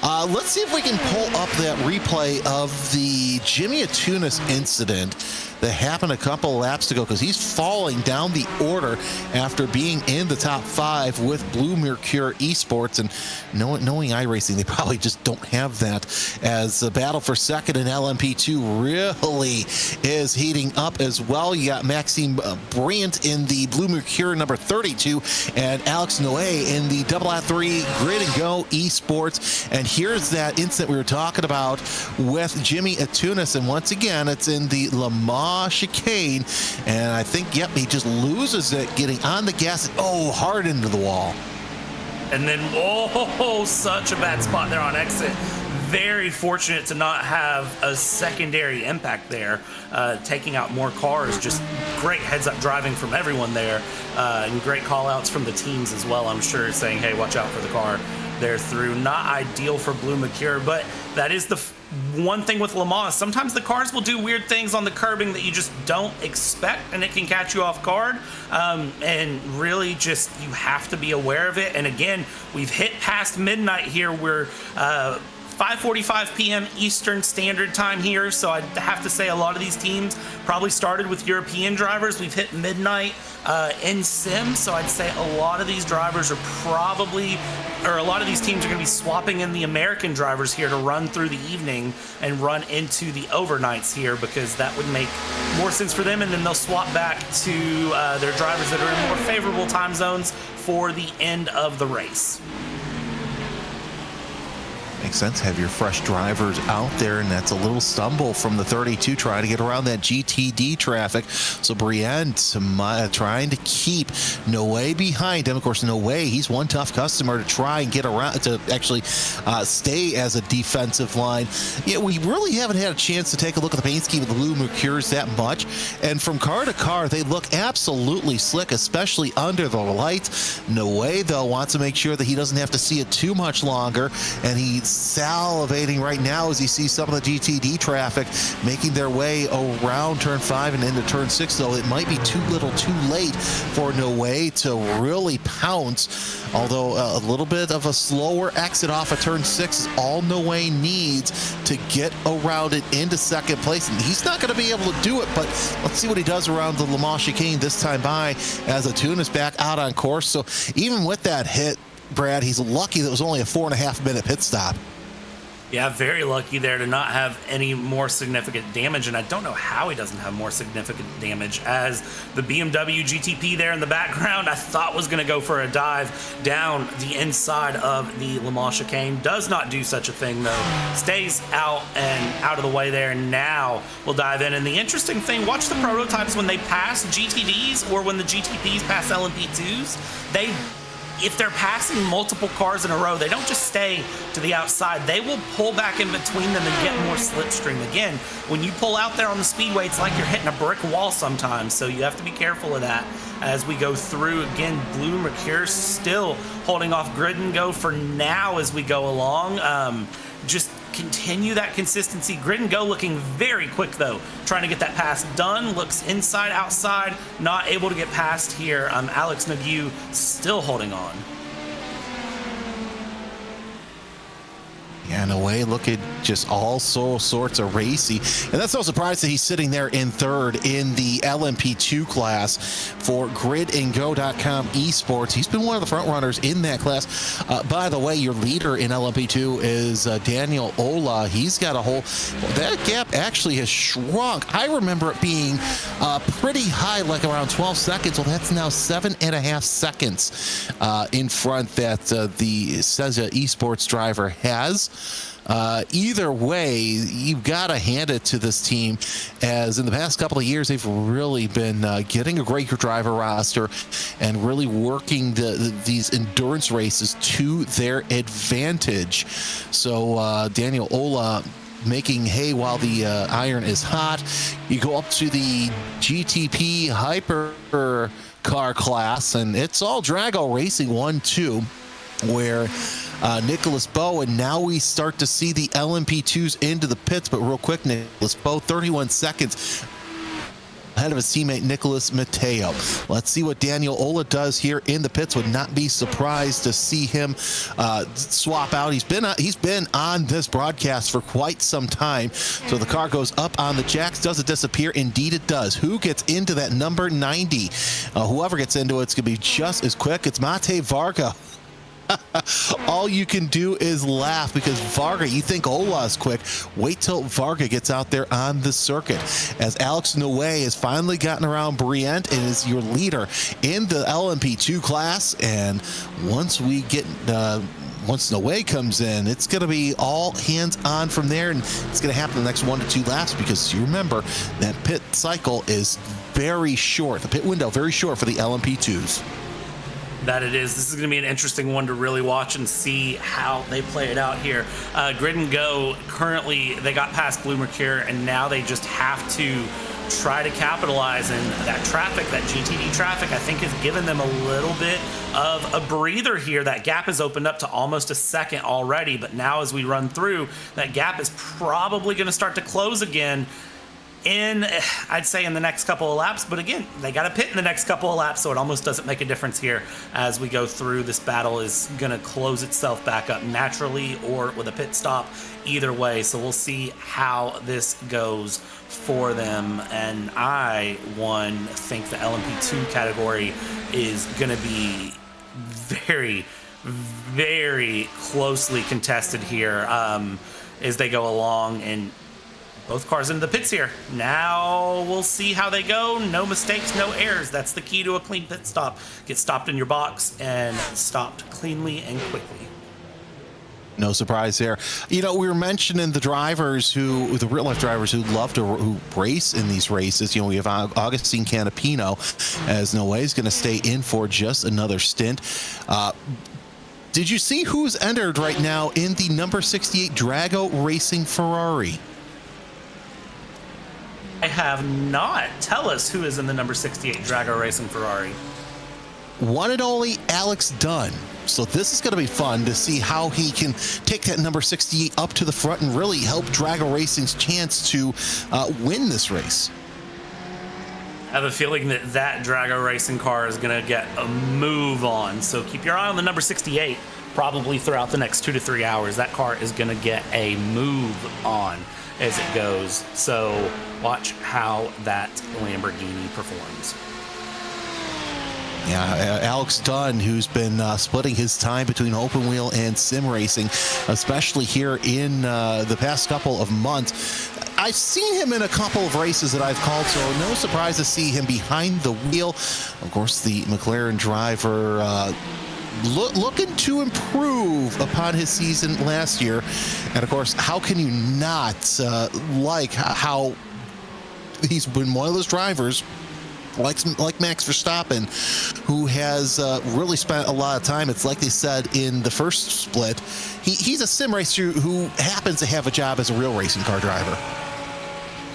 Let's see if we can pull up that replay of the Jimmy Tunis incident. that happened a couple of laps to go, because he's falling down the order after being in the top 5 with Blue Mercure Esports. And knowing iRacing, they probably just don't have that, as the battle for second in LMP2 really is heating up as well. You got Maxime Bryant in the Blue Mercure number 32 and Alex Noé in the .3 Grid and Go Esports. And here's that incident we were talking about with Jimmy Atunis, and once again it's in the Le Mans chicane, and I think, yep, he just loses it getting on the gas, hard into the wall. And then, such a bad spot there on exit. Very fortunate to not have a secondary impact there, taking out more cars. Just great heads-up driving from everyone there, and great call-outs from the teams as well, I'm sure, saying, hey, watch out for the car there through. Not ideal for Blue Mercure, but that is the one thing with Le Mans. Sometimes the cars will do weird things on the curbing that you just don't expect, and it can catch you off guard. And really just, you have to be aware of it. And again, we've hit past midnight here. We're 5:45 p.m. Eastern Standard Time here, so I'd have to say a lot of these teams probably started with European drivers. We've hit midnight in sim, so I'd say a lot of these drivers are probably, or a lot of these teams are going to be swapping in the American drivers here to run through the evening and run into the overnights here, because that would make more sense for them, and then they'll swap back to their drivers that are in more favorable time zones for the end of the race. Makes sense. Have your fresh drivers out there, and that's a little stumble from the 32 trying to get around that GTD traffic. So Brienne trying to keep Noé behind him. Of course, Noé, he's one tough customer to try and get around, to actually stay as a defensive line. Yeah, we really haven't had a chance to take a look at the paint scheme of the Blue Mercures that much. And from car to car, they look absolutely slick, especially under the lights. Noé, though, wants to make sure that he doesn't have to see it too much longer, and he's salivating right now as he sees some of the GTD traffic making their way around turn 5 and into turn 6, though it might be too little too late for Noé to really pounce, although a little bit of a slower exit off of turn 6 is all Noé needs to get around it into second place, and he's not going to be able to do it, but let's see what he does around the Le Mans chicane this time by, as Atunis is back out on course. So even with that hit, Brad, he's lucky that it was only a 4.5 minute pit stop. Yeah, very lucky there to not have any more significant damage, and I don't know how he doesn't have more significant damage, as the BMW GTP there in the background I thought was going to go for a dive down the inside of the Le Mans chicane. Does not do such a thing, though. Stays out and out of the way there, and now we'll dive in. And the interesting thing, watch the prototypes when they pass GTDs or when the GTPs pass LMP2s, if they're passing multiple cars in a row, they don't just stay to the outside. They will pull back in between them and get more slipstream. Again, when you pull out there on the speedway, it's like you're hitting a brick wall sometimes, so you have to be careful of that as we go through. Again, Blue Mercure still holding off Grid and Go for now as we go along. Just continue that consistency. Grid and Go looking very quick, though, trying to get that pass done. Looks inside, outside, not able to get past here. Alex Nagu still holding on. Yeah, in a way, look at just all sorts of racy. And that's no surprise that he's sitting there in third in the LMP2 class for GridandGo.com Esports. He's been one of the front runners in that class. By the way, your leader in LMP2 is Daniel Ola. He's got a whole... That gap actually has shrunk. I remember it being pretty high, like around 12 seconds. Well, that's now 7.5 seconds in front that the Seza Esports driver has. Either way, you've got to hand it to this team, as in the past couple of years they've really been getting a great driver roster and really working these endurance races to their advantage. So Daniel Ola making hay while the iron is hot. You go up to the GTP Hyper Car class, and it's all Drago Racing 1-2, where Nicholas Bowe, and now we start to see the LMP2s into the pits. But real quick, Nicholas Bowe, 31 seconds ahead of his teammate Nicholas Matteo. Let's see what Daniel Ola does here in the pits. Would not be surprised to see him swap out. He's been on this broadcast for quite some time. So the car goes up on the jacks. Does it disappear? Indeed it does. Who gets into that number 90? Whoever gets into it's going to be just as quick. It's Mate Varga. All you can do is laugh because Varga, you think Ola is quick. Wait till Varga gets out there on the circuit. As Alex Noe has finally gotten around Brient and is your leader in the LMP2 class. And once Noe comes in, it's going to be all hands on from there. And it's going to happen the next 1 to 2 laps because you remember that pit cycle is very short. The pit window very short for the LMP2s. That it is. This is going to be an interesting one to really watch and see how they play it out here. Grid and Go, currently they got past Blue Mercure, and now they just have to try to capitalize. And that traffic, that GTD traffic, I think has given them a little bit of a breather here. That gap has opened up to almost a second already, but now as we run through, that gap is probably going to start to close again. I'd say in the next couple of laps, but again, they got to pit in the next couple of laps, so it almost doesn't make a difference here as we go through. This battle is going to close itself back up naturally or with a pit stop, either way. So we'll see how this goes for them. And I, think the LMP2 category is going to be very, very closely contested here as they go along. And both cars into the pits here. Now we'll see how they go. No mistakes, no errors. That's the key to a clean pit stop. Get stopped in your box and stopped cleanly and quickly. No surprise there. We were mentioning the real life drivers who love to race in these races. We have Augustine Canapino, as Noe is going to stay in for just another stint. Did you see who's entered right now in the number 68 Drago Racing Ferrari? I have not. Tell us who is in the number 68 Drago Racing Ferrari. One and only Alex Dunn. So this is going to be fun to see how he can take that number 68 up to the front and really help Drago Racing's chance to win this race. I have a feeling that Drago Racing car is going to get a move on. So keep your eye on the number 68 probably throughout the next 2 to 3 hours. That car is going to get a move on as it goes. So watch how that Lamborghini performs. Yeah, Alex Dunn, who's been splitting his time between open wheel and sim racing, especially here in the past couple of months. I've seen him in a couple of races that I've called, so no surprise to see him behind the wheel. Of course, the McLaren driver looking to improve upon his season last year. And of course, how can you not like how he's been one of those drivers like Max Verstappen, who has really spent a lot of time. It's like they said in the first split, he's a sim racer who happens to have a job as a real racing car driver.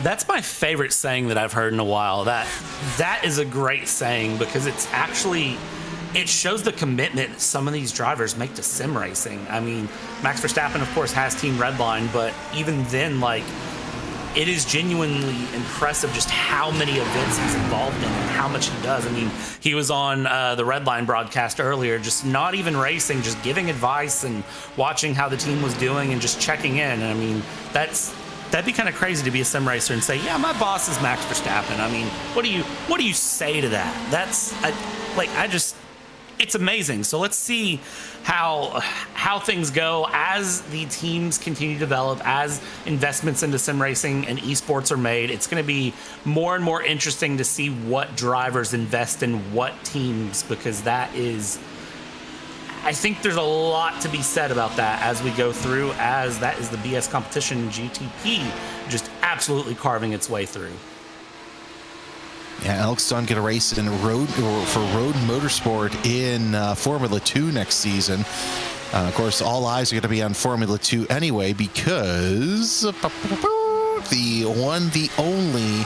That's my favorite saying that I've heard in a while. That is a great saying because it shows the commitment some of these drivers make to sim racing. I mean, Max Verstappen, of course, has Team Redline, but even then, it is genuinely impressive just how many events he's involved in and how much he does. I mean, he was on the Redline broadcast earlier, just not even racing, just giving advice and watching how the team was doing and just checking in. I mean, that'd be kind of crazy to be a sim racer and say, yeah, my boss is Max Verstappen. I mean, what do you say to that? It's amazing. So let's see how things go as the teams continue to develop, as investments into sim racing and esports are made. It's going to be more and more interesting to see what drivers invest in what teams, because I think there's a lot to be said about that as we go through, as that is the BS competition GTP just absolutely carving its way through. Yeah, Alex Dunn going to race in road motorsport in Formula 2 next season. Of course, all eyes are going to be on Formula 2 anyway because the only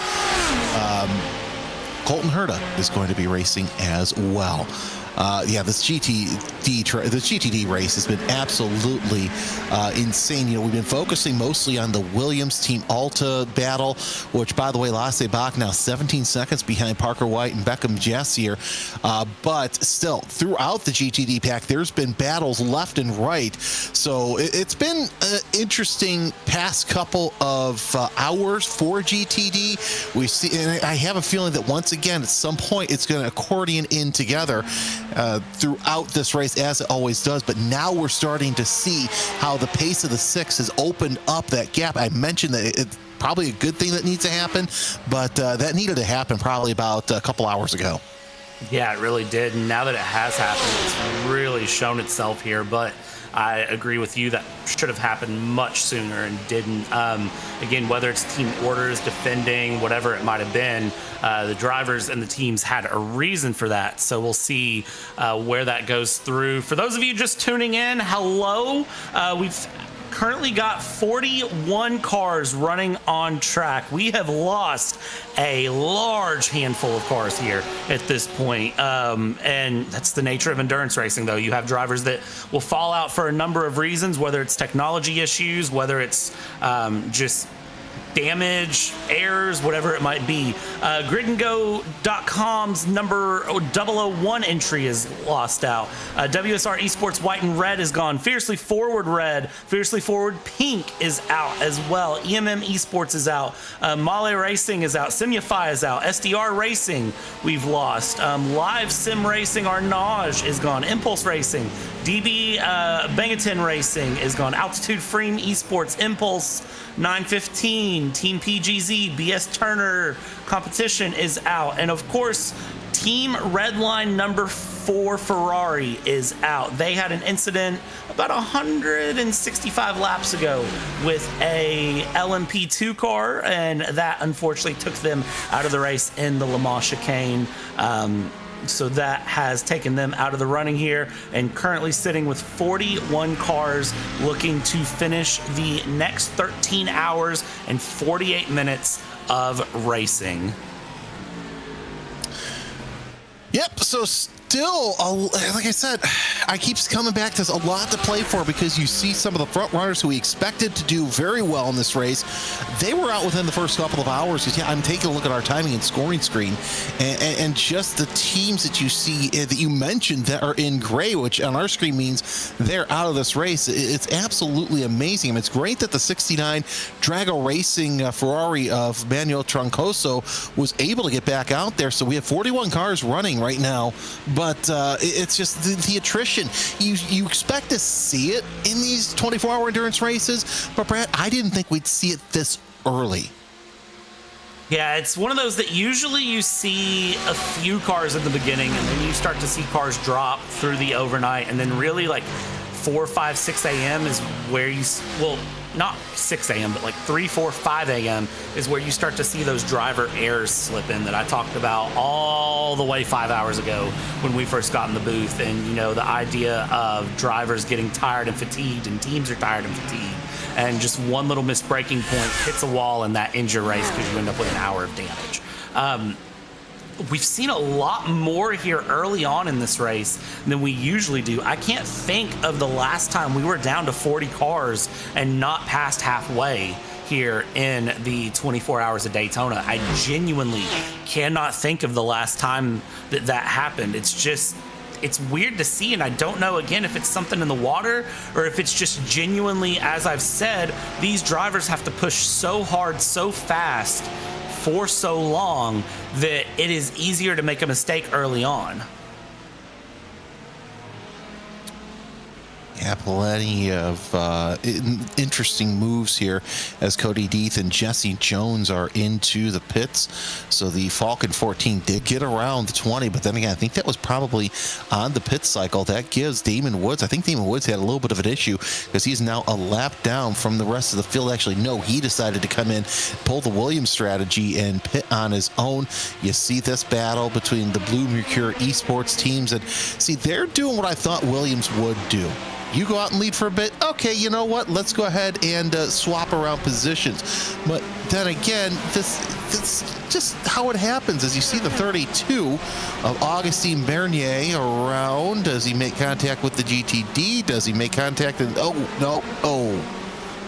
Colton Herta is going to be racing as well. This GTD race has been absolutely insane. We've been focusing mostly on the Williams Team Alta battle, which, by the way, Lasse Bach now 17 seconds behind Parker White and Beckham Jassier. But still, throughout the GTD pack, there's been battles left and right. So it's been an interesting past couple of hours for GTD. We see, and I have a feeling that once again, at some point, it's going to accordion in together throughout this race, as it always does. But now we're starting to see how the pace of the six has opened up that gap. I mentioned that it's probably a good thing that needs to happen, but that needed to happen probably about a couple hours ago. Yeah, it really did. And now that it has happened, it's really shown itself here. But I agree with you, that should have happened much sooner and didn't. Again, whether it's team orders, defending, whatever it might have been, the drivers and the teams had a reason for that. So we'll see where that goes through. For those of you just tuning in, hello. We've currently got 41 cars running on track. We have lost a large handful of cars here at this point. And that's the nature of endurance racing, though. You have drivers that will fall out for a number of reasons, whether it's technology issues, whether it's just damage, errors, whatever it might be. GridandGo.com's number 001 entry is lost out. WSR Esports White and Red is gone. Fiercely Forward Red, Fiercely Forward Pink is out as well. EMM Esports is out. Male Racing is out. Simufy is out. SDR Racing we've lost. Live Sim Racing Arnage is gone. Impulse Racing, DB Bangaton Racing is gone. Altitude Freem Esports, Impulse 915, Team PGZ, BS Turner Competition is out. And of course, Team Redline number 4 Ferrari is out. They had an incident about 165 laps ago with a LMP2 car, and that unfortunately took them out of the race in the Le Mans chicane. So that has taken them out of the running here, and currently sitting with 41 cars looking to finish the next 13 hours and 48 minutes of racing. Yep, so still, like I said, I keep coming back to a lot to play for, because you see some of the front runners who we expected to do very well in this race. They were out within the first couple of hours. I'm taking a look at our timing and scoring screen, and just the teams that you see that you mentioned that are in gray, which on our screen means they're out of this race. It's absolutely amazing. I mean, it's great that the 69 Drago Racing Ferrari of Manuel Troncoso was able to get back out there. So we have 41 cars running right now, but it's just the attrition. You expect to see it in these 24-hour endurance races, but Brad, I didn't think we'd see it this early. Yeah, it's one of those that usually you see a few cars in the beginning, and then you start to see cars drop through the overnight, and then really like 4, 5, 6 a.m. is where you, well, not 6 a.m., but like 3, 4, 5 a.m. is where you start to see those driver errors slip in that I talked about all the way 5 hours ago when we first got in the booth. And, the idea of drivers getting tired and fatigued, and teams are tired and fatigued, and just one little misbraking point hits a wall, and that ends your race because you end up with an hour of damage. We've seen a lot more here early on in this race than we usually do. I can't think of the last time we were down to 40 cars and not past halfway here in the 24 Hours of Daytona. I genuinely cannot think of the last time that happened. It's weird to see, and I don't know, again, if it's something in the water or if it's just genuinely, as I've said, these drivers have to push so hard, so fast, for so long that it is easier to make a mistake early on. Yeah, plenty of interesting moves here as Cody Deeth and Jesse Jones are into the pits. So the Falcon 14 did get around the 20, but then again, I think that was probably on the pit cycle. That gives Damon Woods, I think Damon Woods had a little bit of an issue because he's now a lap down from the rest of the field. Actually, no, he decided to come in, pull the Williams strategy, and pit on his own. You see this battle between the Blue Mercure Esports teams, and see, they're doing what I thought Williams would do. You go out and lead for a bit. Okay, you know what? Let's go ahead and swap around positions. But then again, this just how it happens. As you see the 32 of Augustin Bernier around. Does he make contact with the GTD? Does he make contact?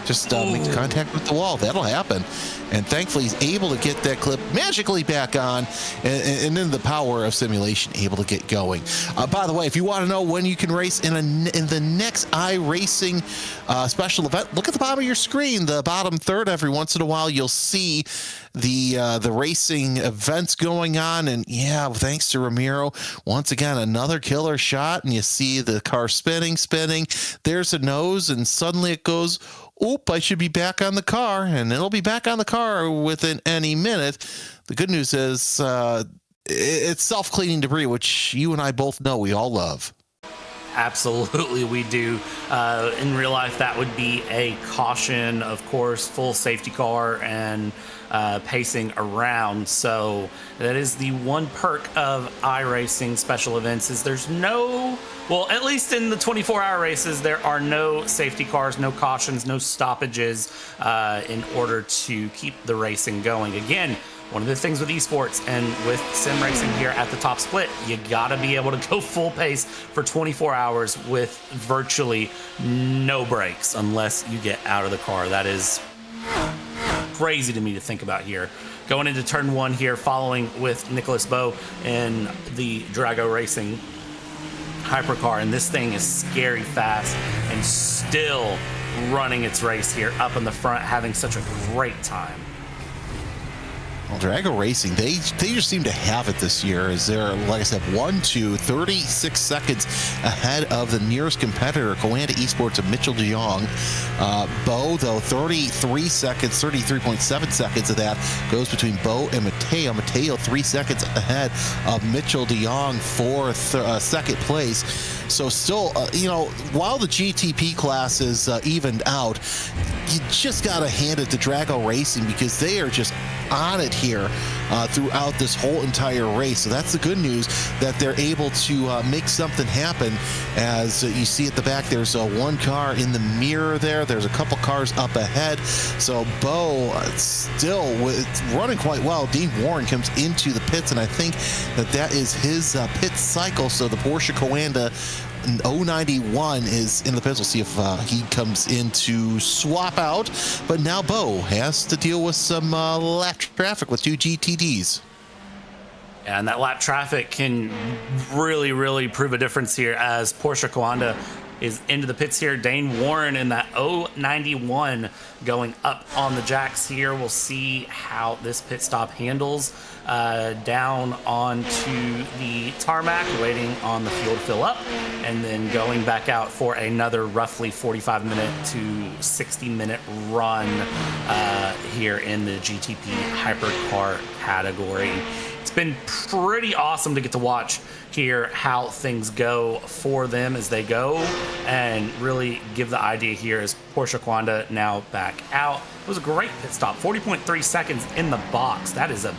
Just makes contact with the wall. That'll happen. And thankfully, he's able to get that clip magically back on, and then the power of simulation able to get going. By the way, if you want to know when you can race in the next iRacing special event, look at the bottom of your screen, the bottom third. Every once in a while, you'll see the racing events going on. And yeah, thanks to Ramiro, once again, another killer shot, and you see the car spinning. There's a nose, and suddenly it goes, oop, I should be back on the car, and it'll be back on the car within any minute. The good news is it's self-cleaning debris, which you and I both know we all love. Absolutely, we do. In real life, that would be a caution, of course, full safety car and pacing around. So that is the one perk of iRacing special events is there's no, well, at least in the 24-hour races, there are no safety cars, no cautions, no stoppages in order to keep the racing going. Again, one of the things with esports and with sim racing here at the top split, you gotta be able to go full pace for 24 hours with virtually no breaks unless you get out of the car. That is crazy to me to think about here. Going into turn one here, following with Nicholas Bowe in the Drago Racing hypercar, and this thing is scary fast and still running its race here up in the front, having such a great time. Well, Drago Racing, they just seem to have it this year. As they're, like I said, 36 seconds ahead of the nearest competitor, Coanda Esports of Mitchell de Jong. Bowe, though, 33.7 seconds of that goes between Bowe and Mateo. Mateo 3 seconds ahead of Mitchell de Jong for second place. So still, while the GTP class is evened out, you just got to hand it to Drago Racing because they are just on it here throughout this whole entire race. So that's the good news, that they're able to make something happen. As you see at the back, there's one car in the mirror there. There's a couple cars up ahead. So Bowe still running quite well. Dean Warren comes into the pits, and I think that is his pit cycle. So the Porsche Coanda 091 is in the pits. We'll see if he comes in to swap out. But now Bowe has to deal with some lap traffic with two GTDs. And that lap traffic can really, really prove a difference here as Porsche Coanda is into the pits here. Dane Warren in that 091 going up on the jacks here. We'll see how this pit stop handles. Down onto the tarmac, waiting on the fuel to fill up, and then going back out for another roughly 45-minute to 60-minute run here in the GTP Hypercar category. It's been pretty awesome to get to watch here how things go for them as they go, and really give the idea here as Porsche Coanda now back out. It was a great pit stop, 40.3 seconds in the box. That is a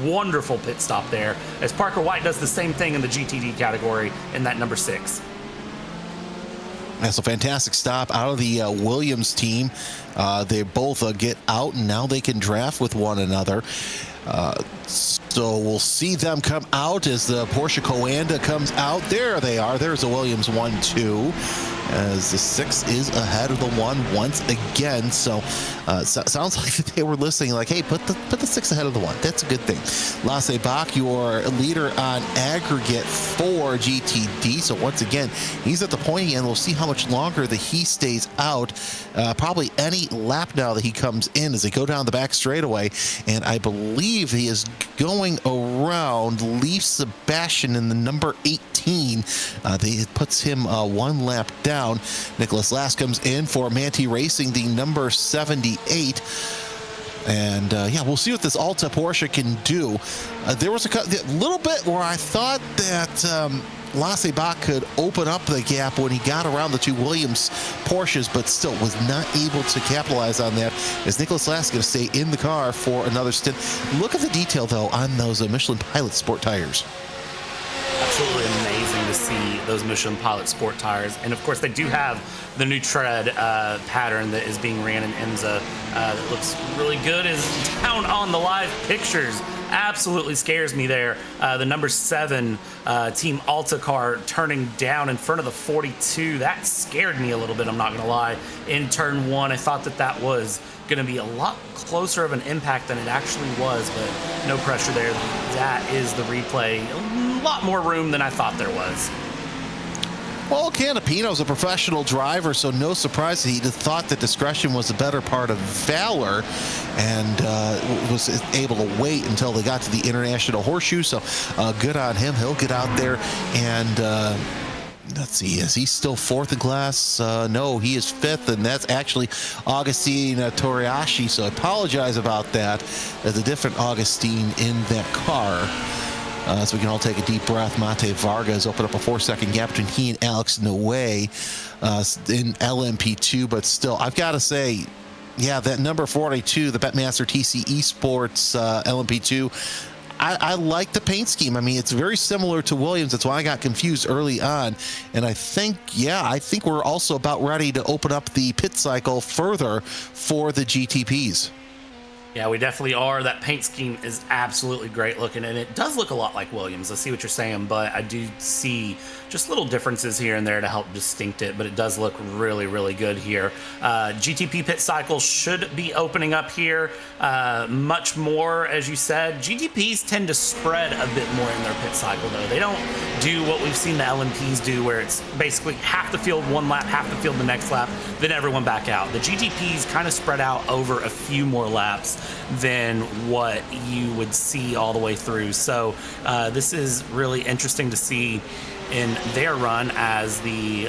wonderful pit stop there, as Parker White does the same thing in the GTD category in that number 6. That's a fantastic stop out of the Williams team. They both get out, and now they can draft with one another. So we'll see them come out as the Porsche Coanda comes out. There they are. There's a Williams 1-2. As the 6 is ahead of the 1 once again. So sounds like they were listening, like, hey, put the 6 ahead of the 1. That's a good thing. Lasse Bach, your leader on aggregate for GTD. So once again, he's at the pointy end. We'll see how much longer that he stays out. Probably any lap now that he comes in as they go down the back straightaway. And I believe he is going around Leaf Sebastian in the number 18. It puts him one lap down. Nicholas Last comes in for Manti Racing, the number 78. And yeah, we'll see what this Alta Porsche can do. There was a little bit where I thought that Lasse Bach could open up the gap when he got around the two Williams Porsches, but still was not able to capitalize on that, as Nicholas Last is going to stay in the car for another stint. Look at the detail, though, on those Michelin Pilot Sport tires. Absolutely amazing to see those Michelin Pilot Sport tires. And of course, they do have the new tread pattern that is being ran in IMSA that looks really good. Is down on the live pictures. Absolutely scares me there. The number 7 Team Alta car turning down in front of the 42. That scared me a little bit, I'm not going to lie. In turn 1, I thought that was going to be a lot closer of an impact than it actually was, but no pressure there. That is the replay. A lot more room than I thought there was. Well, Canapino's a professional driver, so no surprise that he thought that discretion was a better part of valor, and was able to wait until they got to the International Horseshoe. So good on him. He'll get out there and let's see, is he still 4th in class? No, he is 5th, and that's actually Augustine Toriashi. So I apologize about that. There's a different Augustine in that car. So we can all take a deep breath. Mate Vargas opened up a 4-second gap between he and Alex Noé in LMP2. But still, I've got to say, yeah, that number 42, the Betmaster TC Sports LMP2, I like the paint scheme. I mean, it's very similar to Williams. That's why I got confused early on. And I think we're also about ready to open up the pit cycle further for the GTPs. Yeah, we definitely are. That paint scheme is absolutely great looking, and it does look a lot like Williams. I see what you're saying, but I do see just little differences here and there to help distinct it, but it does look really, really good here. GTP pit cycle should be opening up here much more, as you said. GTPs tend to spread a bit more in their pit cycle, though. They don't do what we've seen the LMPs do, where it's basically half the field one lap, half the field the next lap, then everyone back out. The GTPs kind of spread out over a few more laps than what you would see all the way through. So this is really interesting to see in their run as the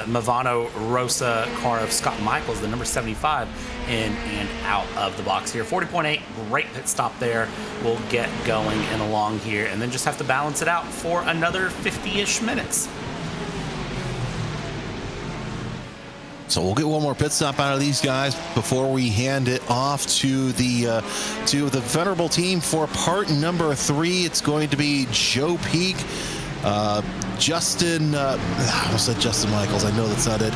Movano Rosa car of Scott Michaels, the number 75, in and out of the box here. 40.8, great pit stop there. We'll get going and along here, and then just have to balance it out for another 50-ish minutes. So we'll get one more pit stop out of these guys before we hand it off to the venerable team for part number 3. It's going to be Joe Peak, Justin, I almost said Justin Michaels. I know that's not it.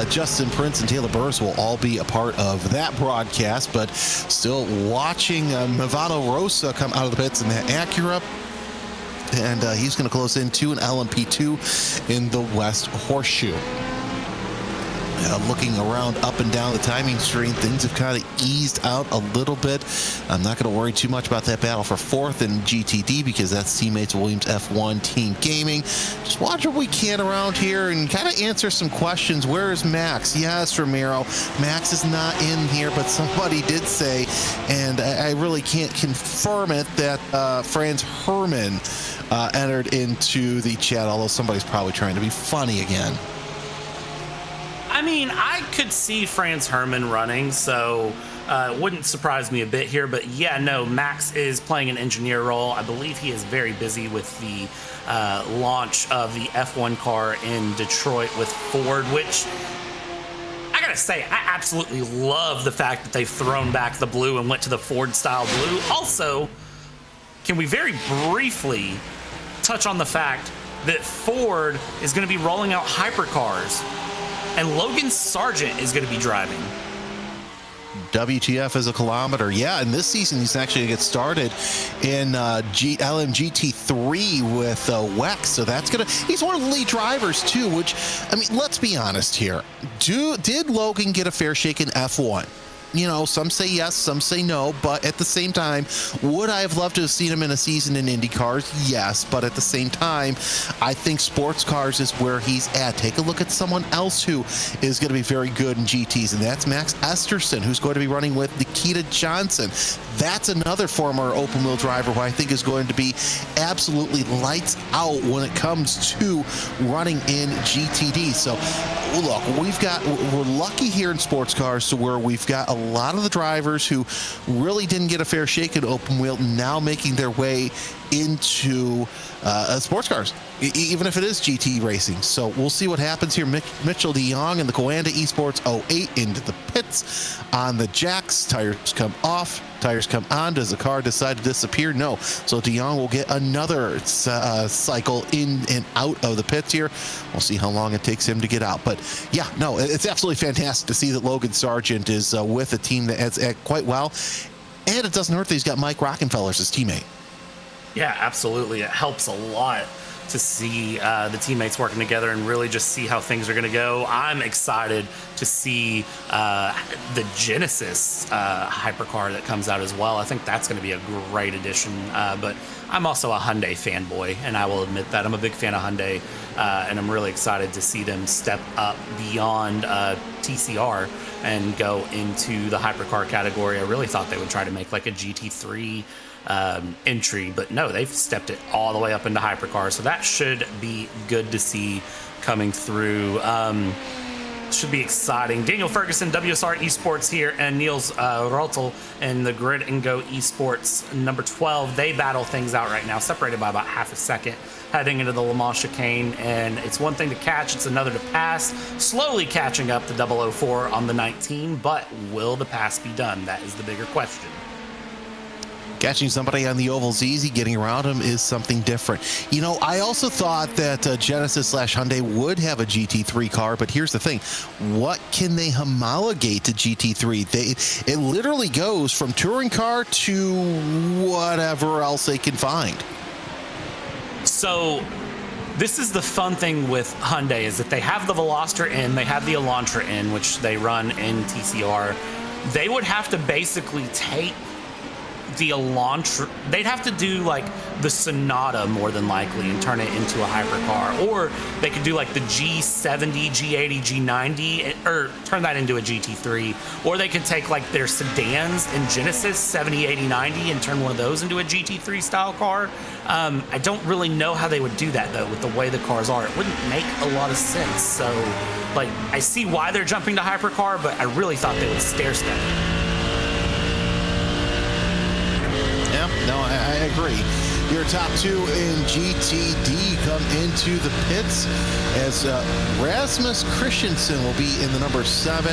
Justin Prince and Taylor Burris will all be a part of that broadcast, but still watching Movano Rosa come out of the pits in that Acura. And he's going to close in to an LMP2 in the West Horseshoe. Looking around up and down the timing screen, things have kind of eased out a little bit. I'm not going to worry too much about that battle for 4th in GTD because that's teammates Williams F1 Team Gaming. Just watch what we can around here and kind of answer some questions. Where is Max? Yes, Ramiro. Max is not in here, but somebody did say, and I really can't confirm it, that Franz Herman entered into the chat, although somebody's probably trying to be funny again. I mean, I could see Franz Herman running, so it wouldn't surprise me a bit here. But yeah, no, Max is playing an engineer role. I believe he is very busy with the launch of the F1 car in Detroit with Ford, which I gotta say, I absolutely love the fact that they've thrown back the blue and went to the Ford-style blue. Also, can we very briefly touch on the fact that Ford is going to be rolling out hypercars, and Logan Sargent is going to be driving. WTF is a kilometer. Yeah, and this season he's actually going to get started in LMGT3 with WEX. So that's going to... He's one of the lead drivers, too, which, I mean, let's be honest here. Did Logan get a fair shake in F1? You know, some say yes, some say no, but at the same time, would I have loved to have seen him in a season in Indy cars? Yes, but at the same time, I think sports cars is where he's at. Take a look at someone else who is going to be very good in GTs, and that's Max Esterson, who's going to be running with Nikita Johnson. That's another former open-wheel driver who I think is going to be absolutely lights out when it comes to running in GTD. So, look, we're lucky here in sports cars to where we've got a lot of the drivers who really didn't get a fair shake at open wheel now making their way into sports cars, even if it is GT racing. So we'll see what happens here. Mitchell DeYoung and the Coanda Esports 08 into the pits on the jacks. Tires come off, tires come on. Does the car decide to disappear? No. So DeYoung will get another cycle in and out of the pits here. We'll see how long it takes him to get out. But yeah, no, it's absolutely fantastic to see that Logan Sargent is with a team that has quite well. And it doesn't hurt that he's got Mike Rockenfeller as his teammate. Yeah, absolutely. It helps a lot to see the teammates working together and really just see how things are going to go. I'm excited to see the Genesis hypercar that comes out as well. I think that's going to be a great addition. But I'm also a Hyundai fanboy, and I will admit that. I'm a big fan of Hyundai, and I'm really excited to see them step up beyond TCR and go into the hypercar category. I really thought they would try to make like a GT3 entry, but no, they've stepped it all the way up into hypercar, so that should be good to see coming through. Should be exciting. Daniel Ferguson, WSR Esports here, and Niels Rotel in the Grid and Go Esports number 12. They battle things out right now, separated by about half a second, heading into the Le Mans chicane, and it's one thing to catch, it's another to pass. Slowly catching up to 004 on the 19, but will the pass be done? That is the bigger question. Catching somebody on the oval's easy. Getting around him is something different. You know, I also thought that Genesis/Hyundai would have a GT3 car, but here's the thing. What can they homologate to GT3? It literally goes from touring car to whatever else they can find. So this is the fun thing with Hyundai, is that they have the Veloster in, they have the Elantra in, which they run in TCR. They would have to basically take the Elantra, they'd have to do like the Sonata more than likely and turn it into a hypercar, or they could do like the G70, G80, G90, or turn that into a GT3, or they could take like their sedans in Genesis 70, 80, 90 and turn one of those into a GT3 style car. I don't really know how they would do that though with the way the cars are. It wouldn't make a lot of sense. So like, I see why they're jumping to hypercar, but I really thought they would stair step it. No, I agree. Your top two in GTD come into the pits as Rasmus Christensen will be in the number 7.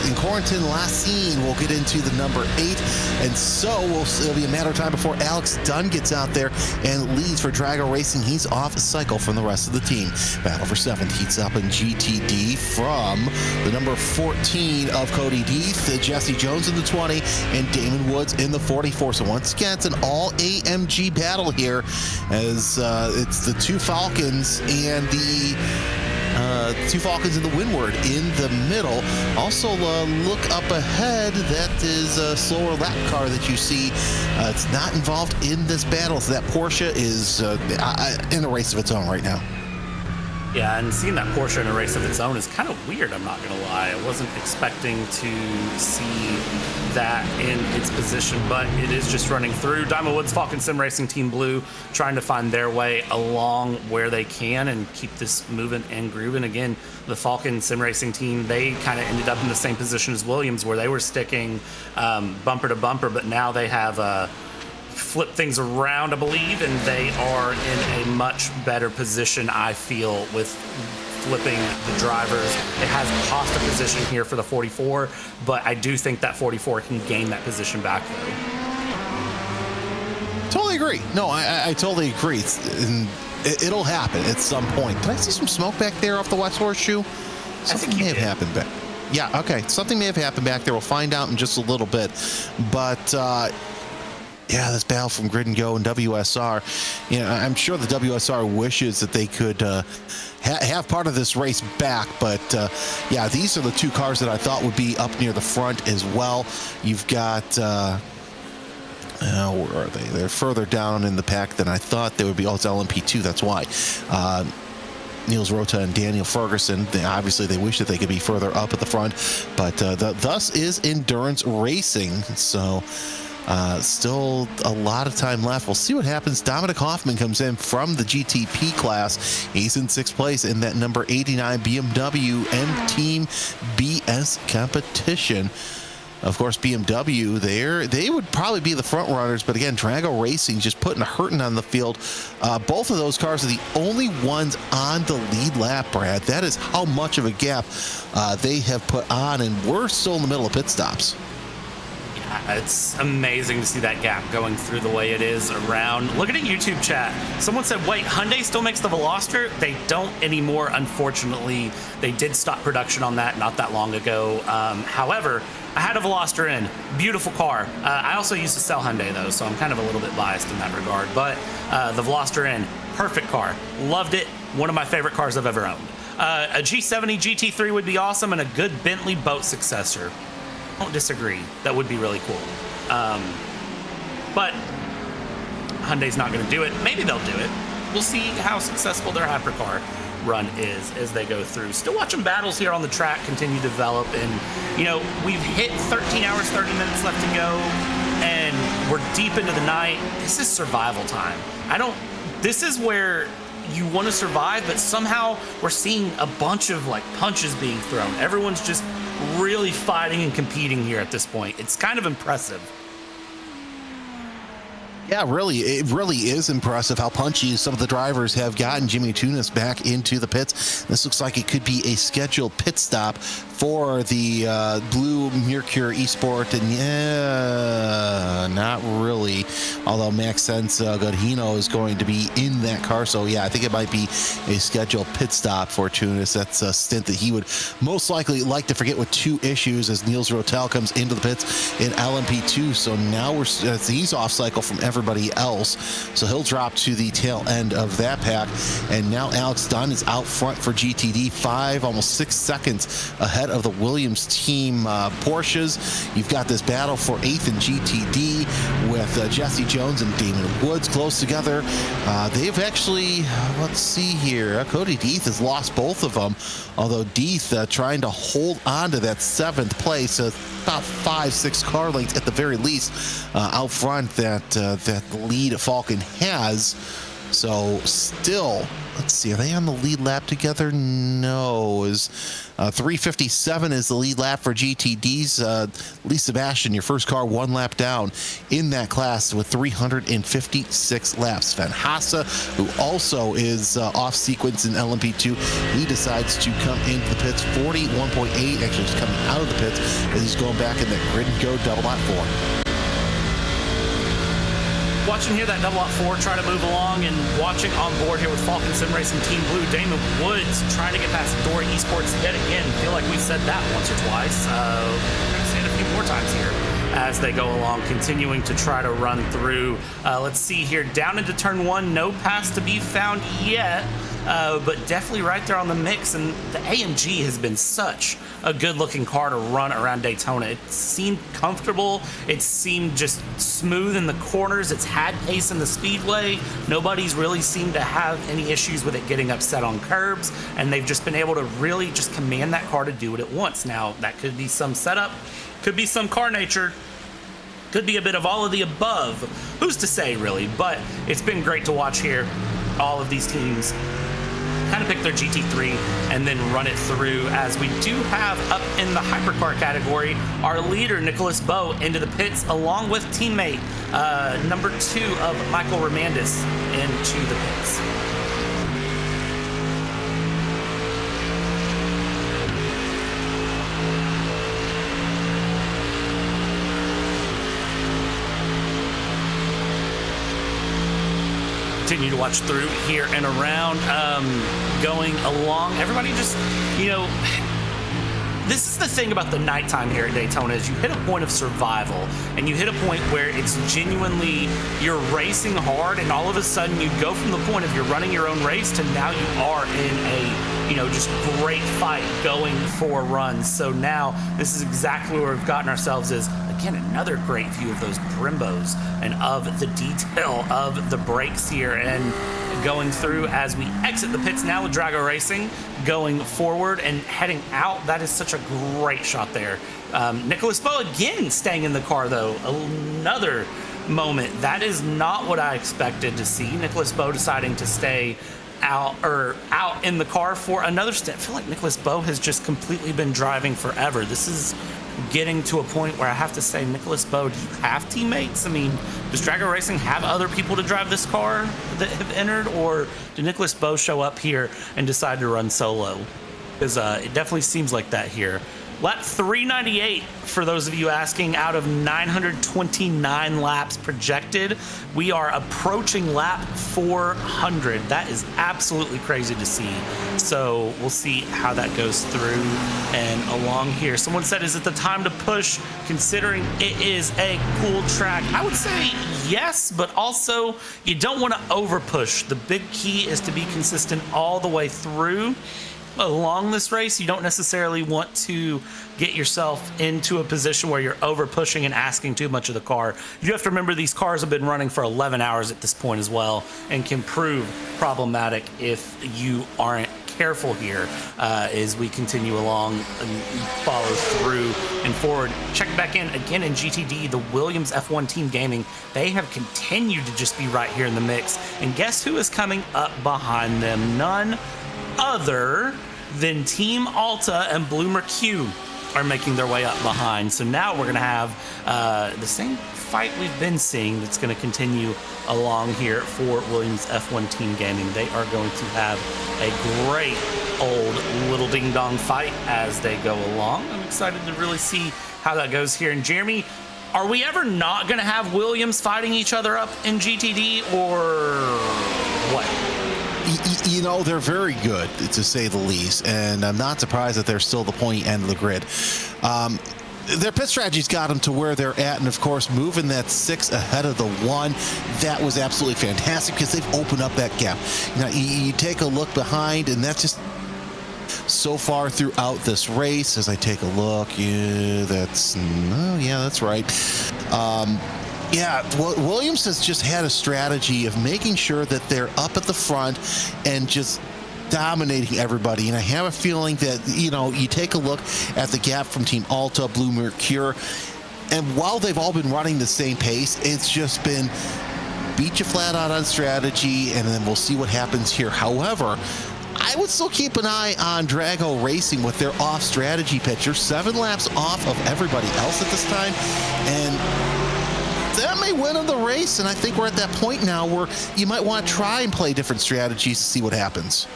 In Corentin Lassine will get into the number 8. And so it'll be a matter of time before Alex Dunn gets out there and leads for Drago Racing. He's off cycle from the rest of the team. Battle for 7th heats up in GTD from the number 14 of Cody Deeth, Jesse Jones in the 20, and Damon Woods in the 44. So once again, it's an all AMG battle here, as it's the two Falcons and the two Falcons in the Windward in the middle. Also, look up ahead. That is a slower lap car that you see. It's not involved in this battle. So that Porsche is in a race of its own right now. Yeah, and seeing that Porsche in a race of its own is kind of weird, I'm not going to lie. I wasn't expecting to see that in its position, but it is just running through. Diamond Woods Falcon Sim Racing Team Blue trying to find their way along where they can and keep this moving and grooving. Again, the Falcon Sim Racing team, they kind of ended up in the same position as Williams, where they were sticking bumper to bumper, but now they have flip things around, I believe, and they are in a much better position, I feel, with flipping the drivers. It has cost a position here for the 44, but I do think that 44 can gain that position back, though. Totally agree. No, I totally agree. It'll happen at some point. Did I see some smoke back there off the West Horseshoe? Something may have happened back. Yeah, okay. Something may have happened back there. We'll find out in just a little bit. But yeah, this battle from Grid and Go and WSR, you know, I'm sure the WSR wishes that they could have part of this race back, but yeah, these are the two cars that I thought would be up near the front as well. You've got where are they? They're further down in the pack than I thought they would be. Oh, it's LMP2, that's why. Niels Rota and Daniel Ferguson, obviously they wish that they could be further up at the front, but thus is Endurance Racing. So still a lot of time left. We'll see what happens. Dominic Hoffman comes in from the GTP class. He's in 6th place in that number 89 BMW M Team BS competition. Of course, BMW, they would probably be the front runners, but again, Drago Racing just putting a hurting on the field. Both of those cars are the only ones on the lead lap, Brad. That is how much of a gap they have put on, and we're still in the middle of pit stops. It's amazing to see that gap going through the way it is around. Look at the YouTube chat. Someone said, wait, Hyundai still makes the Veloster? They don't anymore, unfortunately. They did stop production on that not that long ago. However, I had a Veloster in. Beautiful car. I also used to sell Hyundai, though, so I'm kind of a little bit biased in that regard. But the Veloster in, perfect car. Loved it. One of my favorite cars I've ever owned. A G70 GT3 would be awesome, and a good Bentley boat successor. Don't disagree. That would be really cool. But Hyundai's not going to do it. Maybe they'll do it. We'll see how successful their hypercar run is as they go through. Still watching battles here on the track continue to develop. And, you know, we've hit 13 hours, 30 minutes left to go. And we're deep into the night. This is survival time. This is where you want to survive, but somehow we're seeing a bunch of like punches being thrown. Everyone's just really fighting and competing here at this point. It's kind of impressive. Yeah, really, it really is impressive how punchy some of the drivers have gotten Jimmy Tunis back into the pits. This looks like it could be a scheduled pit stop for the Blue Mercure Esport, and yeah, not really. Although Max Sense Godhino is going to be in that car, so yeah, I think it might be a scheduled pit stop for Tunis. That's a stint that he would most likely like to forget with two issues as Niels Rotel comes into the pits in LMP2. So now he's off cycle from everybody else, so he'll drop to the tail end of that pack. And now Alex Dunn is out front for GTD, almost 6 seconds ahead of the Williams team Porsches. You've got this battle for 8th and GTD with Jesse Jones and Damon Woods close together. They've actually, let's see here, Cody Deeth has lost both of them, although Deeth trying to hold on to that 7th place, about 5-6 car lengths at the very least out front that lead Falcon has. So still, let's see, are they on the lead lap together? No. 3:57 is the lead lap for GTD's. Lee Sebastian, your first car, 1 lap down in that class with 356 laps. Van Hasse, who also is off sequence in LMP2, he decides to come into the pits, 41.8, actually just coming out of the pits as he's going back in that grid and go double lot 4. Watching here that double lot 4 try to move along, and watching on board here with Falcon Sim Racing Team Blue, Damon Woods trying to get past Dory Esports yet again. Feel like we've said that once or twice. We're going to say it a few more times here as they go along, continuing to try to run through. Let's see here, down into turn 1, no pass to be found yet. But definitely right there on the mix, and the AMG has been such a good-looking car to run around Daytona. It seemed comfortable. It seemed just smooth in the corners. It's had pace in the speedway. Nobody's really seemed to have any issues with it getting upset on curbs, and they've just been able to really just command that car to do what it wants. Now, that could be some setup, could be some car nature, could be a bit of all of the above. Who's to say, really? But it's been great to watch here. All of these teams kind of pick their GT3 and then run it through, as we do have up in the hypercar category our leader Nicholas Bowe into the pits along with teammate number 2 of Michael Romandis into the pits. Continue to watch through here and around, going along. Everybody just, you know, this is the thing about the nighttime here at Daytona, is you hit a point of survival, and you hit a point where it's genuinely, you're racing hard, and all of a sudden you go from the point of you're running your own race to now you are in a, you know, just great fight going for runs. So now this is exactly where we've gotten ourselves, is again another great view of those Brimbos and of the detail of the brakes here, and going through as we exit the pits now with Drago Racing going forward and heading out. That is such a great shot there. Nicholas Bowe again staying in the car, though. Another moment. That is not what I expected to see. Nicholas Bowe deciding to stay out in the car for another stint. I feel like Nicholas Bowe has just completely been driving forever. This is getting to a point where I have to say, Nicholas Bowe, do you have teammates? I mean, does Drago Racing have other people to drive this car that have entered, or did Nicholas Bowe show up here and decide to run solo? Because it definitely seems like that here. Lap 398, for those of you asking, out of 929 laps projected. We are approaching lap 400. That is absolutely crazy to see. So we'll see how that goes through and along here. Someone said, is it the time to push, considering it is a cool track? I would say yes, but also you don't want to over push. The big key is to be consistent all the way through. Along this race, you don't necessarily want to get yourself into a position where you're over pushing and asking too much of the car. You have to remember these cars have been running for 11 hours at this point as well, and can prove problematic if you aren't careful here as we continue along and follow through and forward. Check back in again in GTD, the Williams F1 Team Gaming. They have continued to just be right here in the mix. And guess who is coming up behind them? None other than Team Alta and Bloomer Q are making their way up behind. So now we're going to have the same fight we've been seeing that's going to continue along here for Williams F1 Team Gaming. They are going to have a great old little ding-dong fight as they go along. I'm excited to really see how that goes here. And Jeremy, are we ever not going to have Williams fighting each other up in GTD, or what? You know, they're very good, to say the least, and I'm not surprised that they're still the pointy end of the grid. Their pit strategy's got them to where they're at, and of course, moving that 6 ahead of the 1, that was absolutely fantastic because they've opened up that gap. You know, you take a look behind, and that's just so far throughout this race. As I take a look, that's right. Yeah, Williams has just had a strategy of making sure that they're up at the front and just dominating everybody. And I have a feeling that, you know, you take a look at the gap from Team Alta, Blue Mercure, and while they've all been running the same pace, it's just been beat you flat out on strategy, and then we'll see what happens here. However, I would still keep an eye on Drago Racing with their off strategy picture. 7 laps off of everybody else at this time, and that may win in the race. And I think we're at that point now where you might want to try and play different strategies to see what happens.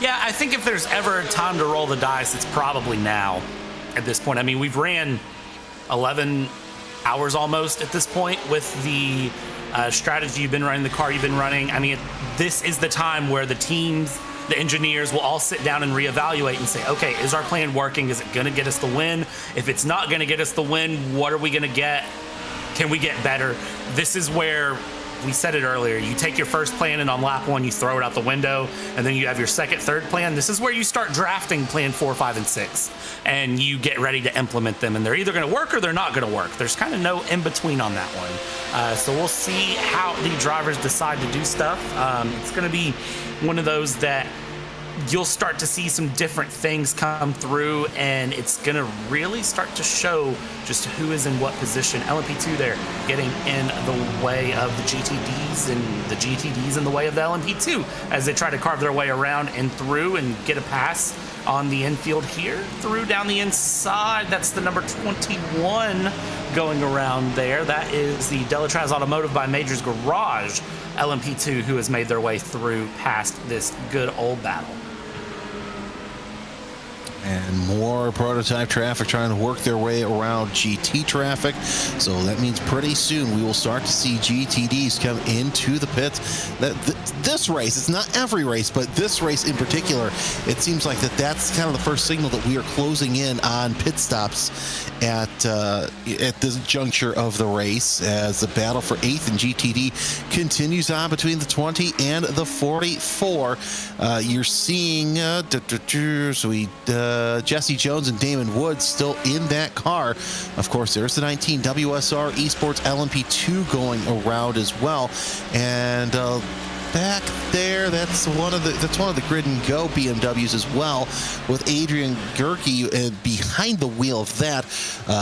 Yeah, I think if there's ever a time to roll the dice, it's probably now at this point. I mean, we've ran 11 hours almost at this point with the strategy you've been running, the car you've been running. I mean, this is the time where the teams, the engineers will all sit down and reevaluate and say, okay, is our plan working? Is it going to get us the win? If it's not going to get us the win, what are we going to get? Can we get better? This is where, we said it earlier, you take your first plan and on lap 1 you throw it out the window, and then you have your second, third plan. This is where you start drafting plan 4, 5, and 6, and you get ready to implement them, and they're either going to work or they're not going to work. There's kind of no in between on that one. So we'll see how the drivers decide to do stuff. It's going to be one of those that you'll start to see some different things come through, and it's going to really start to show just who is in what position. LMP2 there getting in the way of the GTDs, and the GTDs in the way of the LMP2 as they try to carve their way around and through and get a pass on the infield here, through down the inside. That's the number 21 going around there. That is the Delatraz Automotive by Majors Garage LMP2 who has made their way through past this good old battle. And more prototype traffic trying to work their way around GT traffic. So that means pretty soon we will start to see GTDs come into the pits. This race, it's not every race, but this race in particular, it seems like that's kind of the first signal that we are closing in on pit stops at this juncture of the race, as the battle for 8th and GTD continues on between the 20 and the 44. You're seeing Jesse Jones and Damon Woods still in that car. Of course, there's the 19 WSR Esports LMP2 going around as well, and back there, that's one of the Grid and Go BMWs as well, with Adrian Gerke behind the wheel of that.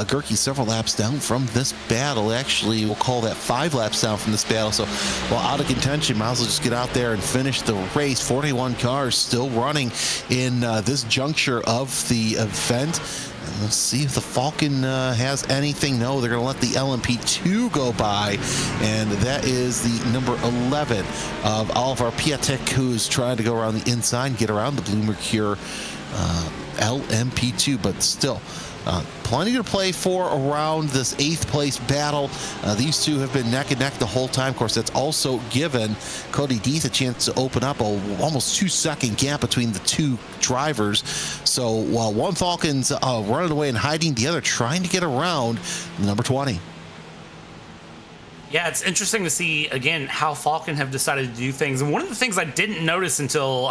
Gerke several laps down from this battle. Actually, we'll call that 5 laps down from this battle. So while out of contention, might as well just get out there and finish the race. 41 cars still running in this juncture of the event. Let's see if the Falcon has anything. No, they're going to let the LMP2 go by, and that is the number 11 of Oliver Piatek, who's trying to go around the inside and get around the Blue Mercure LMP2, but still plenty to play for around this 8th place battle. These two have been neck and neck the whole time. Of course, that's also given Cody Deeth a chance to open up a almost 2-second gap between the two drivers. So while one Falcon's running away and hiding, the other trying to get around the number 20. Yeah, it's interesting to see, again, how Falcon have decided to do things. And one of the things I didn't notice until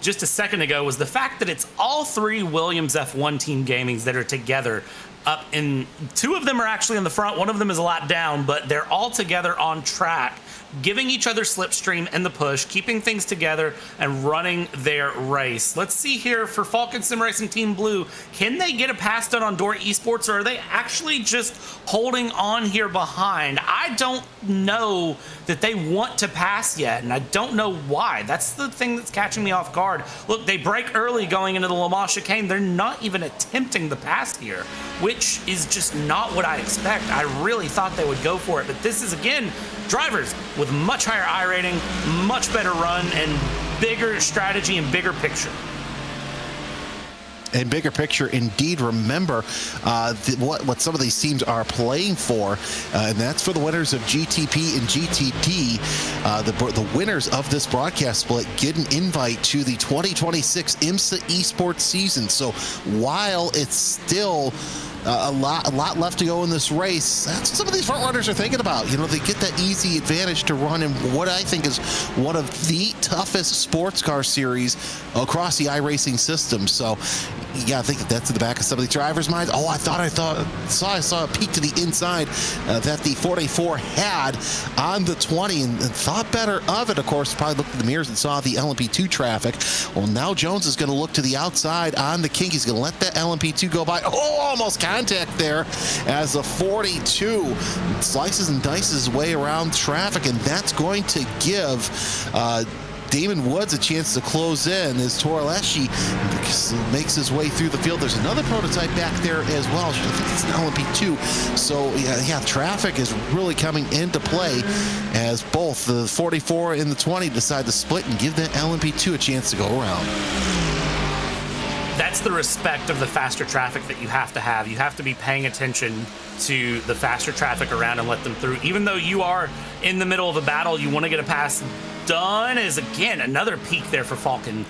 just a second ago was the fact that it's all three Williams F1 Team Gamings that are together up in. Two of them are actually in the front. One of them is a lap down, but they're all together on track, giving each other slipstream in the push, keeping things together, and running their race. Let's see here for Falcon Sim Racing Team Blue. Can they get a pass done on Door Esports, or are they actually just holding on here behind? I don't know that they want to pass yet, and I don't know why. That's the thing that's catching me off guard. Look, they break early going into the Le Mans chicane. They're not even attempting the pass here, which is just not what I expect. I really thought they would go for it, but this is, again, drivers with much higher I rating, much better run, and bigger strategy and bigger picture. And bigger picture, indeed. Remember what some of these teams are playing for, and that's for the winners of GTP and GTD. The winners of this broadcast split get an invite to the 2026 IMSA esports season. So while it's still a lot left to go in this race, that's what some of these front runners are thinking about. You know, they get that easy advantage to run in what I think is one of the toughest sports car series across the iRacing system. So yeah, I think that's in the back of some of the drivers' minds. Oh, I saw a peek to the inside that the 44 had on the 20 and thought better of it. Of course, probably looked at the mirrors and saw the LMP2 traffic. Well, now Jones is going to look to the outside on the kink. He's going to let that LMP2 go by. Oh, almost contact there as the 42 slices and dices his way around traffic, and that's going to give Damon Woods a chance to close in as Toraleschi makes his way through the field. There's another prototype back there as well. I think it's an LMP2. So yeah, traffic is really coming into play as both the 44 and the 20 decide to split and give that LMP2 a chance to go around. That's the respect of the faster traffic that you have to have. You have to be paying attention to the faster traffic around and let them through. Even though you are in the middle of a battle, you want to get a pass done. Is again another peak there for Falcon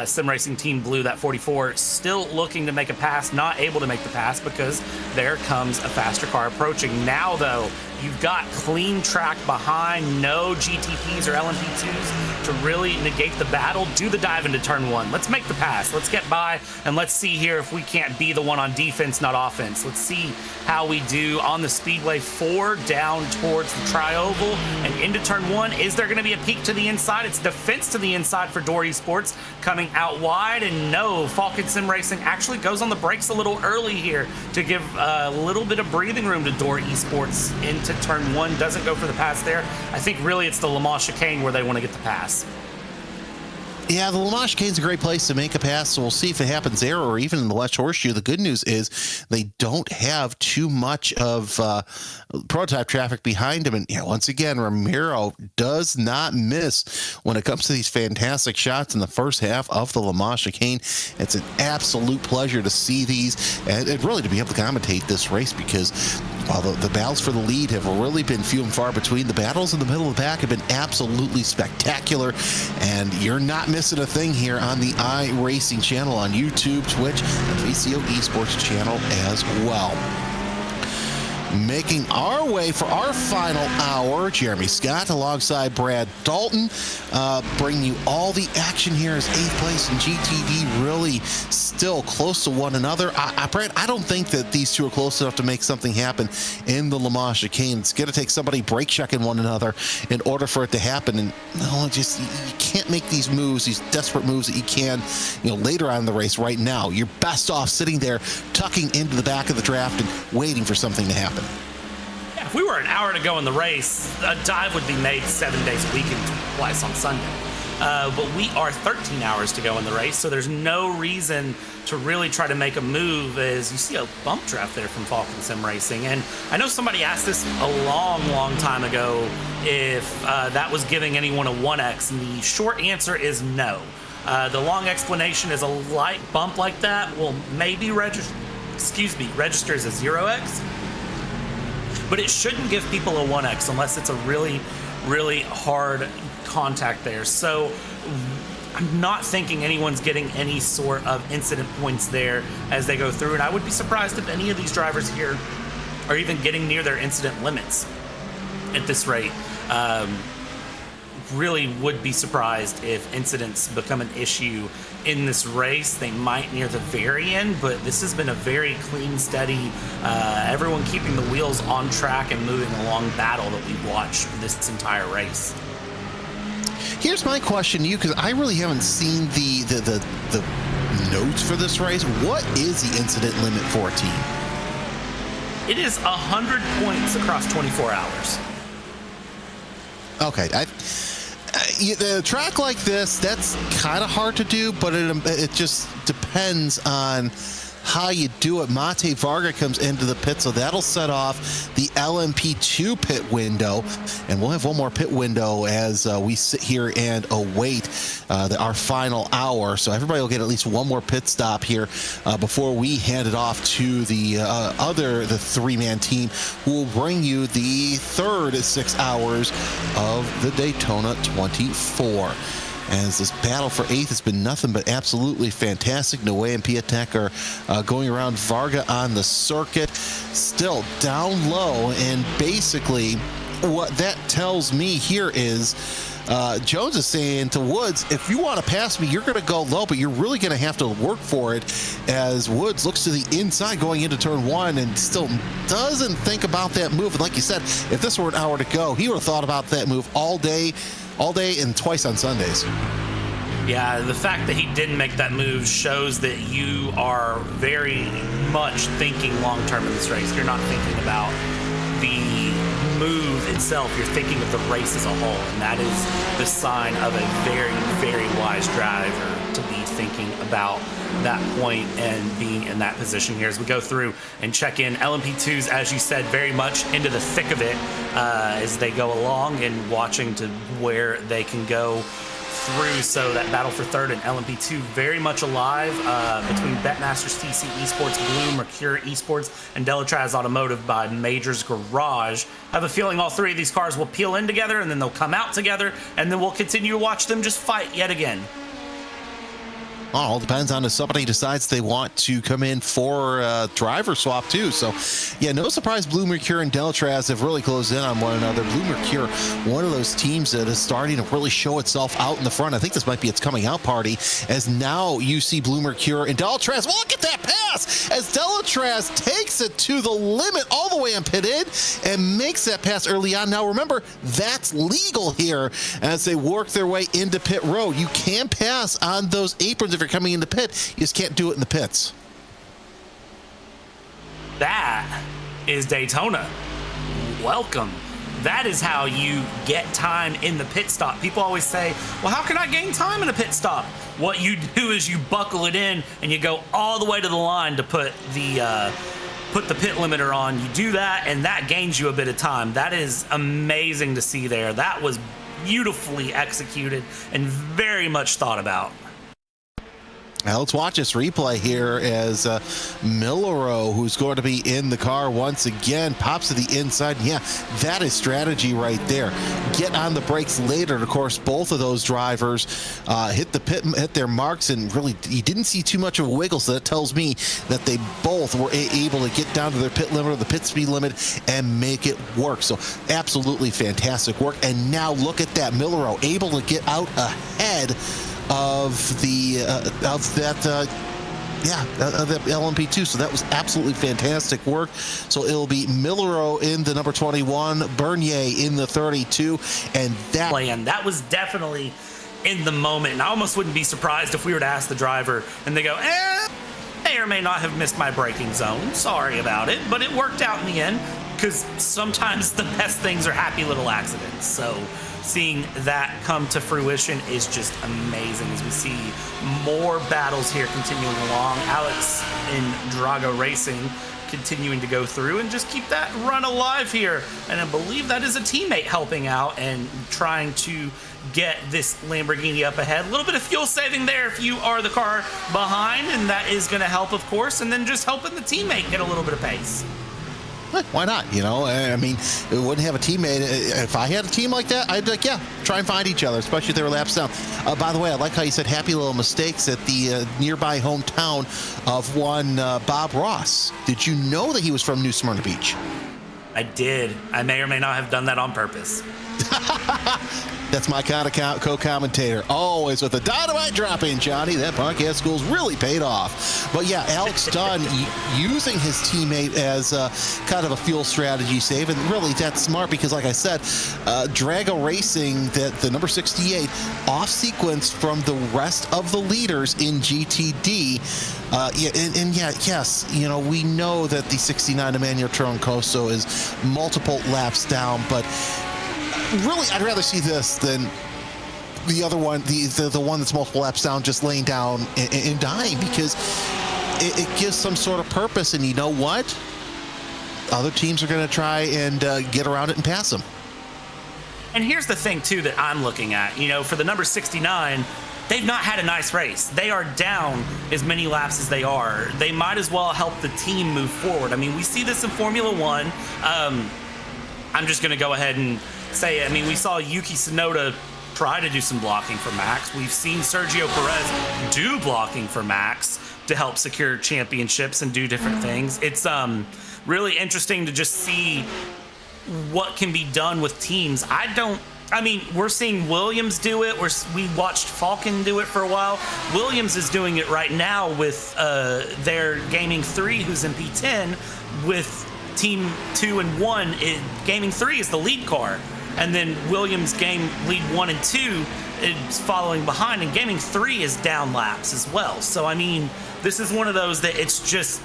Sim Racing Team Blue. That 44 still looking to make a pass, not able to make the pass because there comes a faster car approaching. Now though, you've got clean track behind, no GTPs or LMP2s to really negate the battle. Do the dive into turn one. Let's make the pass. Let's get by, and let's see here if we can't be the one on defense, not offense. Let's see how we do on the Speedway 4 down towards the tri-oval and into turn one. Is there going to be a peak to the inside? It's defense to the inside for Door Esports coming out wide, and no, Falcon Sim Racing actually goes on the brakes a little early here to give a little bit of breathing room to Door Esports into turn one. Doesn't go for the pass there. I think really it's the Le Mans chicane where they want to get the pass. Yeah, the Le Mans chicane's a great place to make a pass, so we'll see if it happens there or even in the West Horseshoe. The good news is they don't have too much of prototype traffic behind him. And once again, Ramiro does not miss when it comes to these fantastic shots in the first half of the Le Mans chicane. It's an absolute pleasure to see these and really to be able to commentate this race, because while the battles for the lead have really been few and far between, the battles in the middle of the pack have been absolutely spectacular, and you're not missing a thing here on the iRacing channel on YouTube, Twitch, and VCO Esports channel as well. Making our way for our final hour, Jeremy Scott alongside Brad Dalton, bringing you all the action here as 8th place and GTD really still close to one another. Brad, I don't think that these two are close enough to make something happen in the Le Mans chicane. It's going to take somebody brake checking one another in order for it to happen. And no, just you can't make these moves, these desperate moves that you can, later on in the race. Right now, you're best off sitting there, tucking into the back of the draft and waiting for something to happen. If we were an hour to go in the race, a dive would be made 7 days a week and twice on Sunday. but we are 13 hours to go in the race, so there's no reason to really try to make a move. As you see a bump draft there from Falcon Sim Racing, and I know somebody asked this a long time ago if that was giving anyone a 1x, and the short answer is no. The long explanation is a light bump like that will maybe register as a 0x, but it shouldn't give people a 1x unless it's a really hard contact there. So I'm not thinking anyone's getting any sort of incident points there as they go through, and I would be surprised if any of these drivers here are even getting near their incident limits at this rate. Really would be surprised if incidents become an issue in this race. They might near the very end, but this has been a very clean, steady, everyone keeping the wheels on track and moving along battle that we've watched this entire race. Here's my question to you, because I really haven't seen the notes for this race. What is the incident limit for a team? It is 100 points across 24 hours. Okay, a track like this, that's kind of hard to do, but it just depends on how you do it. Mate Varga comes into the pit, so that'll set off the LMP2 pit window, and we'll have one more pit window as we sit here and await our final hour. So everybody will get at least one more pit stop here before we hand it off to the three-man team, who will bring you the third 6 hours of the Daytona 24. As this battle for 8th has been nothing but absolutely fantastic. Noe and Piatek are going around Varga on the circuit, still down low. And basically what that tells me here is Jones is saying to Woods, if you want to pass me, you're going to go low, but you're really going to have to work for it, as Woods looks to the inside going into turn 1 and still doesn't think about that move. And like you said, if this were an hour to go, he would have thought about that move all day and twice on Sundays. Yeah, the fact that he didn't make that move shows that you are very much thinking long-term in this race. You're not thinking about the move itself. You're thinking of the race as a whole, and that is the sign of a very wise driver, to be thinking about that point and being in that position here as we go through and check in. LMP2s, as you said, very much into the thick of it as they go along, and watching to where they can go through. So that battle for third and LMP2 very much alive between Betmasters TC Esports, Blue Mercure Esports, and Delatraz Automotive by Majors Garage. I have a feeling all three of these cars will peel in together, and then they'll come out together, and then we'll continue to watch them just fight yet again. All depends on if somebody decides they want to come in for a driver swap too. So, yeah, no surprise, Blue Mercure and Delatraz have really closed in on one another. Blue Mercure, one of those teams that is starting to really show itself out in the front. I think this might be its coming out party, as now you see Blue Mercure and Delatraz. Well, look at that pass as Delatraz takes it to the limit all the way on pit in and makes that pass early on. Now, remember, that's legal here as they work their way into pit road. You can pass on those aprons if you're coming in the pit. You just can't do it in the pits. That is Daytona. Welcome. That is how you get time in the pit stop. People always say, well, how can I gain time in a pit stop? What you do is you buckle it in and you go all the way to the line to put the pit limiter on. You do that, and that gains you a bit of time. That is amazing to see there. That was beautifully executed and very much thought about. Now let's watch this replay here as Millero, who's going to be in the car once again, pops to the inside. Yeah, that is strategy right there. Get on the brakes later. And of course, both of those drivers hit their marks, and really, you didn't see too much of a wiggle. So that tells me that they both were able to get down to their pit limit or the pit speed limit and make it work. So absolutely fantastic work. And now look at that, Millero able to get out ahead of the that LMP2. So that was absolutely fantastic work. So it'll be Millero in the number 21, Bernier in the 32, and that was definitely in the moment. And I almost wouldn't be surprised if we were to ask the driver and they go, may or may not have missed my braking zone. Sorry about it, but it worked out in the end. because sometimes the best things are happy little accidents. So seeing that come to fruition is just amazing as we see more battles here continuing along. Alex in Drago Racing continuing to go through and just keep that run alive here. And I believe that is a teammate helping out and trying to get this Lamborghini up ahead. A little bit of fuel saving there if you are the car behind, and that is going to help, of course, and then just helping the teammate get a little bit of pace. Why not? I mean, we wouldn't have a teammate. If I had a team like that, I'd be like, yeah, try and find each other, especially if they were laps down. By the way, I like how you said happy little mistakes at the nearby hometown of one Bob Ross. Did you know that he was from New Smyrna Beach? I did. I may or may not have done that on purpose. That's my kind of co-commentator. Always with a dynamite drop in, Johnny. That podcast school's really paid off. But yeah, Alex Dunn using his teammate as kind of a fuel strategy save. And really, that's smart because, like I said, Drago Racing, the number 68, off sequence from the rest of the leaders in GTD. Yes, we know that the 69 Emmanuel Troncoso is multiple laps down, but really, I'd rather see this than the other one, the one that's multiple laps down, just laying down and dying, because it gives some sort of purpose. And you know what? Other teams are going to try and get around it and pass them. And here's the thing, too, that I'm looking at. For the number 69, they've not had a nice race. They are down as many laps as they are. They might as well help the team move forward. I mean, we see this in Formula One. I'm just going to go ahead and say, we saw Yuki Tsunoda try to do some blocking for Max. We've seen Sergio Perez do blocking for Max to help secure championships and do different things. It's really interesting to just see what can be done with teams. We're seeing Williams do it. We watched Falcon do it for a while. Williams is doing it right now with their Gaming 3, who's in P10, with Team 2 and 1. Gaming 3 is the lead car. And then Williams game lead 1 and 2 is following behind, and Gaming 3 is down laps as well. So, this is one of those that it's just,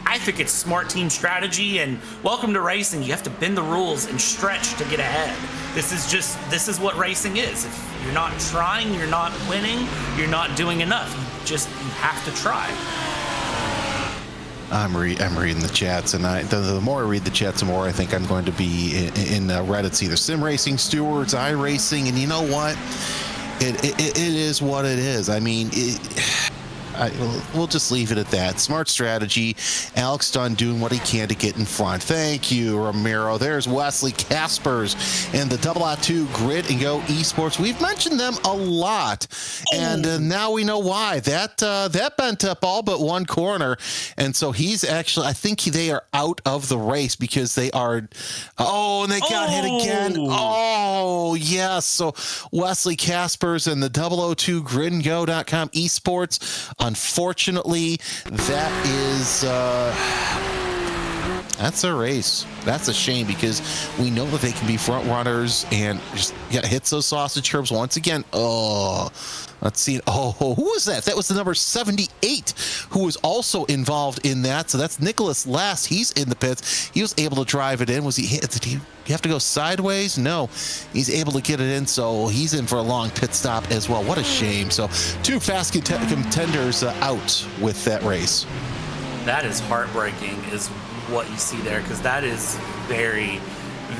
I think it's smart team strategy, and welcome to racing. You have to bend the rules and stretch to get ahead. This is what racing is. If you're not trying, you're not winning, you're not doing enough. You have to try. I'm reading the chats, and the more I read the chats, the more I think I'm going to be in Reddit's either Sim Racing Stewards, iRacing, and you know what? It is what it is. We'll just leave it at that. Smart strategy. Alex Dunn doing what he can to get in front. Thank you, Ramiro. There's Wesley Caspers and the II Grid and Go Esports. We've mentioned them a lot, and now we know why. That bent up all but one corner, and so he's actually, I think they are out of the race because they are. And they got hit again. Oh, yes. So Wesley Caspers and the 002 Grid and Go.com Esports. Unfortunately, that is that's a race. That's a shame because we know that they can be front runners and just hits those sausage curbs once again. Let's see. Who was that? That was the number 78 who was also involved in that. So that's Nicholas Last. He's in the pits. He was able to drive it in. Did he have to go sideways? No. He's able to get it in, so he's in for a long pit stop as well. What a shame. So two fast contenders out with that race. That is heartbreaking is what you see there, because that is very,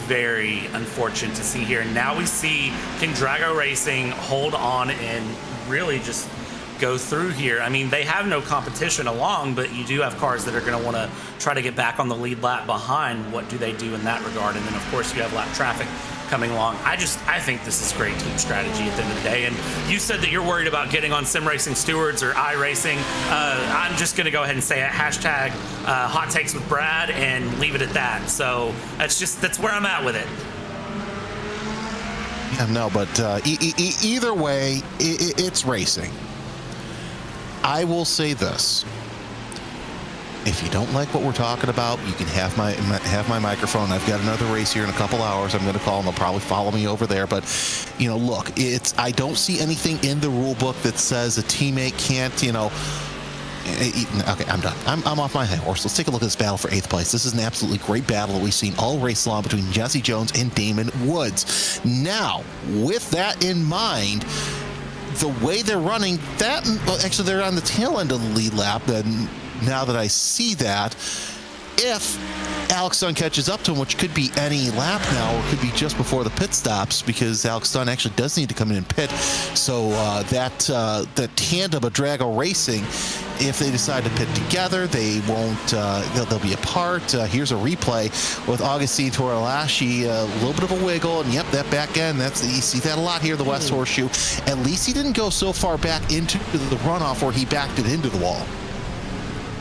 very unfortunate to see here. Now we see, can Drago Racing hold on and really just go through here? They have no competition along, but you do have cars that are going to want to try to get back on the lead lap behind. What do they do in that regard? And then, of course, you have lap traffic coming along. I think this is great team strategy at the end of the day. And you said that you're worried about getting on Sim Racing Stewards or iRacing. I'm just going to go ahead and say it, hashtag Hot Takes with Brad, and leave it at that. So that's where I'm at with it. Yeah, no, but either way, it's racing. I will say this. If you don't like what we're talking about, you can have my microphone. I've got another race here in a couple hours. I'm going to call, and they'll probably follow me over there. But, look, I don't see anything in the rule book that says a teammate can't, Okay, I'm done. I'm off my high horse. Let's take a look at this battle for 8th place. This is an absolutely great battle that we've seen all race long between Jesse Jones and Damon Woods. Now, with that in mind, the way they're running, actually they're on the tail end of the lead lap, and now that I see that, if Alex Dunn catches up to him, which could be any lap now, or could be just before the pit stops, because Alex Dunn actually does need to come in and pit. So that tandem of Drago Racing, if they decide to pit together, they won't. They'll be apart. Here's a replay with Augustine Toralashi, a little bit of a wiggle, and yep, that back end. You see that a lot here, the West Horseshoe. At least he didn't go so far back into the runoff where he backed it into the wall.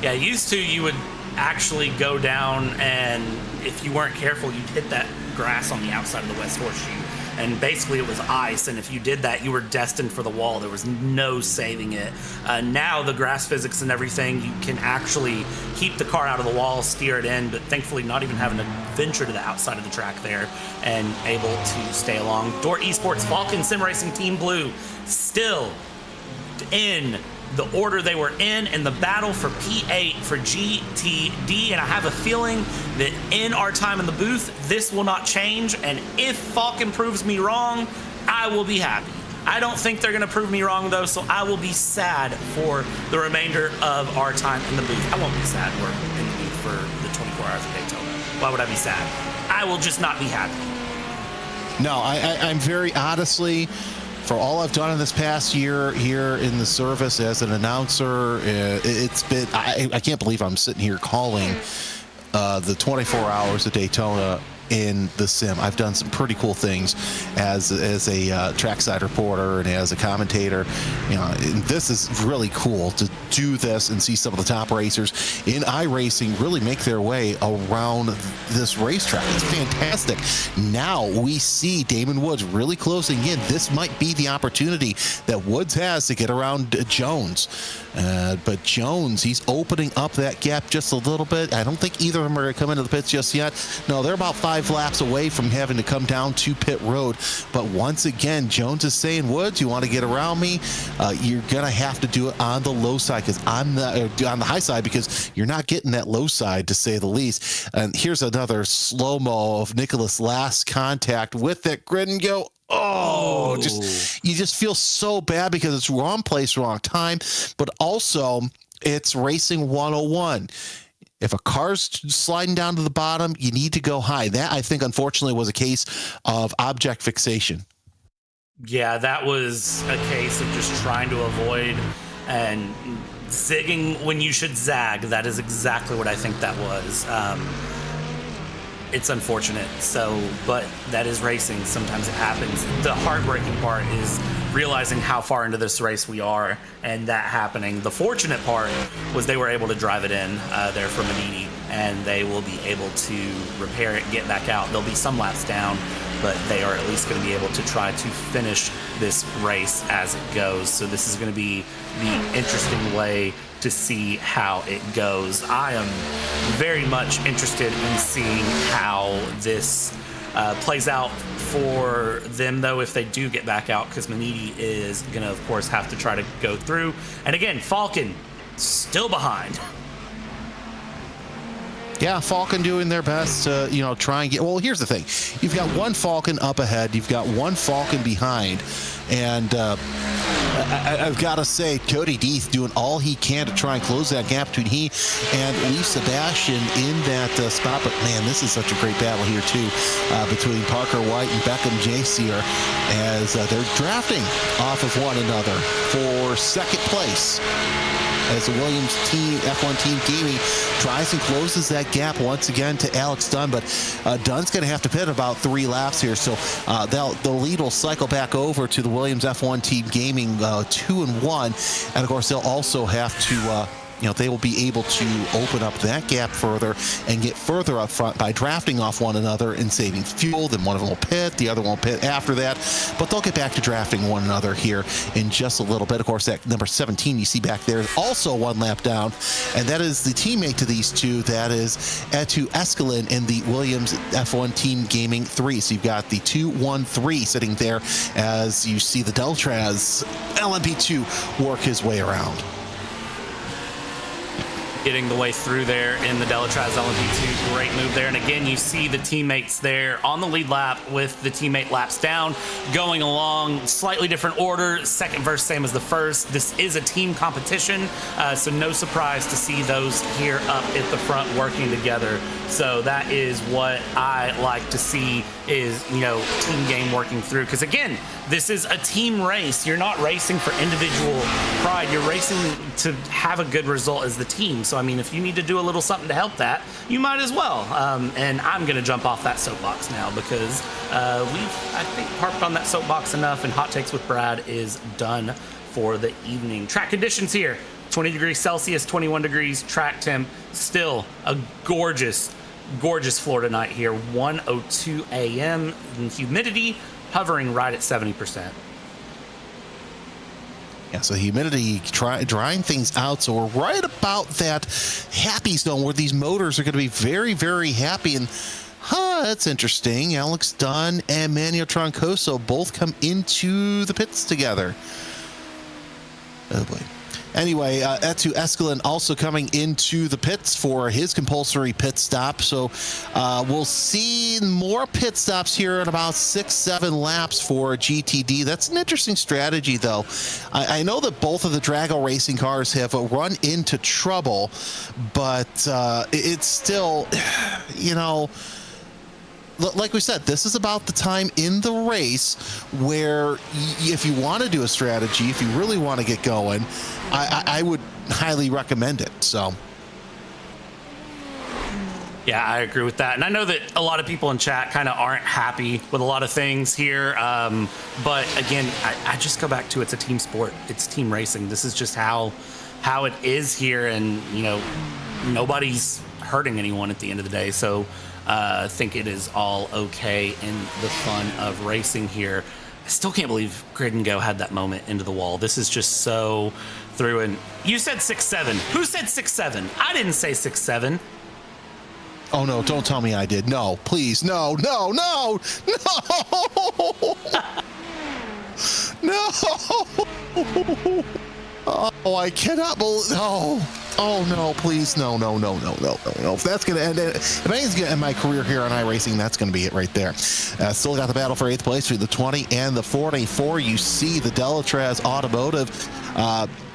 Yeah, used to you would actually go down, and if you weren't careful, you'd hit that grass on the outside of the West Horseshoe, and basically it was ice, and if you did that, you were destined for the wall. There was no saving it. Now the grass physics and everything, you can actually keep the car out of the wall, steer it in, but thankfully not even having to venture to the outside of the track there, and able to stay along. Dort Esports Falcon Sim Racing Team Blue still in the order they were in the battle for P8 for GTD, and I have a feeling that in our time in the booth, this will not change, and if Falcon proves me wrong, I will be happy. I don't think they're going to prove me wrong, though, so I will be sad for the remainder of our time in the booth. I won't be sad we're in the booth for the 24 Hours of Daytona. Why would I be sad? I will just not be happy. No, I'm very honestly, for all I've done in this past year here in the service as an announcer, it's been, I can't believe I'm sitting here calling the 24 Hours of Daytona in the sim. I've done some pretty cool things as a trackside reporter and as a commentator. You know, and this is really cool to do this and see some of the top racers in iRacing really make their way around this racetrack. It's fantastic. Now we see Damon Woods really closing in. This might be the opportunity that Woods has to get around Jones. But Jones, he's opening up that gap just a little bit. I don't think either of them are going to come into the pits just yet. No, they're about 5 laps away from having to come down to pit road. But once again, Jones is saying, Woods, you want to get around me? You're going to have to do it on the low side, because I'm on the high side, because you're not getting that low side, to say the least. And here's another slow-mo of Nicholas' last contact with that grid and go, oh, you just feel so bad because it's wrong place, wrong time, but also it's racing 101. If a car's sliding down to the bottom, you need to go high. That, I think, unfortunately, was a case of object fixation. Yeah, that was a case of just trying to avoid and zigging when you should zag. That is exactly what I think that was. It's unfortunate, but that is racing. Sometimes it happens. The heartbreaking part is realizing how far into this race we are and that happening. The fortunate part was they were able to drive it in there for Manini, and they will be able to repair it, get back out. There'll be some laps down, but they are at least going to be able to try to finish this race as it goes. So this is going to be the interesting way to see how it goes. I am very much interested in seeing how this plays out for them, though, if they do get back out, because Manini is going to, of course, have to try to go through. And again, Falcon still behind. Yeah, Falcon doing their best to, try and get... Well, here's the thing. You've got one Falcon up ahead. You've got one Falcon behind. And I've got to say, Cody Deeth doing all he can to try and close that gap between he and Lee Sebastian in that spot. But, man, this is such a great battle here, too, between Parker White and Beckham Jaycear, as they're drafting off of one another for second place, as the Williams team, F1 Team Gaming, tries and closes that gap once again to Alex Dunn. But Dunn's going to have to pit about 3 laps here, so the lead will cycle back over to the Williams F1 Team Gaming 2-1, and of course they'll also have to they will be able to open up that gap further and get further up front by drafting off one another and saving fuel. Then one of them will pit, the other won't pit after that, but they'll get back to drafting one another here in just a little bit. Of course, that number 17 you see back there is also 1 lap down, and that is the teammate to these two. That is Etu Escalin in the Williams F1 Team Gaming 3. So you've got the 2-1-3 sitting there as you see the Deltraz LMP2 work his way around. getting the way through there in the Delatraz LMP2. Great move there. And again, you see the teammates there on the lead lap with the teammate laps down, going along, slightly different order. Second verse, same as the first. This is a team competition, so no surprise to see those here up at the front working together. So that is what I like to see, is, you know, team game working through. Because again, this is a team race. You're not racing for individual pride. You're racing to have a good result as the team. So, I mean, if you need to do a little something to help that, you might as well. And I'm going to jump off that soapbox now, because we've, I think, harped on that soapbox enough, and Hot Takes with Brad is done for the evening. Track conditions here, 20 degrees Celsius, 21 degrees track temp. Still a gorgeous Florida night here. 1:02 a.m. and humidity hovering right at 70%. Yeah, so humidity drying things out. So we're right about that happy zone where these motors are going to be very, very happy. And that's interesting. Alex Dunn and Manuel Troncoso both come into the pits together. Oh boy. Anyway, Etu Escalon also coming into the pits for his compulsory pit stop. So we'll see more pit stops here in about 6-7 laps for GTD. That's an interesting strategy, though. I know that both of the Drago racing cars have run into trouble, but it's still, you know, like we said, this is about the time in the race where if you want to do a strategy, if you really want to get going, I would highly recommend it. So, yeah, I agree with that. And I know that a lot of people in chat kind of aren't happy with a lot of things here. But again, I just go back to, it's a team sport. It's team racing. This is just how it is here. And, you know, nobody's hurting anyone at the end of the day. So I think it is all okay in the fun of racing here. I still can't believe Grid and Go had that moment into the wall. This is just so through. And you said 6-7. Who said 6-7? I didn't say 6-7. Oh no, don't tell me I did. No, please. No. No. Oh, I cannot believe. Oh no, please. No. If that's going to end it, if anything's going to end my career here on iRacing, that's going to be it right there. Still got the battle for 8th place through the 20 and the 44. You see the Delatraz Automotive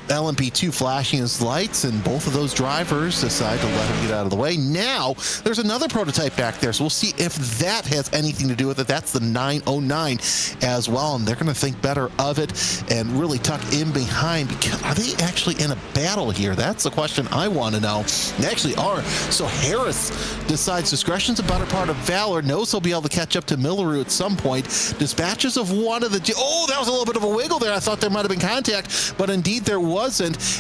LMP2 flashing his lights, and both of those drivers decide to let him get out of the way. Now, there's another prototype back there, so we'll see if that has anything to do with it. That's the 909 as well, and they're going to think better of it and really tuck in behind. Because are they actually in a battle here? That's the question I want to know. They actually are. So Harris decides discretion's a better part of valor, knows he'll be able to catch up to Milleroo at some point. Dispatches of one of the... Oh, that was a little bit of a wiggle there. I thought there might have been contact, but indeed there wasn't,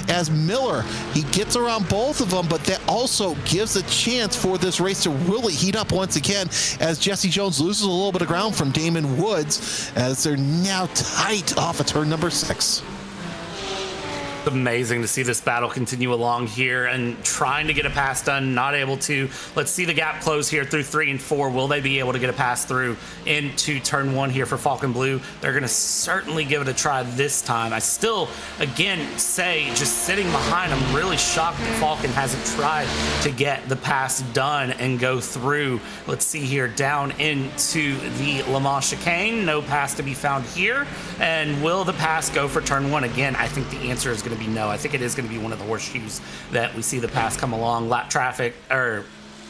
as Miller, he gets around both of them, but that also gives a chance for this race to really heat up once again, as Jesse Jones loses a little bit of ground from Damon Woods, as they're now tight off of turn number 6. Amazing to see this battle continue along here and trying to get a pass done, not able to. Let's see the gap close here through 3 and 4. Will they be able to get a pass through into turn 1 here for Falcon Blue? They're going to certainly give it a try this time. I still, again, say just sitting behind, I'm really shocked that Falcon hasn't tried to get the pass done and go through. Let's see here, down into the Le Mans chicane. No pass to be found here. And will the pass go for turn 1? Again, I think the answer is going to be no. I think it is going to be one of the horseshoes that we see the pass come along. Lap traffic, or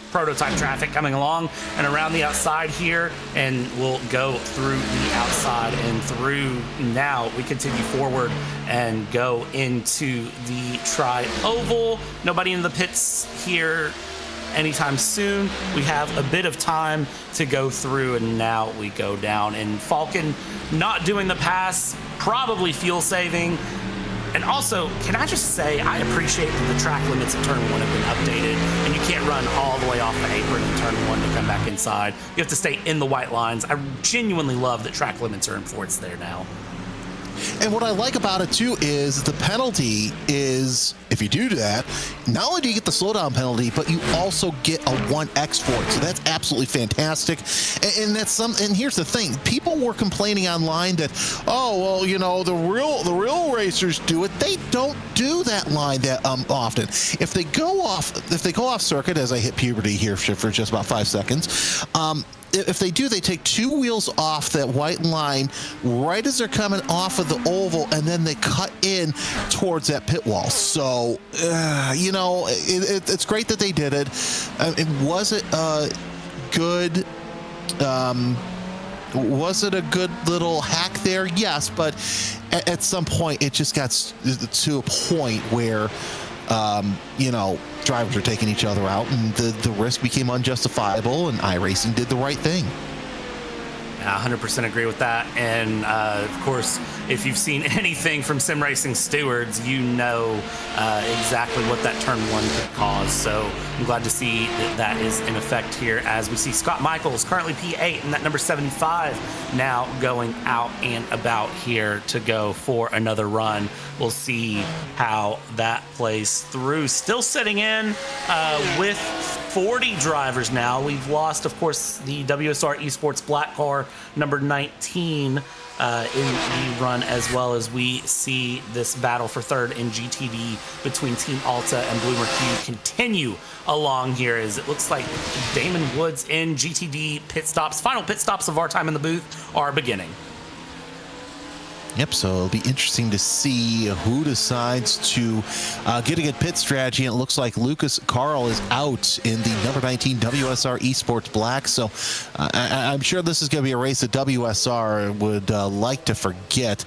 prototype traffic coming along and around the outside here, and we'll go through the outside and through. Now we continue forward and go into the tri-oval. Nobody in the pits here anytime soon. We have a bit of time to go through, and now we go down. And Falcon not doing the pass, probably fuel saving. And also, can I just say, I appreciate that the track limits at turn 1 have been updated, and you can't run all the way off the apron in turn 1 to come back inside. You have to stay in the white lines. I genuinely love that track limits are enforced there now. And what I like about it too is the penalty is, if you do that, not only do you get the slowdown penalty, but you also get a 1x for it. So that's absolutely fantastic. And and here's the thing: people were complaining online that, oh well, the real racers do it. They don't do that line that often. If they go off circuit, as I hit puberty here for just about 5 seconds. If they do, they take 2 wheels off that white line right as they're coming off of the oval, and then they cut in towards that pit wall. So, it's great that they did it. Was it good? Was it a good little hack there? Yes, but at some point it just got to a point where drivers are taking each other out, and the risk became unjustifiable, and iRacing did the right thing. I 100% agree with that. And of course, if you've seen anything from sim racing stewards, you know exactly what that turn 1 could cause. So I'm glad to see that is in effect here, as we see Scott Michaels, currently P8, and that number 75 now going out and about here to go for another run. We'll see how that plays through. Still sitting in with 40 drivers now. We've lost, of course, the WSR Esports Black Car, number 19, in the run, as well as we see this battle for third in GTD between Team Alta and Blue Mercury continue along here, as it looks like Damon Woods in GTD pit stops. Final pit stops of our time in the booth are beginning. Yep, so it'll be interesting to see who decides to get a good pit strategy. And it looks like Lucas Carl is out in the number 19 WSR Esports Black. So I'm sure this is going to be a race that WSR would like to forget.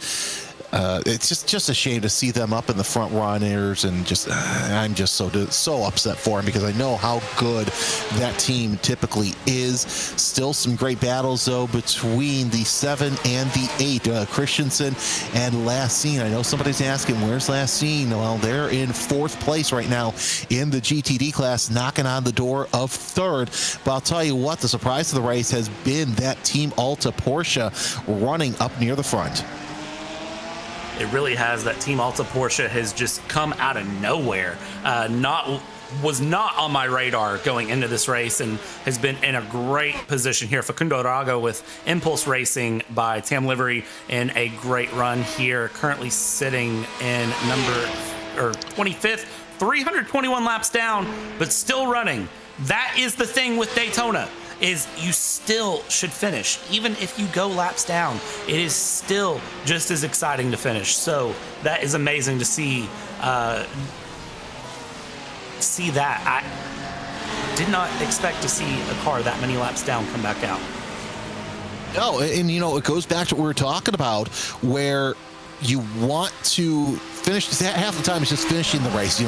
It's just a shame to see them up in the front runners, and I'm just so upset for them, because I know how good that team typically is. Still some great battles though between the 7 and the 8, Christensen and Lassine. I know somebody's asking, where's Lassine? Well, they're in 4th place right now in the GTD class, knocking on the door of 3rd. But I'll tell you what, the surprise of the race has been that Team Alta Porsche running up near the front. It really has. That Team Alta Porsche has just come out of nowhere. Was not on my radar going into this race, and has been in a great position here. Facundo Rago with Impulse Racing by Tam Livery in a great run here, currently sitting in number 25th, 321 laps down, but still running. That is the thing with Daytona, is you still should finish. Even if you go laps down, it is still just as exciting to finish. So that is amazing to see that. I did not expect to see a car that many laps down come back out. No, and it goes back to what we were talking about, where you want to finish. Half the time it's just finishing the race.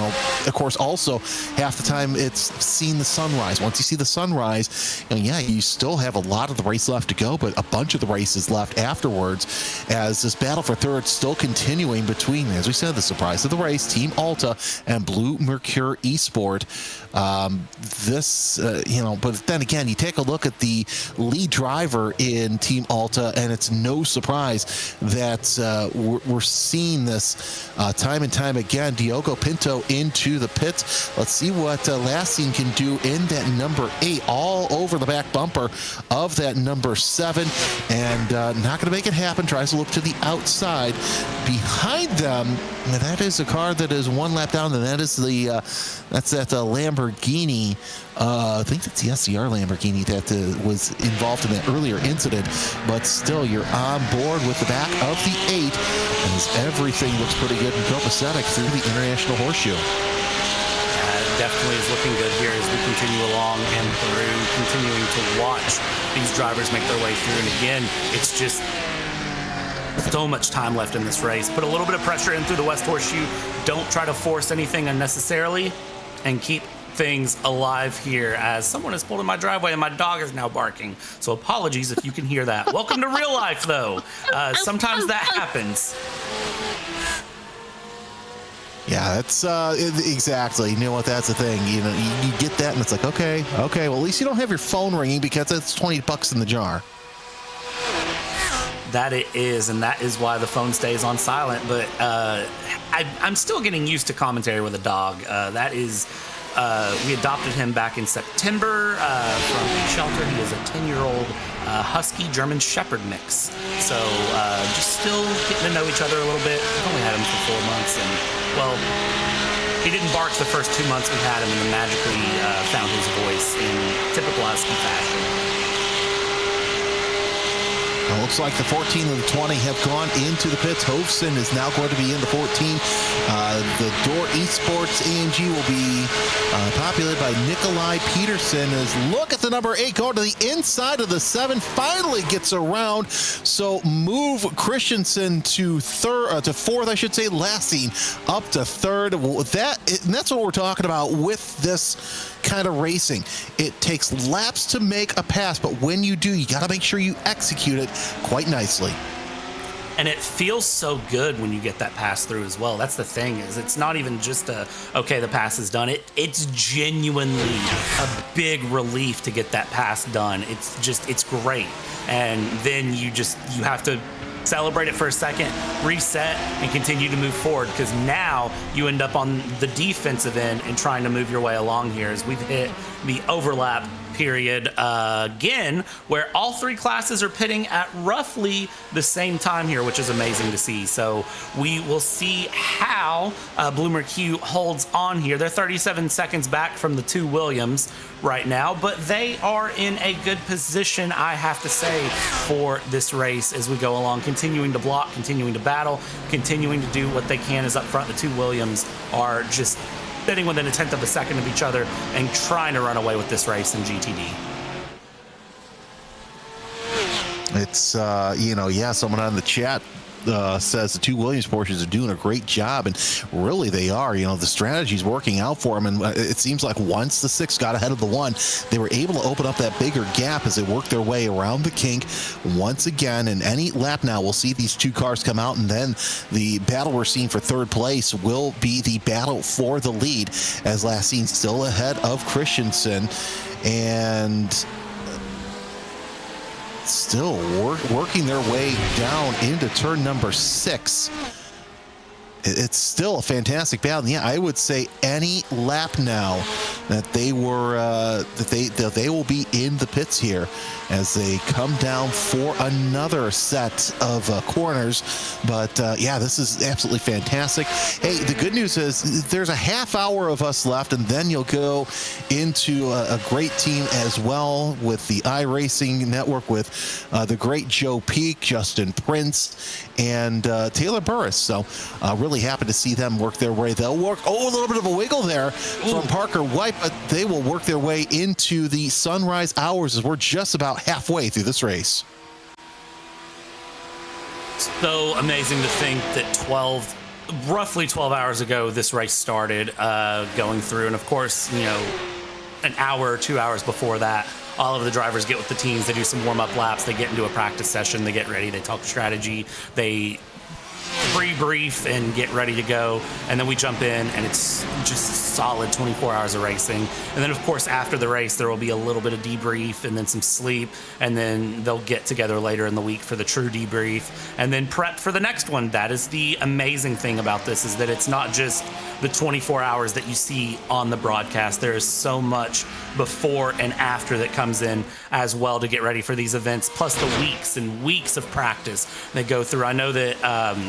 Of course, also half the time it's seeing the sunrise. Once you see the sunrise, you still have a lot of the race left to go, but a bunch of the races left afterwards, as this battle for third still continuing between, as we said, the surprise of the race, Team Alta and Blue Mercury Esport. But then again, you take a look at the lead driver in Team Alta, and it's no surprise that we're seeing this time and time again. Diogo Pinto into the pits. Let's see what Lassine can do in that number 8, all over the back bumper of that number 7, and not going to make it happen. Tries to look to the outside. Behind them, that is a car that is 1 lap down, and that is that Lamborghini. I think that's the SCR Lamborghini that was involved in that earlier incident, but still, you're on board with the back of the 8, as everything looks pretty good and copacetic through the International Horseshoe. Definitely is looking good here as we continue along and through, continuing to watch these drivers make their way through. And again, it's just so much time left in this race. Put a little bit of pressure in through the West Horseshoe. Don't try to force anything unnecessarily, and keep things alive here, as someone has pulled in my driveway and my dog is now barking. So apologies if you can hear that. Welcome to real life, though. Sometimes that happens. Yeah, that's exactly. You know what? That's the thing. You get that, and it's like, okay. Well, at least you don't have your phone ringing, because it's $20 in the jar. That it is, and that is why the phone stays on silent. But I'm still getting used to commentary with a dog. We adopted him back in September from a shelter. He is a 10-year-old Husky German Shepherd mix. So just still getting to know each other a little bit. We've only had him for 4 months, and well, he didn't bark the first 2 months we had him, and then magically found his voice in typical Husky fashion. It looks like the 14 and the 20 have gone into the pits. Hovsen is now going to be in the 14. The Door Esports AMG will be populated by Nikolai Peterson. As look at the number 8 going to the inside of the 7. Finally gets around. So move Christensen to fourth, I should say. Lassing up to third. That's what we're talking about with this kind of racing. It takes laps to make a pass, but when you do, you got to make sure you execute it quite nicely. And it feels so good when you get that pass through as well. That's the thing, is it's not even just okay, the pass is done. It's genuinely a big relief to get that pass done. It's great. And then you have to celebrate it for a second, reset, and continue to move forward, because now you end up on the defensive end and trying to move your way along here as we've hit the overlap period again, where all 3 classes are pitting at roughly the same time here, which is amazing to see. So we will see how Bloomer Q holds on here. They're 37 seconds back from the 2 Williams right now, but they are in a good position, I have to say, for this race as we go along, continuing to block, continuing to battle, continuing to do what they can. Is up front, the 2 Williams are just sitting within a tenth of a second of each other and trying to run away with this race in GTD. It's, someone on the chat says the 2 Williams Porsches are doing a great job, and really they are. The strategy's working out for them, and it seems like once the 6 got ahead of the 1, they were able to open up that bigger gap as they worked their way around the kink once again. And any lap now, we'll see these 2 cars come out, and then the battle we're seeing for third place will be the battle for the lead, as last seen still ahead of Christensen, and still working their way down into turn number 6. It's still a fantastic battle. And yeah, I would say any lap now that they will be in the pits here as they come down for another set of corners. But this is absolutely fantastic. Hey, the good news is there's a half hour of us left, and then you'll go into a great team as well with the iRacing network with the great Joe Peak, Justin Prince, and Taylor Burris. So really happy to see them work their way. They'll work a little bit of a wiggle there from Parker White, but they will work their way into the sunrise hours as we're just about halfway through this race. So amazing to think that roughly 12 hours ago this race started going through, and of course, an hour or 2 hours before that, all of the drivers get with the teams, they do some warm-up laps, they get into a practice session, they get ready, they talk strategy, they pre-brief and get ready to go, and then we jump in, and it's just solid 24 hours of racing. And then of course after the race there will be a little bit of debrief and then some sleep, and then they'll get together later in the week for the true debrief and then prep for the next one. That is the amazing thing about this, is that it's not just the 24 hours that you see on the broadcast. There is so much before and after that comes in as well to get ready for these events, plus the weeks and weeks of practice they go through. I know that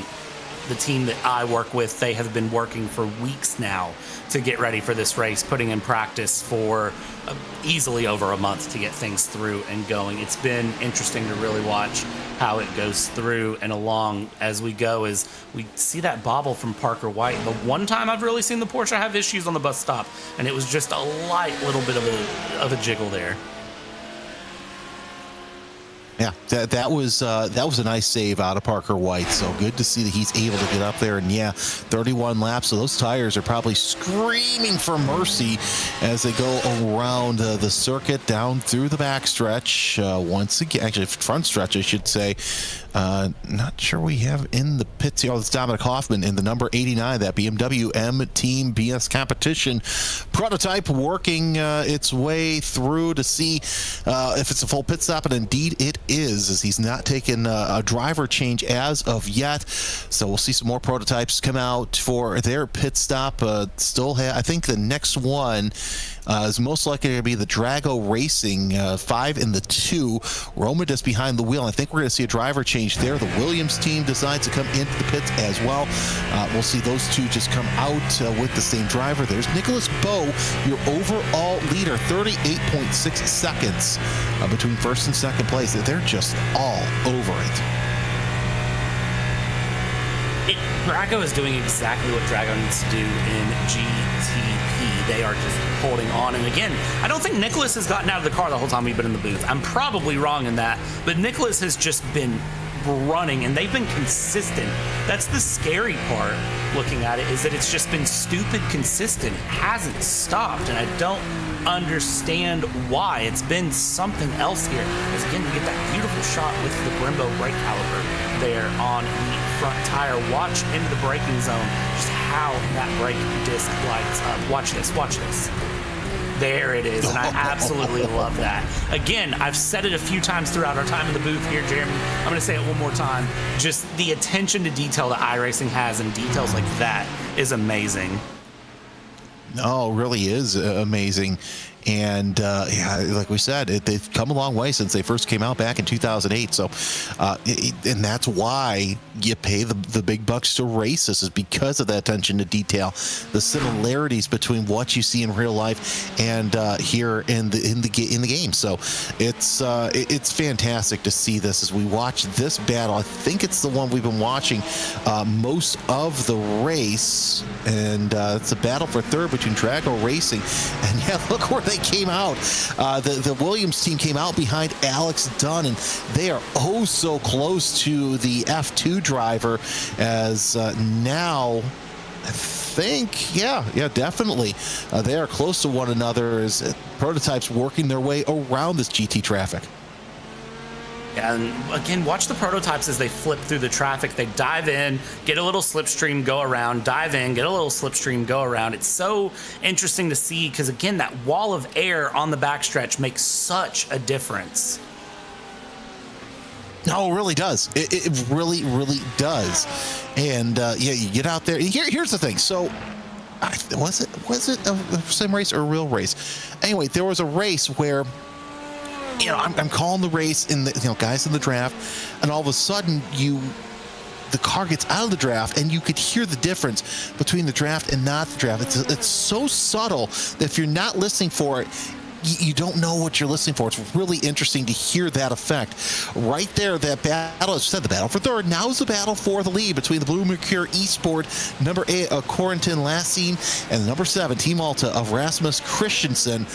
the team that I work with, they have been working for weeks now to get ready for this race, putting in practice for easily over a month to get things through and going. It's been interesting to really watch how it goes through and along as we go, as we see that bobble from Parker White. The one time I've really seen the Porsche have issues on the bus stop, and it was just a light little bit of a jiggle there. Yeah, that was a nice save out of Parker White. So good to see that he's able to get up there. And 31 laps. So those tires are probably screaming for mercy as they go around the circuit down through the backstretch. Once again, actually front stretch, I should say. Not sure we have in the pits here. It's Dominic Hoffman in the number 89, that BMW M Team BS competition prototype, working its way through to see if it's a full pit stop, and indeed it is, as he's not taken a driver change as of yet. So we'll see some more prototypes come out for their pit stop. I think the next one is most likely going to be the Drago Racing 5 and the 2. Roma just behind the wheel. I think we're going to see a driver change there. The Williams team decides to come into the pits as well. We'll see those two just come out with the same driver. There's Nicholas Bowe, your overall leader, 38.6 seconds between first and second place. They're just all over it. Drago is doing exactly what Drago needs to do in GTP. They are just holding on. And again, I don't think Nicholas has gotten out of the car the whole time we've been in the booth. I'm probably wrong in that, but Nicholas has just been running, and they've been consistent. That's the scary part looking at it, is that it's just been stupid consistent. It hasn't stopped, and I don't understand why. It's been something else here. Because again, you get that beautiful shot with the Brembo brake caliper there on the front tire. Watch into the braking zone, just how that brake disc lights up. Watch this, watch this. There it is, and I absolutely love that. Again, I've said it a few times throughout our time in the booth here, Jeremy. I'm going to say it one more time. Just the attention to detail that iRacing has, and details like that is amazing. No, it really is amazing. And yeah, like we said, they've come a long way since they first came out back in 2008. So, and that's why you pay the big bucks to race this, is because of that attention to detail, the similarities between what you see in real life and here in the game. So, it's fantastic to see this as we watch this battle. I think it's the one we've been watching most of the race, and it's a battle for third between Drago Racing and yeah, look where they came out. The Williams team came out behind Alex Dunn, and they are oh so close to the F2 driver, as now I think, yeah, definitely. They are close to one another as prototypes working their way around this GT traffic. And again, watch the prototypes as they flip through the traffic. They dive in, get a little slipstream, go around, dive in, get a little slipstream, go around. It's so interesting to see because, again, that wall of air on the backstretch makes such a difference. No, it really does. It really, really does. And yeah, you get out there. Here's the thing. So, was it a sim race or a real race? Anyway, there was a race where, you know, I'm calling the race, in the, you know, guys in the draft, and all of a sudden the car gets out of the draft, and you could hear the difference between the draft and not the draft. It's so subtle that if you're not listening for it, you don't know what you're listening for. It's really interesting to hear that effect. Right there, that battle, as I said, the battle for third. Now is the battle for the lead between the Blue Mercure Esport, number 8, Corentin Lassine, and the number 7, Team Alta of Rasmus Christensen.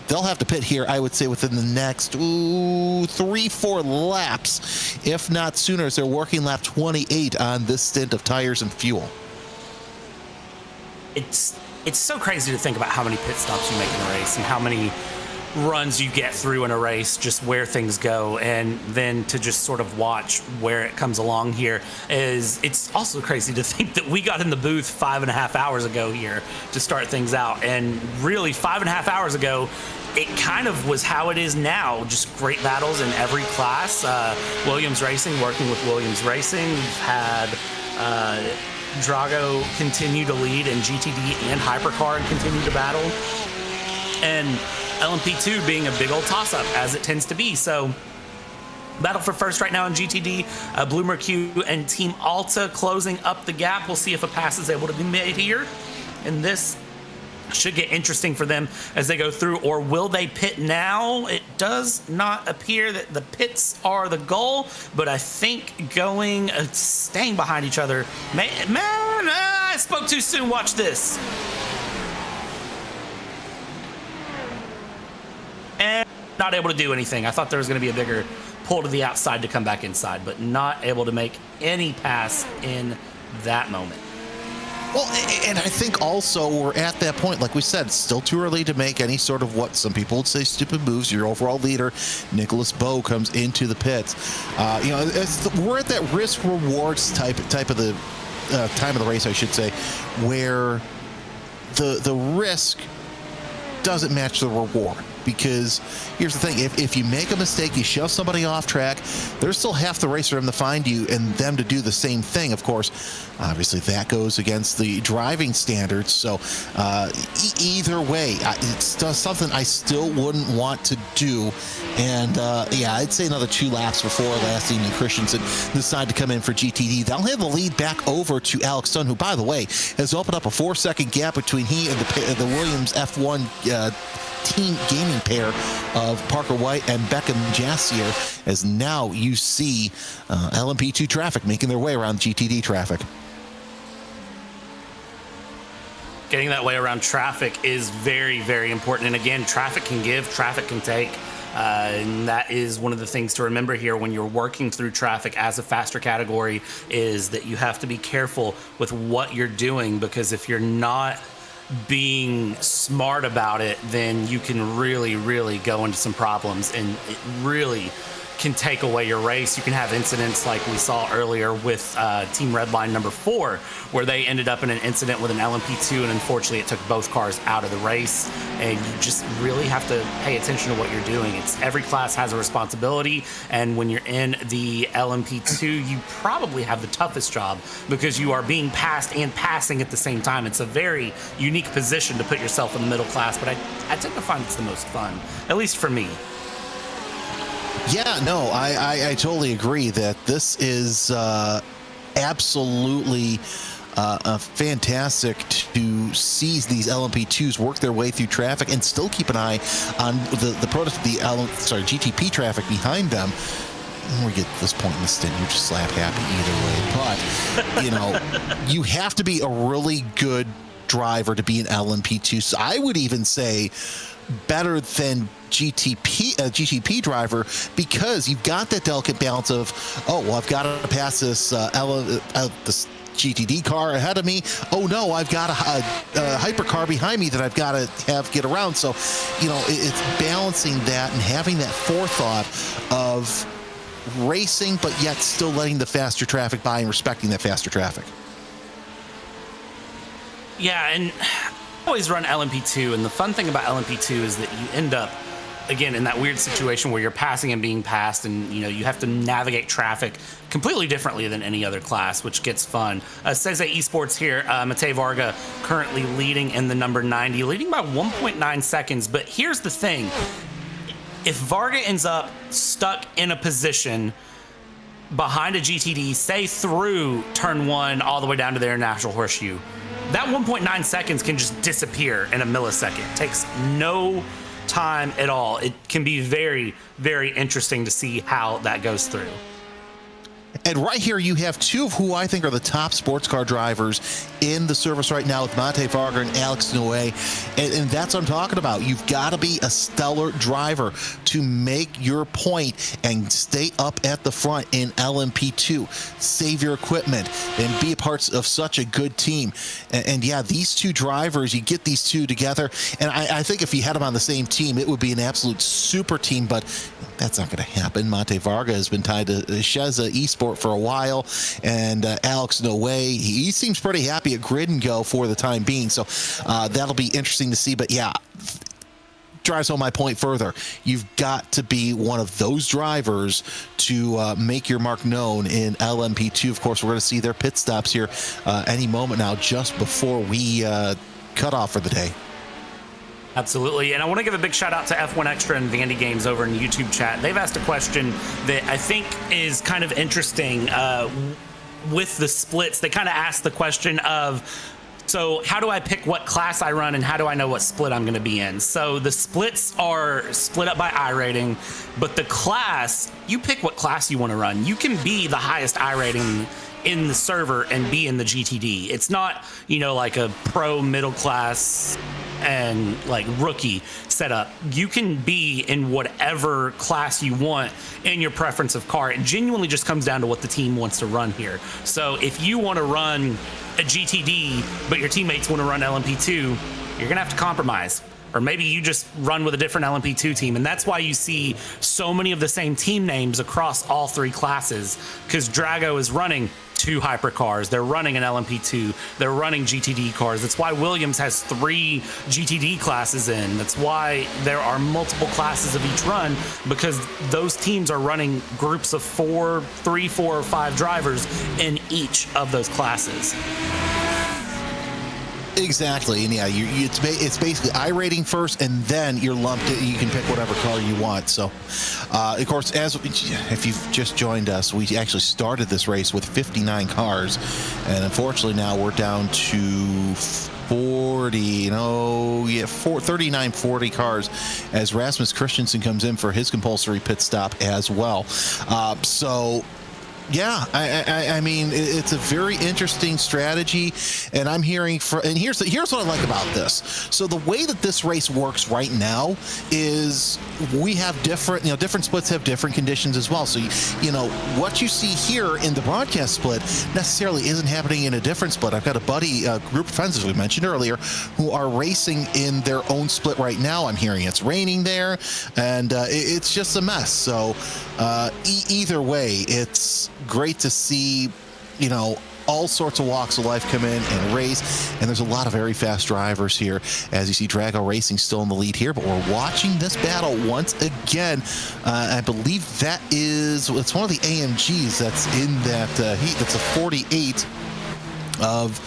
They'll have to pit here, I would say, within the next 3-4 laps, if not sooner, as they're working lap 28 on this stint of tires and fuel. It's so crazy to think about how many pit stops you make in a race and how many runs you get through in a race, just where things go, and then to just sort of watch where it comes along here. It's also crazy to think that we got in the booth 5.5 hours ago here to start things out, and really 5.5 hours ago it kind of was how it is now. Just great battles in every class. Williams Racing working with Williams Racing. We've had Drago continue to lead in GTD and Hypercar and continue to battle, and LMP2 being a big old toss-up, as it tends to be. So battle for first right now in GTD, Blue Mercure and Team Alta closing up the gap. We'll see if a pass is able to be made here, and this should get interesting for them as they go through. Or will they pit now? It does not appear that the pits are the goal, but I think staying behind each other, I spoke too soon. Watch this. And not able to do anything. I thought there was going to be a bigger pull to the outside to come back inside, but not able to make any pass in that moment. Well, and I think also we're at that point, like we said, it's still too early to make any sort of what some people would say stupid moves. Your overall leader, Nicholas Bowe, comes into the pits. You know, we're at that risk rewards type of the time of the race, I should say, where the risk doesn't match the reward. because here's the thing. If you make a mistake, you shove somebody off track, there's still half the race for them to find you and them to do the same thing. Of course, obviously that goes against the driving standards. So either way, it's something I still wouldn't want to do. And yeah, I'd say another 2 laps before last evening Christensen decided to come in for GTD. They'll have the lead back over to Alex Dunn, who, by the way, has opened up a 4-second gap between he and the Williams F1 team gaming pair of Parker White and Beckham Jassier, as now you see LMP2 traffic making their way around GTD traffic. Getting that way around traffic is very, very important. And again, traffic can give, traffic can take. And that is one of the things to remember here when you're working through traffic as a faster category, is that you have to be careful with what you're doing, because if you're not being smart about it, then you can really, really go into some problems, and it really can take away your race. You can have incidents like we saw earlier with Team Redline number 4, where they ended up in an incident with an LMP2, and unfortunately it took both cars out of the race. And you just really have to pay attention to what you're doing. It's every class has a responsibility, and when you're in the LMP2, you probably have the toughest job, because you are being passed and passing at the same time. It's a very unique position to put yourself in the middle class, but I tend to find it's the most fun, at least for me. Yeah, no, I totally agree that this is absolutely fantastic to see these LMP2s work their way through traffic and still keep an eye on the GTP traffic behind them. When we get to this point in the stint, you're just slap happy either way. But, you know, you have to be a really good driver to be an LMP2. So I would even say better than GTP driver, because you've got that delicate balance of, oh, well, I've got to pass this this GTD car ahead of me. Oh no, I've got a hypercar behind me that I've got to get around. So, you know, it's balancing that and having that forethought of racing, but yet still letting the faster traffic by and respecting that faster traffic. Yeah, and I always run LMP2, and the fun thing about LMP2 is that you end up, again, in that weird situation where you're passing and being passed, and you know you have to navigate traffic completely differently than any other class, which gets fun. Seze Esports here, Matej Varga currently leading in the number 90, leading by 1.9 seconds. But here's the thing: if Varga ends up stuck in a position behind a GTD, say through turn 1 all the way down to the International Horseshoe, that 1.9 seconds can just disappear in a millisecond. It takes no time at all. It can be very, very interesting to see how that goes through. And right here, you have 2 of who I think are the top sports car drivers in the service right now, with Matej Varga and Alex Noé. And that's what I'm talking about. You've got to be a stellar driver to make your point and stay up at the front in LMP2. Save your equipment and be a part of such a good team. And yeah, these 2 drivers, you get these 2 together. And I think if you had them on the same team, it would be an absolute super team. But that's not going to happen. Matej Varga has been tied to Seze Esports for a while, and Alex Noé, he seems pretty happy at Grid and Go for the time being, so that'll be interesting to see. But yeah, drives home my point further. You've got to be one of those drivers to make your mark known in LMP2. Of course, we're going to see their pit stops here any moment now, just before we cut off for the day. Absolutely. And I want to give a big shout out to F1 Extra and Vandy Games over in the YouTube chat. They've asked a question that I think is kind of interesting with the splits. They kind of asked the question of, so how do I pick what class I run, and how do I know what split I'm going to be in? So the splits are split up by iRating, but the class, you pick what class you want to run. You can be the highest iRating in the server and be in the GTD. It's not, you know, like a pro, middle class, and like rookie setup. You can be in whatever class you want in your preference of car. It genuinely just comes down to what the team wants to run here. So if you want to run a GTD, but your teammates want to run LMP2, you're gonna have to compromise. or maybe you just run with a different LMP2 team. And that's why you see so many of the same team names across all three classes, because Drago is running 2 hypercars. They're running an LMP2. They're running GTD cars. That's why Williams has 3 GTD classes in. That's why there are multiple classes of each run, because those teams are running groups of 3, 4, or 5 drivers in each of those classes. Exactly, and yeah, it's basically iRating first, and then you're lumped. You can pick whatever car you want. So, of course, if you've just joined us, we actually started this race with 59 cars, and unfortunately now we're down to 39, 40 cars as Rasmus Christensen comes in for his compulsory pit stop as well. Yeah, I mean, it's a very interesting strategy, and I'm hearing and here's what I like about this. So the way that this race works right now is we have different splits have different conditions as well. So what you see here in the broadcast split necessarily isn't happening in a different split. I've got a group of friends, as we mentioned earlier, who are racing in their own split right now. I'm hearing it's raining there, and it's just a mess. So either way, it's great to see, all sorts of walks of life come in and race, and there's a lot of very fast drivers here. As you see, Drago Racing still in the lead here, but we're watching this battle once again. I believe it's one of the AMGs that's in that heat. That's a 48 of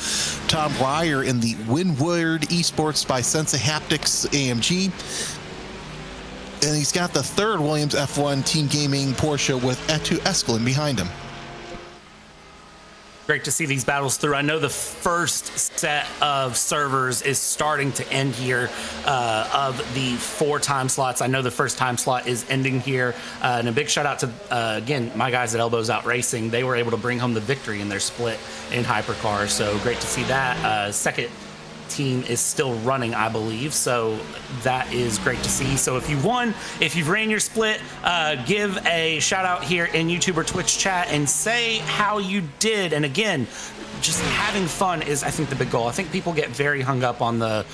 Tom Breyer in the Windward Esports by Sensa Haptics AMG. And he's got the third Williams F1 Team Gaming Porsche with Etu Escalin behind him. Great to see these battles through. I know the first set of servers is starting to end here of the 4 time slots. I know the first time slot is ending here. And a big shout out to, again, my guys at Elbows Out Racing. They were able to bring home the victory in their split in hypercar. So great to see that. Second team is still running, I believe, so that is great to see. So if you've ran your split, give a shout out here in YouTube or Twitch chat and say how you did. And again, just having fun is, I think, the big goal. I think people get very hung up on the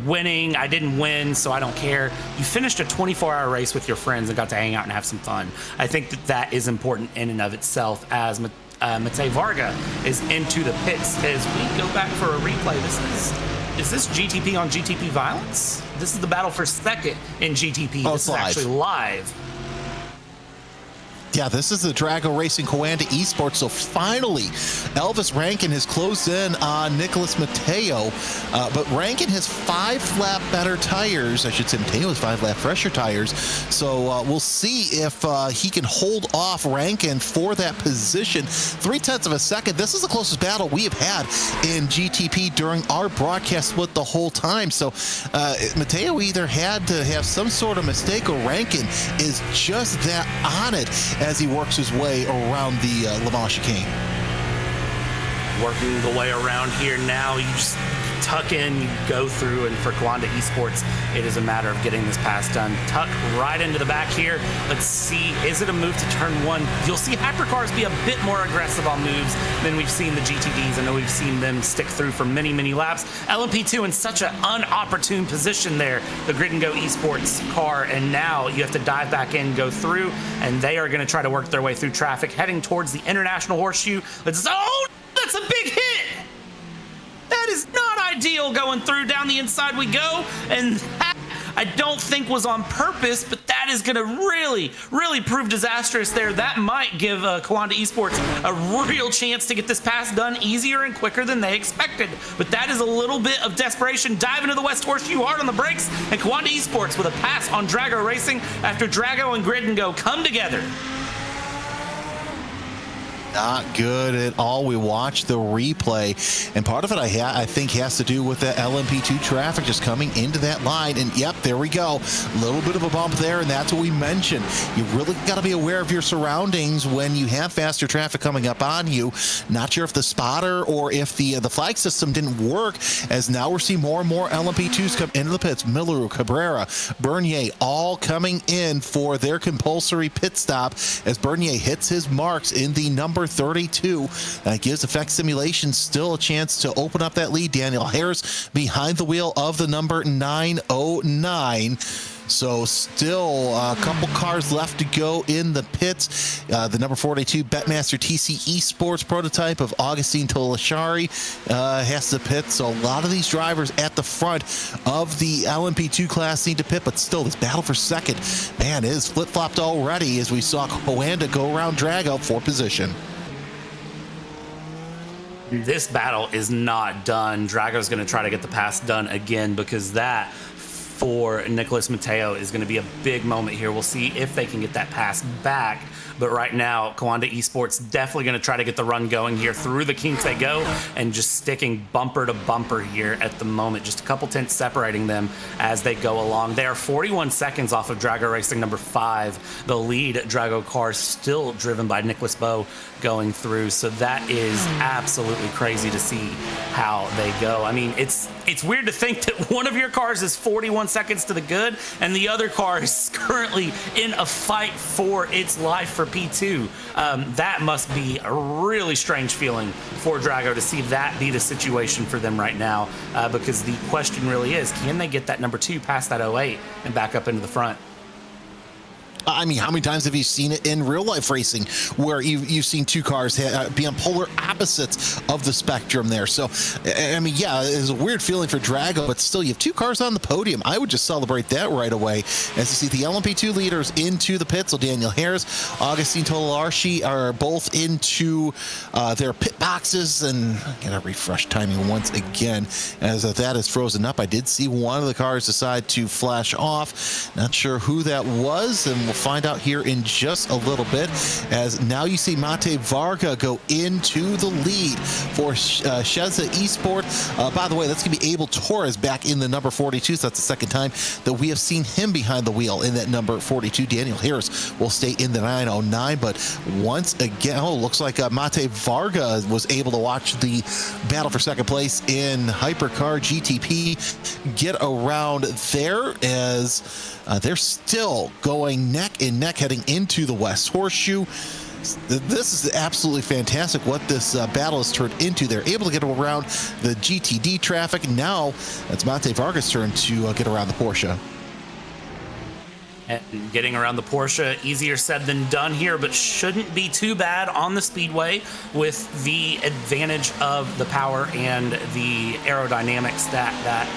winning. I didn't win, so I don't care. You finished a 24-hour race with your friends and got to hang out and have some fun. I think that is important in and of itself. As Matej Varga is into the pits as we go back for a replay. Is this GTP on GTP violence? This is the battle for second in GTP. This is actually live. Yeah, this is the Drago Racing Coanda Esports. So finally, Elvis Rankin has closed in on Nicholas Mateo. But Rankin has 5-lap better tires. I should say Mateo has 5-lap fresher tires. So we'll see if he can hold off Rankin for that position. 0.3 of a second. This is the closest battle we have had in GTP during our broadcast split the whole time. So Mateo either had to have some sort of mistake, or Rankin is just that on it as he works his way around the Le Mans chicane. Working the way around here now, you just tuck in, you go through, and for Coanda Esports, it is a matter of getting this pass done. Tuck right into the back here. Let's see, is it a move to turn 1? You'll see hypercars be a bit more aggressive on moves than we've seen the GTDs. I know we've seen them stick through for many, many laps. LMP2 in such an unopportune position there, the Grid and Go Esports car, and now you have to dive back in, go through, and they are going to try to work their way through traffic, heading towards the International Horseshoe. That's a big hit! That is not ideal going through. Down the inside we go, and that I don't think was on purpose, but that is going to really, really prove disastrous there. That might give Coanda Esports a real chance to get this pass done easier and quicker than they expected. But that is a little bit of desperation. Dive into the West Horseshoe hard on the brakes, and Coanda Esports with a pass on Drago Racing after Drago and Grid and Go come together. Not good at all. We watched the replay, and part of it I think has to do with the LMP2 traffic just coming into that line. And yep, there we go. A little bit of a bump there, and that's what we mentioned. You really got to be aware of your surroundings when you have faster traffic coming up on you. Not sure if the spotter or if the flag system didn't work, as now we're seeing more and more LMP2s come into the pits. Miller, Cabrera, Bernier, all coming in for their compulsory pit stop as Bernier hits his marks in the number number 32. That gives Effect Simulation still a chance to open up that lead. Daniel Harris behind the wheel of the number 909. So still a couple cars left to go in the pits. The number 42 Betmaster TC Esports prototype of Augustine Tolashari has to pit. So a lot of these drivers at the front of the LMP2 class need to pit, but still this battle for second, man, is flip-flopped already as we saw Hoanda go around drag out for position. This battle is not done. Drago's going to try to get the pass done again, because that for Nicholas Mateo is going to be a big moment here. We'll see if they can get that pass back. But right now, Kawanda Esports definitely going to try to get the run going here. Through the kinks they go, and just sticking bumper to bumper here at the moment. Just a couple tenths separating them as they go along. They are 41 seconds off of Drago Racing number 5. The lead Drago car still driven by Nicholas Bowe going through. So that is absolutely crazy to see how they go. I mean, it's weird to think that one of your cars is 41 seconds to the good, and the other car is currently in a fight for its life for P2. That must be a really strange feeling for Drago to see that be the situation for them right now, because the question really is, can they get that number 2 past that 08 and back up into the front? I mean, how many times have you seen it in real life racing where you've seen two cars be on polar opposites of the spectrum there? So, I mean, yeah, it's a weird feeling for Drago, but still, you have two cars on the podium. I would just celebrate that right away as you see the LMP2 leaders into the pits. So Daniel Harris, Augustine Tolarshi are both into their pit boxes, and I gotta refresh timing once again as that is frozen up. I did see one of the cars decide to flash off. Not sure who that was, and we'll find out here in just a little bit, as now you see Mate Varga go into the lead for Sheza Esport. By the way, that's going to be Abel Torres back in the number 42, so that's the second time that we have seen him behind the wheel in that number 42. Daniel Harris will stay in the 909, but once again, looks like Mate Varga was able to watch the battle for second place in Hypercar GTP get around there, as they're still going neck and neck heading into the West Horseshoe. This is absolutely fantastic what this battle has turned into. They're able to get around the GTD traffic. Now it's Mate Varga's turn to get around the Porsche. And getting around the Porsche, easier said than done here, but shouldn't be too bad on the speedway with the advantage of the power and the aerodynamics that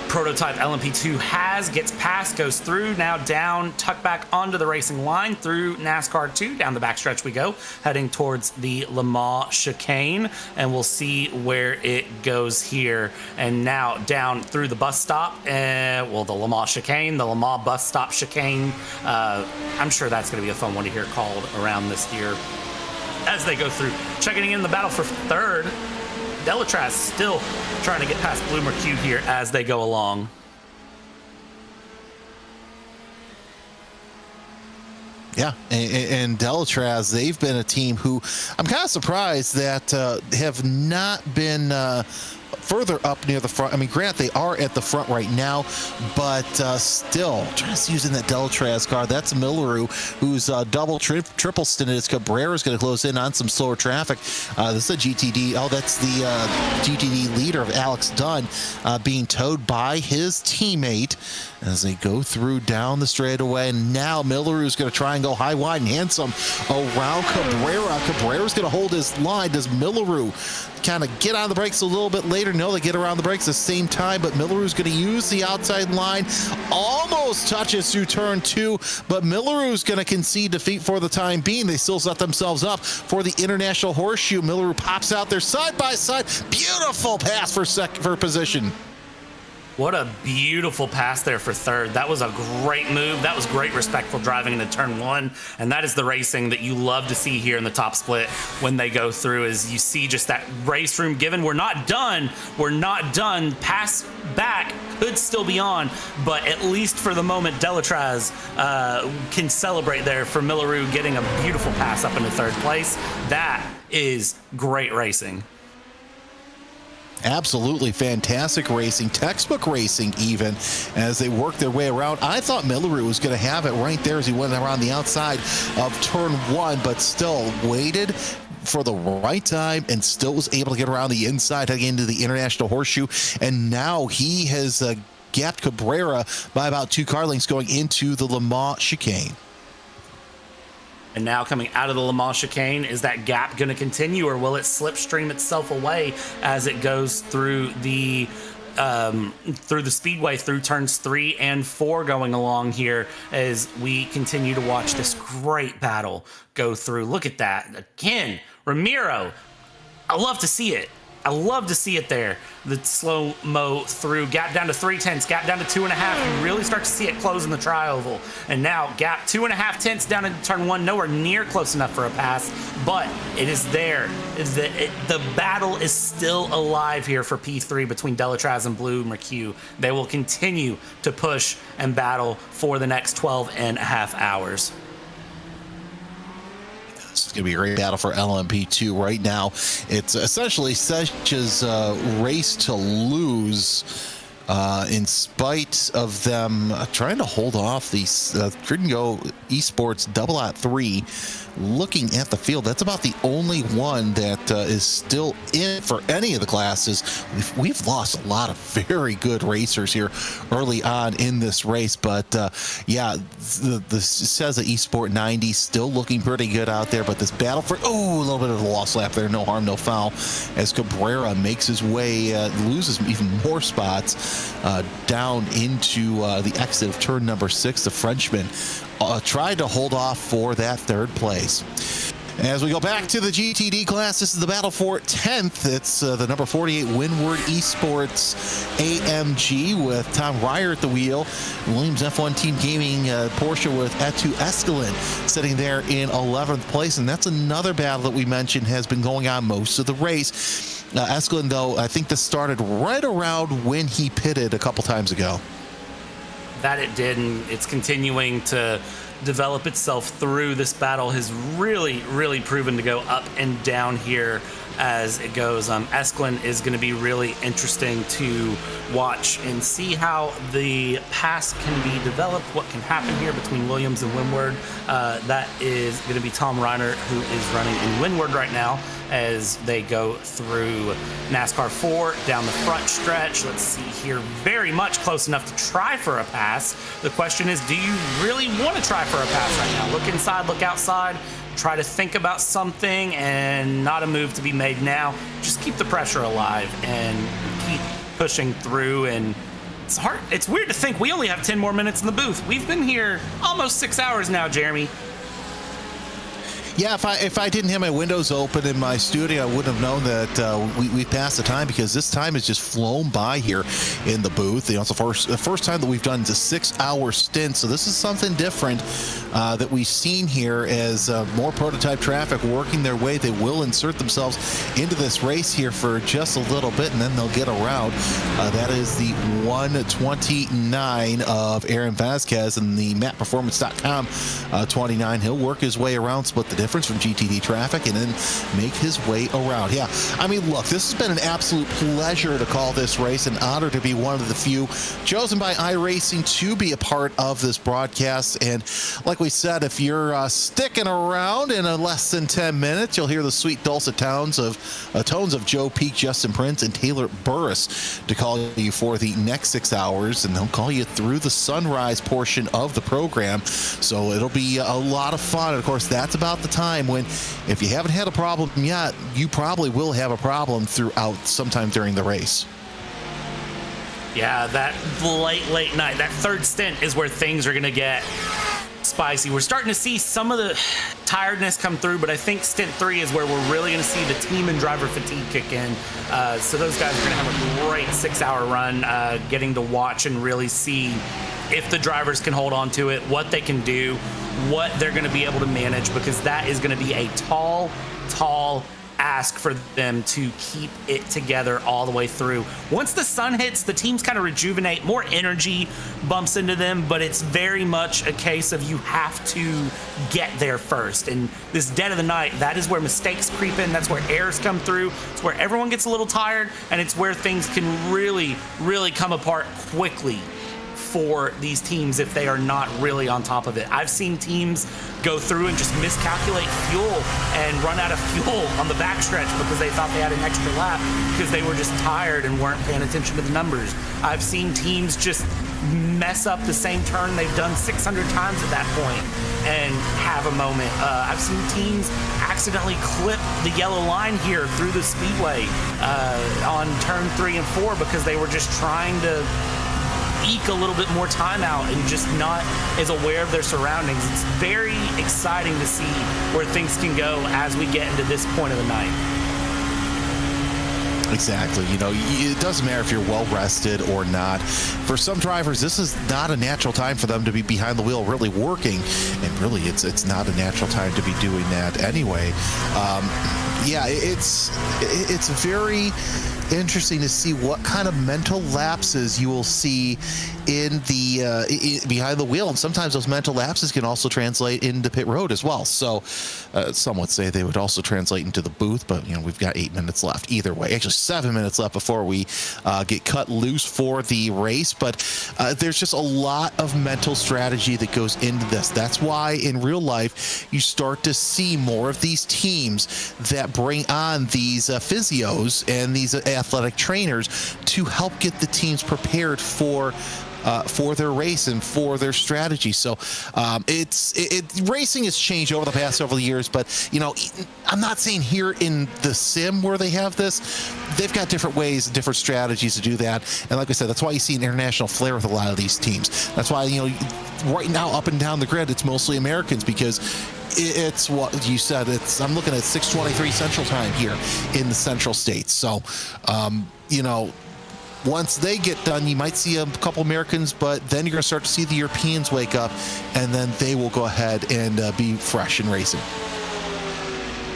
prototype LMP2 has. Gets past, goes through, now down, tuck back onto the racing line through NASCAR 2. Down the backstretch we go, heading towards the Le Mans chicane, and we'll see where it goes here. And now down through the bus stop, the Le Mans chicane, the Le Mans bus stop chicane. I'm sure that's going to be a fun one to hear called around this year as they go through. Checking in the battle for third, Delatraz still trying to get past Blue Mercure here as they go along. Yeah, and Delatraz, they've been a team who I'm kind of surprised that have not been further up near the front. I mean, Grant, they are at the front right now, but still just using that Delatraz car. That's Milleru, who's double, triple stinted. It's Cabrera's going to close in on some slower traffic. This is a GTD. Oh, that's the GTD leader of Alex Dunn being towed by his teammate as they go through down the straightaway. And now Milleru's going to try and go high, wide, and handsome around Cabrera. Cabrera's going to hold his line. Does Milleru kind of get on the brakes a little bit later? No, they get around the brakes at the same time, but Milleru's going to use the outside line. Almost touches through turn 2, but Milleru's going to concede defeat for the time being. They still set themselves up for the International Horseshoe. Milleru pops out there side by side. Beautiful pass for position. What a beautiful pass there for third. That was a great move. That was great respectful driving into turn 1. And that is the racing that you love to see here in the top split when they go through, is you see just that race room given. We're not done. We're not done. Pass back could still be on, but at least for the moment, Delatraz can celebrate there for Milleru getting a beautiful pass up into third place. That is great racing. Absolutely fantastic racing, textbook racing even, as they work their way around. I thought Milleru was going to have it right there as he went around the outside of turn 1, but still waited, for the right time and still was able to get around the inside heading into the International Horseshoe. And now he has gapped Cabrera by about 2 car lengths going into the Le Mans chicane. And now coming out of the Le Mans chicane, is that gap going to continue, or will it slipstream itself away as it goes through the speedway, through turns 3 and 4 going along here as we continue to watch this great battle go through? Look at that. Again, Ramiro, I love to see it. I love to see it there. The slow-mo through, gap down to 3/10, gap down to 2.5. You really start to see it close in the tri-oval. And now gap 2.5 down into turn 1, nowhere near close enough for a pass, but it is there. The battle is still alive here for P3 between Delatraz and Blue Mercue. They will continue to push and battle for the next 12.5 hours. This is going to be a great battle for LMP2 right now. It's essentially Sech's race to lose in spite of them trying to hold off the Go Esports double at 3. Looking at the field, that's about the only one that is still in for any of the classes. We've lost a lot of very good racers here early on in this race, but yeah, the says the Esport 90 still looking pretty good out there, but this battle for a little bit of a lost lap there, no harm, no foul, as Cabrera makes his way, loses even more spots down into the exit of turn number 6. The Frenchman tried to hold off for that 3rd place. As we go back to the GTD class, this is the battle for 10th. It's the number 48 Windward Esports AMG with Tom Ryer at the wheel. Williams F1 Team Gaming Porsche with Etu Escalin sitting there in 11th place. And that's another battle that we mentioned has been going on most of the race. Escalin, though, I think this started right around when he pitted a couple times ago. That it did, and it's continuing to develop itself through. This battle has really proven to go up and down here as it goes. Escalin is going to be really interesting to watch and see how the pass can be developed, what can happen here between Williams and Windward. That is going to be Tom Reiner, who is running in Windward right now as they go through NASCAR 4 down the front stretch. Let's see here, very much close enough to try for a pass. The question is, do you really want to try for a pass right now? Look inside, look outside, try to think about something, and not a move to be made now. Just keep the pressure alive and keep pushing through. And it's hard, it's weird to think we only have 10 more minutes in the booth. We've been here almost 6 hours now, Jeremy. Yeah, if I didn't have my windows open in my studio, I wouldn't have known that we passed the time, because this time has just flown by here in the booth. You know, it's the first time that we've done a 6-hour stint, so this is something different that we've seen here as more prototype traffic working their way. They will insert themselves into this race here for just a little bit, and then they'll get around. That is the 129 of Aaron Vasquez and the mapperformance.com 29. He'll work his way around, split the difference from GTD traffic, and then make his way around. Yeah, I mean, look, this has been an absolute pleasure to call this race, an honor to be one of the few chosen by iRacing to be a part of this broadcast. And like we said, if you're sticking around in less than 10 minutes, you'll hear the sweet dulcet tones of Joe Peak, Justin Prince, and Taylor Burris to call you for the next 6 hours, and they'll call you through the sunrise portion of the program. So it'll be a lot of fun. Of course, that's about the time when, if you haven't had a problem yet, you probably will have a problem throughout sometime during the race. Yeah, that late night, that 3rd stint is where things are going to get spicy. We're starting to see some of the tiredness come through, but I think stint 3 is where we're really going to see the team and driver fatigue kick in. So those guys are going to have a great 6-hour run, getting to watch and really see if the drivers can hold on to it, what they can do, what they're going to be able to manage, because that is going to be a tall ask for them to keep it together all the way through. Once the sun hits, the teams kind of rejuvenate, more energy bumps into them, but it's very much a case of you have to get there first. And this dead of the night, that is where mistakes creep in, that's where errors come through, it's where everyone gets a little tired, and it's where things can really come apart quickly for these teams if they are not really on top of it. I've seen teams go through and just miscalculate fuel and run out of fuel on the backstretch because they thought they had an extra lap because they were just tired and weren't paying attention to the numbers. I've seen teams just mess up the same turn they've done 600 times at that point and have a moment. I've seen teams accidentally clip the yellow line here through the speedway on turn 3 and 4 because they were just trying to eke a little bit more time out and just not as aware of their surroundings. It's very exciting to see where things can go as we get into this point of the night. Exactly. You know, it doesn't matter if you're well rested or not. For some drivers, this is not a natural time for them to be behind the wheel really working, and really it's not a natural time to be doing that anyway. Yeah, it's very interesting to see what kind of mental lapses you will see in the behind the wheel, and sometimes those mental lapses can also translate into pit road as well. So some would say they would also translate into the booth, but you know, we've got 8 minutes left either way. Actually 7 minutes left before we get cut loose for the race, but there's just a lot of mental strategy that goes into this. That's why in real life you start to see more of these teams that bring on these physios and these athletic trainers to help get the teams prepared for their race and for their strategy. So racing has changed over the past several years, but you know, I'm not saying here in the sim where they have this, they've got different ways, different strategies to do that. And like I said, that's why you see an international flair with a lot of these teams. That's why, you know, right now up and down the grid, it's mostly Americans because it's what you said. I'm looking at 6:23 Central Time here in the Central States. So, you know, once they get done, you might see a couple Americans, but then you're going to start to see the Europeans wake up, and then they will go ahead and be fresh in racing.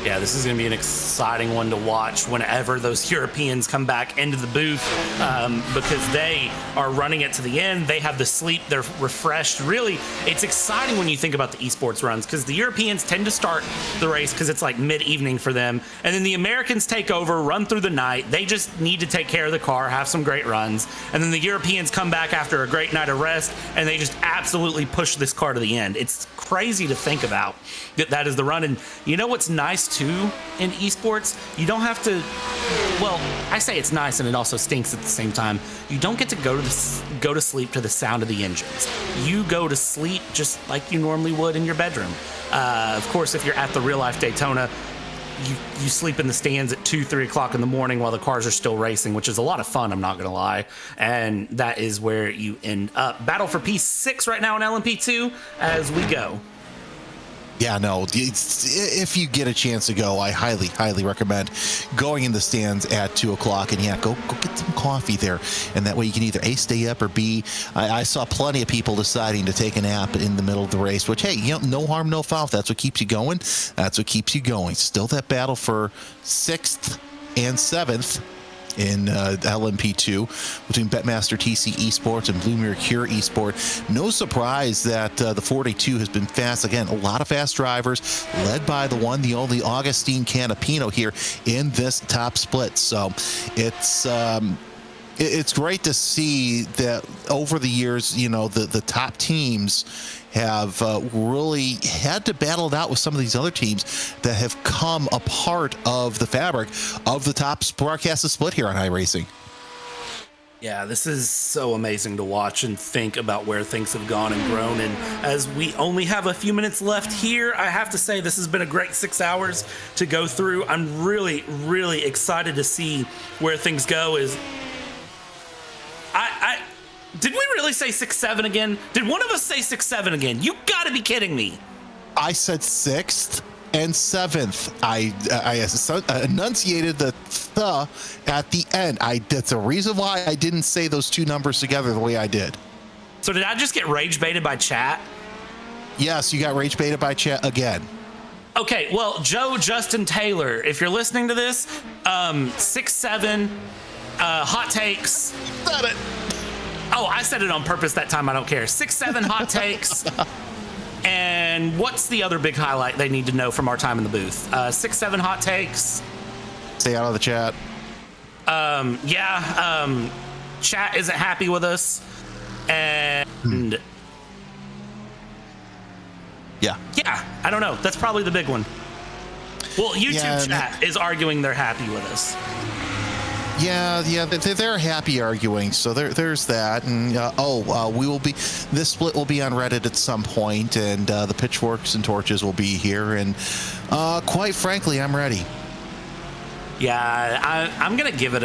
Yeah, this is going to be an exciting one to watch whenever those Europeans come back into the booth because they are running it to the end. They have the sleep. They're refreshed. Really, it's exciting when you think about the esports runs because the Europeans tend to start the race because it's like mid-evening for them. And then the Americans take over, run through the night. They just need to take care of the car, have some great runs. And then the Europeans come back after a great night of rest, and they just absolutely push this car to the end. It's crazy to think about that is the run. And you know what's nice too in esports? You don't have to, well, I say it's nice and it also stinks at the same time. You don't get to go to sleep to the sound of the engines. You go to sleep just like you normally would in your bedroom. Of course, if you're at the real life Daytona, you sleep in the stands at 2-3 o'clock in the morning while the cars are still racing, which is a lot of fun, I'm not gonna lie. And that is where you end up. Battle for P6 right now in LMP2 as we go. Yeah, no, if you get a chance to go, I highly, highly recommend going in the stands at 2 o'clock. And yeah, go get some coffee there. And that way you can either A, stay up, or B, I saw plenty of people deciding to take a nap in the middle of the race, which, hey, you know, no harm, no foul. If that's what keeps you going, that's what keeps you going. Still that battle for 6th and 7th in LMP2 between Betmaster TC Esports and Blue Mirror Cure Esport. No surprise that the 42 has been fast. Again, a lot of fast drivers led by the one, the only Augustine Canapino here in this top split. So it's great to see that over the years, you know, the top teams have really had to battle it out with some of these other teams that have come a part of the fabric of the top broadcasted split here on iRacing. Yeah, this is so amazing to watch and think about where things have gone and grown. And as we only have a few minutes left here, I have to say this has been a great 6 hours to go through. I'm really, really excited to see where things go. Did we really say 6-7 again? Did one of us say 6-7 again? You gotta be kidding me. I said 6th and 7th. I enunciated the at the end. That's a reason why I didn't say those two numbers together the way I did. So did I just get rage baited by chat? Yes, you got rage baited by chat again. Okay, well, Joe Justin Taylor, if you're listening to this, 6-7, hot takes. Said it. Oh, I said it on purpose that time. I don't care. 6-7 hot takes. And what's the other big highlight they need to know from our time in the booth? 6-7 hot takes. Stay out of the chat. Chat isn't happy with us. And And Yeah. yeah, I don't know. That's probably the big one. Well, YouTube chat is arguing they're happy with us. Yeah, they're happy arguing. So there's that, and this split will be on Reddit at some point, and the pitchforks and torches will be here, and quite frankly, I'm ready. Yeah, I'm gonna give it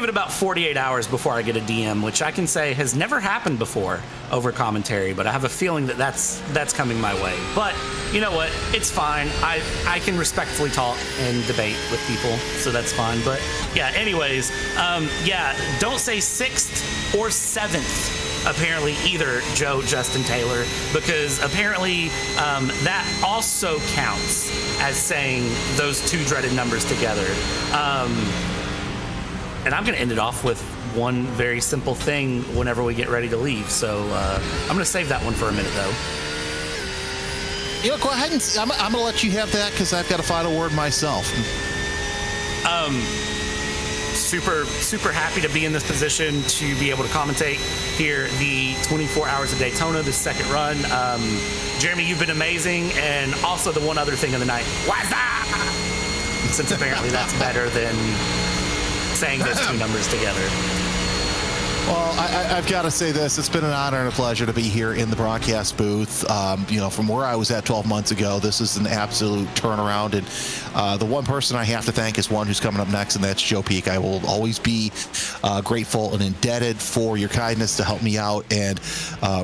about 48 hours before I get a DM, which I can say has never happened before over commentary, but I have a feeling that that's coming my way. But you know what? It's fine. I can respectfully talk and debate with people, so that's fine. But yeah, anyways, don't say 6th or 7th. Apparently either, Joe, Justin, Taylor, because apparently that also counts as saying those two dreaded numbers together. And I'm going to end it off with one very simple thing whenever we get ready to leave. So I'm going to save that one for a minute, though. You know, go ahead and I'm going to let you have that because I've got a final word myself. Super happy to be in this position to be able to commentate here the 24 Hours of Daytona, the second run. Jeremy, you've been amazing. And also the one other thing of the night, what's up? Since apparently that's better than saying those two numbers together. Well, I've got to say this. It's been an honor and a pleasure to be here in the broadcast booth. From where I was at 12 months ago, this is an absolute turnaround. And the one person I have to thank is one who's coming up next, and that's Joe Peak. I will always be grateful and indebted for your kindness to help me out and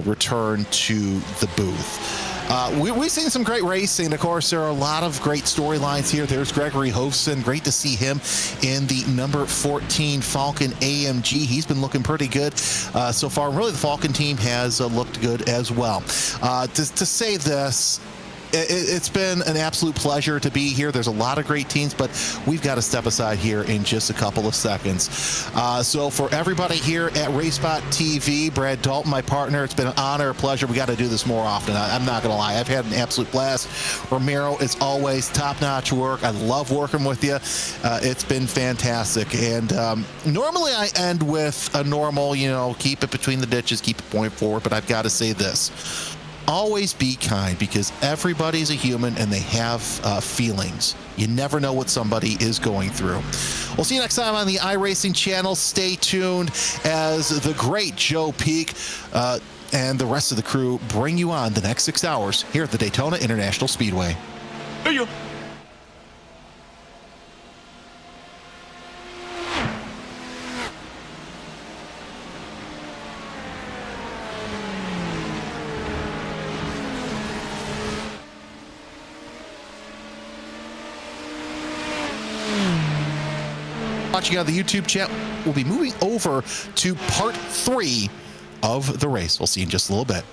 return to the booth. We've seen some great racing. Of course, there are a lot of great storylines here. There's Gregory Hofson. Great to see him in the number 14 Falcon AMG. He's been looking pretty good so far. Really, the Falcon team has looked good as well. To say this, it's been an absolute pleasure to be here. There's a lot of great teams, but we've got to step aside here in just a couple of seconds. So for everybody here at RaceSpotTV, Brad Dalton, my partner, it's been an honor, a pleasure. We got to do this more often. I'm not going to lie. I've had an absolute blast. Ramiro, as always, top-notch work. I love working with you. It's been fantastic. And normally I end with a normal, keep it between the ditches, keep it point forward, but I've got to say this. Always be kind, because everybody's a human and they have feelings. You never know what somebody is going through. We'll see you next time on the iRacing channel. Stay tuned as the great Joe Peak and the rest of the crew bring you on the next 6 hours here at the Daytona International Speedway. Hey, you. Watching on the YouTube chat, we'll be moving over to part 3 of the race. We'll see you in just a little bit.